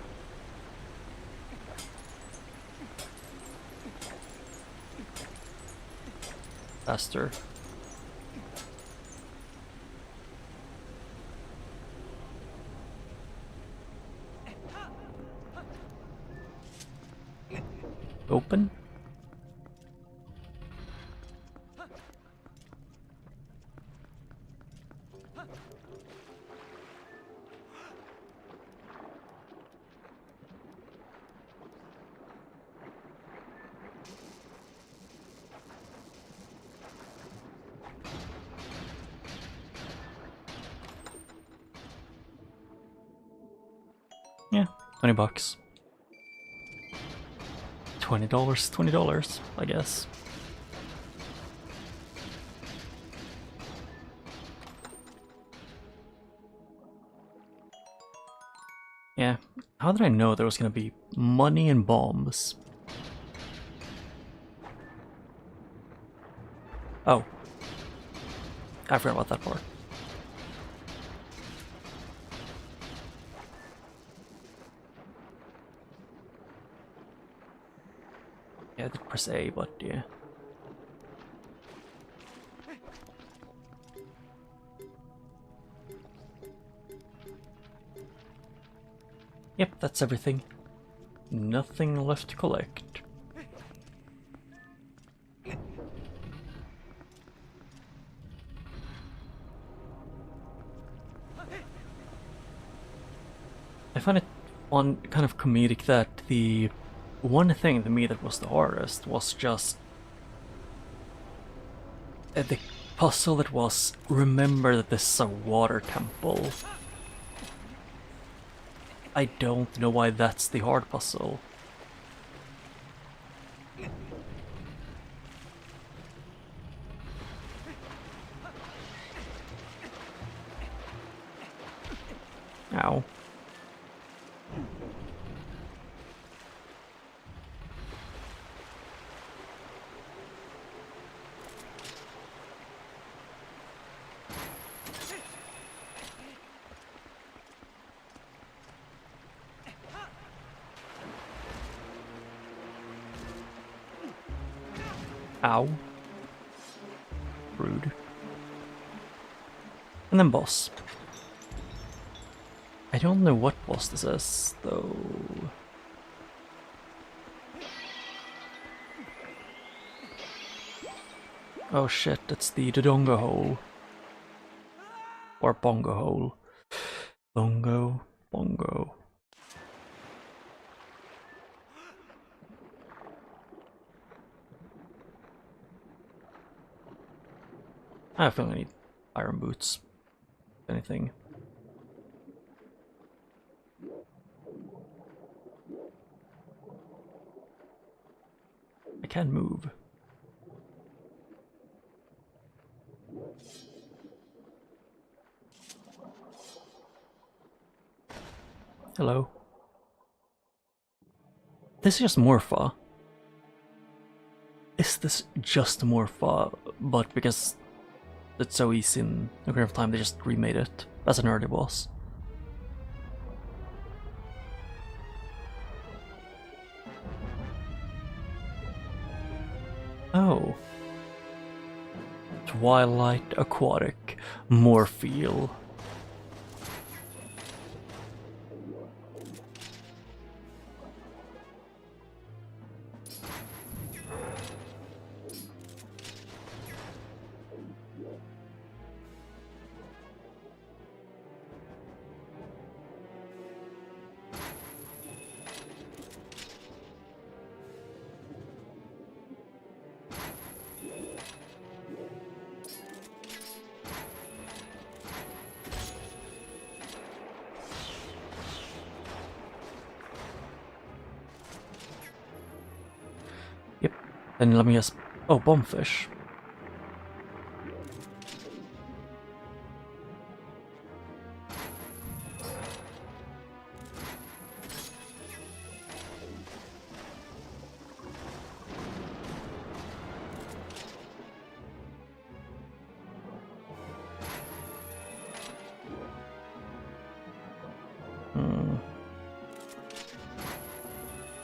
Faster. Open? Yeah, $20. $20, I guess. Yeah, how did I know there was gonna be money and bombs? Oh. I forgot about that part. Yeah, I did press A, but yeah. Yep, that's everything. Nothing left to collect. I find it kind of comedic that the one thing to me that was the hardest was just the puzzle that was remember that this is a water temple. I don't know why that's the hard puzzle. Ow. Ow. Rude. And then boss. I don't know what boss this is, though. Oh shit, it's the Dodonga hole. Or bongo hole. Bongo, bongo. I have a feeling I need iron boots. If anything. I can move. Hello. This is just Morpha. Is this just Morpha, but because it's so easy in Ocarina of Time, they just remade it as an early boss? Oh. Twilight Aquatic. Morpheal. Yep. Then let me just... Oh, bombfish.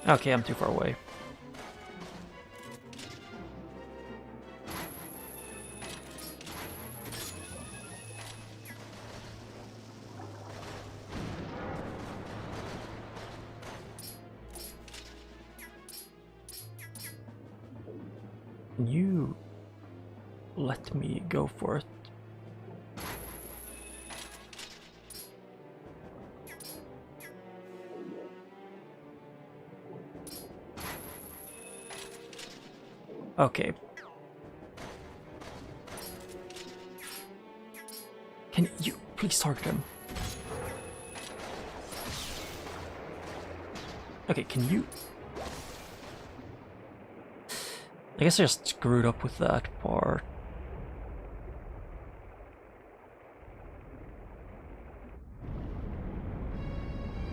Okay, I'm too far away. Can you let me go for it? Okay. Can you please target him? Okay, can you... I guess I just screwed up with that part.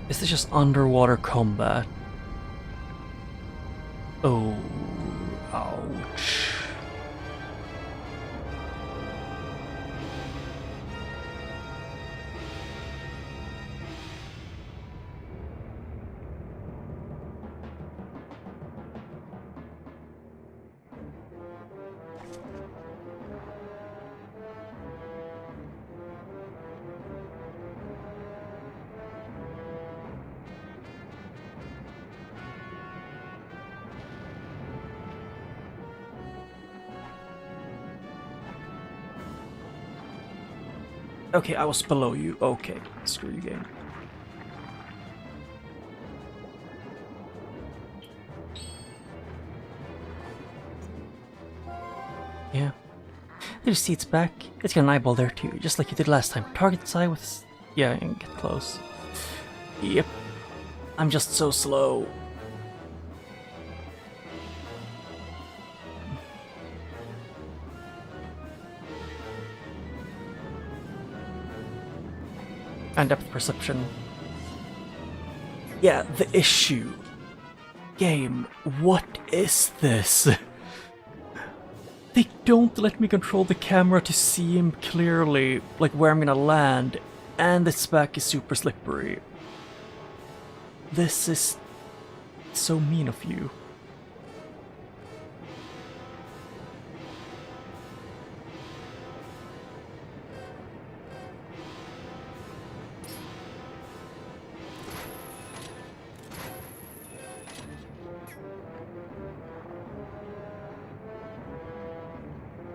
Is this just underwater combat? Oh, ouch. Okay, I was below you. Okay, screw you, game. Yeah. Did you see its back? It's got an eyeball there too, just like you did last time. Target its eye with... Yeah, and get close. Yep. I'm just so slow. And depth perception. Yeah, the issue. Game, what is this? They don't let me control the camera to see him clearly, like where I'm gonna land, and its back is super slippery. This is so mean of you.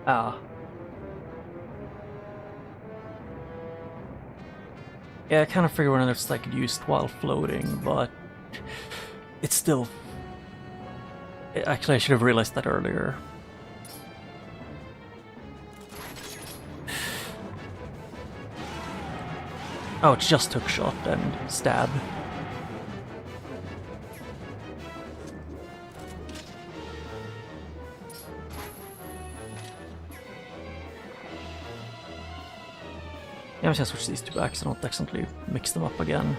Ah. Yeah, I kind of figured one if I could use while floating, but it's still. Actually, I should have realized that earlier. Oh, it's just hook shot and stab. Yeah, I'm just gonna switch these two back so I don't accidentally mix them up again.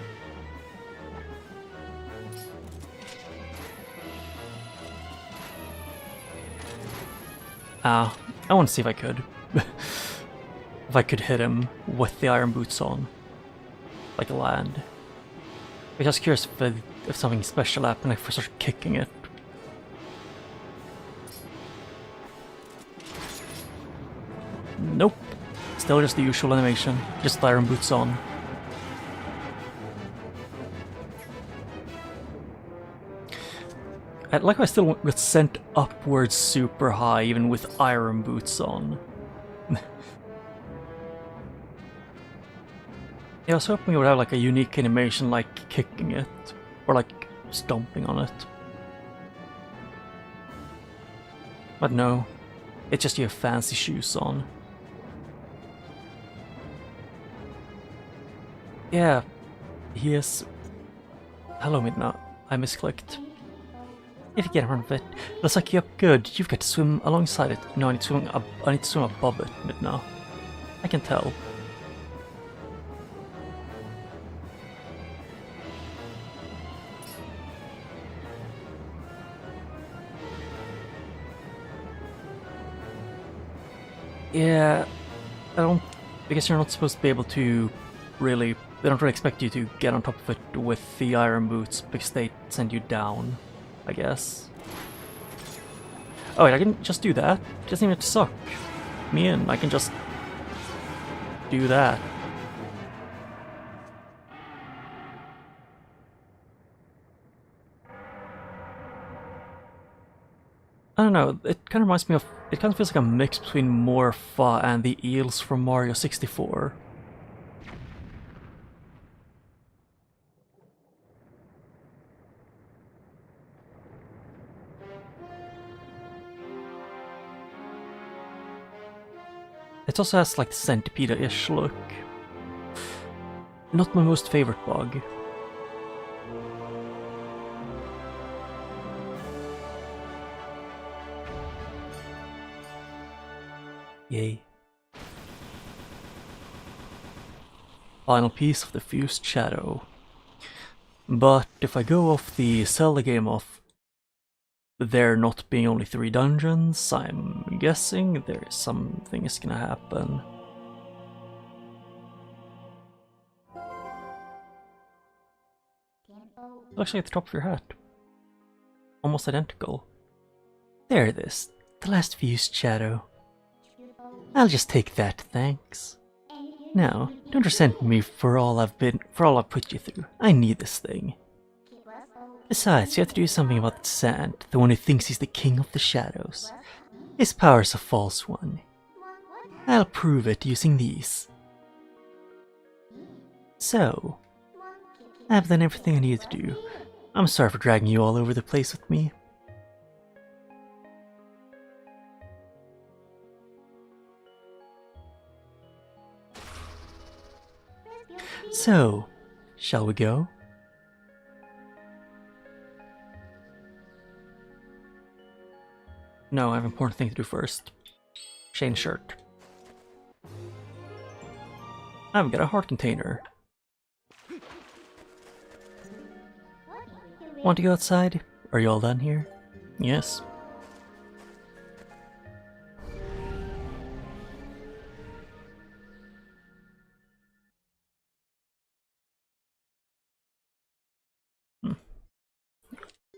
I want to see if I could. If I could hit him with the iron boots on. Like a land. I'm just curious if something special happened if I start kicking it. Nope. Still just the usual animation. Just the iron boots on. I like how I still got sent upwards super high even with iron boots on. Yeah, I was hoping it would have like a unique animation like kicking it, or like stomping on it. But no, it's just you have fancy shoes on. Yeah, he is... Hello Midna, I misclicked. If you get in front of it, looks like you're up good. You've got to swim alongside it. No, I need to swim above it, Midna. I can tell. Yeah, I guess you're not supposed to be able to really... They don't really expect you to get on top of it with the iron boots because they send you down, I guess. Oh wait, I can just do that? It doesn't even have to suck me in, I can just do that. I don't know, it kind of reminds me of... It kind of feels like a mix between Morpha and the eels from Mario 64. It also has like the Centipede-ish look. Not my most favorite bug. Yay. Final piece of the fused shadow. But if I go off the Zelda game of there not being only 3 dungeons, I'm guessing there's something is gonna happen. Actually at the top of your hat. Almost identical. There it is. The last fused shadow. I'll just take that, thanks. Now, don't resent me for all I've put you through. I need this thing. Besides, you have to do something about the sand, the one who thinks he's the king of the shadows. His power's a false one. I'll prove it using these. So, I've done everything I needed to do. I'm sorry for dragging you all over the place with me. So, shall we go? No, I have an important thing to do first. Change shirt. I've got a heart container. Want to go outside? Are you all done here? Yes.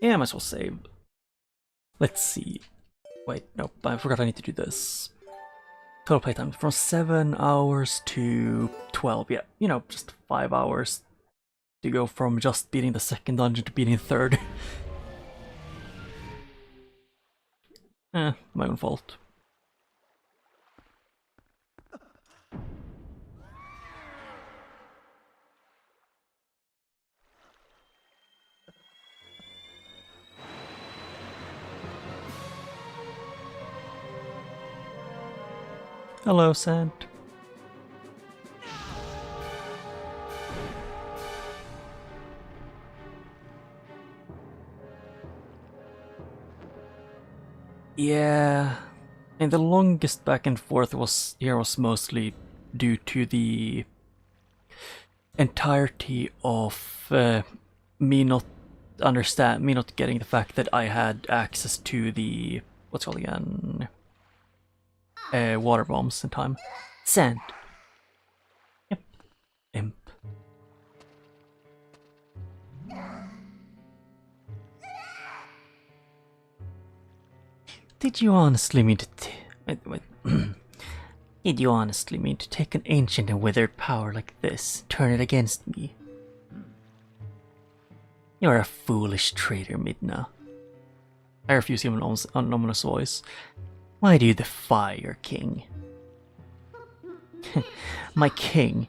Yeah, I might as well save. Let's see. Wait, nope, I forgot I need to do this. Total playtime from 7 hours to 12. Yeah, you know, just 5 hours to go from just beating the second dungeon to beating the third. My own fault. Hello, Sand. Yeah, and the longest back and forth was mostly due to the entirety of me not getting the fact that I had access to the what's it called again, water bombs in time. Sand. Yep. Imp. Did you honestly mean to wait. Did you honestly mean to take an ancient and withered power like this, turn it against me? You're a foolish traitor, Midna. I refuse to give an ominous voice. Why do you defy your king? My king,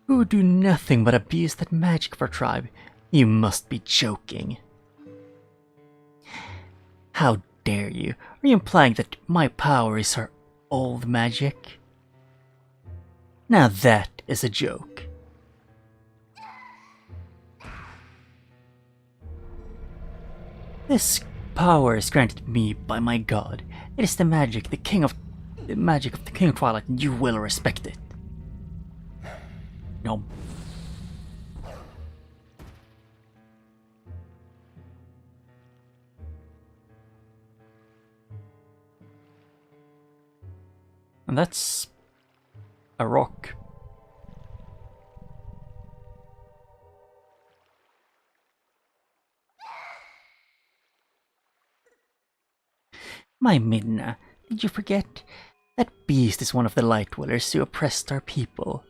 who would do nothing but abuse that magic of our tribe? You must be joking. How dare you? Are you implying that my power is her old magic? Now that is a joke. This power is granted me by my god. It is the magic of the king of Twilight, and you will respect it. No. And that's a rock. My Midna, did you forget? That beast is one of the Light Dwellers who oppressed our people.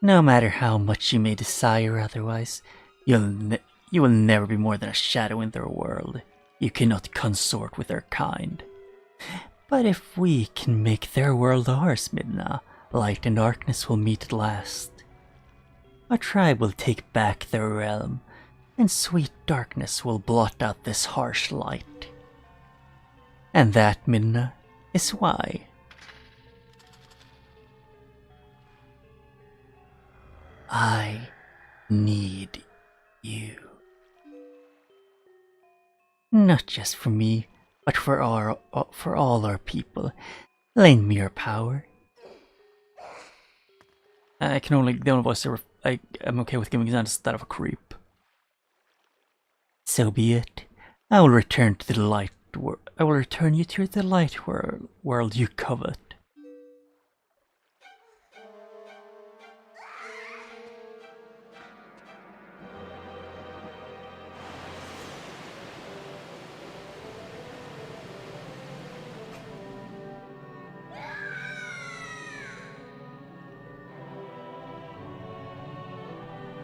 No matter how much you may desire otherwise, you will never be more than a shadow in their world. You cannot consort with their kind. But if we can make their world ours, Midna, light and darkness will meet at last. Our tribe will take back their realm, and sweet darkness will blot out this harsh light. And that, Midna, is why I need you. Not just for me, but for all our people. Lend me your power. The only voice I'm okay with giving is that of a creep. So be it. I will return to the light. I will return you to the light world you covet.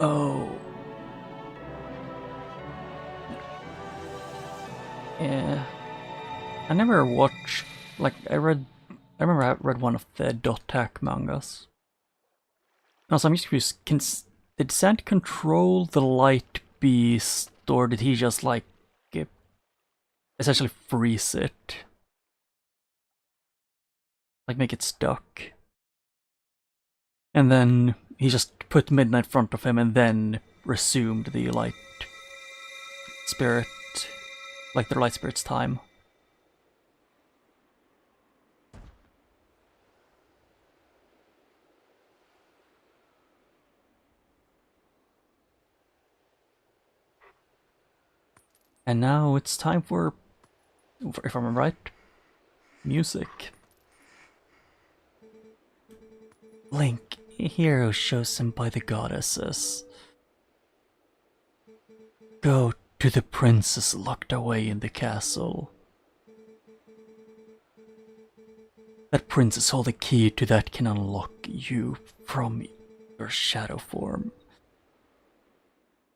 Oh. Yeah. I never watched, I remember I read one of the Dot Hack mangas. Also, I'm just curious, did Sand control the light beast, or did he just, essentially freeze it? Make it stuck? And then he just put Midnight in front of him and then resumed the light spirit, the light spirit's time. And now it's time for, if I'm right, music. Link, a hero chosen by the goddesses. Go to the princess locked away in the castle. That princess holds the key to that can unlock you from your shadow form.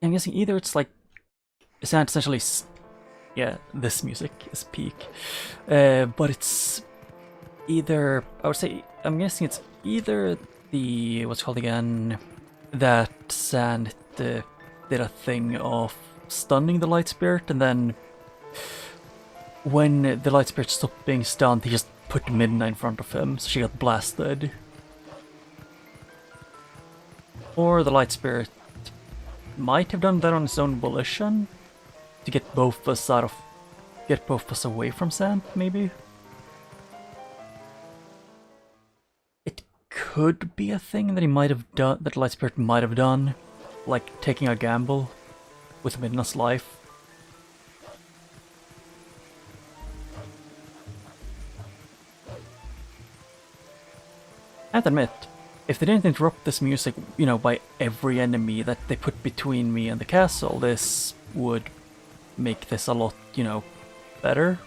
I'm guessing either it's essentially, yeah, this music is peak, but it's either, I'm guessing it's either the, what's called again, that Sand did a thing of stunning the light spirit and then when the light spirit stopped being stunned, he just put Midna in front of him, so she got blasted. Or the light spirit might have done that on its own volition to get both of us away from Sam, maybe. It could be a thing that he might have done, that light spirit might have done, like taking a gamble with Midna's life. I have to admit, if they didn't interrupt this music, you know, by every enemy that they put between me and the castle, this would make this a lot, you know, better.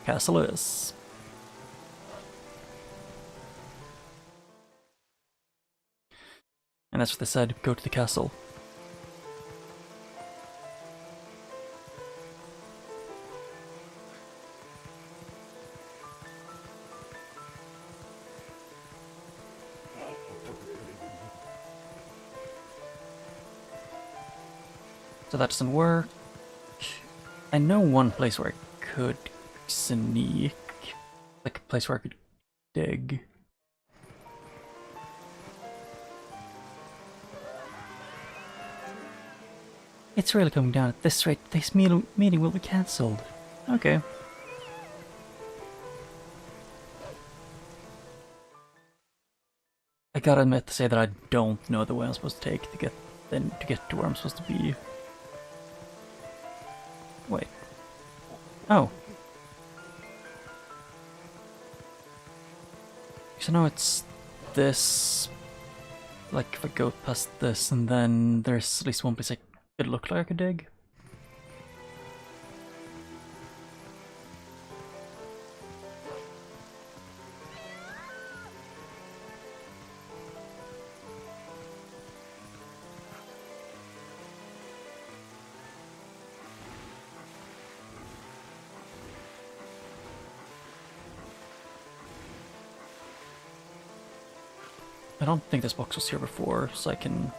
Castle is. And that's what they said, go to the castle. So that doesn't work. I know one place where I could sneak. Like a place where I could dig. It's really coming down at this rate. This meeting will be cancelled. Okay. I gotta admit to say that I don't know the way I'm supposed to take to get to where I'm supposed to be. Wait. Oh. So now it's this. Like if I go past this and then there's at least one place I could look like I could dig. I don't think this box was here before, so I can...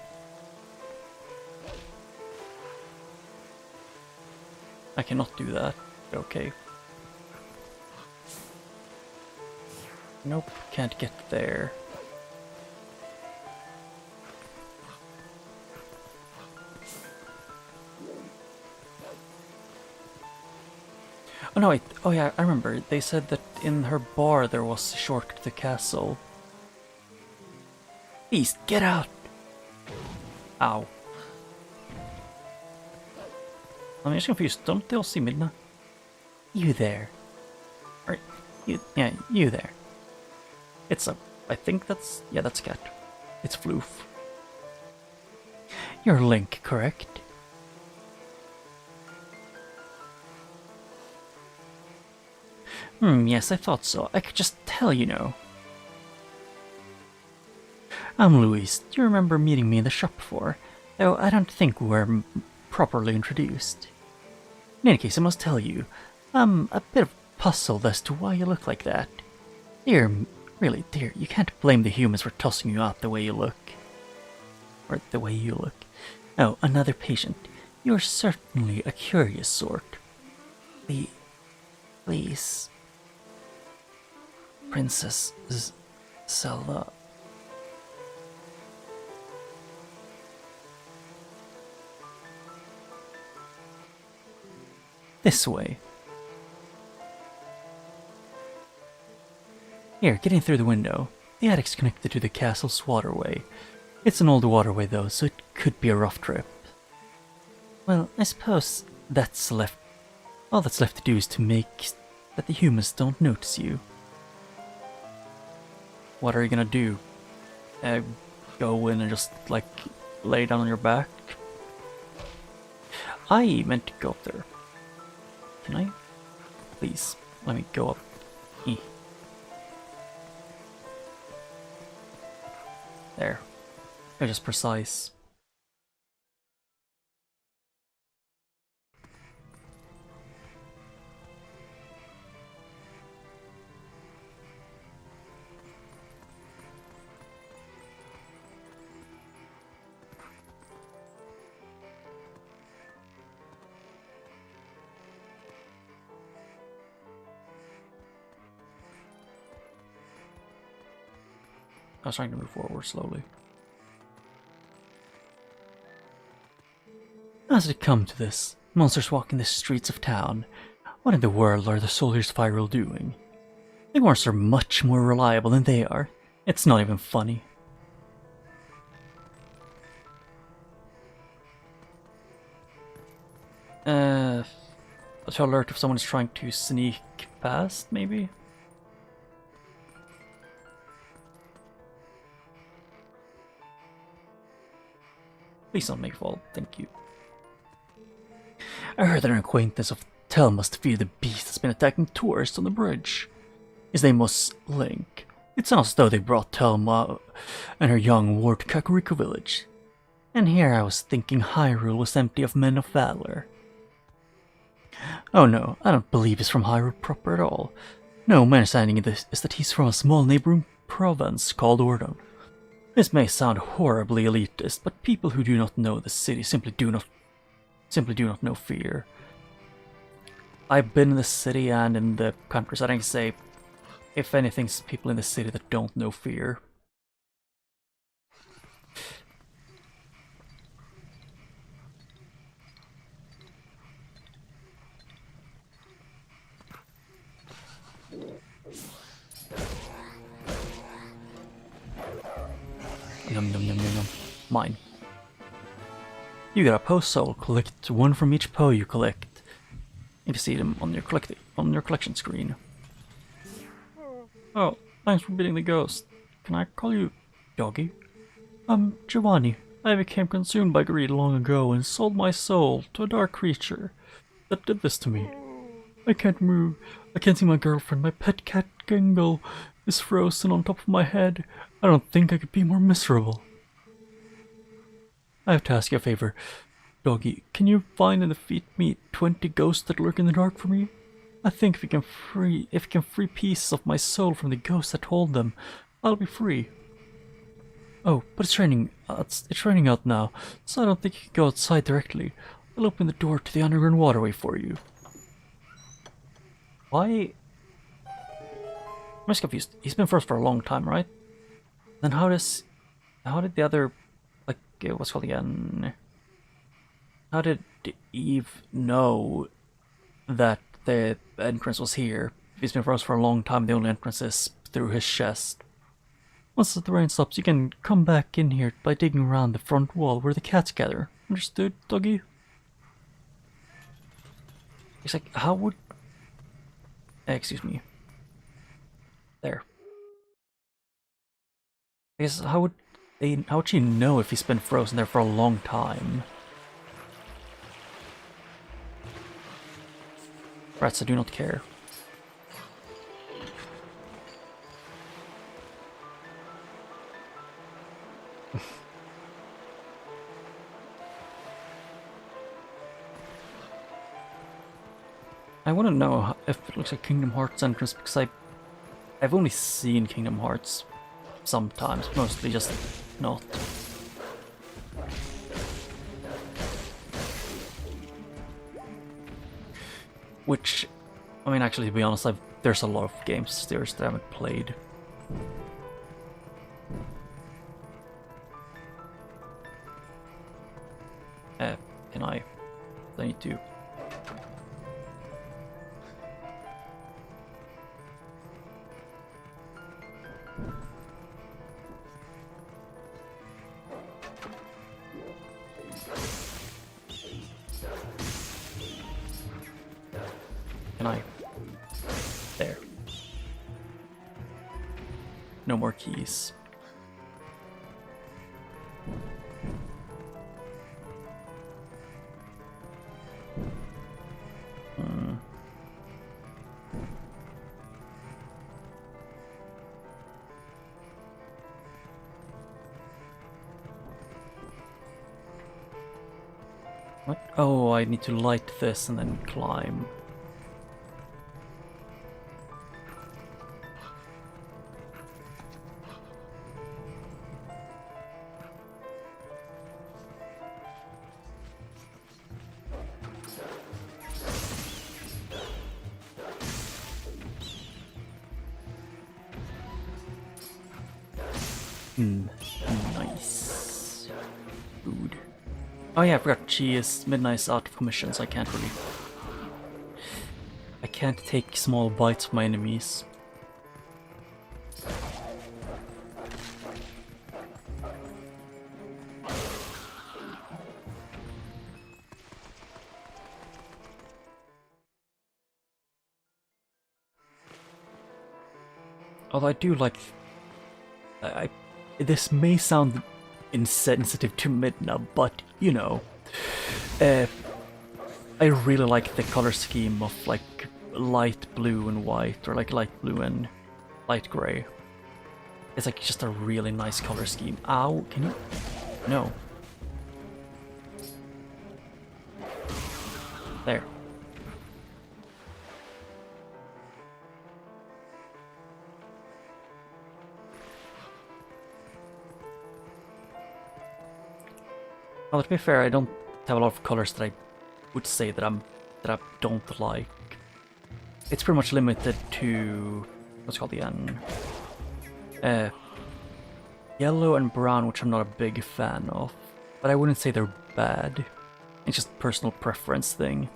I cannot do that. Okay. Nope, can't get there. Oh no, wait. Oh yeah, I remember. They said that in her bar there was a shortcut to the castle. Please, get out! Ow. I'm just confused. Don't they all see Midna? You there. Or, you, yeah, you there. It's a... I think that's... Yeah, that's a cat. It's Floof. You're Link, correct? Yes, I thought so. I could just tell, you know. I'm Luis. Do you remember meeting me in the shop before? Though I don't think we were properly introduced. In any case, I must tell you, I'm a bit puzzled as to why you look like that. Really, dear, you can't blame the humans for tossing you out the way you look. Or the way you look. Oh, another patient. You're certainly a curious sort. Please. Princess Zelda. This way. Here, getting through the window. The attic's connected to the castle's waterway. It's an old waterway though, so it could be a rough trip. Well, I suppose all that's left to do is to make that the humans don't notice you. What are you gonna do? Go in and just, like, lay down on your back? I meant to go up there. Can I? Please, let me go up. There. They're just precise. I was trying to move forward slowly. As it come to this, monsters walking the streets of town, what in the world are the soldiers of Hyrule doing? The monsters are much more reliable than they are. It's not even funny. To alert if someone is trying to sneak past, maybe? Please don't make fall, thank you. I heard that an acquaintance of Tel must fear the beast that's been attacking tourists on the bridge. His name was Link. It sounds as though they brought Telma and her young ward to Kakariko village. And here I was thinking Hyrule was empty of men of valor. Oh no, I don't believe he's from Hyrule proper at all. No, my understanding of this is that he's from a small neighboring province called Ordon. This may sound horribly elitist, but people who do not know the city simply do not know fear. I've been in the city and in the countryside, and I can say, if anything, it's people in the city that don't know fear. Yum yum yum yum yum. Mine. You get a post soul. Collect one from each Poe you collect. If you see them on your collection screen. Oh, thanks for beating the ghost. Can I call you Doggy? I'm Giovanni. I became consumed by greed long ago and sold my soul to a dark creature that did this to me. I can't move. I can't see my girlfriend. My pet cat Gengo is frozen on top of my head. I don't think I could be more miserable. I have to ask you a favor. Doggy, can you find and defeat me 20 ghosts that lurk in the dark for me? I think if you can free pieces of my soul from the ghosts that hold them, I'll be free. Oh, but it's raining. It's raining out now, so I don't think you can go outside directly. I'll open the door to the underground waterway for you. Why? I'm just confused. He's been first for a long time, right? Then how did the other, like, what's it called again? How did Eve know that the entrance was here? If he's been frozen for a long time, the only entrance is through his chest. Once the rain stops, you can come back in here by digging around the front wall where the cats gather. Understood, Doggy? He's like, how would... excuse me. There. I guess, how would she know if he's been frozen there for a long time? Rats, I do not care. I want to know if it looks like Kingdom Hearts entrance, because I've only seen Kingdom Hearts sometimes, mostly just not. Which, I mean, actually, to be honest, there's a lot of games there that I haven't played. Can I need to... Can I? There. No more keys. What? Oh, I need to light this and then climb. Hmm. Nice. Food. Oh yeah, I forgot she is Midnight's out of commission, so I can't really... I can't take small bites of my enemies. Although I do like... this may sound insensitive to Midna, but, you know... I really like the color scheme of, like, light blue and white, or like light blue and light gray. It's like just a really nice color scheme. Ow, can you... No. There. Well, to be fair, I don't have a lot of colors that I would say that I don't like. It's pretty much limited to what's called again, yellow and brown, which I'm not a big fan of, but I wouldn't say they're bad. It's just a personal preference thing.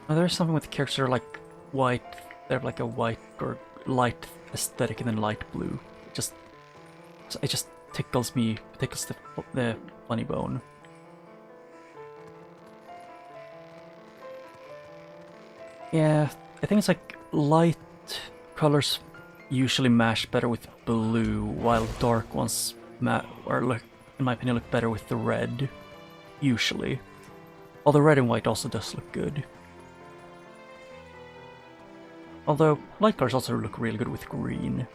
Now, there's something with the characters that are like white. They have like a white or light aesthetic, and then light blue. It just tickles me. Tickles the funny bone. Yeah, I think it's like light colors usually mash better with blue, while dark ones look, in my opinion, look better with the red. Usually, although red and white also does look good. Although, light colors also look really good with green.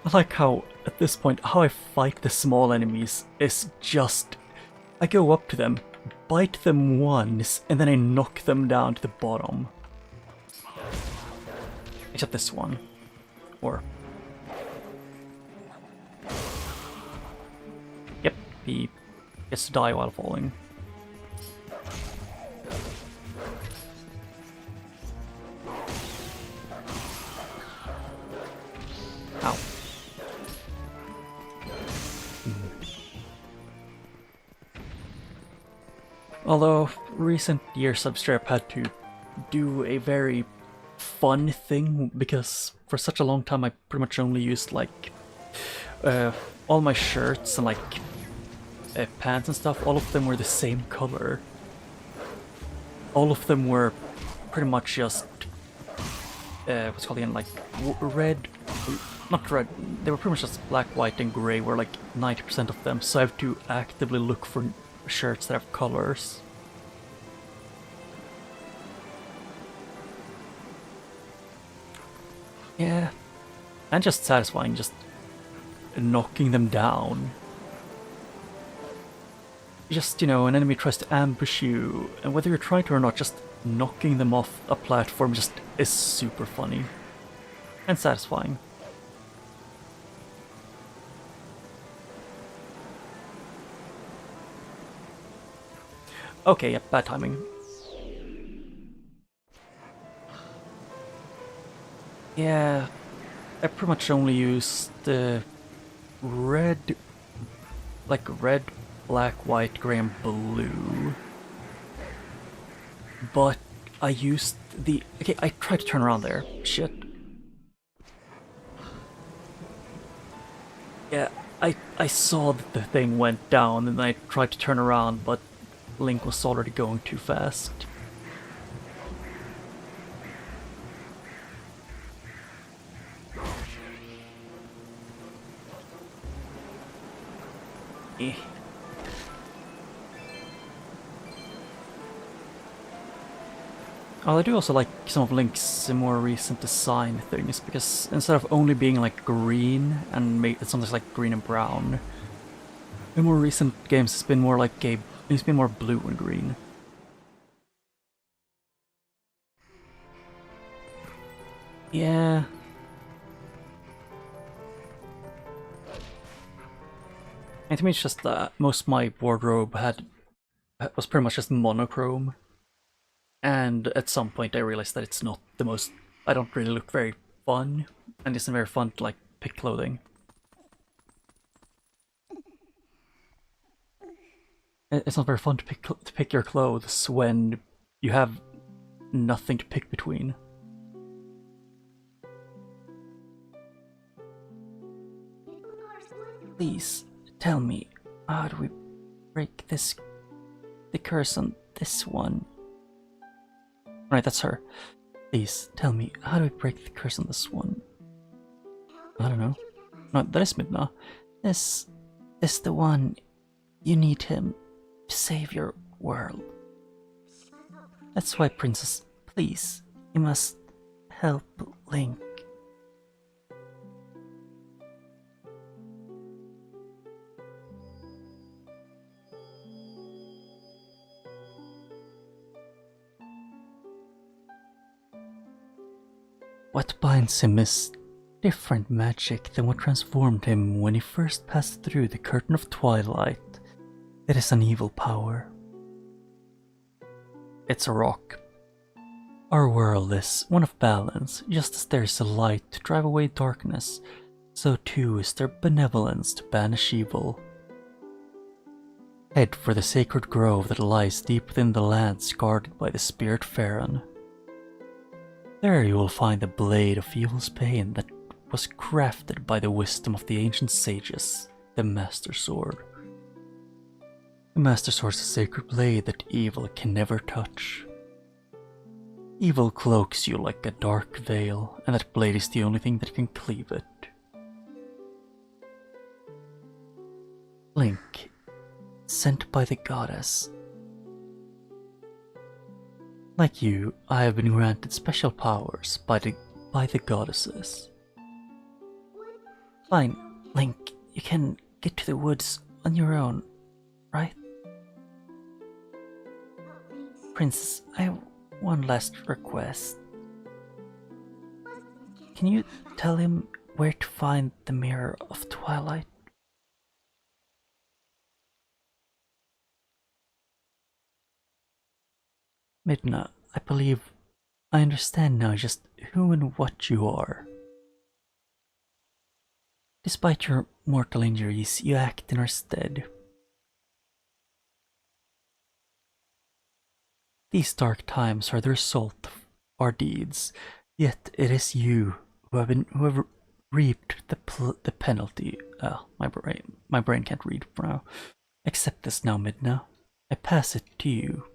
I like how, at this point, how I fight the small enemies is just... I go up to them, bite them once, and then I knock them down to the bottom. Except this one. Or... Yep, he gets to die while falling. Ow. Although, recent years I've straight up had to do a very fun thing, because for such a long time I pretty much only used like all my shirts and like pants and stuff, all of them were the same color. All of them were pretty much just what's called again, like red, not red, they were pretty much just black, white and grey were like 90% of them, so I have to actively look for shirts that have colors. Yeah, and just satisfying, just knocking them down. Just, you know, an enemy tries to ambush you, and whether you're trying to or not, just knocking them off a platform just is super funny. And satisfying. Okay, yeah, bad timing. Yeah, I pretty much only used the red, like red, black, white, grey, and blue. But I used the... Okay, I tried to turn around there. Shit. Yeah, I saw that the thing went down, and I tried to turn around, but Link was already going too fast. Eh. Oh, I do also like some of Link's more recent design things, because instead of only being like green and it's sometimes like green and brown, in more recent games it's been more like it's been more blue and green. Yeah. And to me, it's just that most of my wardrobe was pretty much just monochrome. And at some point, I realized that it's not the most. I don't really look very fun, and it's not very fun to like pick clothing. It's not very fun to pick your clothes when you have nothing to pick between. Please tell me, how do we break the curse on this one? Right, that's her. Please tell me, how do we break the curse on this one? I don't know. No, that is Midna. This is the one. You need him to save your world. That's why, Princess, please, you must help Link. What binds him is different magic than what transformed him when he first passed through the curtain of twilight. It is an evil power. It's a rock. Our world is one of balance. Just as there is a light to drive away darkness, so too is there benevolence to banish evil. Head for the sacred grove that lies deep within the lands guarded by the spirit Farron. There you will find the blade of evil's pain that was crafted by the wisdom of the ancient sages, the Master Sword. The Master Sword is a sacred blade that evil can never touch. Evil cloaks you like a dark veil, and that blade is the only thing that can cleave it. Link, sent by the goddess. Like you, I have been granted special powers by the goddesses. Fine, Link, you can get to the woods on your own, right? Princess, I have one last request. Can you tell him where to find the Mirror of Twilight? Midna, I believe I understand now just who and what you are. Despite your mortal injuries, you act in our stead. These dark times are the result of our deeds, yet it is you who have reaped the penalty. My brain can't read for now. Accept this now, Midna. I pass it to you.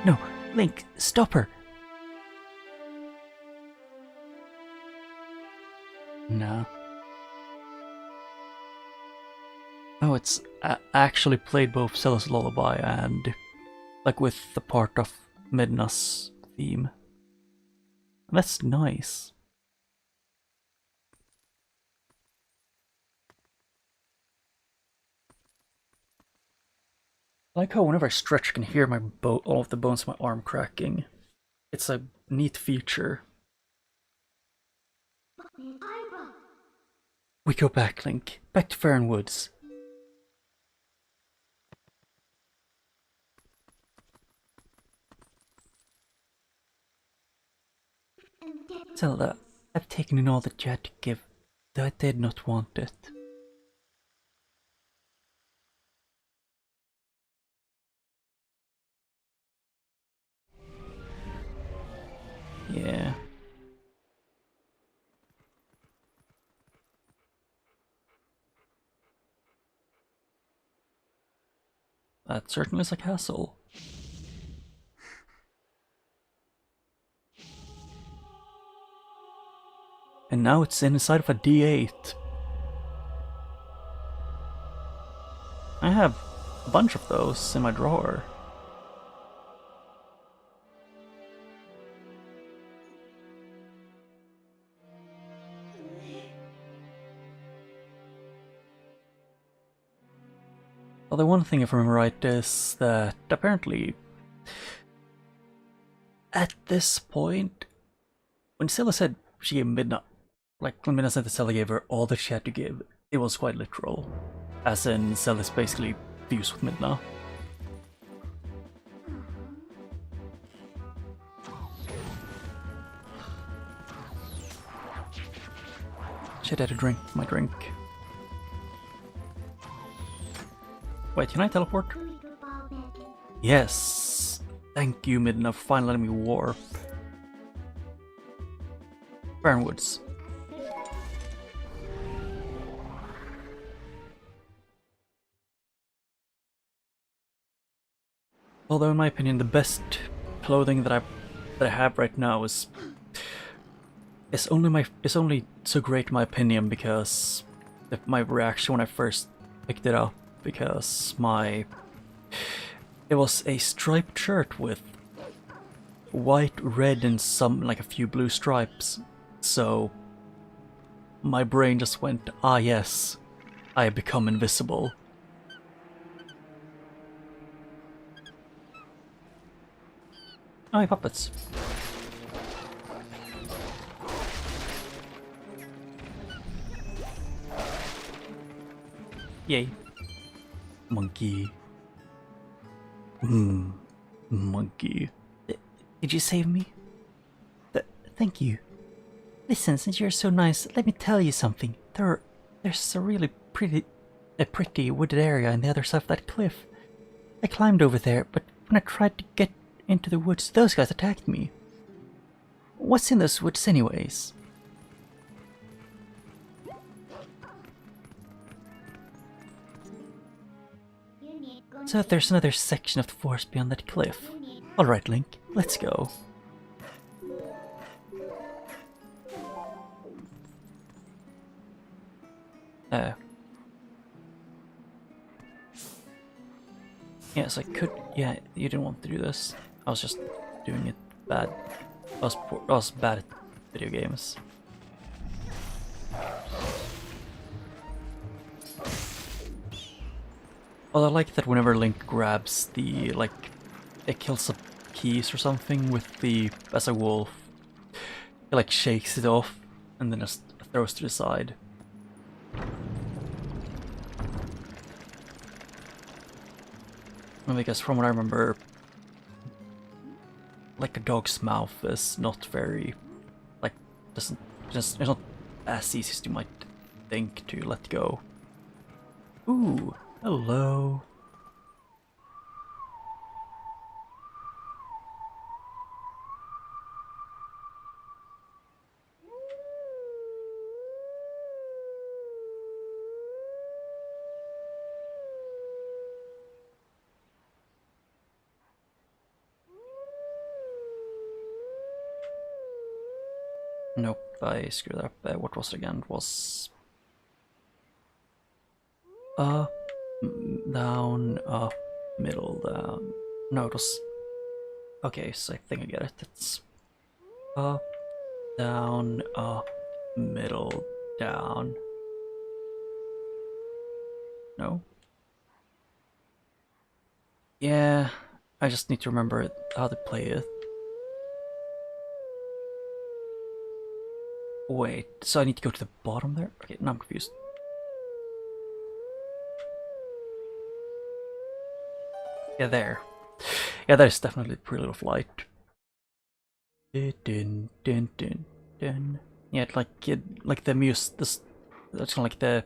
No, Link, stop her! No. Oh, it's actually played both Zelda's Lullaby and like with the part of Midna's theme. That's nice. I like how whenever I stretch I can hear my all of the bones of my arm cracking. It's a neat feature. We go back, Link. Back to Farron Woods. Zelda, I've taken in all that you had to give, though I did not want it. Yeah. That certainly is a castle. And now it's inside of a D8. I have a bunch of those in my drawer. Well, the one thing, if I remember right, is that apparently at this point, when Zelda said she gave Midna, like when Midna said that Zelda gave her all that she had to give, it was quite literal. As in, Zelda's basically fused with Midna. Shit, I had to drink my drink. Wait, can I teleport? Yes! Thank you, Midna, for finally letting me warp. Barrenwoods. Although in my opinion the best clothing that I have right now is only so great in my opinion because of my reaction when I first picked it up, because it was a striped shirt with white, red, and some like a few blue stripes. So my brain just went, ah yes, I have become invisible. Oh, puppets. Yay. Monkey. Monkey. Did you save me? Thank you. Listen, since you're so nice, let me tell you something. There's a really pretty wooded area on the other side of that cliff. I climbed over there, but when I tried to get into the woods, those guys attacked me. What's in those woods anyways? So there's another section of the forest beyond that cliff. Alright, Link, let's go. Yes, I could. Yeah, you didn't want to do this. I was just doing it bad. I was bad at video games. Well, I like that whenever Link grabs the, like, it kills some keys or something with the, as a wolf, it like shakes it off and then just throws to the side. Because from what I remember, like a dog's mouth is not very, like, it's not as easy as you might think to let go. Ooh, hello. Nope, I screwed up. What was it again? It was up, down, up, middle, down. No, it was. Okay, so I think I get it. It's up, down, middle, down. No? Yeah, I just need to remember how to play it. Wait, so I need to go to the bottom there? Okay, now I'm confused. Yeah, there. Yeah, that is definitely Pretty Little Flight. Dun, dun, dun, dun. Yeah, like the music, that's kind of like the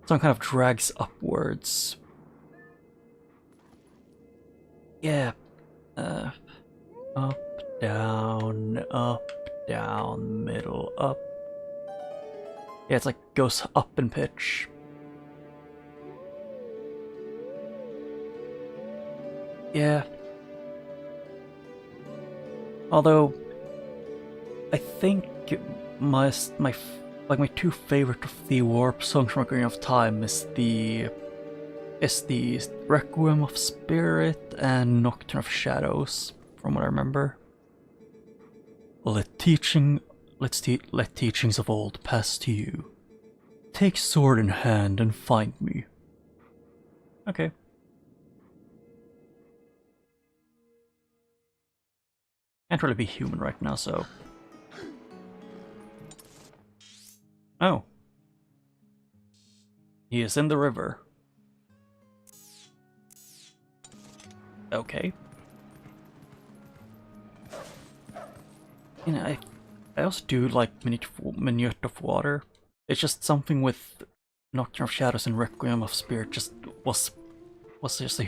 song kind of drags upwards. Yeah, up, down, middle, up. Yeah, it's like goes up in pitch. Yeah. Although I think my two favorite of the Warp songs from Ocarina of Time is the Requiem of Spirit and Nocturne of Shadows, from what I remember. Let teachings of old pass to you. Take sword in hand and find me. Okay. Can't really be human right now, so... Oh. He is in the river. Okay. You know, I also do like Minute of Water. It's just something with Nocturne of Shadows and Requiem of Spirit just was just a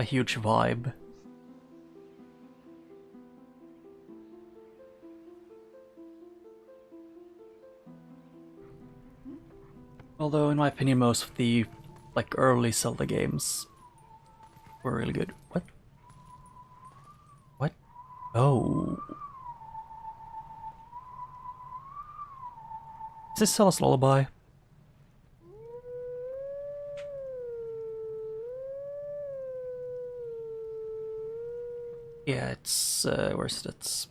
huge vibe. Although, in my opinion, most of the like early Zelda games were really good. What? What? Oh. Is this Zelda's Lullaby? Yeah, it's where's it? It's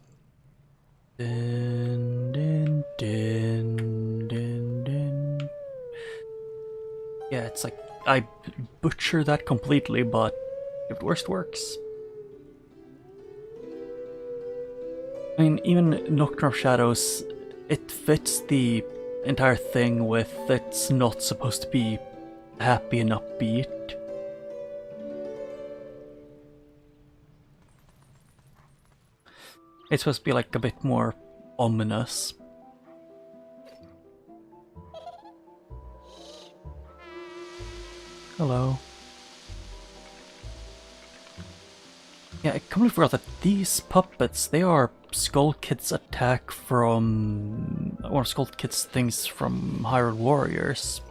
din din din din din. Yeah, it's like I butcher that completely, but if it works, it works. I mean, even Nocturne of Shadows, it fits the entire thing with it's not supposed to be happy and upbeat. It's supposed to be like a bit more ominous. Hello. Yeah, I completely forgot that these puppets, they are Skull Kid's attack from one of Skull Kid's things from Hyrule Warriors.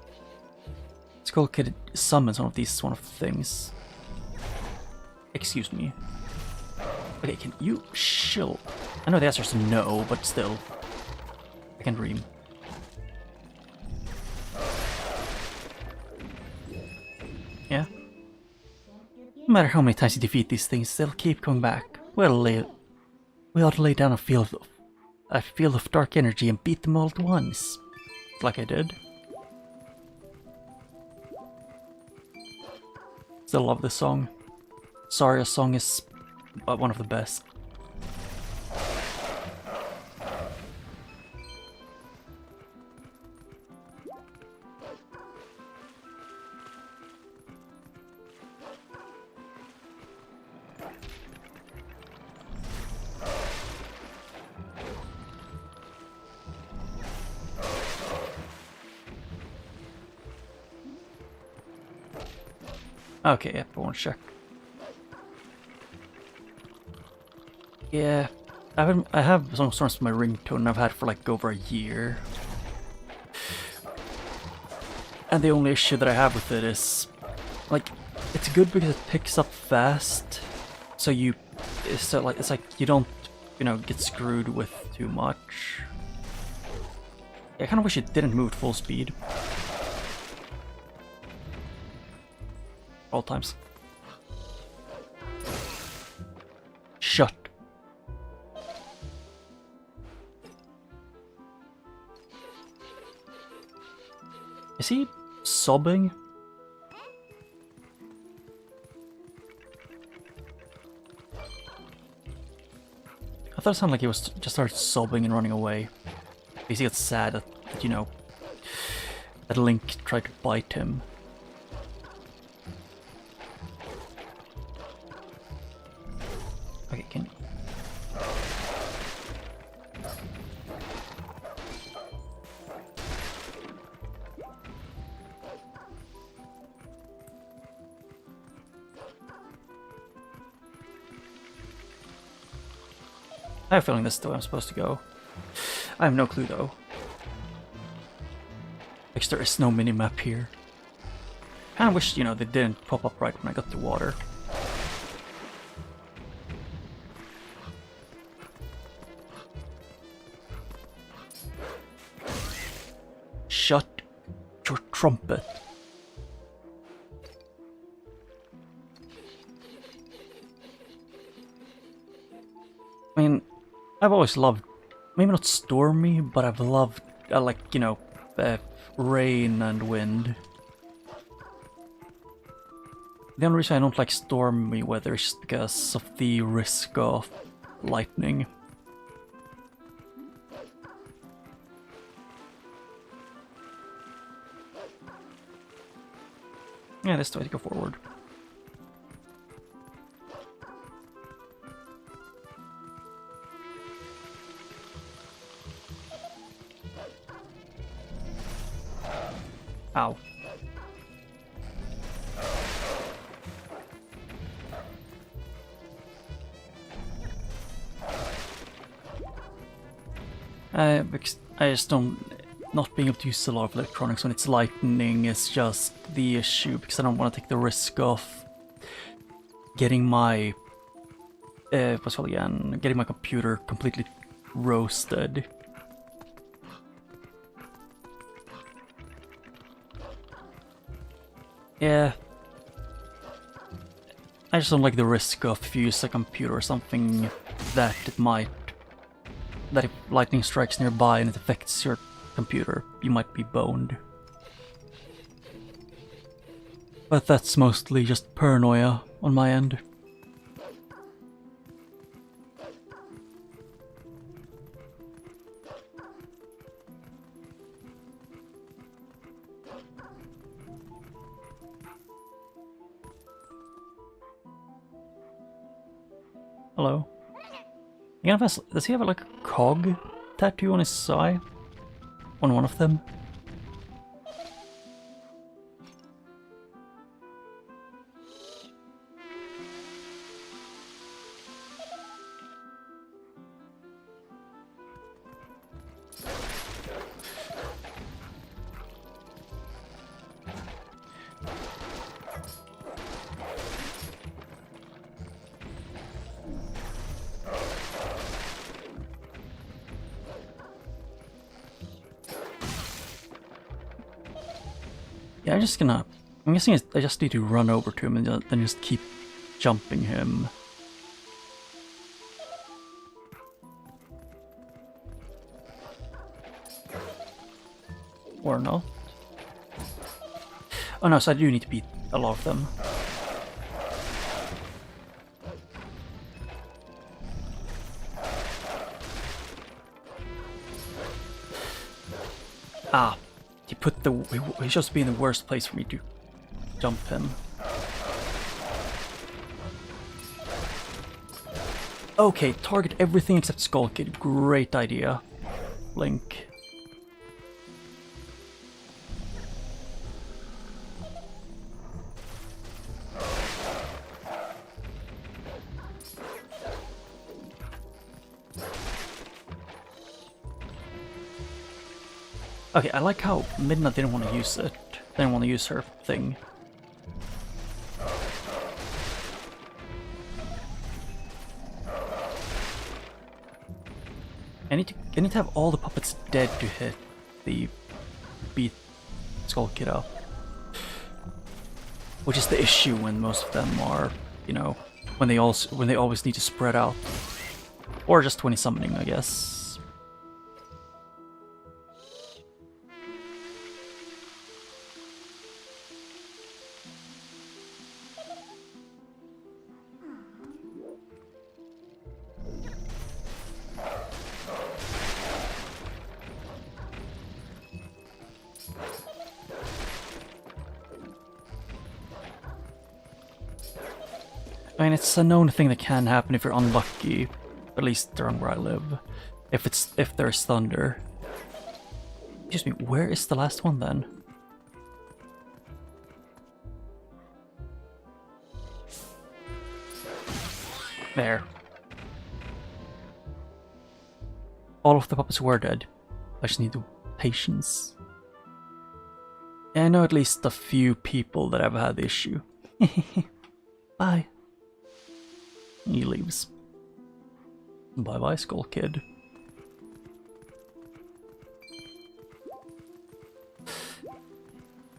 Skull Kid summons one of these things. Excuse me. Okay, can you chill? I know the answer is no, but still. I can dream. Yeah? No matter how many times you defeat these things, they'll keep coming back. We ought to lay down a field of dark energy and beat them all at once. Like I did. Still love this song. Saria's song is one of the best. Okay, yep, I won't check. Yeah, I have some sorts of my ringtone I've had for like over a year. And the only issue that I have with it is, like, it's good because it picks up fast, so it's like you don't, get screwed with too much. Yeah, I kind of wish it didn't move at full speed. All times. Shut. Is he sobbing? I thought it sounded like he was just started sobbing and running away. Because he got sad that, that Link tried to bite him. Okay, can... I have a feeling this is the way I'm supposed to go. I have no clue though. Like there is no mini-map here. Kinda wish, they didn't pop up right when I got the water. Shut your trumpet. I mean, I've always loved, maybe not stormy, but I've loved, rain and wind. The only reason I don't like stormy weather is just because of the risk of lightning. Yeah, this is the way to go forward. Ow. Because I just don't... Not being able to use a lot of electronics when it's lightning is just the issue, because I don't want to take the risk of getting my... what's it called again? Getting my computer completely roasted. Yeah. I just don't like the risk of if you use a computer or something that it might... That if lightning strikes nearby and it affects your computer, you might be boned. But that's mostly just paranoia on my end. Hello. Does he have like a cog tattoo on his eye? On one of them? Yeah, I'm guessing I just need to run over to him and then just keep jumping him. Or not. Oh no, so I do need to beat a lot of them. Ah. He's just being the worst place for me to jump him. Okay, target everything except Skull Kid. Great idea, Link. Okay, I like how Midna didn't want to use it. Didn't want to use her thing. I need to have all the puppets dead to hit the beat Skull Kid up. Which is the issue when most of them are, you know, when they always need to spread out. Or just 20 summoning, I guess. I mean, it's a known thing that can happen if you're unlucky, at least around where I live. If there's thunder. Excuse me, where is the last one then? There. All of the puppets were dead. I just need the patience. I know at least a few people that have had the issue. Bye. He leaves. Bye bye, Skull Kid.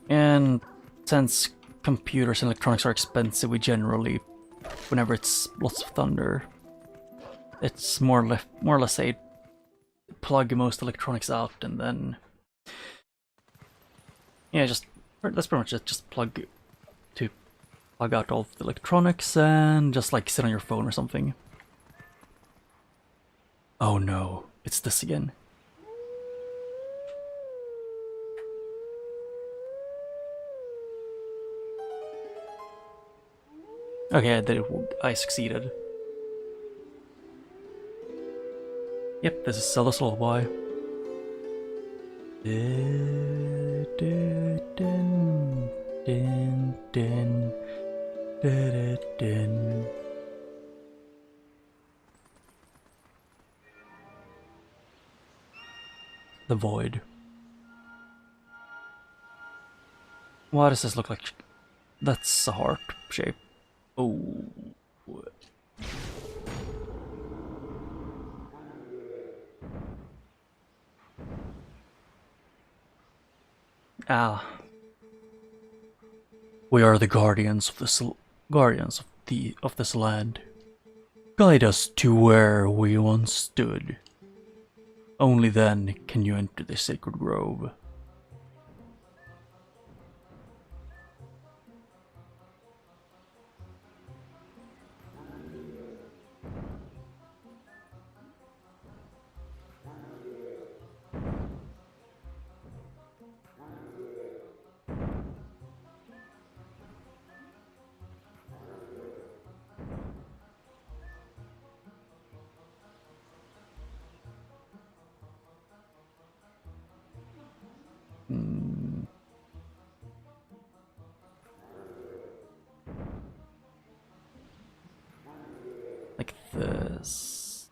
And since computers and electronics are expensive, we generally, whenever it's lots of thunder, it's more or less a plug most electronics out and then, yeah, that's pretty much it. Just plug plug out all of the electronics and just like sit on your phone or something. Oh no, it's this again. Okay, I succeeded. Yep, this is Zelda's lullaby. The void. Why does this look like... That's a heart shape. Oh. Ah. We are the guardians of this land. Guide us to where we once stood. Only then can you enter the sacred grove. Like this.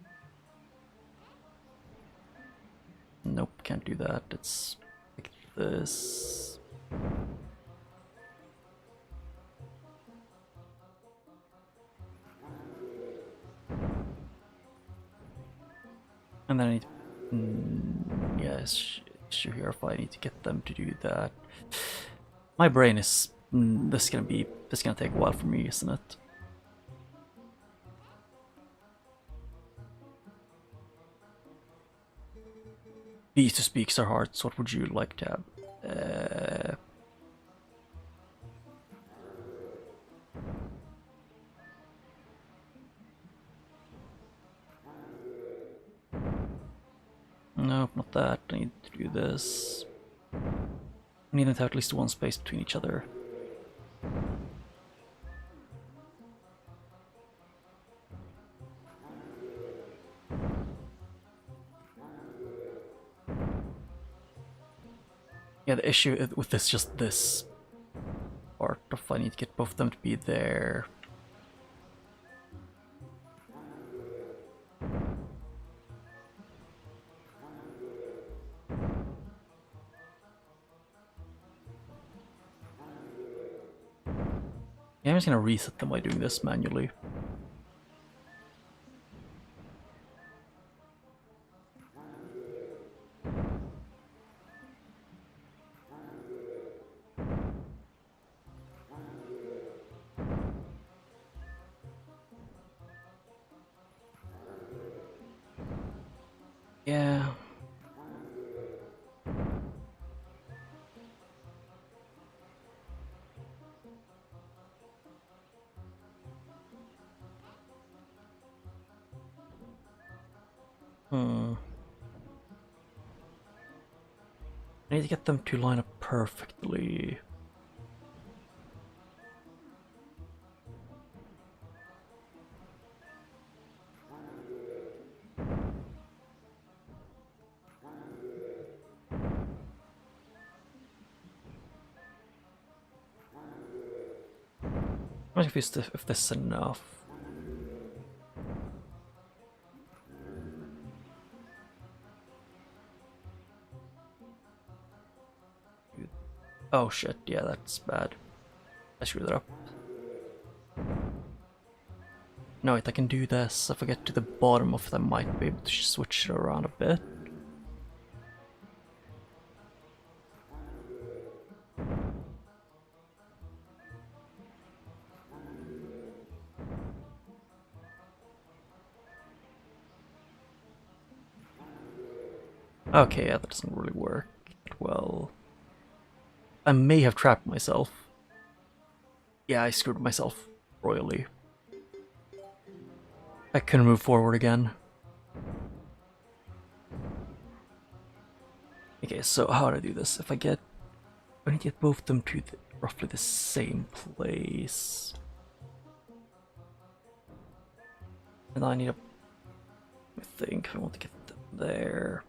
Nope, can't do that. It's like this. And then I need... yes, sure here if I need to get them to do that. My brain is... this is gonna take a while for me, isn't it? These to speaks our hearts, what would you like to have? Nope, not that. I need to do this. I need them to have at least one space between each other. Yeah, the issue with this just this part of I need to get both of them to be there. Yeah, I'm just gonna reset them by doing this manually. Yeah. I need to get them to line up perfectly. I'm confused if this is enough. Oh shit, yeah, that's bad. I screwed that up. No, wait, I can do this. If I get to the bottom of them, I might be able to switch it around a bit. Okay, yeah, that doesn't really work well. I may have trapped myself. Yeah, I screwed myself royally. I couldn't move forward again. Okay, so how do I do this? If I need to get both of them to roughly the same place. And I need a... I think I want to get them there.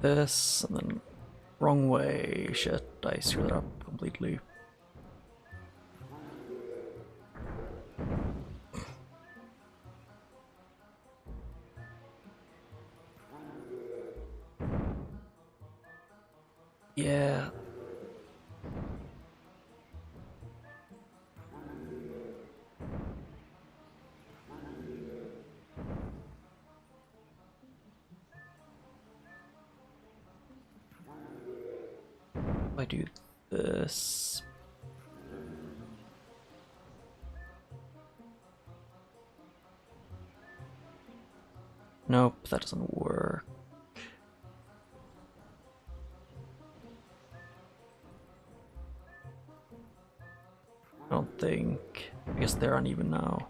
This, and then wrong way. Shit, I screwed that up completely. Yeah. If I do this. Nope, that doesn't work. I don't think. I guess they're uneven now.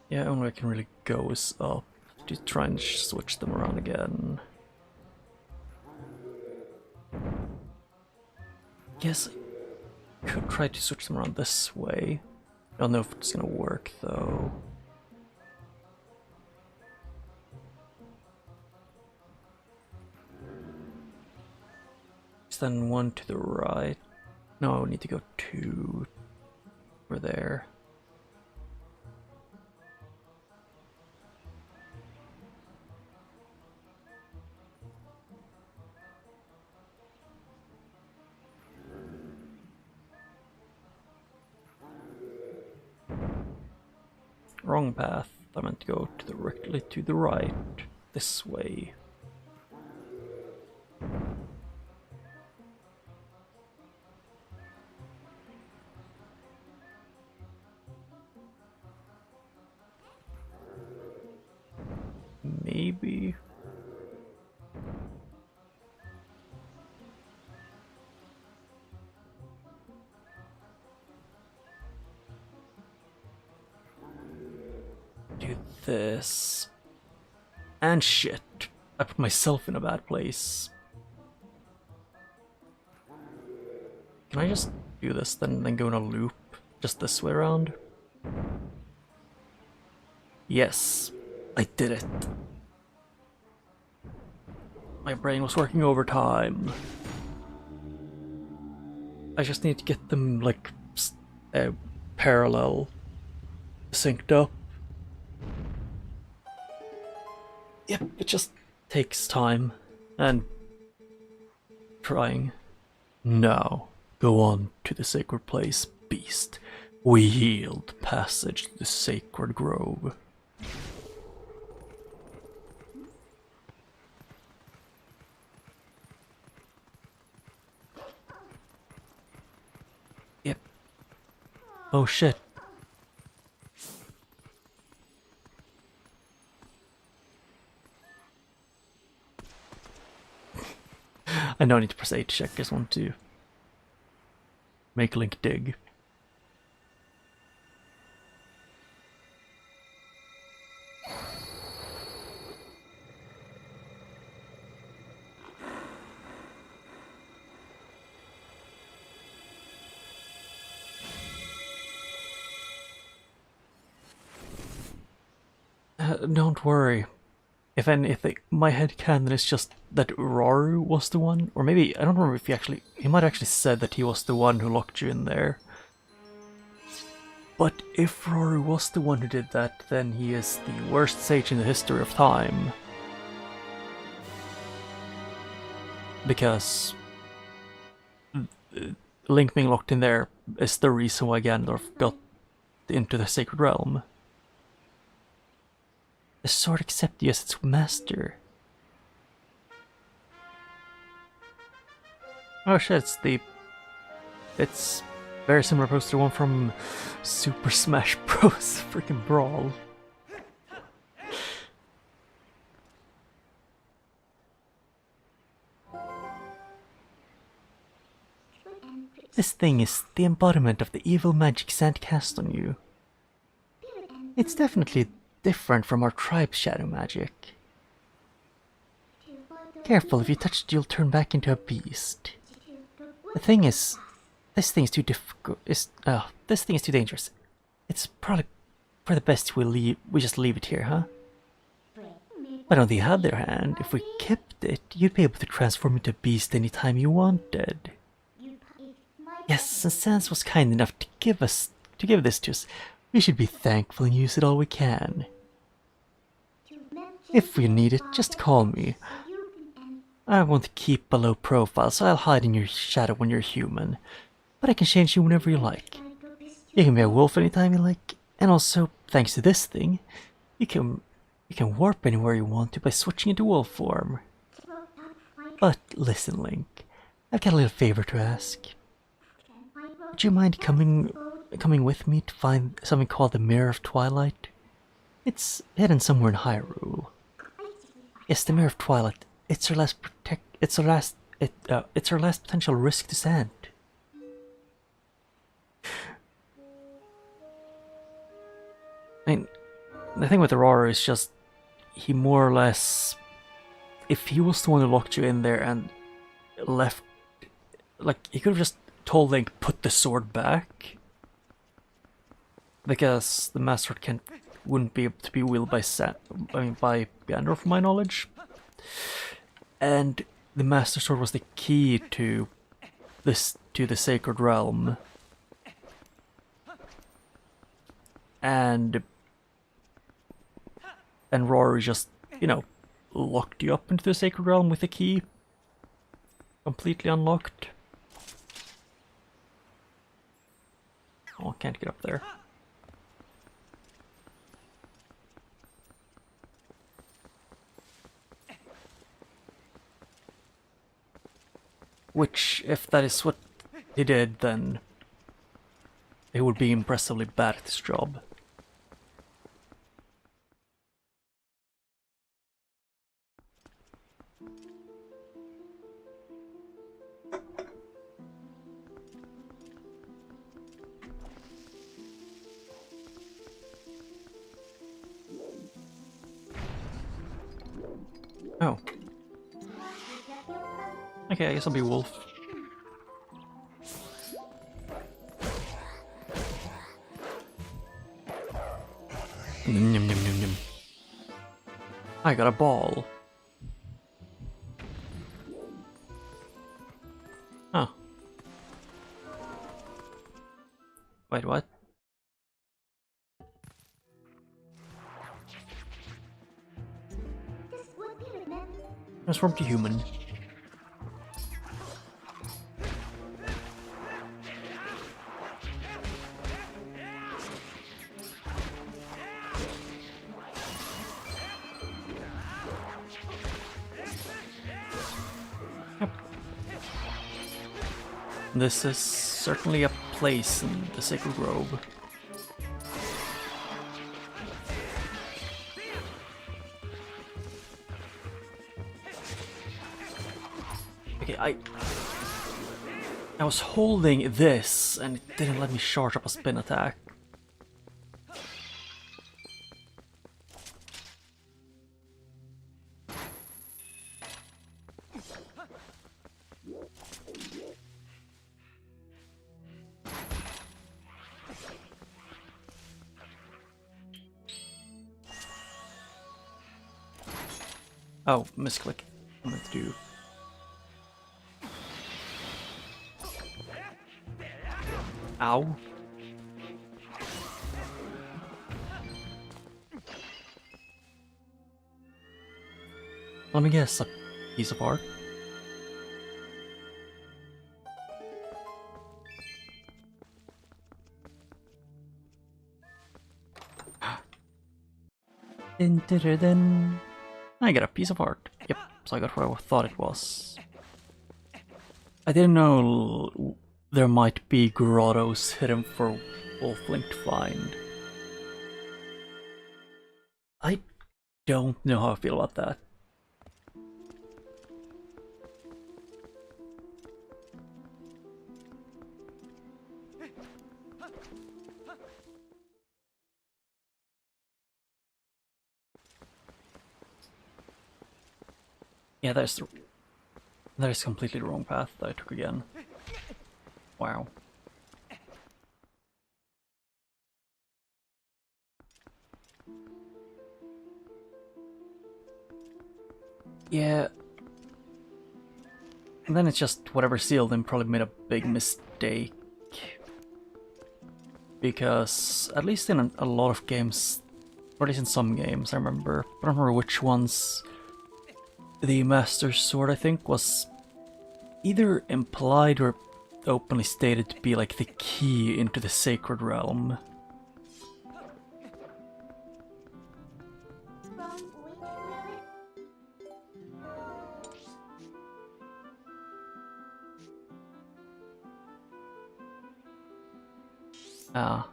Yeah, only way I can really go is up to try and switch them around again. Guess I could try to switch them around this way. I don't know if it's gonna work though. Then one to the right. No, I need to go two over there. Wrong path. I meant to go directly to the right. This way. Maybe. Do this. And shit. I put myself in a bad place. Can I just do this then go in a loop? Just this way around? Yes. I did it. My brain was working overtime. I just need to get them, like, parallel, synced up. Yep, it just takes time and trying. Now, go on to the sacred place, beast. We yield passage to the sacred grove. Yep. Oh shit. I don't need to press A to check, just want to make Link dig. Don't worry. If anything, my headcanon is just that Roru was the one, or maybe, I don't remember if he might have actually said that he was the one who locked you in there. But if Roru was the one who did that, then he is the worst sage in the history of time. Because Link being locked in there is the reason why Ganondorf got into the Sacred Realm. The sword accepted you as its master. Oh shit, it's very similar poster to the one from Super Smash Bros. Freaking Brawl. This thing is the embodiment of the evil magic Zant cast on you. It's definitely different from our tribe's shadow magic. Careful, if you touch it, you'll turn back into a beast. The thing is, this thing is too difficult. This thing is too dangerous. It's probably for the best we just leave it here, huh? But on the other hand, if we kept it, you'd be able to transform into a beast anytime you wanted. Yes, and Sans was kind enough to give this to us. We should be thankful and use it all we can. If we need it, just call me. I want to keep a low profile, so I'll hide in your shadow when you're human. But I can change you whenever you like. You can be a wolf anytime you like, and also, thanks to this thing, you can warp anywhere you want to by switching into wolf form. But listen, Link, I've got a little favor to ask. Would you mind coming with me to find something called the Mirror of Twilight? It's hidden somewhere in Hyrule. Yes, the Mirror of Twilight. It's our last potential risk to Zant. I mean, the thing with Aurora is just he more or less, if he was the one who locked you in there and left, like, he could have just told Link, put the sword back, because the Master Sword wouldn't be able to be wielded by by Ganondorf, from my knowledge, and the Master Sword was the key to the Sacred Realm, and Rory just, locked you up into the Sacred Realm with the key, completely unlocked. Oh, I can't get up there. Which, if that is what he did, then he would be impressively bad at this job. Oh. Okay, I guess I'll be wolf. Nim, nim, nim, nim, nim. I got a ball. Huh. Wait, what? Transform to human. Yep. This is certainly a place in the Sacred Grove. Okay, I was holding this and it didn't let me charge up a spin attack. Oh, misclick. What am I to do? Ow. Let me guess, a piece of art? Dun, dun, dun, dun. I got a piece of art. Yep, so I got what I thought it was. I didn't know there might be grottos hidden for Wolflink to find. I don't know how I feel about that. Yeah, that is completely the wrong path that I took again. Wow. Yeah. And then it's just whatever sealed them probably made a big mistake. Because at least in a lot of games, or at least in some games, I don't remember which ones, the Master Sword, I think, was either implied or openly stated to be like the key into the sacred realm. Ah.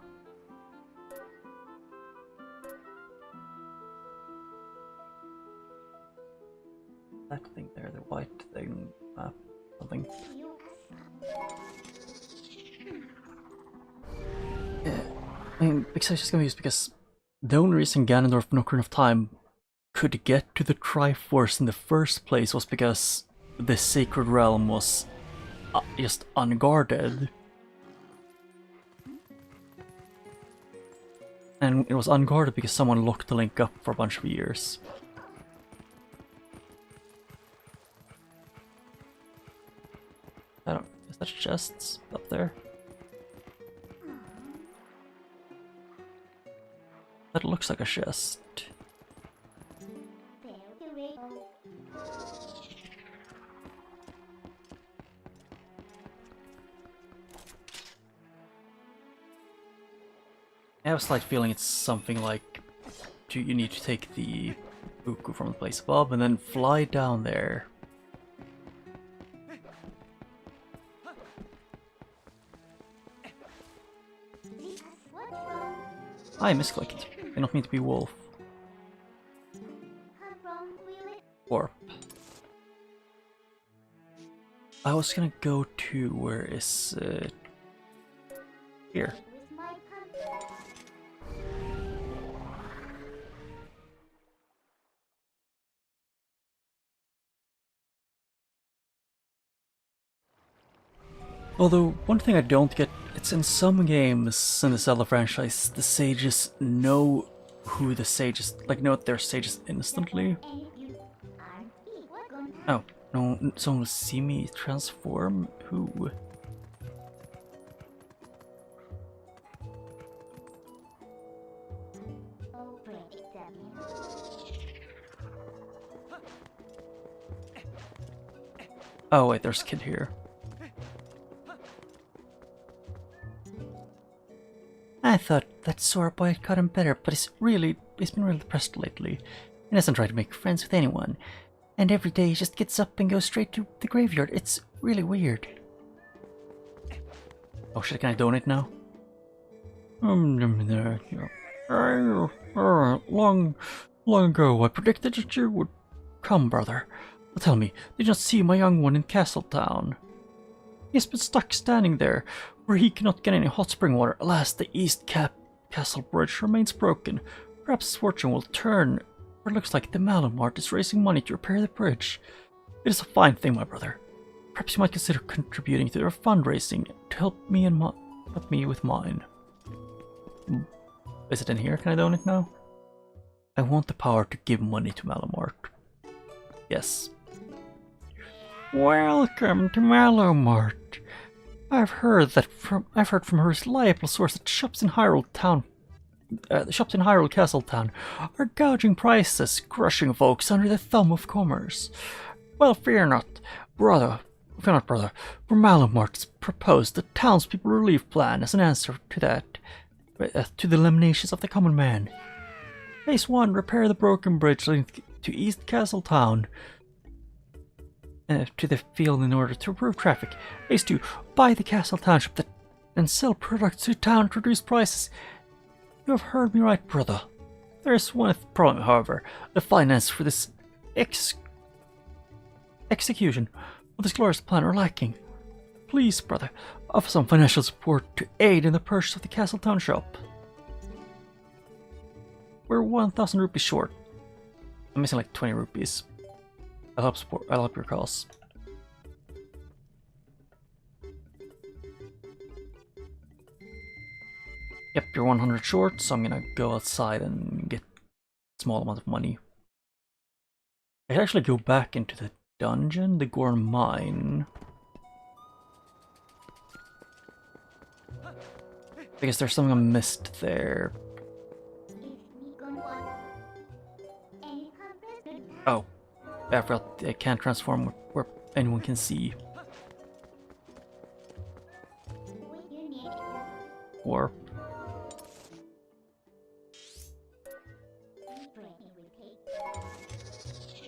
That thing there, the white thing, something. Yeah, I mean, because I was just confused because the only reason Ganondorf and Ocarina of Time could get to the Triforce in the first place was because the sacred realm was just unguarded. And it was unguarded because someone locked the link up for a bunch of years. Is that chests up there? That looks like a chest. I have a slight feeling it's something like you need to take the Buku from the place above and then fly down there. I misclicked. I don't mean to be wolf. Warp. I was gonna go to, where is it? Here. Although, one thing I don't get, it's in some games in the Zelda franchise, the sages know who the sages, like, know their sages instantly. Oh, no, someone will see me transform? Who? Oh wait, there's a kid here. I thought that Zora boy had gotten better, but he's been really depressed lately. He doesn't try to make friends with anyone. And every day he just gets up and goes straight to the graveyard. It's really weird. Oh shit, can I donate now? Long ago I predicted that you would come, brother. But tell me, did you not see my young one in Castletown? He's been stuck standing there, where he cannot get any hot spring water. Alas, the East Castle Bridge remains broken. Perhaps his fortune will turn, for it looks like the Malamart is raising money to repair the bridge. It is a fine thing, my brother. Perhaps you might consider contributing to their fundraising to help me with mine. Is it in here? Can I donate now? I want the power to give money to Malamart. Yes. Welcome to Malomart. I've heard from a reliable source that shops in Hyrule Castle Town are gouging prices, crushing folks under the thumb of commerce. Well, fear not, brother. For Malomart's proposed the townspeople relief plan as an answer to the limitations of the common man. Phase 1, repair the broken bridge linked to East Castle Town to the field in order to improve traffic. Phase 2, buy the Castle Township and sell products to town to reduce prices. You have heard me right, brother. There is one problem, however. The finance for this execution of this glorious plan are lacking. Please, brother, offer some financial support to aid in the purchase of the Castle Town shop. We're 1,000 rupees short. I'm missing like 20 rupees. I'll help your cause. Yep, you're 100 short, so I'm gonna go outside and get a small amount of money. I could actually go back into the dungeon, the Gorn Mine. I guess there's something I missed there. Oh, I forgot I can't transform where anyone can see. Warp.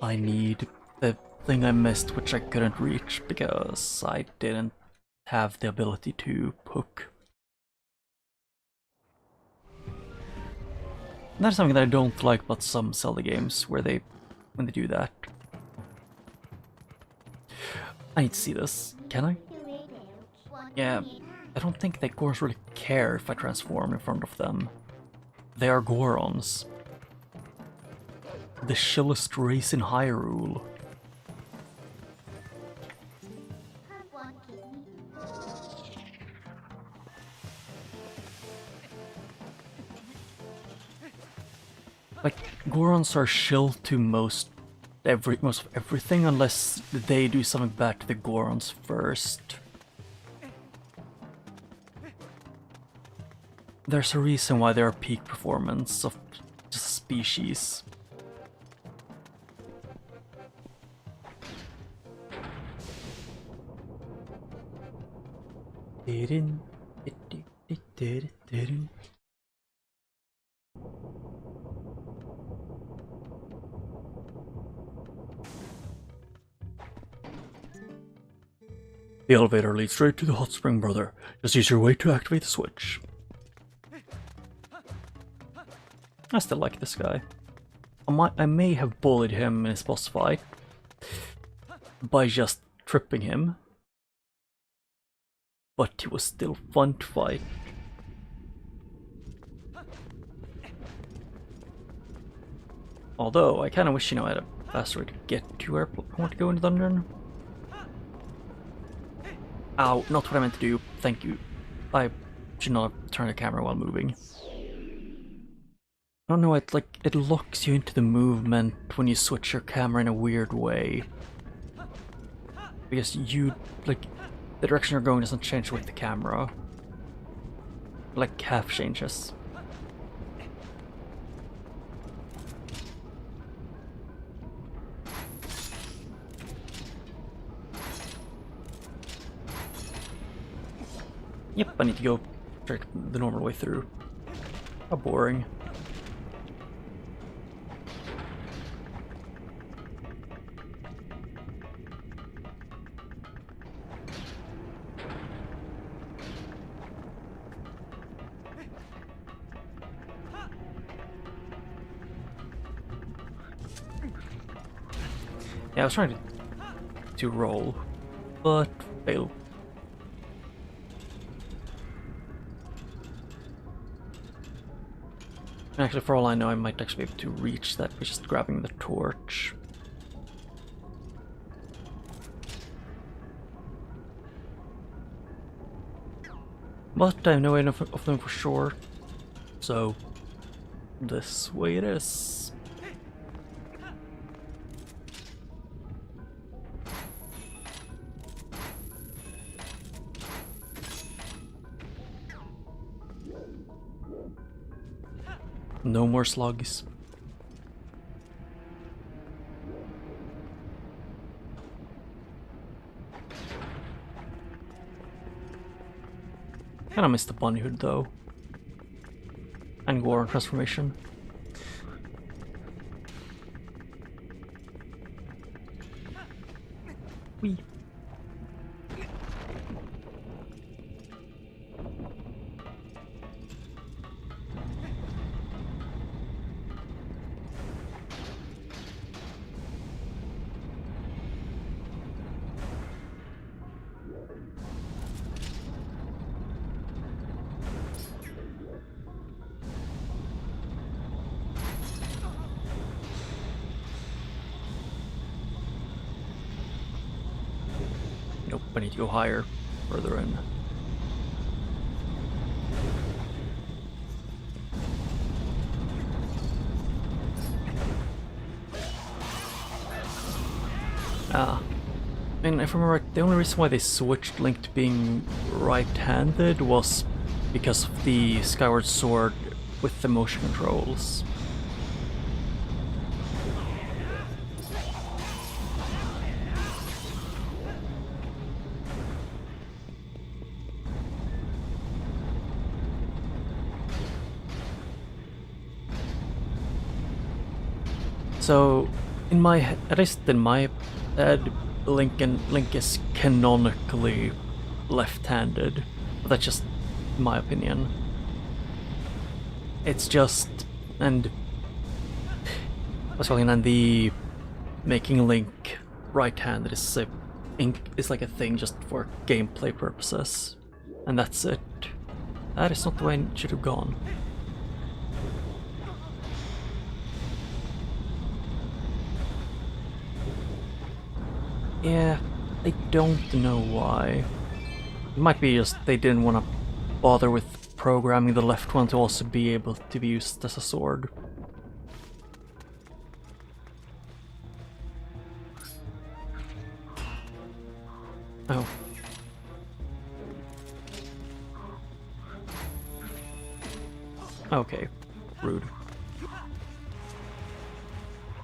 I need the thing I missed, which I couldn't reach because I didn't have the ability to hook. And that's something that I don't like about some Zelda games, when they do that. I need to see this. Can I? Yeah, I don't think that Gorons really care if I transform in front of them. They are Gorons. The chillest race in Hyrule. Like, Gorons are chill to most of everything unless they do something bad to the Gorons first. There's a reason why they are peak performance of just a species. The elevator leads straight to the hot spring, brother. Just use your way to activate the switch. I still like this guy. I may have bullied him in his boss fight by just tripping him, but he was still fun to fight. Although, I kinda wish, I had a faster way to get to where I want to go in the dungeon. Ow, not what I meant to do. Thank you. I should not have turned the camera while moving. I don't know, it locks you into the movement when you switch your camera in a weird way. Because the direction you're going doesn't change with the camera. Like, half changes. Yep, I need to go straight the normal way through. How boring. Yeah, I was trying to roll, but failed. Actually, for all I know, I might actually be able to reach that by just grabbing the torch. But I have no way of knowing for sure, so this way it is. No more slugs. Kinda missed the bunny hood though. And Goron transformation. Whee. Nope, I need to go higher, further in. Ah. And if I remember right, the only reason why they switched Link to being right-handed was because of the Skyward Sword with the motion controls. So, in my head, at least in my head, Link is canonically left-handed, but that's just my opinion. It's just, and the making Link right-handed is like a thing just for gameplay purposes, and that's it. That is not the way it should have gone. Yeah, I don't know why. It might be just they didn't want to bother with programming the left one to also be able to be used as a sword. Oh. Okay. Rude.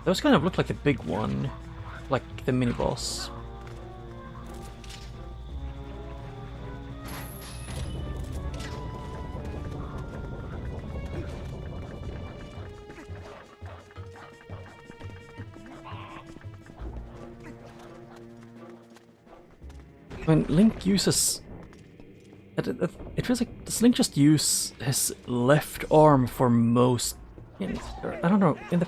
Those kind of look like the big one. Like the mini-boss. When Link uses... It feels like, does Link just use his left arm for most... I don't know, in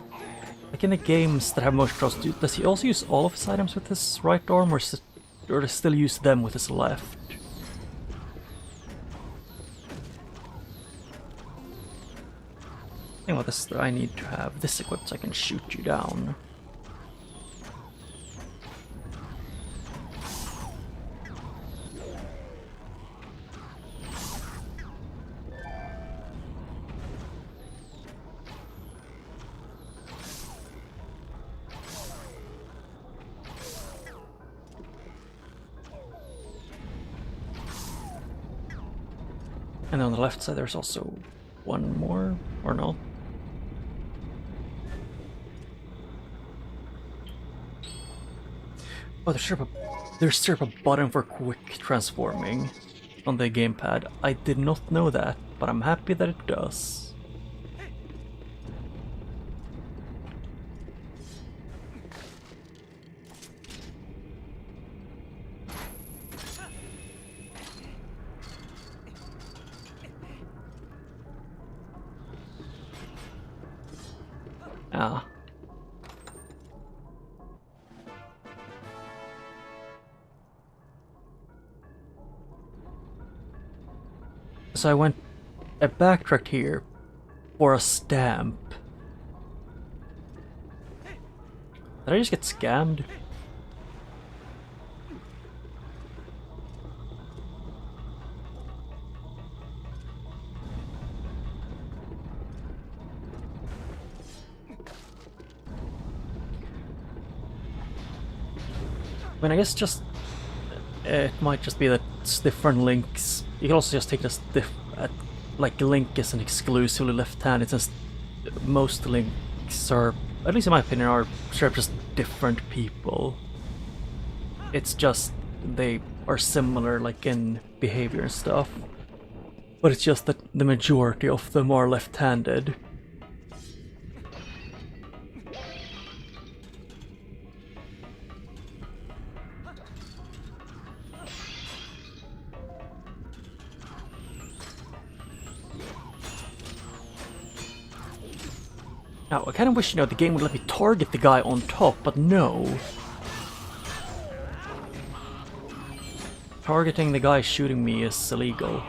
the games that have motion controls, does he also use all of his items with his right arm, or does he still use them with his left? I think what this, I need to have this equipped so I can shoot you down. And on the left side there's also one more, or no? Oh, there's straight up a button for quick transforming on the gamepad. I did not know that, but I'm happy that it does. Ah. So I backtracked here for a stamp. Did I just get scammed? I mean, I guess just it might just be that it's different links. You can also just take this like Link is an exclusively left-handed, since most links are, at least in my opinion, are straight up just different people. It's just they are similar, like in behavior and stuff, but it's just that the majority of them are left-handed. Now, I kind of wish, the game would let me target the guy on top, but no. Targeting the guy shooting me is illegal.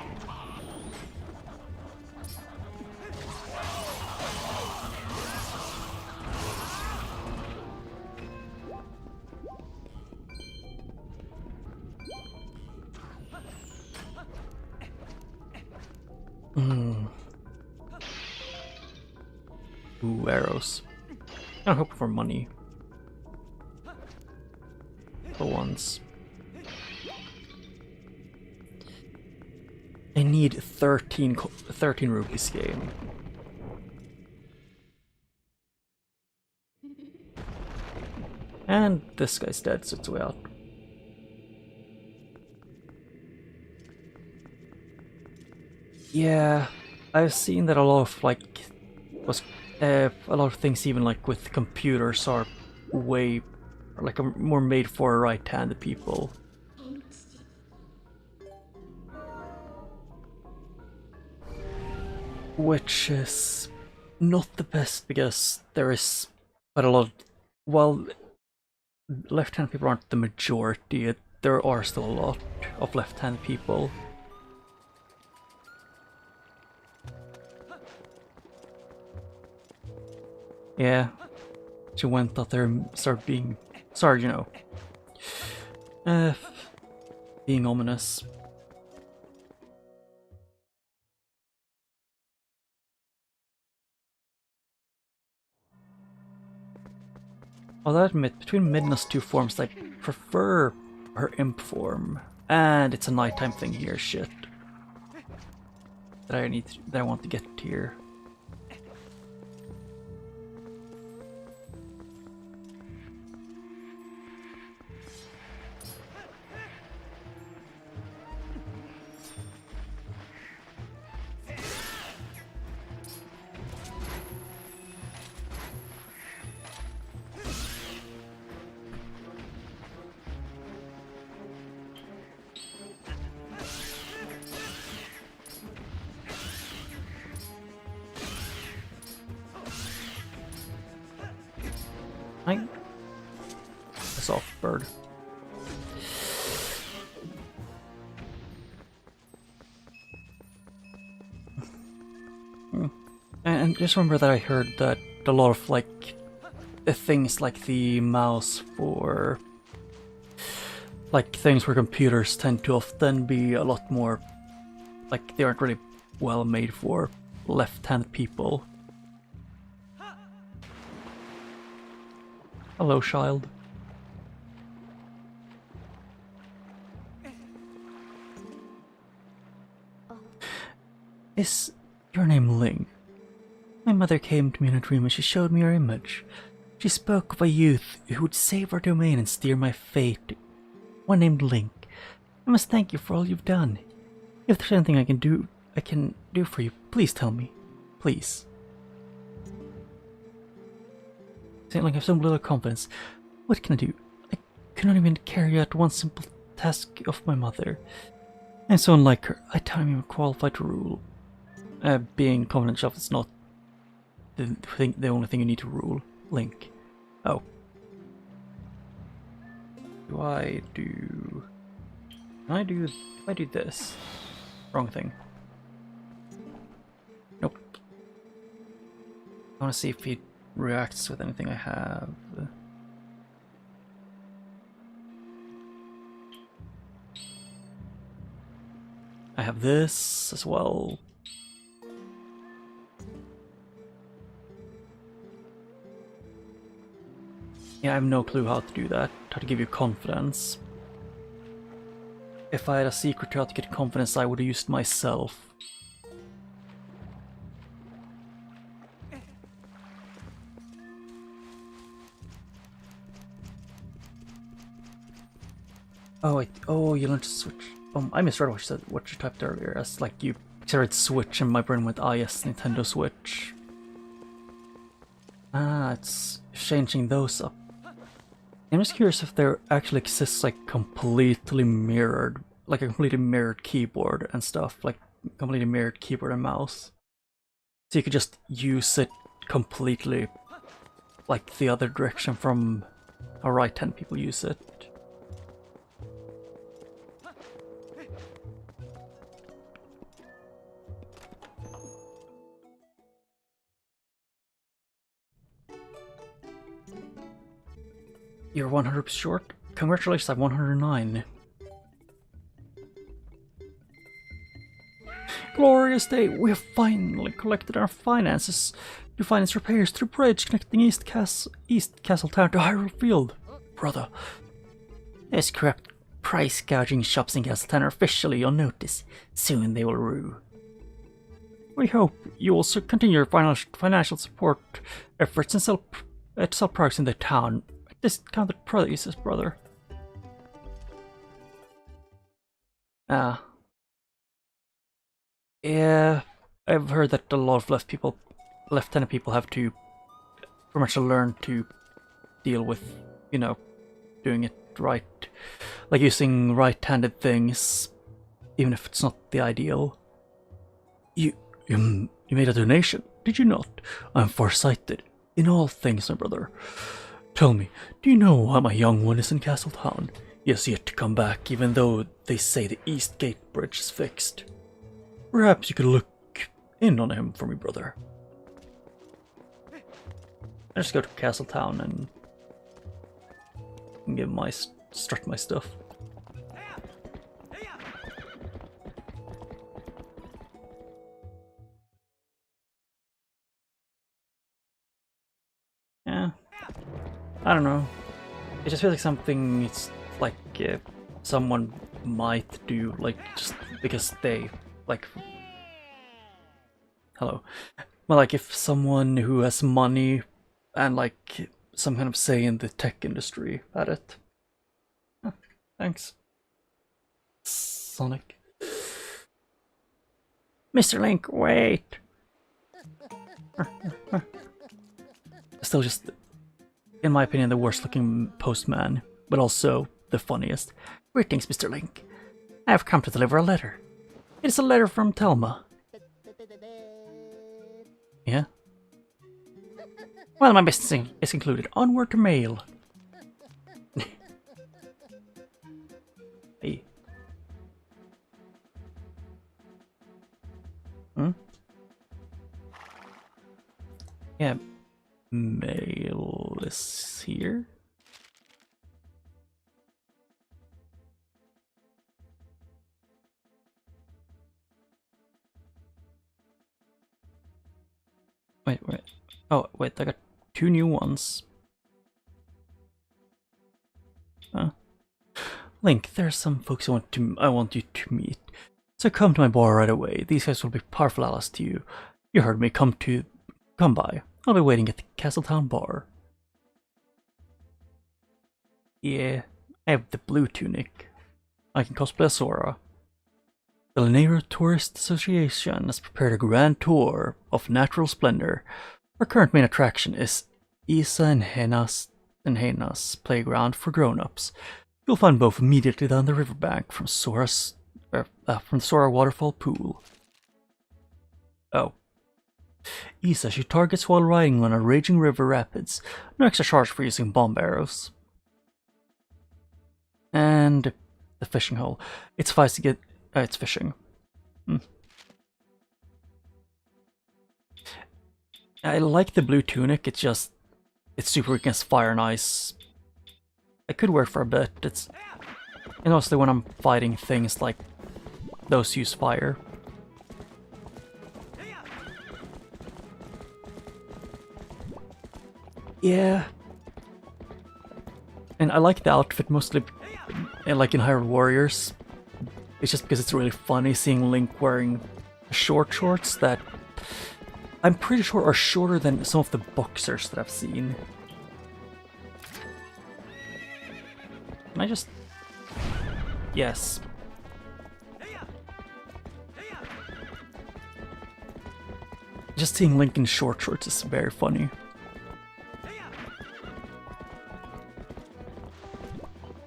Ooh, arrows. I'm hoping for money. For once. I need 13 rupees game. And this guy's dead, so it's way out. Yeah, I've seen that a lot of a lot of things, even like with computers, are more made for right-handed people. Which is not the best, because there is quite a lot. While left-handed people aren't the majority, there are still a lot of left-handed people. Yeah, she went out there and started being, being ominous. I'll admit, between Midna's two forms, I prefer her imp form, and it's a nighttime thing here. Shit, that I want to get here. A soft bird. And just remember that I heard that a lot of things like the mouse for things where computers tend to often be a lot more they aren't really well made for left-handed people. Hello, child. Is your name Ling? My mother came to me in a dream and she showed me your image. She spoke of a youth who would save our domain and steer my fate. One named Link. I must thank you for all you've done. If there's anything I can do for you, please tell me. Please. Saying I have so little confidence. What can I do? I cannot even carry out one simple task of my mother. I'm so unlike her. I doubt I'm qualified to rule. Being confident enough is not the only thing you need to rule. Link. Oh. Do I do this? Wrong thing. Nope. I want to see if he reacts with anything I have. I have this as well. Yeah, I have no clue how to do that, how to give you confidence. If I had a secret to how to get confidence, I would have used myself. Oh wait, oh you learned to switch. I misread what you typed earlier. As like you said Switch and my brain went, ah yes, Nintendo Switch. Ah, it's changing those up. I'm just curious if there actually exists like completely mirrored, like a completely mirrored keyboard and stuff, like completely mirrored keyboard and mouse. So you could just use it completely like the other direction from how right-hand people use it. You're 100% short? Congratulations, I'm 109. Glorious day! We have finally collected our finances to finance repairs to the bridge connecting East Castle Town to Hyrule Field. Brother, those corrupt price gouging shops in Castle Town are officially on notice. Soon they will rue. We hope you also continue your financial support efforts and sell products in the town at discounted prices, brother. Yeah, I've heard that a lot of left-handed people have to pretty much learn to deal with, you know, doing it right. Like using right-handed things, even if it's not the ideal. You made a donation, did you not? I'm farsighted in all things, my brother. Tell me, do you know why my young one is in Castletown? He has yet to come back, even though they say the East Gate Bridge is fixed. Perhaps you could look in on him for me, brother. I just go to Castletown and give strut my stuff. Yeah, I don't know. It just feels like something it's like someone might do, like just because they like. Hello. Well, like if someone who has money and like some kind of say in the tech industry had it. Oh, thanks. Sonic. Mr. Link, wait! Still just, in my opinion, the worst looking postman, but also the funniest. Greetings, Mr. Link. I have come to deliver a letter. It is a letter from Telma. Yeah? Well, my business is included. Onward to mail. Hey. Yeah. Mail is here. Wait. Oh, wait, I got 2 new ones. Huh? Link, there are some folks I want you to meet. So come to my bar right away. These guys will be powerful allies to you. You heard me, come by. I'll be waiting at the Castletown bar. Yeah, I have the blue tunic. I can cosplay as Zora. The Lanero Tourist Association has prepared a grand tour of natural splendor. Our current main attraction is Isa and Hena's playground for grown-ups. You'll find both immediately down the riverbank from the Zora waterfall pool. Oh. Isa, she targets while riding on a raging river rapids. No extra charge for using bomb arrows. And the fishing hole. It's fast to get. It's fishing. I like the blue tunic. It's super weak against fire and ice. I could wear it for a bit. And mostly when I'm fighting things like those use fire. Yeah. And I like the outfit mostly, like in Hyrule Warriors. It's just because it's really funny seeing Link wearing short shorts that I'm pretty sure are shorter than some of the boxers that I've seen. Can I just... Yes. Just seeing Link in short shorts is very funny.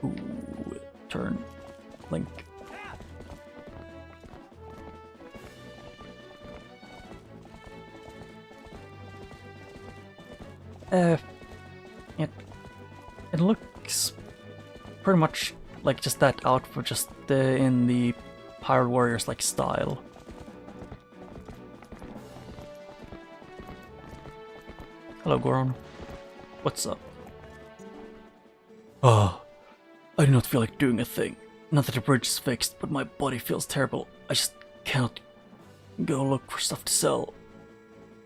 Ooh, turn. Link. It looks pretty much like just that outfit, just in the Pirate Warriors like style. Hello, Goron. What's up? Oh, I do not feel like doing a thing. Not that the bridge is fixed, but my body feels terrible. I just can't go look for stuff to sell.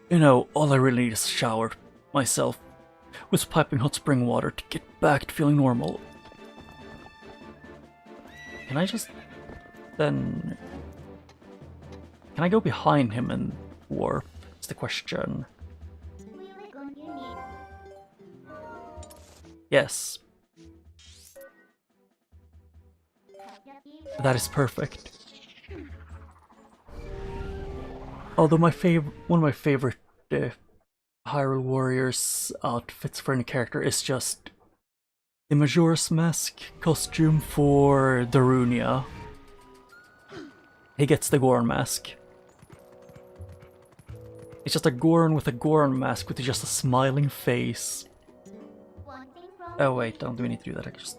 You know, all I really need is a shower, myself, with piping hot spring water to get back to feeling normal. Can I just... then... Can I go behind him and warp? That's the question. Yes. That is perfect. Although one of my favorite Hyrule Warriors outfits for any character is just the Majora's Mask costume for Darunia. He gets the Goron mask. It's just a Goron with a Goron mask with just a smiling face. Oh wait, don't we need to do that? I can just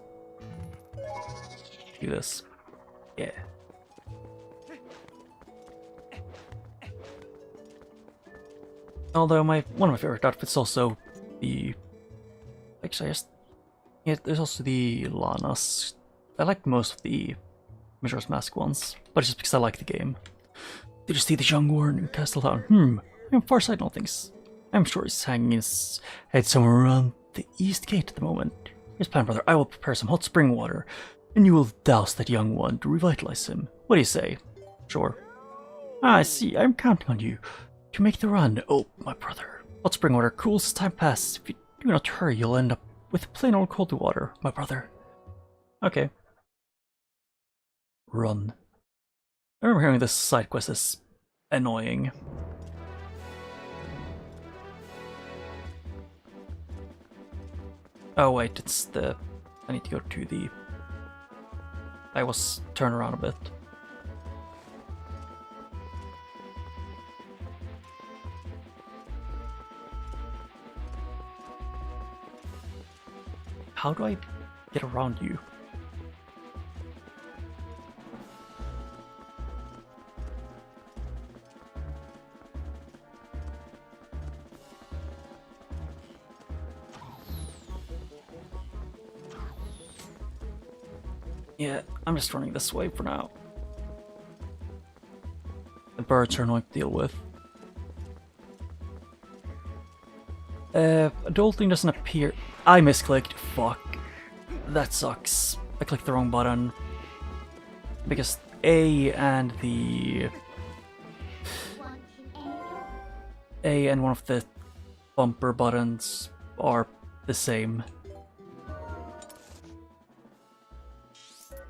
do this. Yeah. Although one of my favorite outfits is also the... Actually, yeah, there's also the Lana's. I like most of the Majora's Mask ones, but it's just because I like the game. Did you see the young Warren in Castle Town? I'm farsighted on things. I'm sure he's hanging his head somewhere around the east gate at the moment. Here's plan, brother. I will prepare some hot spring water, and you will douse that young one to revitalize him. What do you say? Sure. I see. I'm counting on you to make the run. Oh, my brother. Hot spring water cools as time passes. If you do not hurry, you'll end up with plain old cold water, my brother. Okay. Run. I remember hearing this side quest is annoying. Oh wait, it's the... I need to go to the... I was turn around a bit. How do I get around you? Yeah, I'm just running this way for now. The birds are annoying to deal with. Adulting doesn't appear. I misclicked. Fuck. That sucks. I clicked the wrong button. Because A and one of the bumper buttons are the same.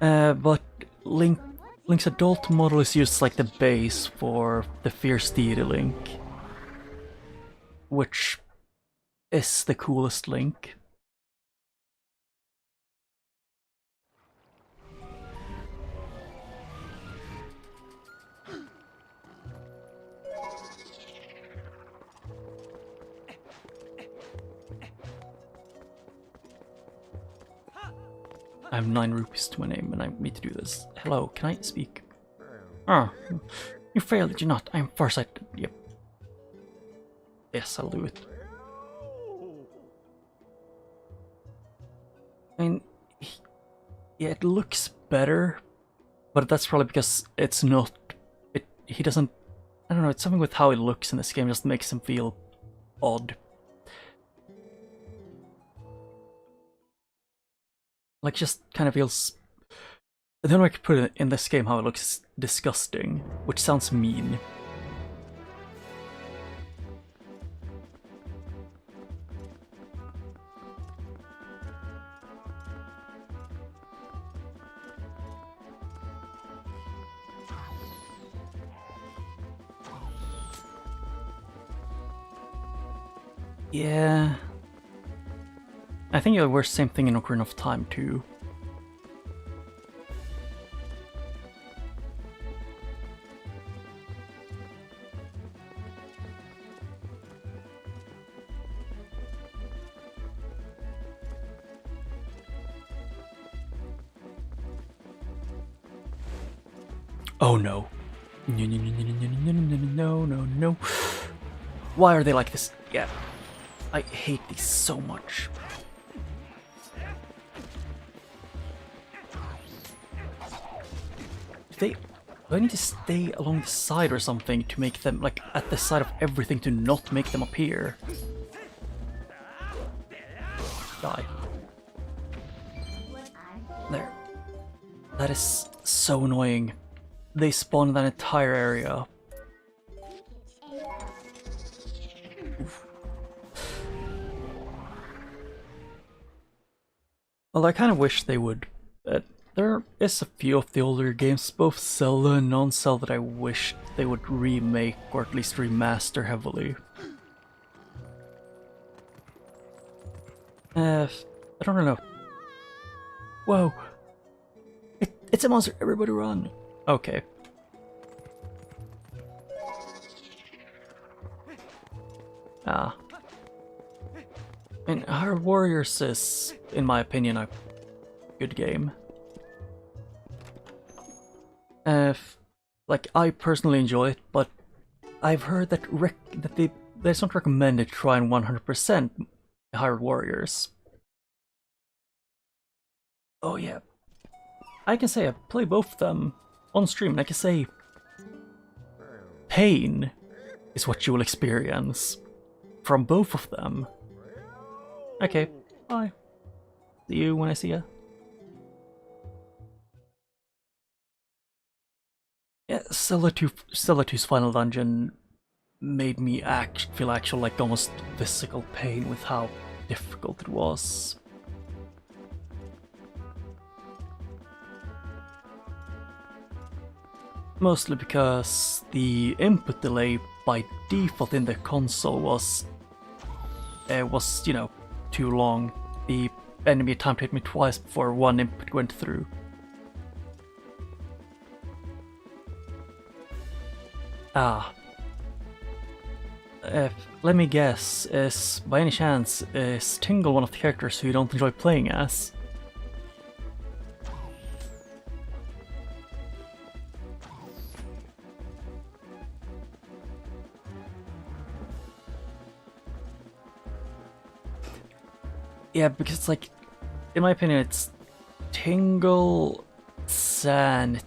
But Link's adult model is used like the base for the Fierce Deity Link, which is the coolest Link. I have 9 rupees to my name and I need to do this. Hello, can I speak? Ah, you failed, did you not? I am farsighted. Yep. Yes, I'll do it. I mean, yeah, it looks better, but that's probably because it's not... he doesn't... I don't know, it's something with how it looks in this game just makes him feel odd. Like, just kind of feels... The only way I could put it in this game how it looks is disgusting, which sounds mean. Yeah. I think it'll work same thing in Ocarina of Time too. Oh no. No, no, no, no, no, no, no, no, no, no. Why are they like this? Yeah. I hate these so much. Do I need to stay along the side or something to make them, like, at the side of everything to not make them appear? Die. There. That is so annoying. They spawn in that entire area. Oof. Well, I kind of wish they would. There is a few of the older games, both Zelda and non-Zelda, that I wish they would remake or at least remaster heavily. I don't really know. Whoa! It's a monster! Everybody run! Okay. Ah. And Hyrule Warriors is, in my opinion, a good game. Like, I personally enjoy it, but I've heard that they don't recommend it trying 100% Hyrule Warriors. Oh yeah. I can say I play both of them on stream, and I can say pain is what you will experience from both of them. Okay, bye. See you when I see ya. Yeah, Zelda 2's final dungeon made me feel actual, like, almost physical pain with how difficult it was. Mostly because the input delay by default in the console was, you know, too long. The enemy time to hit me twice before one input went through. Ah. Let me guess, by any chance, is Tingle one of the characters who you don't enjoy playing as? Yeah, because, like, in my opinion, it's Tingle, San,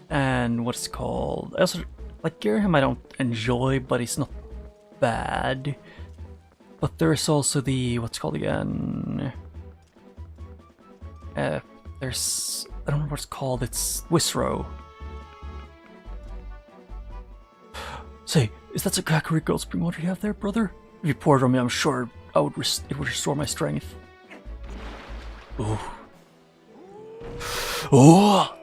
and what's it called? I also, like, Girahim I don't enjoy, but he's not bad. But there's also the, what's it called again? There's, I don't know what it's called, it's Wisro. Say, is that a Kakari Gold Spring water you have there, brother? If you poured it on me, I'm sure it would restore my strength. Ooh. Oh!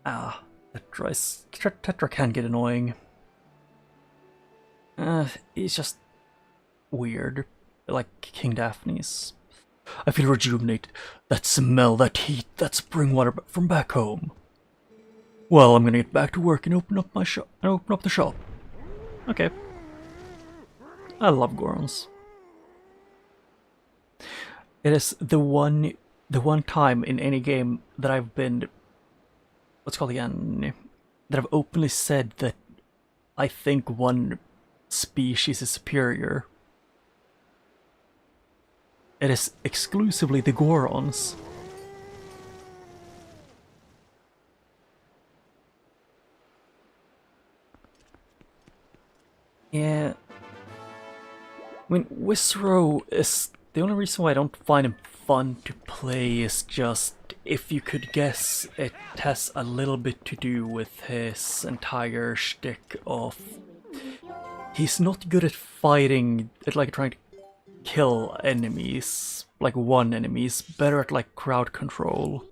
Ah, Tetra can get annoying. He's just weird, like King Daphne's. I feel rejuvenated. That smell, that heat, that spring water from back home. Well, I'm gonna get back to work and open up the shop. Okay. I love Gorons. It is the one time in any game that I've been, what's it called again, that I've openly said that I think one species is superior. It is exclusively the Gorons. Yeah. I mean, Wisro is, the only reason why I don't find him fun to play is just, if you could guess, it has a little bit to do with his entire shtick of, he's not good at fighting, at like trying to kill enemies, like one enemy. He's better at like crowd control.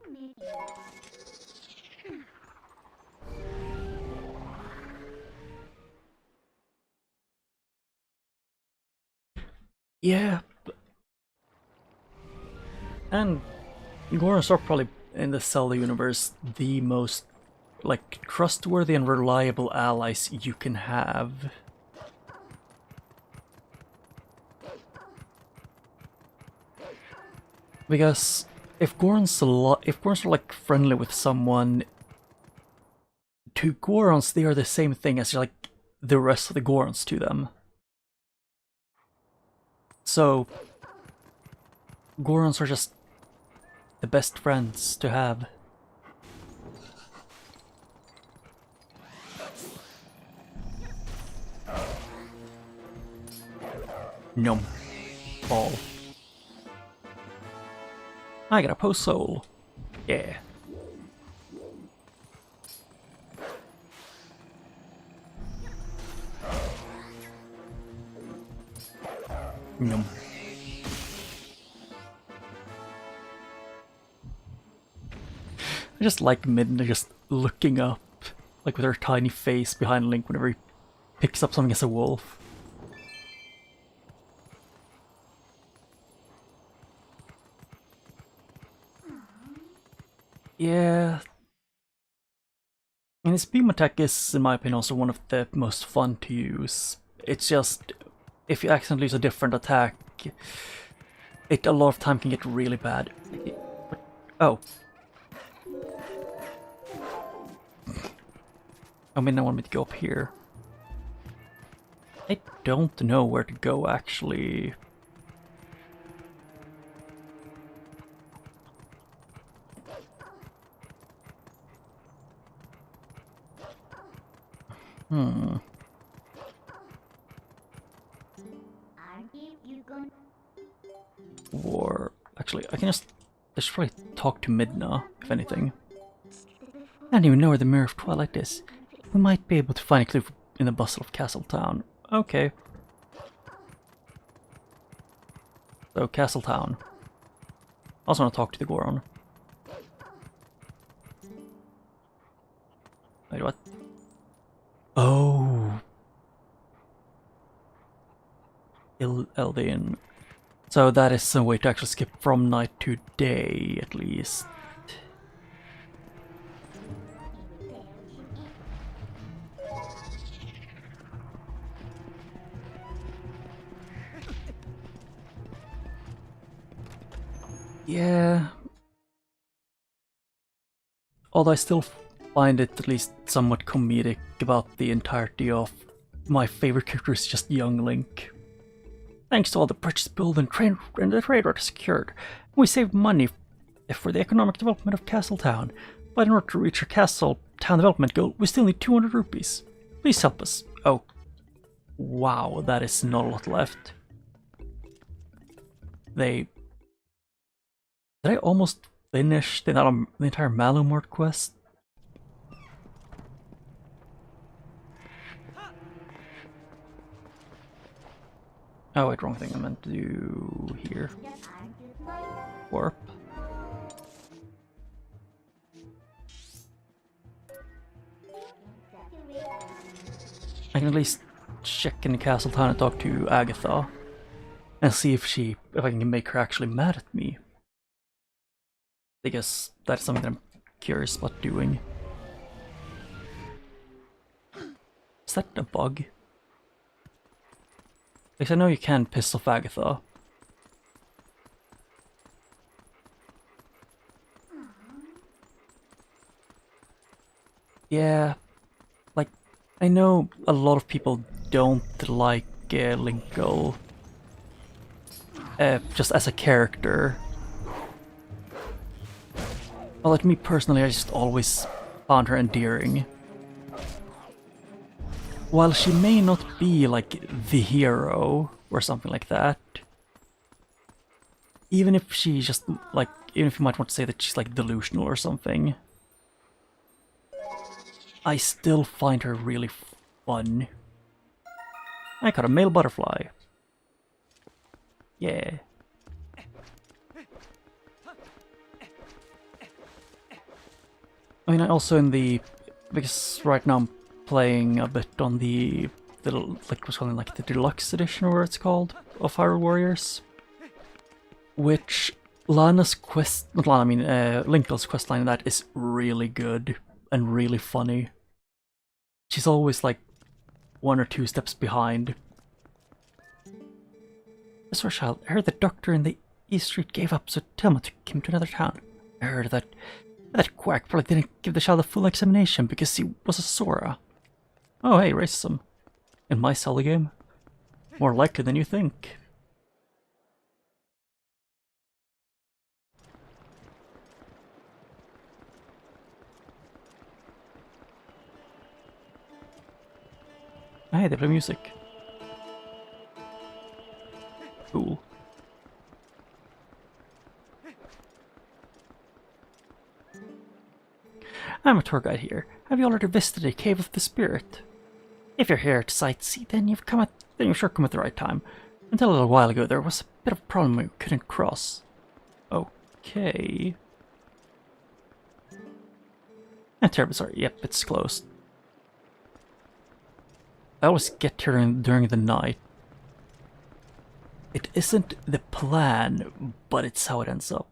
Yeah, and Gorons are probably in the Zelda universe the most like trustworthy and reliable allies you can have. Because if Gorons are like friendly with someone, to Gorons they are the same thing as like the rest of the Gorons to them. So Gorons are just the best friends to have. Nom. Ball. I got a post soul. Yeah. Nom. I just like Midna just looking up, like with her tiny face behind Link whenever he picks up something as a wolf. Yeah. And his beam attack is, in my opinion, also one of the most fun to use. It's just, if you accidentally use a different attack, it a lot of time can get really bad. Oh. I mean, I want me to go up here. I don't know where to go, actually. Or actually, I should probably talk to Midna, if anything. I don't even know where the Mirror of Twilight is. We might be able to find a clue in the bustle of Castle Town. Okay. So, Castle Town. Also want to talk to the Goron. Wait, what? Oh. Eldian. So that is a way to actually skip from night to day, at least. Yeah. Although I still find it at least somewhat comedic about the entirety of my favorite character is just young Link. Thanks to all the purchase, build, and the trade route secured, we saved money for the economic development of Castle Town. But in order to reach our Castle Town development goal, we still need 200 rupees. Please help us. Oh. Wow, that is not a lot left. Did I almost finish the entire Malumort quest? Oh wait, wrong thing I meant to do here. Warp. I can at least check in the Castle Town and talk to Agatha. And see if I can make her actually mad at me. I guess that's something that I'm curious about doing. Is that a bug? Because I know you can piss off Agatha. Yeah, like, I know a lot of people don't like Linkle. Just as a character. Well, like me personally, I just always found her endearing. While she may not be like the hero or something like that, even if she just like, even if you might want to say that she's like delusional or something, I still find her really fun. I caught a male butterfly. Yeah. I mean, I also because right now I'm playing a bit on the the like what's called like the deluxe edition or what it's called of Hyrule Warriors, which Lana's quest, not Lana, I mean Linkle's quest line in that is really good and really funny. She's always like 1 or 2 steps behind. This was child. I heard the doctor in the East Street gave up, so Telma took him to another town. I heard that quack probably didn't give the child a full examination because he was a Zora. Oh hey, racism. In my Zelda game? More likely than you think. Hey, they play music. Cool. I'm a tour guide here. Have you already visited a Cave of the Spirit? If you're here to sightsee, then you've sure come at the right time. Until a little while ago, there was a bit of a problem we couldn't cross. Okay. I'm terribly sorry. Yep, it's closed. I always get here during the night. It isn't the plan, but it's how it ends up.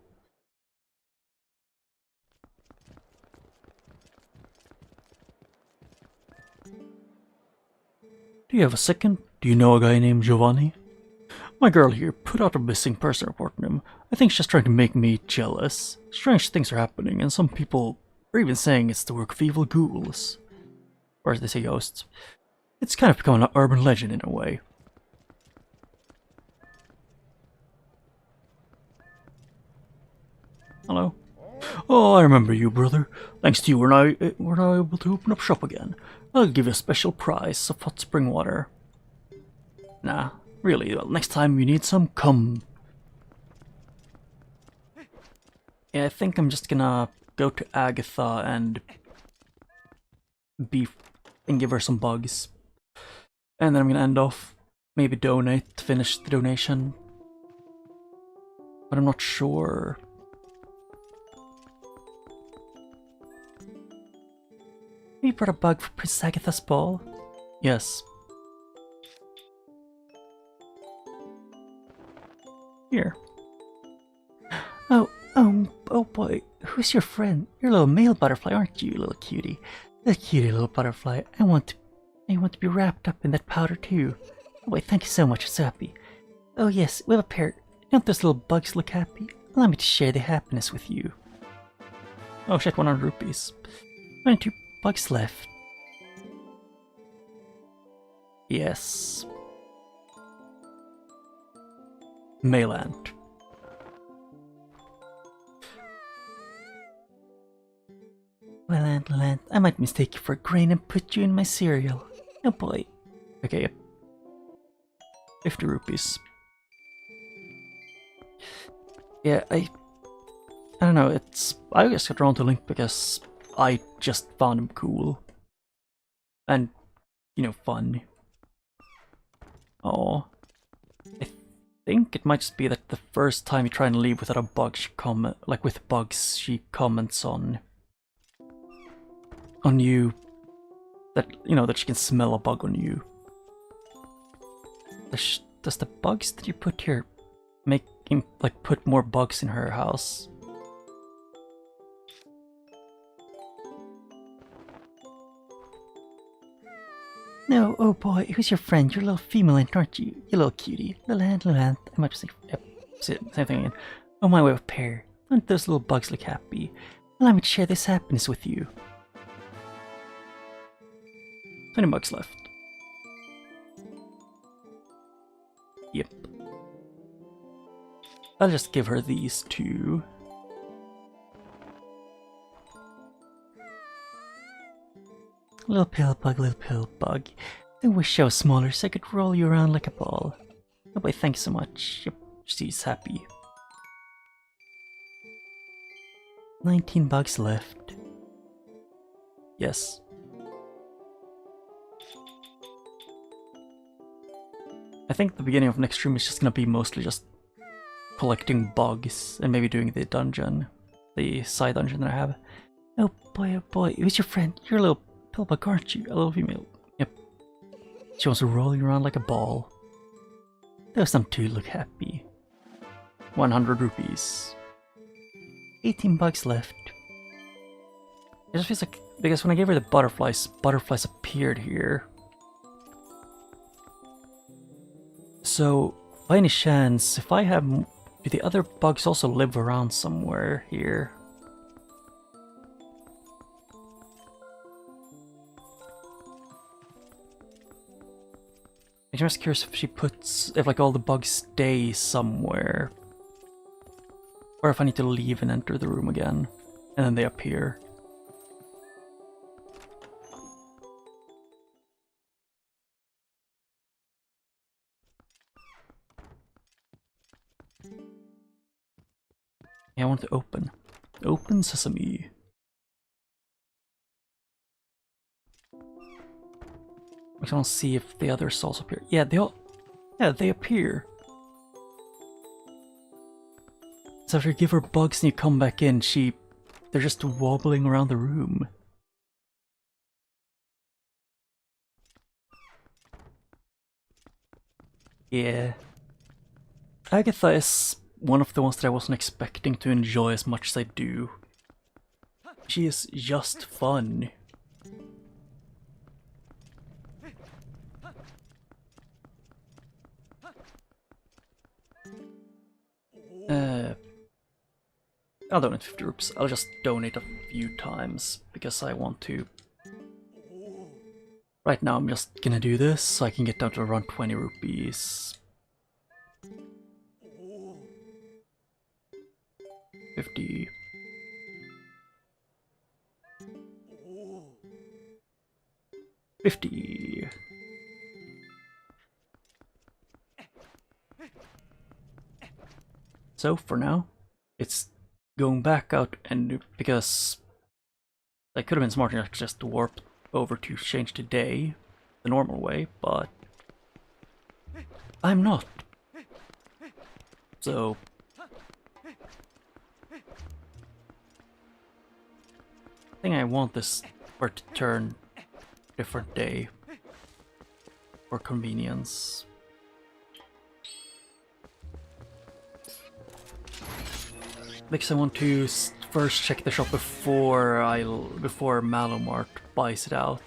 Do you have a second? Do you know a guy named Giovanni? My girl here put out a missing person report on him. I think she's trying to make me jealous. Strange things are happening, and some people are even saying it's the work of evil ghouls. Or as they say, ghosts. It's kind of become an urban legend in a way. Hello. Oh, I remember you, brother. Thanks to you, we're now able to open up shop again. I'll give you a special price of hot spring water. Nah, really, well, next time you need some, come. Yeah, I think I'm just gonna go to Agatha and give her some bugs. And then I'm gonna end off, maybe donate to finish the donation. But I'm not sure. You brought a bug for Princess Agatha's ball? Yes. Here. Oh boy, who's your friend? You're a little male butterfly, aren't you, little cutie? Little cutie little butterfly. I want to be wrapped up in that powder too. Oh boy, thank you so much, I'm so happy. Oh yes, we have a pair. Don't those little bugs look happy? Allow me to share the happiness with you. Oh shit, 100 rupees. 22 bugs left. Yes. Male ant. Well, Ant, I might mistake you for a grain and put you in my cereal. Oh boy. Okay, yep. 50 rupees. Yeah, I don't know, I just got drawn to Link because I just found him cool. And, you know, fun. Oh. I think it might just be that the first time you try and leave without a bug, with bugs, she comments on you, that, you know, that she can smell a bug on you. Does the bugs that you put here make him, like, put more bugs in her house? No, oh boy, who's your friend? You're a little female ant, aren't you? You little cutie. Little ant. I might just say, yep, same thing again. Oh my way of pair. Don't those little bugs look happy? Allow me to share this happiness with you. 20 bucks left. Yep. I'll just give her these two. Little pill bug. I wish I was smaller so I could roll you around like a ball. Oh boy, thanks so much. Yep, she's happy. 19 bucks left. Yes. I think the beginning of next stream is just gonna be mostly just collecting bugs and maybe doing the dungeon. The side dungeon that I have. Oh boy, who's your friend? You're a little pillbug, aren't you? A little female. Yep. She was rolling around like a ball. Those two look happy. 100 rupees. 18 bucks left. It just feels like, because when I gave her the butterflies appeared here. So, by any chance, if I have... do the other bugs also live around somewhere here? I'm just curious if she puts... if like all the bugs stay somewhere. Or if I need to leave and enter the room again. And then they appear. Yeah, I want to open. Open sesame. I just want to see if the others also appear. Yeah, they all... yeah, they appear. So if you give her bugs and you come back in, they're just wobbling around the room. Yeah. Agatha is one of the ones that I wasn't expecting to enjoy as much as I do. She is just fun. I'll donate 50 rupees. I'll just donate a few times because I want to. Right now I'm just gonna do this so I can get down to around 20 rupees. 50. $50. So for now, it's going back out, and because I could have been smart enough just to warp over to change to day, the normal way, but I'm not. So I think I want this for to turn different day for convenience. Because I want to first check the shop before Malomart buys it out.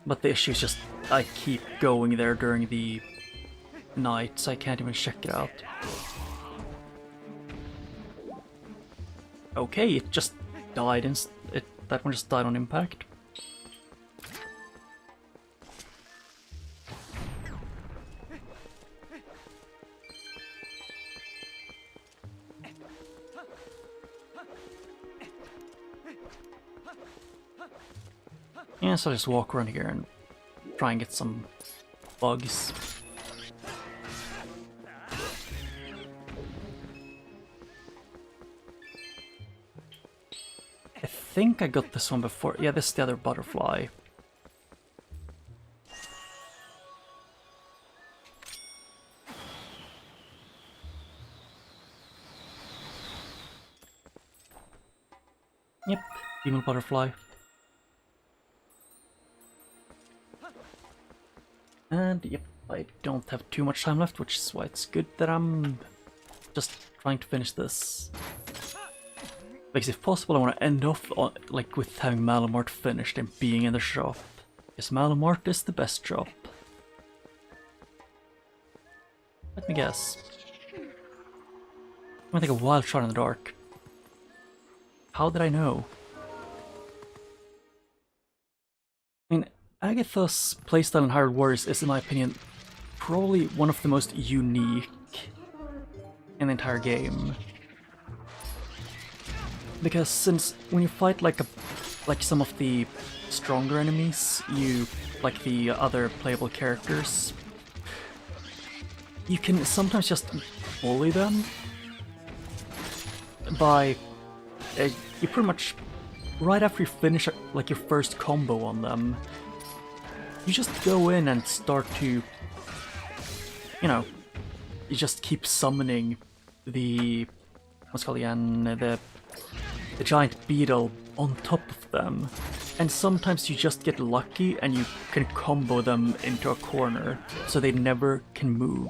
But the issue is just I keep going there during the night, so I can't even check it out. Okay, it just died. That one just died on impact. Yeah, so I'll just walk around here and try and get some bugs. I think I got this one before. Yeah, this is the other butterfly. Yep, female butterfly. And yep, I don't have too much time left, which is why it's good that I'm just trying to finish this. Because if possible, I want to end off on, like with having Malomart finished and being in the shop. Because Malomart is the best shop. Let me guess. I'm gonna take a wild shot in the dark. How did I know? I mean, Agatha's playstyle in Hyrule Warriors is, in my opinion, probably one of the most unique in the entire game. Because since when you fight like some of the stronger enemies, like the other playable characters, you can sometimes just bully them by you pretty much right after you finish like your first combo on them, you just go in and start to, you know, you just keep summoning the what's called again, the giant beetle on top of them. And sometimes you just get lucky and you can combo them into a corner so they never can move.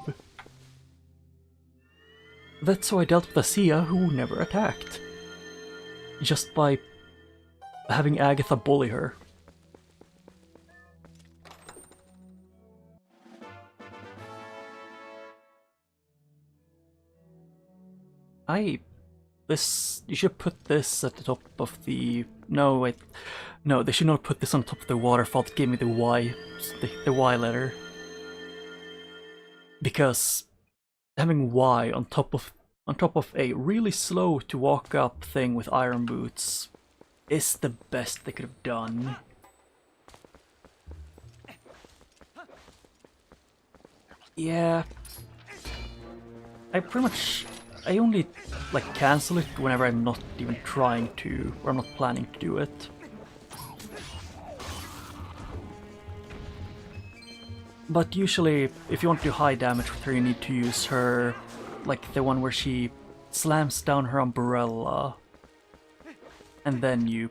That's how I dealt with Asiya, who never attacked. Just by having Agatha bully her. You should put this at the top of the... No, wait. No, they should not put this on top of the waterfall that gave me the Y, the Y letter. Because having Y on top of a really slow to walk up thing with iron boots is the best they could have done. Yeah. I only like cancel it whenever I'm not even trying to, or I'm not planning to do it. But usually, if you want to do high damage with her, you need to use her, like the one where she slams down her umbrella, and then you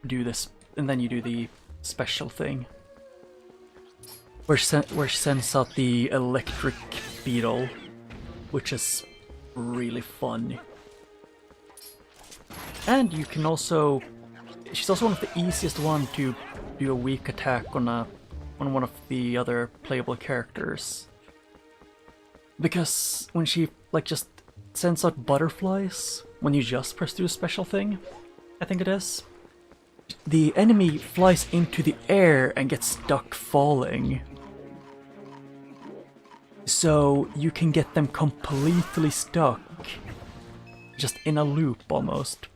do this, and then you do the special thing, where she sends out the electric beetle, which is really fun. And you can also, she's also one of the easiest one to do a weak attack on one of the other playable characters. Because when she like just sends out butterflies when you just press through a special thing, I think it is, the enemy flies into the air and gets stuck falling. So you can get them completely stuck, just in a loop almost.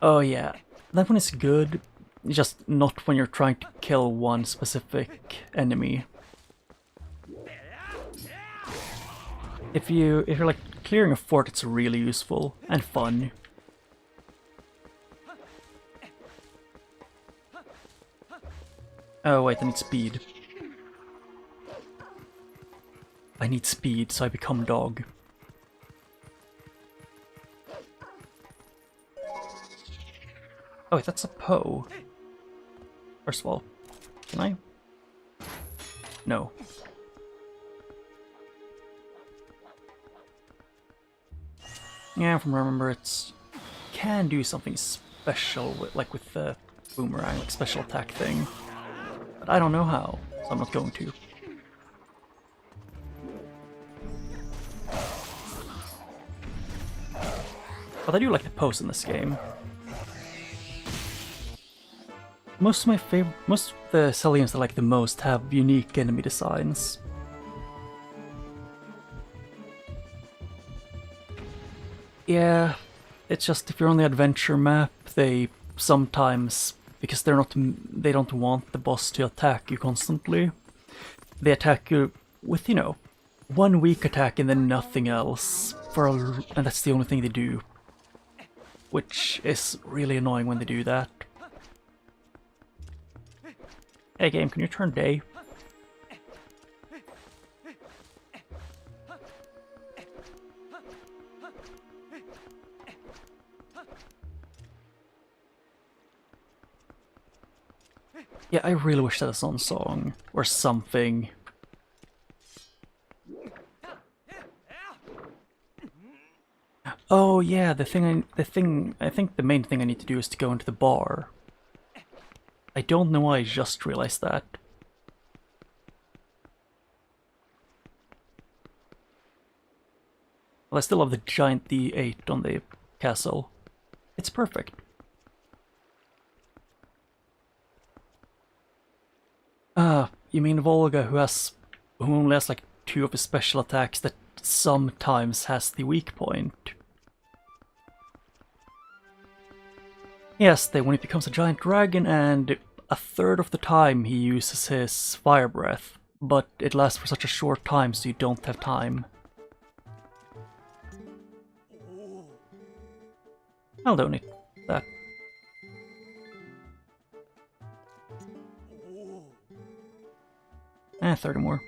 Oh yeah, that one is good, just not when you're trying to kill one specific enemy. If you're like clearing a fort, it's really useful and fun. Oh wait, I need speed. I need speed, so I become dog. Oh wait, that's a Poe. First of all, can I? No. Yeah, from what I remember, it's can do something special with, like with the boomerang, like special attack thing. But I don't know how, so I'm not going to. But I do like the pose in this game. Most of the Cellians I like the most have unique enemy designs. Yeah, it's just if you're on the adventure map, they sometimes, because they don't want the boss to attack you constantly, they attack you with, you know, one weak attack and then nothing else, and that's the only thing they do. Which is really annoying when they do that. Hey game, can you turn day? Yeah, I really wish that was on song or something. Oh yeah, I think the main thing I need to do is to go into the bar. I don't know why I just realized that. Well, I still have the giant D8 on the castle. It's perfect. Ah, you mean Volga, who only has like 2 of his special attacks that sometimes has the weak point. Yes, when he becomes a giant dragon, and a third of the time he uses his fire breath, but it lasts for such a short time, so you don't have time. I'll donate that. Eh, 30 more.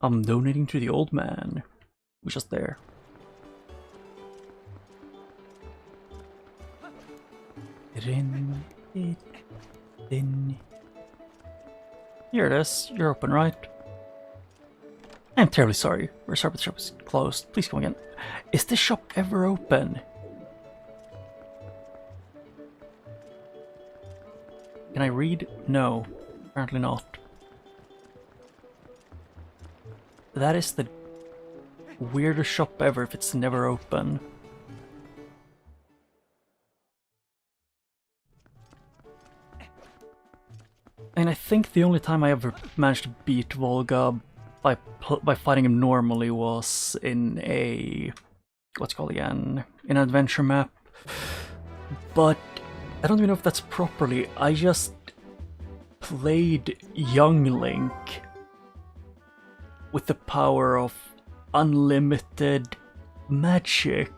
I'm donating to the old man who's just there. Here it is. You're open, right? I'm terribly sorry. We're sorry, but the shop is closed. Please come again. Is this shop ever open? Can I read? No. Apparently not. That is the weirdest shop ever if it's never open. And I think the only time I ever managed to beat Volga by fighting him normally was in a... what's it called again? In an adventure map. But I don't even know if that's properly. I just played Young Link with the power of unlimited magic.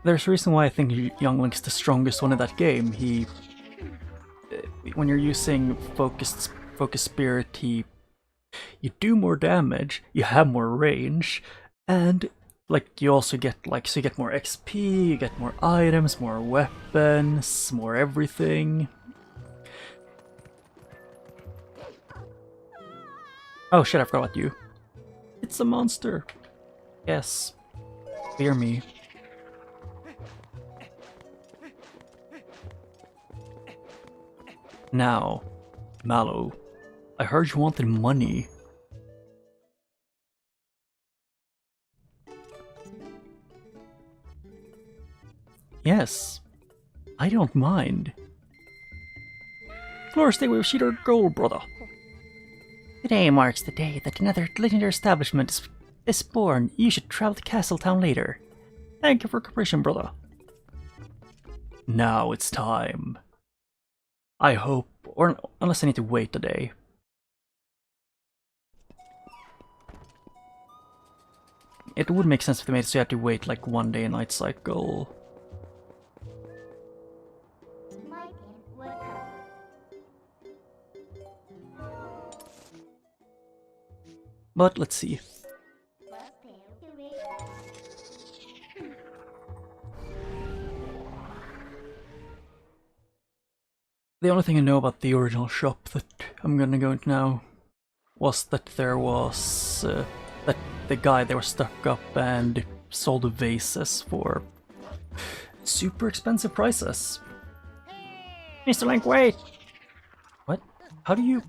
There's a reason why I think Young Link's the strongest one in that game. He, when you're using focus spirit, you do more damage, you have more range, and like you also get so you get more XP, you get more items, more weapons, more everything. Oh shit, I forgot about you. It's a monster. Yes. Fear me. Now, Mallow, I heard you wanted money. Yes, I don't mind. Flora, stay with Sheeter Gold, brother. Today marks the day that another legendary establishment is born. You should travel to Castletown later. Thank you for cooperation, brother. Now it's time. I hope, or unless I need to wait a day. It would make sense if they made it so you had to wait like 1 day a night cycle. But let's see. The only thing I know about the original shop that I'm gonna go into now was that there was that the guy they were stuck up and sold vases for super expensive prices. Mr. Link, wait! What? How do you...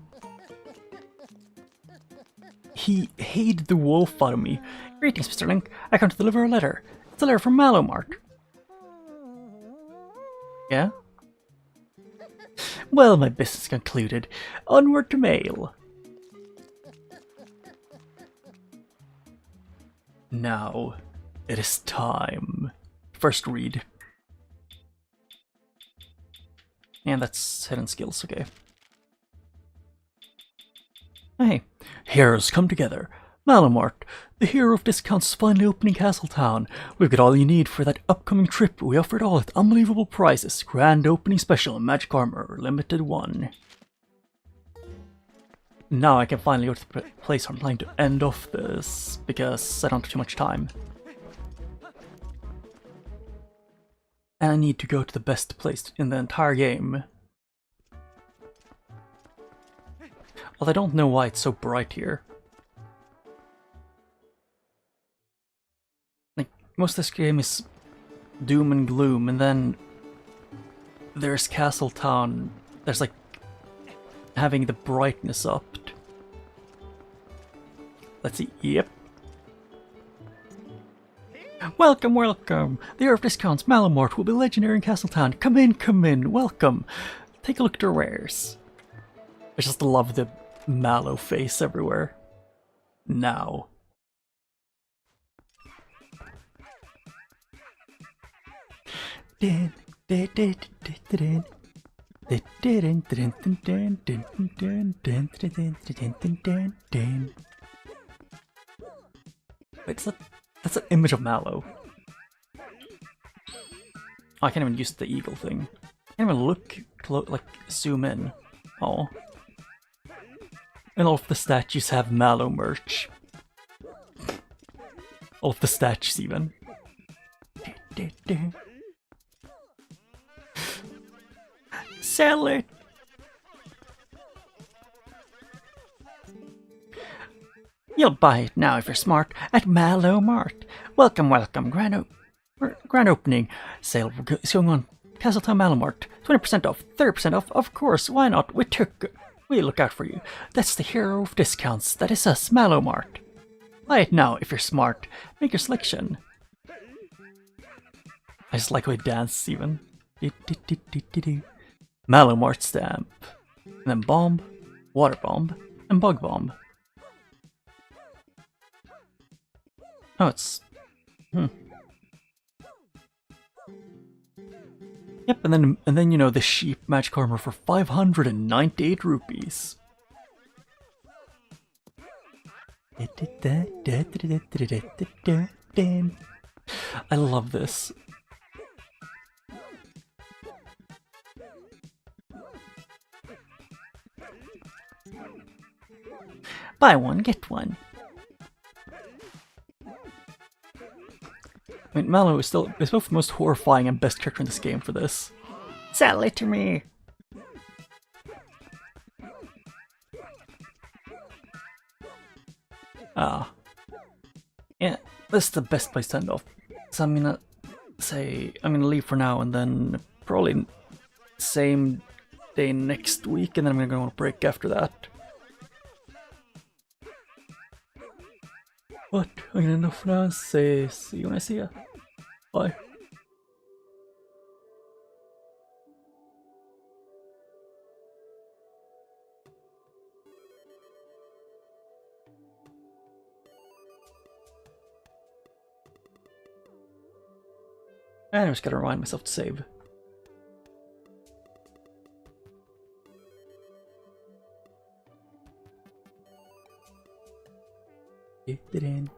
He hated the wolf out of me. Greetings, Mr. Link. I come to deliver a letter. It's a letter from Malomart. Yeah? Well, my business concluded. Onward to mail. Now, it is time. First read. And that's hidden skills, okay. Hey, heroes come together. Malomart, the hero of discounts, is finally opening Castletown. We've got all you need for that upcoming trip. We offer it all at unbelievable prices. Grand opening special, magic armor, limited one. Now I can finally go to the place I'm planning to end off this, because I don't have too much time. And I need to go to the best place in the entire game. Well, I don't know why it's so bright here. Like, most of this game is doom and gloom, and then there's Castletown. There's like having the brightness upped. Let's see. Yep. Welcome, welcome. The era of discounts, Malomart will be legendary in Castletown. Come in, welcome. Take a look at our wares. I just love the Mallow face everywhere. Now. Wait, that's an image of Mallow. Oh, I can't even use the eagle thing. Can't even look like zoom in. Oh. And all of the statues have Mallow merch. All of the statues even. Sell it! You'll buy it now if you're smart at Mallow Mart. Welcome, welcome. Grand opening sale is going on. Castletown Mallow Mart. 20% off, 30% off. Of course, why not? We look out for you. That's the hero of discounts. That is us, Mallow Mart. Buy it now if you're smart. Make your selection. I just like how it dances even. Mallow Mart stamp. And then bomb, water bomb, and bug bomb. Oh, it's... Yep, and then you know the sheep magic armor for 598 rupees. I love this. Buy one, get one. I mean, Mallow is both the most horrifying and best character in this game for this. Sell it to me! Ah. Yeah, this is the best place to end off. So I'm gonna leave for now and then probably same day next week and then I'm gonna go on a break after that. But I'm gonna end off for now and say see you when I see ya. Bye. And I just gotta remind myself to save. Get it in.